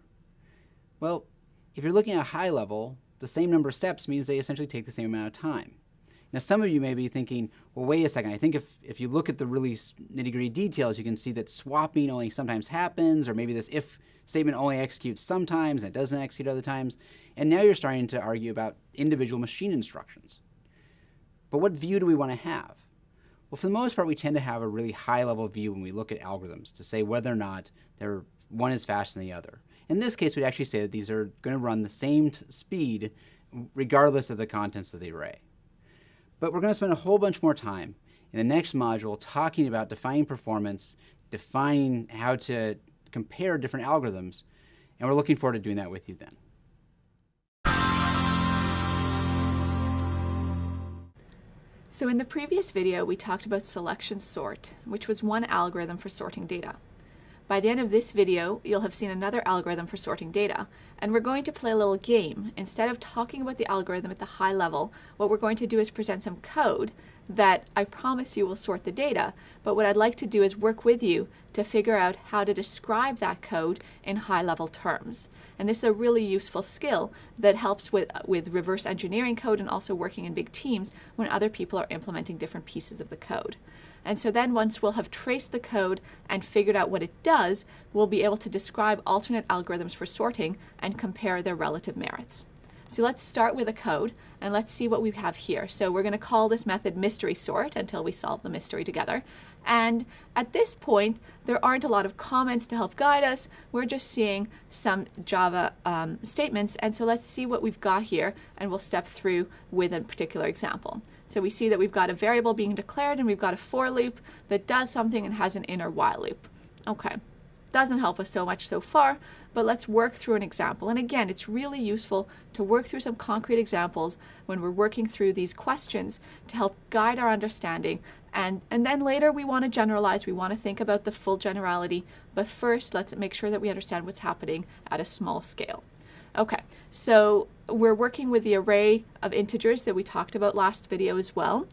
Well, if you're looking at a high level, the same number of steps means they essentially take the same amount of time. Now, some of you may be thinking, well, wait a second. I think if you look at the really nitty-gritty details, you can see that swapping only sometimes happens, or maybe this if statement only executes sometimes and it doesn't execute other times. And now you're starting to argue about individual machine instructions. But what view do we want to have? Well, for the most part, we tend to have a really high-level view when we look at algorithms to say whether or not one is faster than the other. In this case, we'd actually say that these are going to run the same speed regardless of the contents of the array. But we're going to spend a whole bunch more time in the next module talking about defining performance, defining how to compare different algorithms, and we're looking forward to doing that with you then. So in the previous video, we talked about selection sort, which was one algorithm for sorting data. By the end of this video, you'll have seen another algorithm for sorting data, and we're going to play a little game. Instead of talking about the algorithm at the high level, what we're going to do is present some code that I promise you will sort the data, but what I'd like to do is work with you to figure out how to describe that code in high-level terms. And this is a really useful skill that helps with reverse engineering code and also working in big teams when other people are implementing different pieces of the code. And so then once we'll have traced the code and figured out what it does, we'll be able to describe alternate algorithms for sorting and compare their relative merits. So let's start with a code and let's see what we have here. So we're going to call this method mystery sort until we solve the mystery together. And at this point, there aren't a lot of comments to help guide us. We're just seeing some Java statements. And so let's see what we've got here, and we'll step through with a particular example. So we see that we've got a variable being declared, and we've got a for loop that does something and has an inner while loop. Okay. Doesn't help us so much so far, but let's work through an example. And again, it's really useful to work through some concrete examples when we're working through these questions to help guide our understanding. And then later we want to generalize, we want to think about the full generality, but first let's make sure that we understand what's happening at a small scale. Okay, so we're working with the array of integers that we talked about last video as well.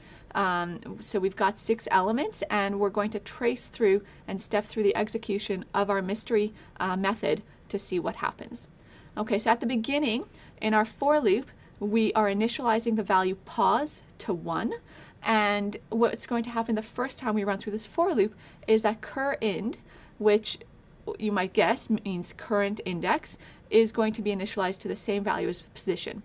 So we've got 6 elements, and we're going to trace through and step through the execution of our mystery method to see what happens. Okay, so at the beginning, in our for loop, we are initializing the value pause to 1. And what's going to happen the first time we run through this for loop is that curInd, which you might guess means current index, is going to be initialized to the same value as position.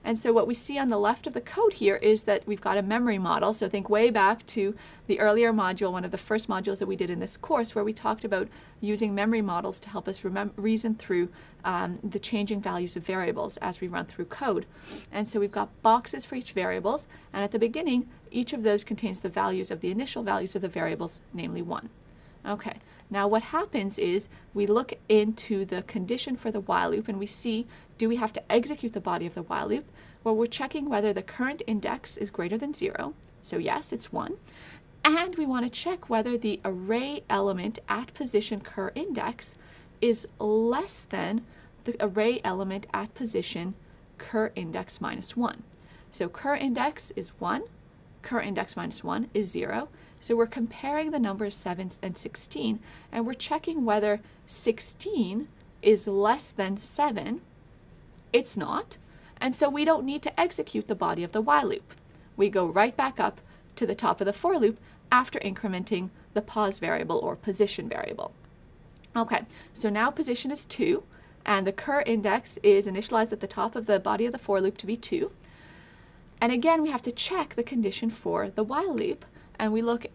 And so what we see on the left of the code here is that we've got a memory model. So think way back to the earlier module, one of the first modules that we did in this course, where we talked about using memory models to help us reason through the changing values of variables as we run through code. And so we've got boxes for each variables, and at the beginning, each of those contains the values of the initial values of the variables, namely 1. Okay, now what happens is we look into the condition for the while loop, and we see, do we have to execute the body of the while loop? Well, we're checking whether the current index is greater than 0. So yes, it's 1. And we want to check whether the array element at position curIndex is less than the array element at position curIndex minus 1. So curIndex is 1, curIndex minus 1 is 0. So we're comparing the numbers 7 and 16, and we're checking whether 16 is less than 7. It's not, and so we don't need to execute the body of the while loop. We go right back up to the top of the for loop after incrementing the pause variable or position variable. Okay, so now position is 2, and the curIndex is initialized at the top of the body of the for loop to be 2. And again, we have to check the condition for the while loop. And we look,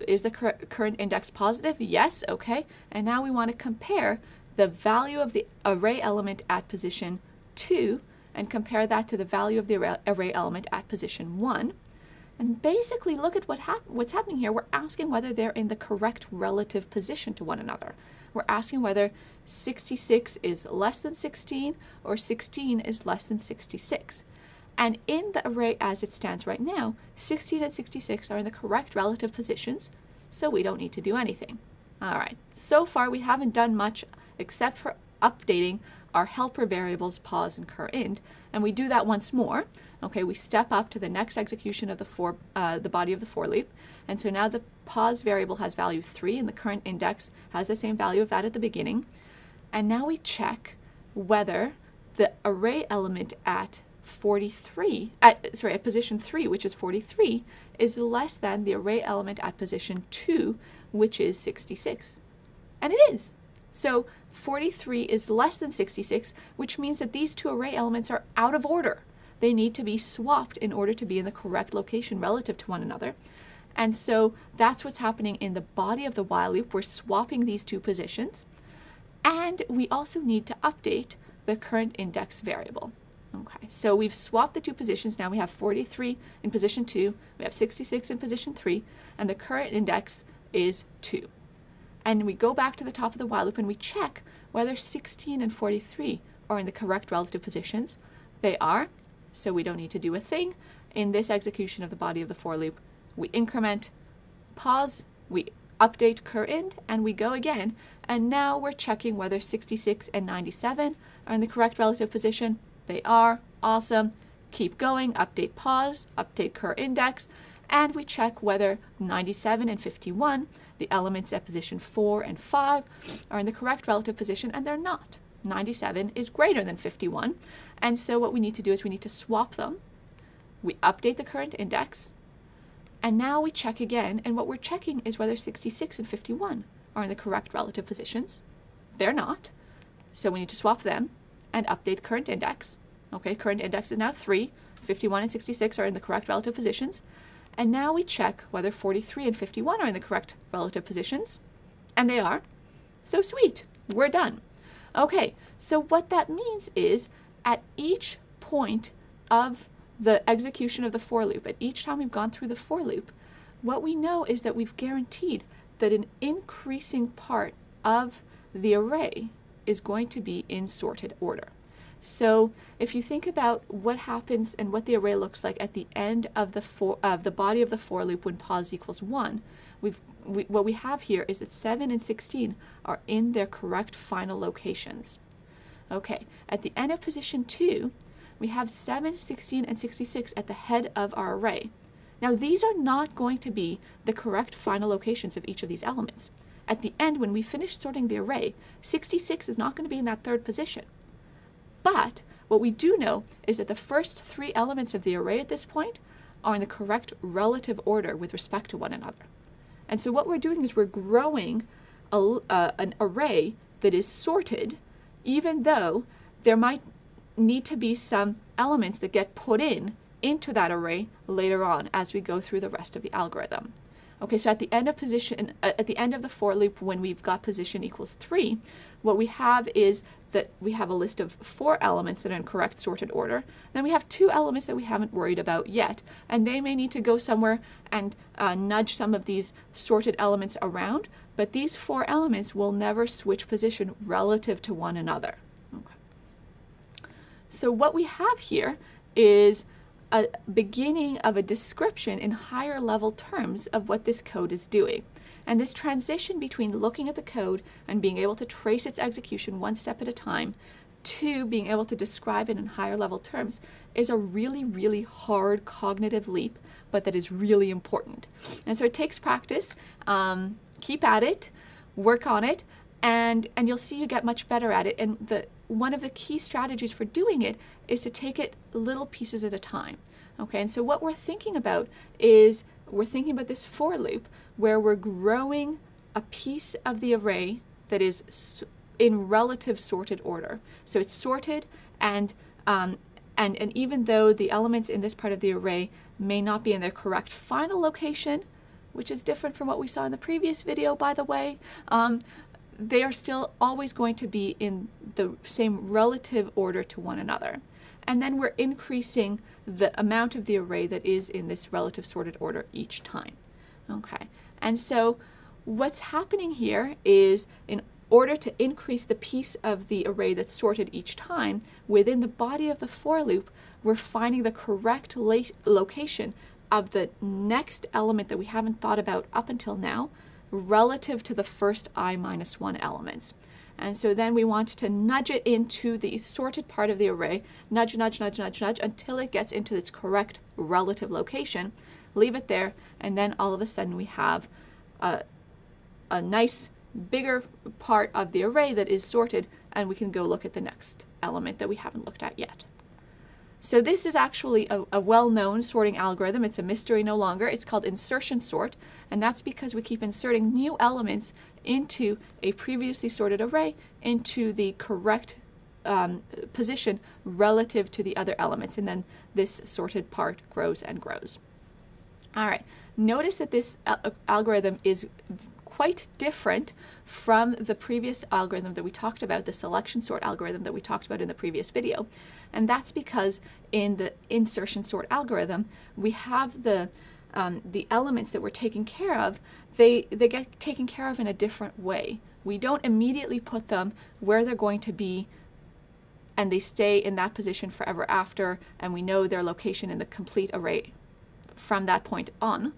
is the current index positive? Yes, okay. And now we want to compare the value of the array element at position 2 and compare that to the value of the array element at position 1. And basically look at what's happening here. We're asking whether they're in the correct relative position to one another. We're asking whether 66 is less than 16 or 16 is less than 66. And in the array as it stands right now, 16 and 66 are in the correct relative positions, so we don't need to do anything. All right, so far we haven't done much except for updating our helper variables pause and curInd, and we do that once more. Okay, we step up to the next execution of the body of the for loop, and so now the pos variable has value 3 and the current index has the same value of that at the beginning. And now we check whether the array element at position 3, which is 43, is less than the array element at position 2, which is 66. And it is. So 43 is less than 66, which means that these two array elements are out of order. They need to be swapped in order to be in the correct location relative to one another. And so that's what's happening in the body of the while loop. We're swapping these two positions. And we also need to update the current index variable. Okay, so we've swapped the two positions. Now we have 43 in position 2, we have 66 in position 3, and the current index is 2. And we go back to the top of the while loop and we check whether 16 and 43 are in the correct relative positions. They are, so we don't need to do a thing. In this execution of the body of the for loop, we increment, pause, we update current, and we go again. And now we're checking whether 66 and 97 are in the correct relative position. They are. Awesome. Keep going. Update pause, update cur index, and we check whether 97 and 51, the elements at position 4 and 5, are in the correct relative position, and they're not. 97 is greater than 51, and so what we need to do is we need to swap them. We update the current index, and now we check again, and what we're checking is whether 66 and 51 are in the correct relative positions. They're not, so we need to swap them and update current index. Okay, current index is now 3. 51 and 66 are in the correct relative positions. And now we check whether 43 and 51 are in the correct relative positions. And they are. So sweet, we're done. Okay, so what that means is at each point of the execution of the for loop, at each time we've gone through the for loop, what we know is that we've guaranteed that an increasing part of the array is going to be in sorted order. So if you think about what happens and what the array looks like at the end of the body of the for loop when pos equals 1, what we have here is that 7 and 16 are in their correct final locations. Okay, at the end of position 2, we have 7, 16, and 66 at the head of our array. Now these are not going to be the correct final locations of each of these elements. At the end, when we finish sorting the array, 66 is not going to be in that third position. But what we do know is that the first 3 elements of the array at this point are in the correct relative order with respect to one another. And so what we're doing is we're growing an array that is sorted, even though there might need to be some elements that get put into that array later on as we go through the rest of the algorithm. Okay, so at the end of the for loop, when we've got position equals 3, what we have is that we have a list of 4 elements that are in correct sorted order. Then we have 2 elements that we haven't worried about yet, and they may need to go somewhere and nudge some of these sorted elements around, but these 4 elements will never switch position relative to one another. Okay. So what we have here is a beginning of a description in higher level terms of what this code is doing. And this transition between looking at the code and being able to trace its execution one step at a time to being able to describe it in higher level terms is a really, really hard cognitive leap, but that is really important. And so it takes practice. Keep at it, work on it, and you'll see you get much better at it. And one of the key strategies for doing it is to take it little pieces at a time. Okay, and so what we're thinking about is we're thinking about this for loop where we're growing a piece of the array that is in relative sorted order. So it's sorted, and even though the elements in this part of the array may not be in their correct final location, which is different from what we saw in the previous video, by the way, they are still always going to be in the same relative order to one another. And then we're increasing the amount of the array that is in this relative sorted order each time. Okay, and so what's happening here is in order to increase the piece of the array that's sorted each time, within the body of the for loop, we're finding the correct location of the next element that we haven't thought about up until now, relative to the first I-1 elements. And so then we want to nudge it into the sorted part of the array, nudge, nudge, nudge, nudge, nudge, until it gets into its correct relative location, leave it there, and then all of a sudden we have a nice bigger part of the array that is sorted, and we can go look at the next element that we haven't looked at yet. So this is actually a well-known sorting algorithm. It's a mystery no longer. It's called insertion sort, and that's because we keep inserting new elements into a previously sorted array into the correct position relative to the other elements, and then this sorted part grows and grows. All right, notice that this algorithm is quite different from the previous algorithm that we talked about, the selection sort algorithm that we talked about in the previous video. And that's because in the insertion sort algorithm, we have the elements that we're taking care of, they get taken care of in a different way. We don't immediately put them where they're going to be and they stay in that position forever after, and we know their location in the complete array from that point on.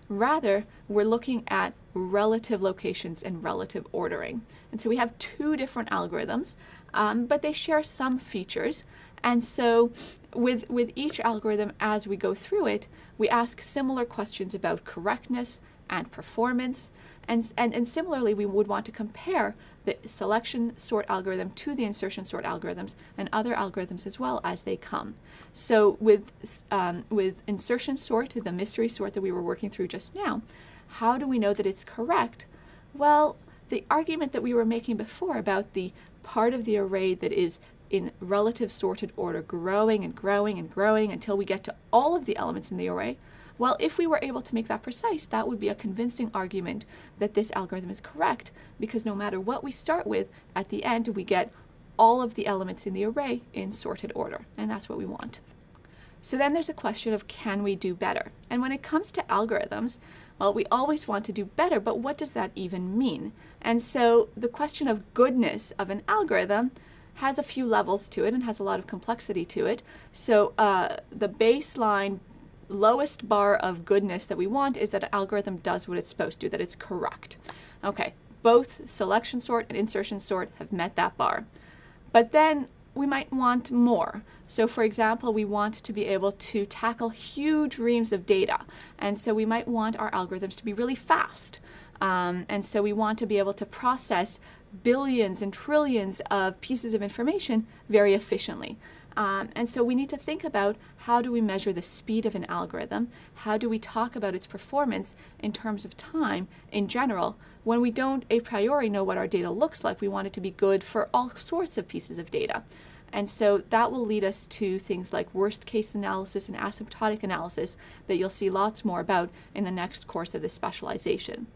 Rather, we're looking at relative locations and relative ordering. And so we have two different algorithms, but they share some features. And so with each algorithm, as we go through it, we ask similar questions about correctness and performance. And similarly, we would want to compare the selection sort algorithm to the insertion sort algorithms and other algorithms as well as they come. So with insertion sort, the mystery sort that we were working through just now, how do we know that it's correct? Well, the argument that we were making before about the part of the array that is in relative sorted order growing and growing and growing until we get to all of the elements in the array, well, if we were able to make that precise, that would be a convincing argument that this algorithm is correct, because no matter what we start with, at the end we get all of the elements in the array in sorted order, and that's what we want. So then there's a question of, can we do better? And when it comes to algorithms, well, we always want to do better, but what does that even mean? And so the question of goodness of an algorithm has a few levels to it and has a lot of complexity to it. So the baseline lowest bar of goodness that we want is that an algorithm does what it's supposed to, that it's correct. Okay, both selection sort and insertion sort have met that bar. But then we might want more. So for example, we want to be able to tackle huge reams of data. And so we might want our algorithms to be really fast. And so we want to be able to process billions and trillions of pieces of information very efficiently. And so we need to think about, how do we measure the speed of an algorithm? How do we talk about its performance in terms of time in general when we don't a priori know what our data looks like? We want it to be good for all sorts of pieces of data. And so that will lead us to things like worst case analysis and asymptotic analysis that you'll see lots more about in the next course of this specialization.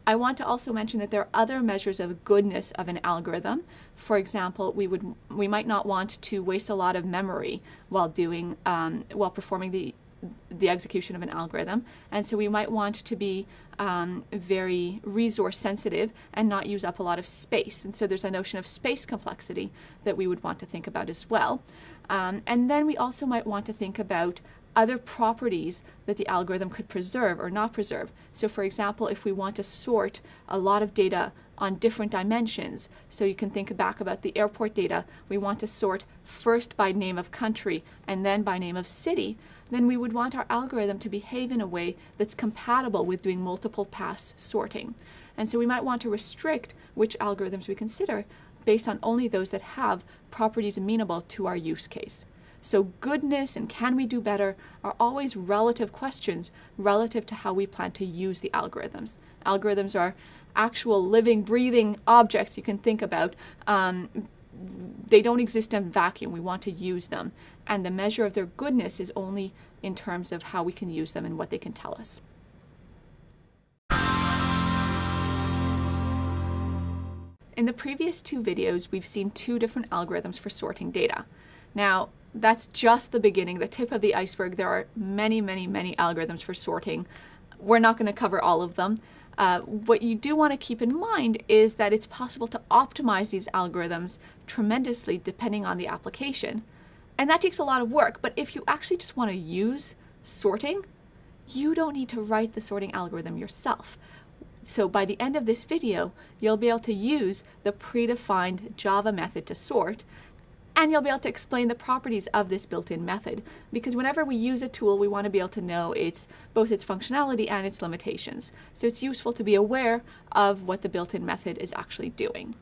I want to also mention that there are other measures of goodness of an algorithm. For example, we might not want to waste a lot of memory while performing the execution of an algorithm, and so we might want to be very resource sensitive and not use up a lot of space. And so there's a notion of space complexity that we would want to think about as well. And then we also might want to think about other properties that the algorithm could preserve or not preserve. So for example, if we want to sort a lot of data on different dimensions, so you can think back about the airport data, we want to sort first by name of country and then by name of city, then we would want our algorithm to behave in a way that's compatible with doing multiple pass sorting. And so we might want to restrict which algorithms we consider based on only those that have properties amenable to our use case. So goodness and can we do better are always relative questions relative to how we plan to use the algorithms. Algorithms are actual living, breathing objects you can think about. They don't exist in a vacuum. We want to use them. And the measure of their goodness is only in terms of how we can use them and what they can tell us. In the previous two videos, we've seen two different algorithms for sorting data. Now, that's just the beginning, the tip of the iceberg. There are many, many, many algorithms for sorting. We're not going to cover all of them. What you do want to keep in mind is that it's possible to optimize these algorithms tremendously depending on the application. And that takes a lot of work, but if you actually just want to use sorting, you don't need to write the sorting algorithm yourself. So by the end of this video, you'll be able to use the predefined Java method to sort, And you'll be able to explain the properties of this built-in method, because whenever we use a tool, we want to be able to know both its functionality and its limitations. So it's useful to be aware of what the built-in method is actually doing.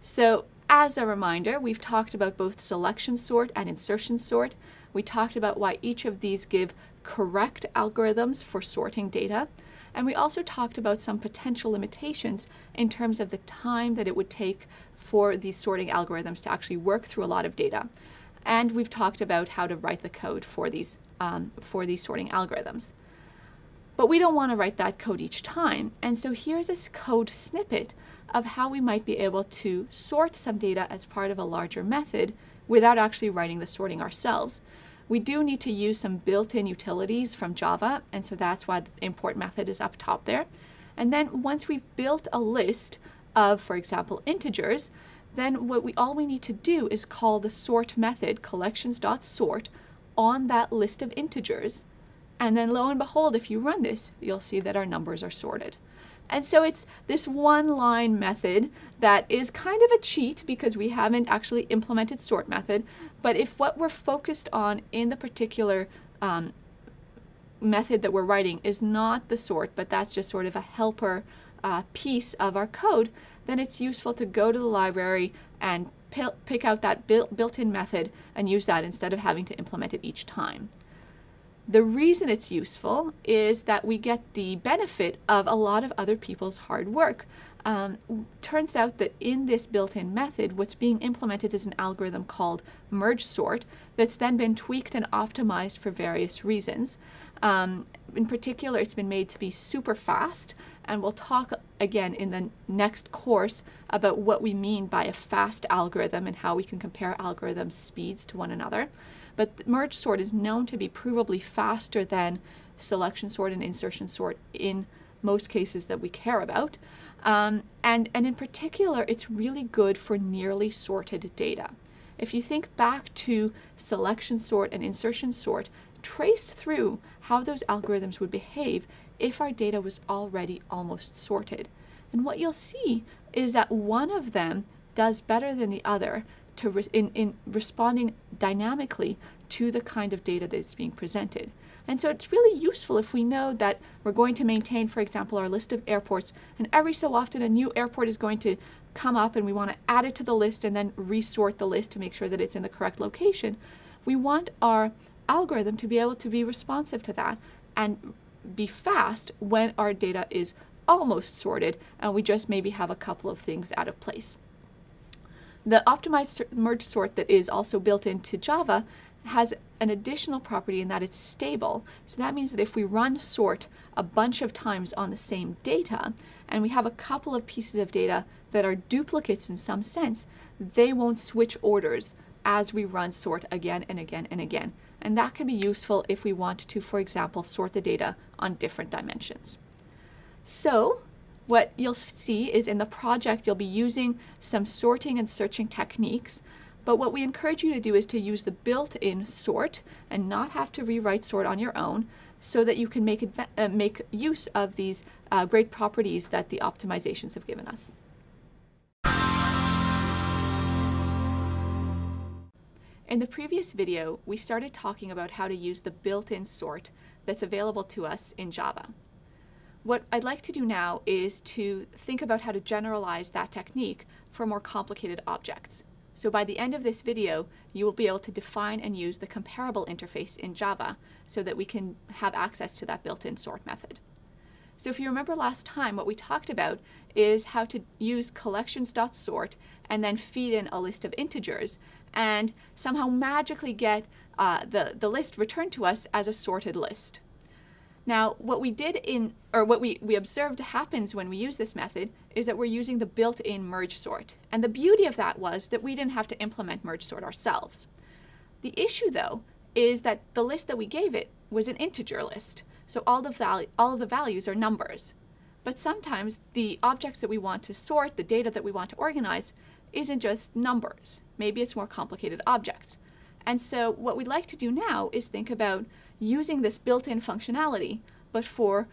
So as a reminder, we've talked about both selection sort and insertion sort. We talked about why each of these give correct algorithms for sorting data. And we also talked about some potential limitations in terms of the time that it would take for these sorting algorithms to actually work through a lot of data. And we've talked about how to write the code for these sorting algorithms. But we don't want to write that code each time. And so here's this code snippet of how we might be able to sort some data as part of a larger method without actually writing the sorting ourselves. We do need to use some built-in utilities from Java, and so that's why the import method is up top there. And then once we've built a list of, for example, integers, then all we need to do is call the sort method, collections.sort, on that list of integers. And then lo and behold, if you run this, you'll see that our numbers are sorted. And so it's this one-line method that is kind of a cheat because we haven't actually implemented sort method. But if what we're focused on in the particular method that we're writing is not the sort, but that's just sort of a helper piece of our code, then it's useful to go to the library and pick out that built-in method and use that instead of having to implement it each time. The reason it's useful is that we get the benefit of a lot of other people's hard work. Turns out that in this built-in method, what's being implemented is an algorithm called merge sort that's then been tweaked and optimized for various reasons. In particular, it's been made to be super fast, and we'll talk again in the next course about what we mean by a fast algorithm and how we can compare algorithm speeds to one another. But merge sort is known to be provably faster than selection sort and insertion sort in most cases that we care about. And in particular, it's really good for nearly sorted data. If you think back to selection sort and insertion sort, trace through how those algorithms would behave if our data was already almost sorted. And what you'll see is that one of them does better than the other in responding dynamically to the kind of data that's being presented. And so it's really useful if we know that we're going to maintain, for example, our list of airports, and every so often a new airport is going to come up and we want to add it to the list and then resort the list to make sure that it's in the correct location. We want our algorithm to be able to be responsive to that and be fast when our data is almost sorted and we just maybe have a couple of things out of place. The optimized merge sort that is also built into Java has an additional property in that it's stable. So that means that if we run sort a bunch of times on the same data, and we have a couple of pieces of data that are duplicates in some sense, they won't switch orders as we run sort again and again and again. And that can be useful if we want to, for example, sort the data on different dimensions. So what you'll see is in the project, you'll be using some sorting and searching techniques. But what we encourage you to do is to use the built-in sort and not have to rewrite sort on your own so that you can make use of these great properties that the optimizations have given us. In the previous video, we started talking about how to use the built-in sort that's available to us in Java. What I'd like to do now is to think about how to generalize that technique for more complicated objects. So by the end of this video, you will be able to define and use the comparable interface in Java so that we can have access to that built-in sort method. So if you remember last time, what we talked about is how to use collections.sort and then feed in a list of integers and somehow magically get the list returned to us as a sorted list. Now, what we observed happens when we use this method is that we're using the built-in merge sort. And the beauty of that was that we didn't have to implement merge sort ourselves. The issue, though, is that the list that we gave it was an integer list. So all of the values are numbers. But sometimes the objects that we want to sort, the data that we want to organize, isn't just numbers. Maybe it's more complicated objects. And so what we'd like to do now is think about using this built-in functionality, but for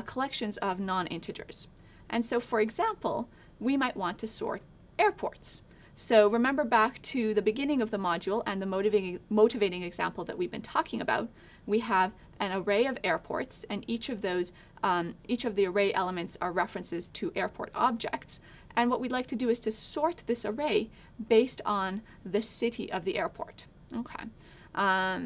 collections of non-integers. And so, for example, we might want to sort airports. So remember back to the beginning of the module and the motivating example that we've been talking about. We have an array of airports, and each of the array elements are references to airport objects. And what we'd like to do is to sort this array based on the city of the airport. Okay.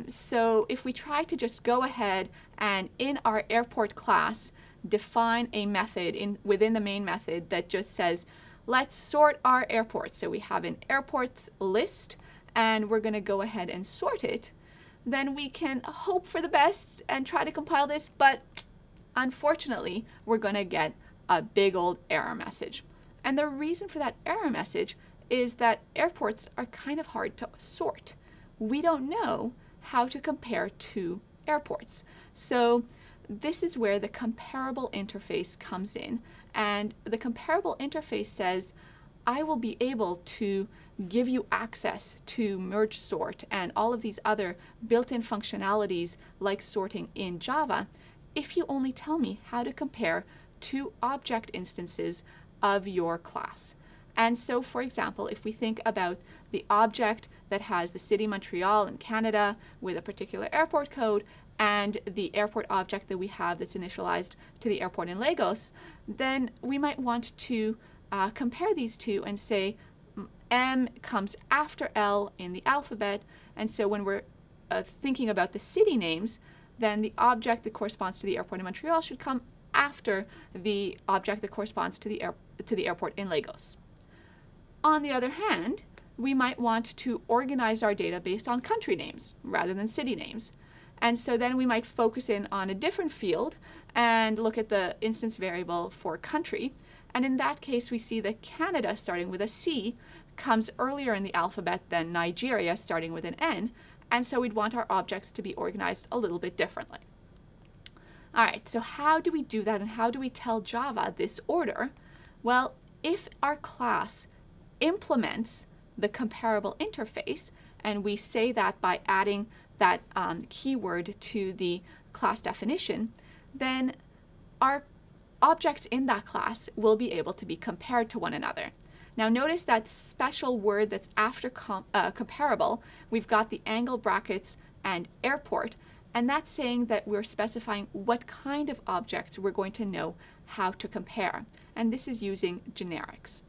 So if we try to just go ahead and in our airport class define a method within the main method that just says, let's sort our airports. So we have an airports list, and we're going to go ahead and sort it. Then we can hope for the best and try to compile this, but unfortunately, we're going to get a big old error message. And the reason for that error message is that airports are kind of hard to sort. We don't know how to compare two airports. So this is where the comparable interface comes in. And the comparable interface says, I will be able to give you access to merge sort and all of these other built-in functionalities like sorting in Java if you only tell me how to compare two object instances of your class. And so, for example, if we think about the object that has the city Montreal in Canada with a particular airport code and the airport object that we have that's initialized to the airport in Lagos, then we might want to compare these two and say M comes after L in the alphabet. And so when we're thinking about the city names, then the object that corresponds to the airport in Montreal should come after the object that corresponds to the airport in Lagos. On the other hand, we might want to organize our data based on country names rather than city names. And so then we might focus in on a different field and look at the instance variable for country. And in that case, we see that Canada, starting with a C, comes earlier in the alphabet than Nigeria, starting with an N. And so we'd want our objects to be organized a little bit differently. All right, so how do we do that, and how do we tell Java this order? Well, if our class implements the comparable interface, and we say that by adding that keyword to the class definition, then our objects in that class will be able to be compared to one another. Now notice that special word that's after comparable, we've got the angle brackets and airport, and that's saying that we're specifying what kind of objects we're going to know how to compare. And this is using generics.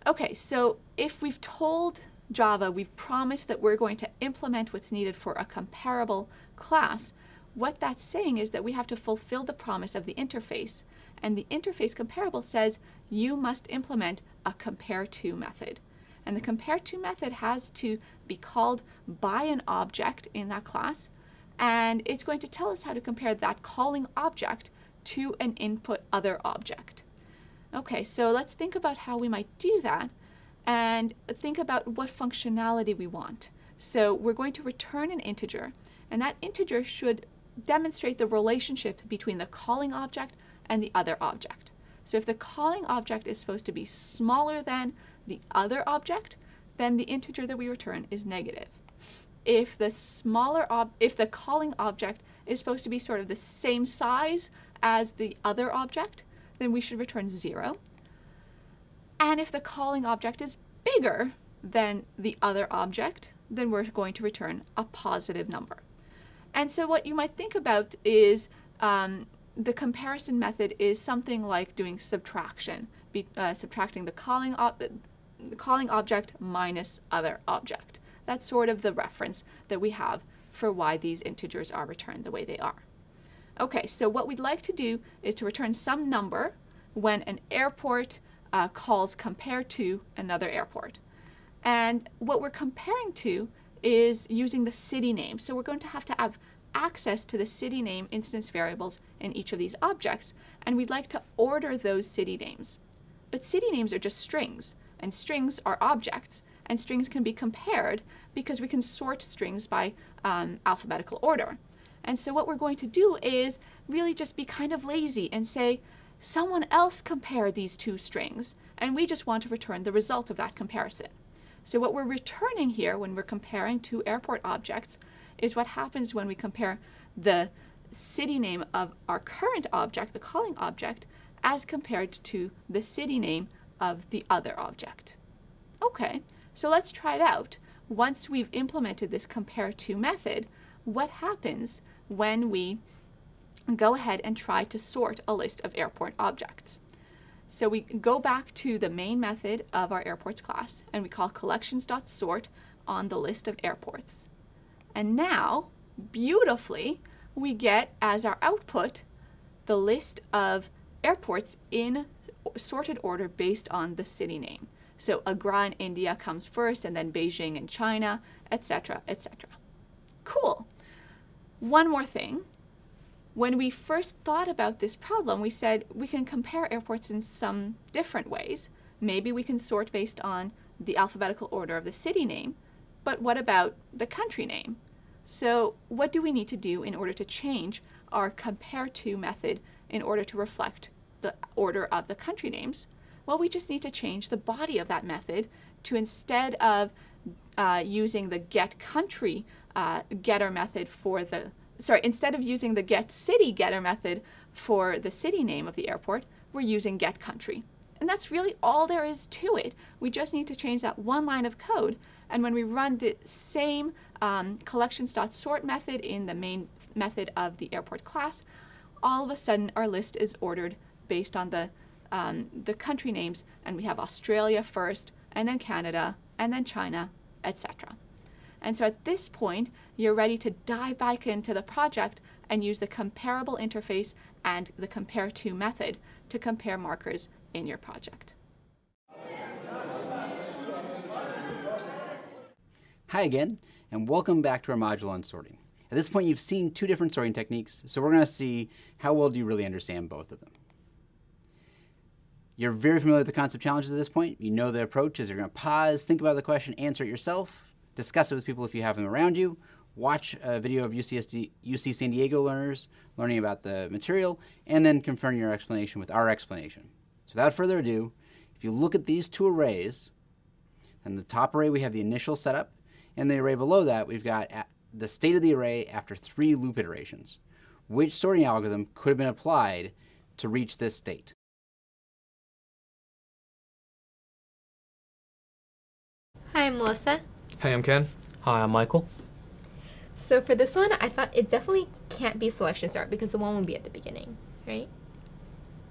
Okay, so if we've told Java, we've promised that we're going to implement what's needed for a comparable class, what that's saying is that we have to fulfill the promise of the interface. And the interface comparable says you must implement a compare_to method. And the compare_to method has to be called by an object in that class, and it's going to tell us how to compare that calling object to an input other object. Okay, so let's think about how we might do that and think about what functionality we want. So we're going to return an integer, and that integer should demonstrate the relationship between the calling object and the other object. So if the calling object is supposed to be smaller than the other object, then the integer that we return is negative. If the calling object is supposed to be sort of the same size as the other object, then we should return 0. And if the calling object is bigger than the other object, then we're going to return a positive number. And so what you might think about is the comparison method is something like doing subtraction, subtracting the calling object minus other object. That's sort of the reference that we have for why these integers are returned the way they are. Okay, so what we'd like to do is to return some number when an airport calls compare to another airport. And what we're comparing to is using the city name. So we're going to have access to the city name instance variables in each of these objects, and we'd like to order those city names. But city names are just strings, and strings are objects, and strings can be compared because we can sort strings by alphabetical order. And so what we're going to do is really just be kind of lazy and say, someone else compare these two strings, and we just want to return the result of that comparison. So what we're returning here when we're comparing two airport objects is what happens when we compare the city name of our current object, the calling object, as compared to the city name of the other object. Okay, so let's try it out. Once we've implemented this compare to method, what happens when we go ahead and try to sort a list of airport objects? So we go back to the main method of our airports class, and we call collections.sort on the list of airports. And now, beautifully, we get as our output the list of airports in sorted order based on the city name. So Agra in India comes first, and then Beijing in China, etc., etc. Cool. One more thing. When we first thought about this problem, we said we can compare airports in some different ways. Maybe we can sort based on the alphabetical order of the city name, but what about the country name? So what do we need to do in order to change our compare to method in order to reflect the order of the country names? Well, we just need to change the body of that method to, instead of using the get country getter method for the, instead of using the get city getter method for the city name of the airport, we're using get country. And that's really all there is to it. We just need to change that one line of code, and when we run the same collections.sort method in the main method of the airport class, all of a sudden our list is ordered based on the country names, and we have Australia first, and then Canada, and then China, etc. And so at this point, you're ready to dive back into the project and use the comparable interface and the compare to method to compare markers in your project. Hi again, and welcome back to our module on sorting. At this point, you've seen two different sorting techniques, so we're going to see how well do you really understand both of them. You're very familiar with the concept challenges at this point. You know the approach is you're going to pause, think about the question, answer it yourself, discuss it with people if you have them around you, watch a video of UC San Diego learners learning about the material, and then confirm your explanation with our explanation. So without further ado, if you look at these two arrays, in the top array we have the initial setup, and the array below that we've got the state of the array after 3 loop iterations. Which sorting algorithm could have been applied to reach this state? Hi, I'm Melissa. Hey, I'm Ken. Hi, I'm Michael. So for this one, I thought it definitely can't be selection sort because the one would be at the beginning, right?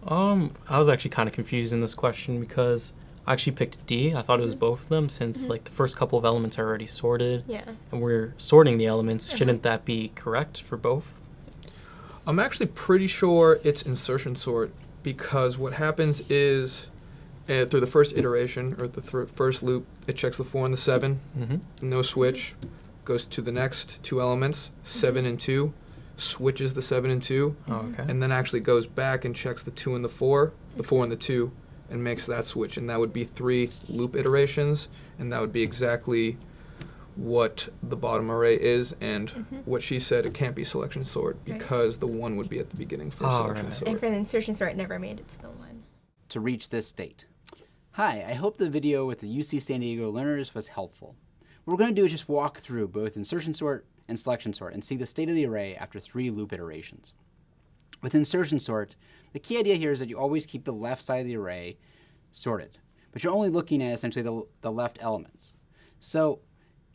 I was actually kind of confused in this question because I actually picked D. I thought it was both of them since like the first couple of elements are already sorted. Yeah. And we're sorting the elements. Shouldn't that be correct for both? I'm actually pretty sure it's insertion sort because what happens is through the first iteration or the first loop, it checks the 4 and the 7, no switch, goes to the next 2 elements, 7 and 2, switches the 7 and 2, and then actually goes back and checks the 2 and the 4 and the 2, and makes that switch. And that would be 3 loop iterations, and that would be exactly what the bottom array is, and what she said, it can't be selection sort because the 1 would be at the beginning for selection sort. And for the insertion sort, it never made it to the 1. To reach this state. Hi, I hope the video with the UC San Diego learners was helpful. What we're going to do is just walk through both insertion sort and selection sort and see the state of the array after 3 loop iterations. With insertion sort, the key idea here is that you always keep the left side of the array sorted, but you're only looking at essentially the left elements. So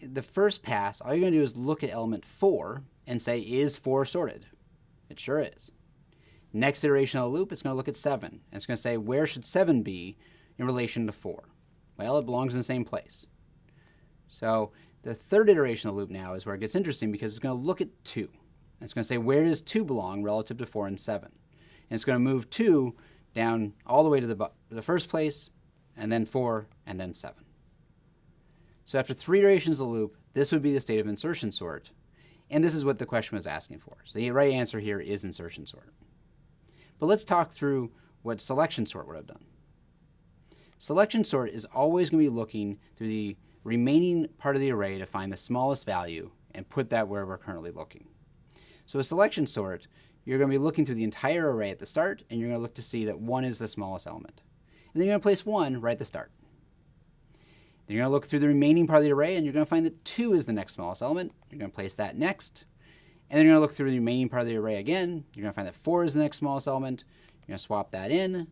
the first pass, all you're going to do is look at element 4 and say, is 4 sorted? It sure is. Next iteration of the loop, it's going to look at 7, and it's going to say, where should 7 be in relation to 4? Well, it belongs in the same place. So the third iteration of the loop now is where it gets interesting because it's going to look at 2. And it's going to say, where does 2 belong relative to 4 and 7? And it's going to move 2 down all the way to the first place, and then 4, and then 7. So after 3 iterations of the loop, this would be the state of insertion sort. And this is what the question was asking for. So the right answer here is insertion sort. But let's talk through what selection sort would have done. Selection sort is always going to be looking through the remaining part of the array to find the smallest value and put that where we're currently looking. So with selection sort, you're going to be looking through the entire array at the start, and you're going to look to see that 1 is the smallest element. And then you're going to place 1 right at the start. Then you're going to look through the remaining part of the array, and you're going to find that 2 is the next smallest element. You're going to place that next. And then you're going to look through the remaining part of the array again. You're going to find that 4 is the next smallest element. You're going to swap that in.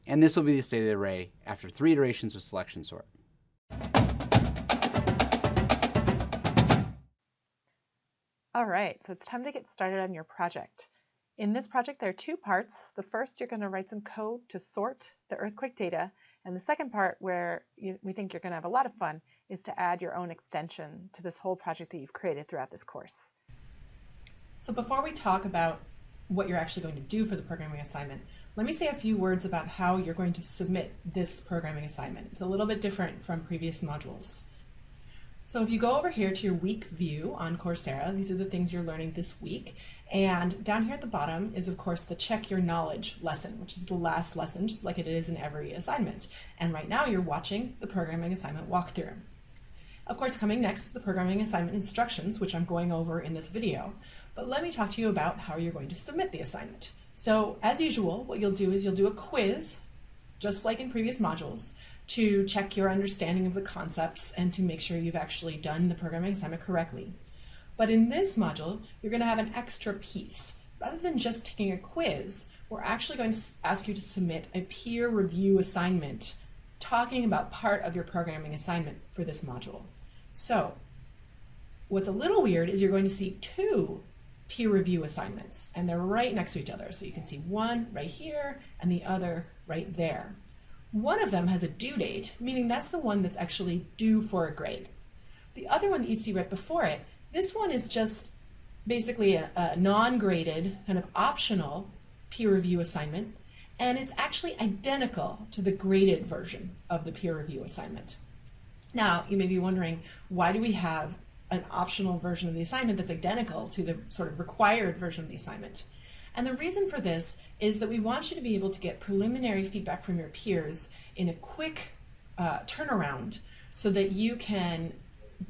And this will be the state of the array after 3 iterations of selection sort. All right, so it's time to get started on your project. In this project, there are two parts. The first, you're going to write some code to sort the earthquake data. And the second part, where we think you're going to have a lot of fun, is to add your own extension to this whole project that you've created throughout this course. So before we talk about what you're actually going to do for the programming assignment, let me say a few words about how you're going to submit this programming assignment. It's a little bit different from previous modules. So if you go over here to your week view on Coursera, these are the things you're learning this week. And down here at the bottom is, of course, the Check Your Knowledge lesson, which is the last lesson, just like it is in every assignment. And right now you're watching the programming assignment walkthrough. Of course, coming next is the programming assignment instructions, which I'm going over in this video. But let me talk to you about how you're going to submit the assignment. So as usual, what you'll do is you'll do a quiz, just like in previous modules, to check your understanding of the concepts and to make sure you've actually done the programming assignment correctly. But in this module, you're going to have an extra piece. Rather than just taking a quiz, we're actually going to ask you to submit a peer review assignment talking about part of your programming assignment for this module. So what's a little weird is you're going to see two peer review assignments, and they're right next to each other. So you can see one right here and the other right there. One of them has a due date, meaning that's the one that's actually due for a grade. The other one that you see right before it, this one is just basically a non-graded, kind of optional peer review assignment, and it's actually identical to the graded version of the peer review assignment. Now, you may be wondering, why do we have an optional version of the assignment that's identical to the sort of required version of the assignment? And the reason for this is that we want you to be able to get preliminary feedback from your peers in a quick turnaround so that you can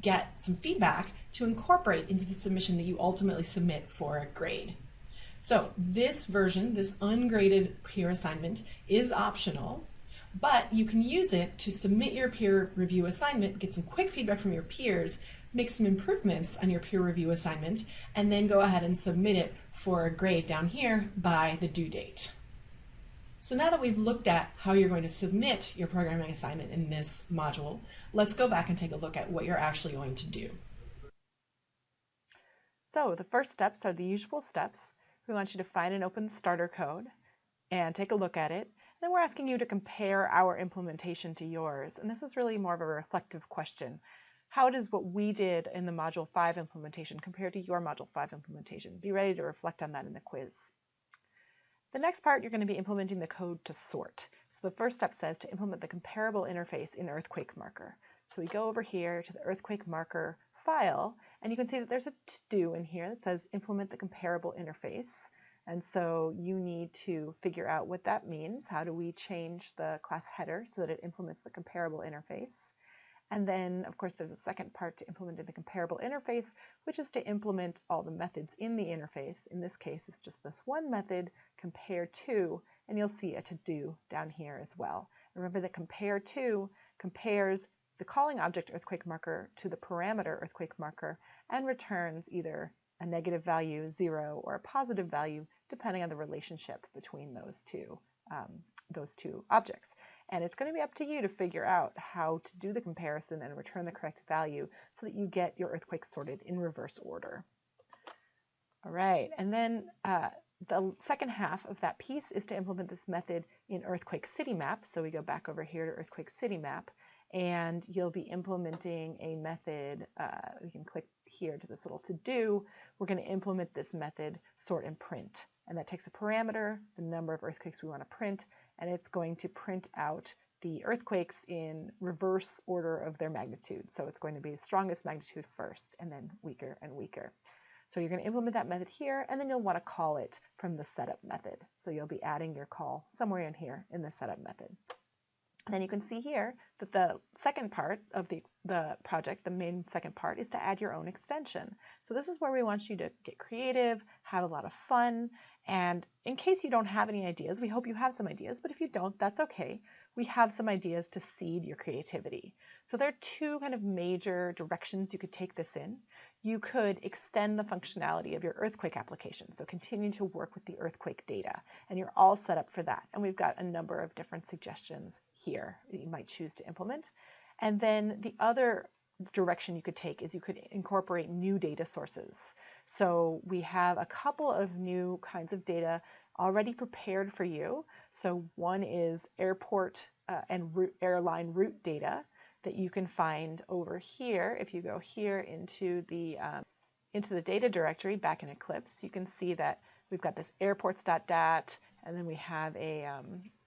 get some feedback to incorporate into the submission that you ultimately submit for a grade. So this version, this ungraded peer assignment, is optional, but you can use it to submit your peer review assignment, get some quick feedback from your peers, make some improvements on your peer review assignment, and then go ahead and submit it for a grade down here by the due date. So now that we've looked at how you're going to submit your programming assignment in this module, let's go back and take a look at what you're actually going to do. So the first steps are the usual steps. We want you to find and open the starter code and take a look at it. And then we're asking you to compare our implementation to yours. And this is really more of a reflective question. How does what we did in the Module 5 implementation compare to your Module 5 implementation? Be ready to reflect on that in the quiz. The next part, you're going to be implementing the code to sort. So the first step says to implement the comparable interface in Earthquake Marker. So we go over here to the Earthquake Marker file, and you can see that there's a to-do in here that says implement the comparable interface. And so you need to figure out what that means. How do we change the class header so that it implements the comparable interface? And then, of course, there's a second part to implementing the comparable interface, which is to implement all the methods in the interface. In this case, it's just this one method, compare to, and you'll see a to-do down here as well. Remember that compare to compares the calling object earthquake marker to the parameter earthquake marker and returns either a negative value, 0, or a positive value, depending on the relationship between those two objects. And it's going to be up to you to figure out how to do the comparison and return the correct value so that you get your earthquakes sorted in reverse order. All right, and then the second half of that piece is to implement this method in Earthquake City Map. So we go back over here to Earthquake City Map, and you'll be implementing a method. We can click here to this little to-do. We're going to implement this method sort and print. And that takes a parameter, the number of earthquakes we want to print, and it's going to print out the earthquakes in reverse order of their magnitude. So it's going to be the strongest magnitude first, and then weaker and weaker. So you're going to implement that method here, and then you'll want to call it from the setup method. So you'll be adding your call somewhere in here in the setup method. And then you can see here that the second part of the project, the main second part, is to add your own extension. So this is where we want you to get creative, have a lot of fun, and in case you don't have any ideas, we hope you have some ideas, but if you don't, that's okay. We have some ideas to seed your creativity. So there are two kind of major directions you could take this in. You could extend the functionality of your earthquake application, so continue to work with the earthquake data, and you're all set up for that. And we've got a number of different suggestions here that you might choose to implement. And then the other direction you could take is you could incorporate new data sources. So we have a couple of new kinds of data already prepared for you. So one is airport and airline route data that you can find over here. If you go here into the data directory back in Eclipse, you can see that we've got this airports.dat, and then we have a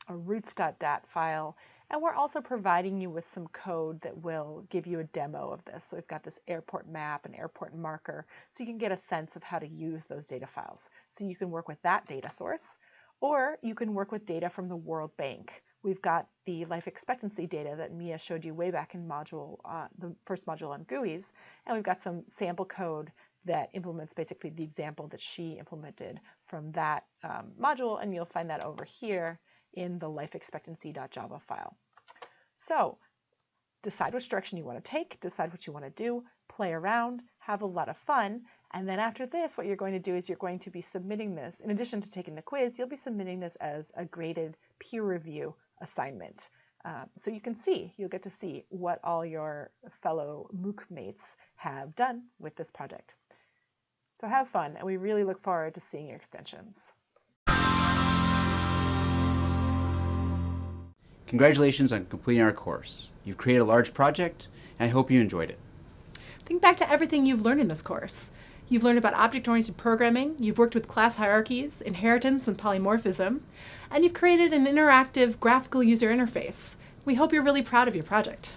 routes.dat file. And we're also providing you with some code that will give you a demo of this. So we've got this airport map and airport marker, so you can get a sense of how to use those data files. So you can work with that data source, or you can work with data from the World Bank. We've got the life expectancy data that Mia showed you way back in the first module on GUIs, and we've got some sample code that implements basically the example that she implemented from that module, and you'll find that over here in the lifeexpectancy.java file. So decide which direction you want to take, decide what you want to do, play around, have a lot of fun, and then after this, what you're going to do is you're going to be submitting this, in addition to taking the quiz, you'll be submitting this as a graded peer review assignment. So you'll get to see what all your fellow MOOC mates have done with this project. So have fun, and we really look forward to seeing your extensions. Congratulations on completing our course. You've created a large project, and I hope you enjoyed it. Think back to everything you've learned in this course. You've learned about object-oriented programming, you've worked with class hierarchies, inheritance, and polymorphism, and you've created an interactive graphical user interface. We hope you're really proud of your project.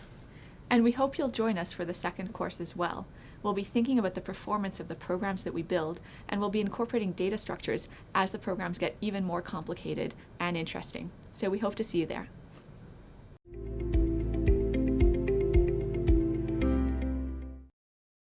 And we hope you'll join us for the second course as well. We'll be thinking about the performance of the programs that we build, and we'll be incorporating data structures as the programs get even more complicated and interesting. So we hope to see you there.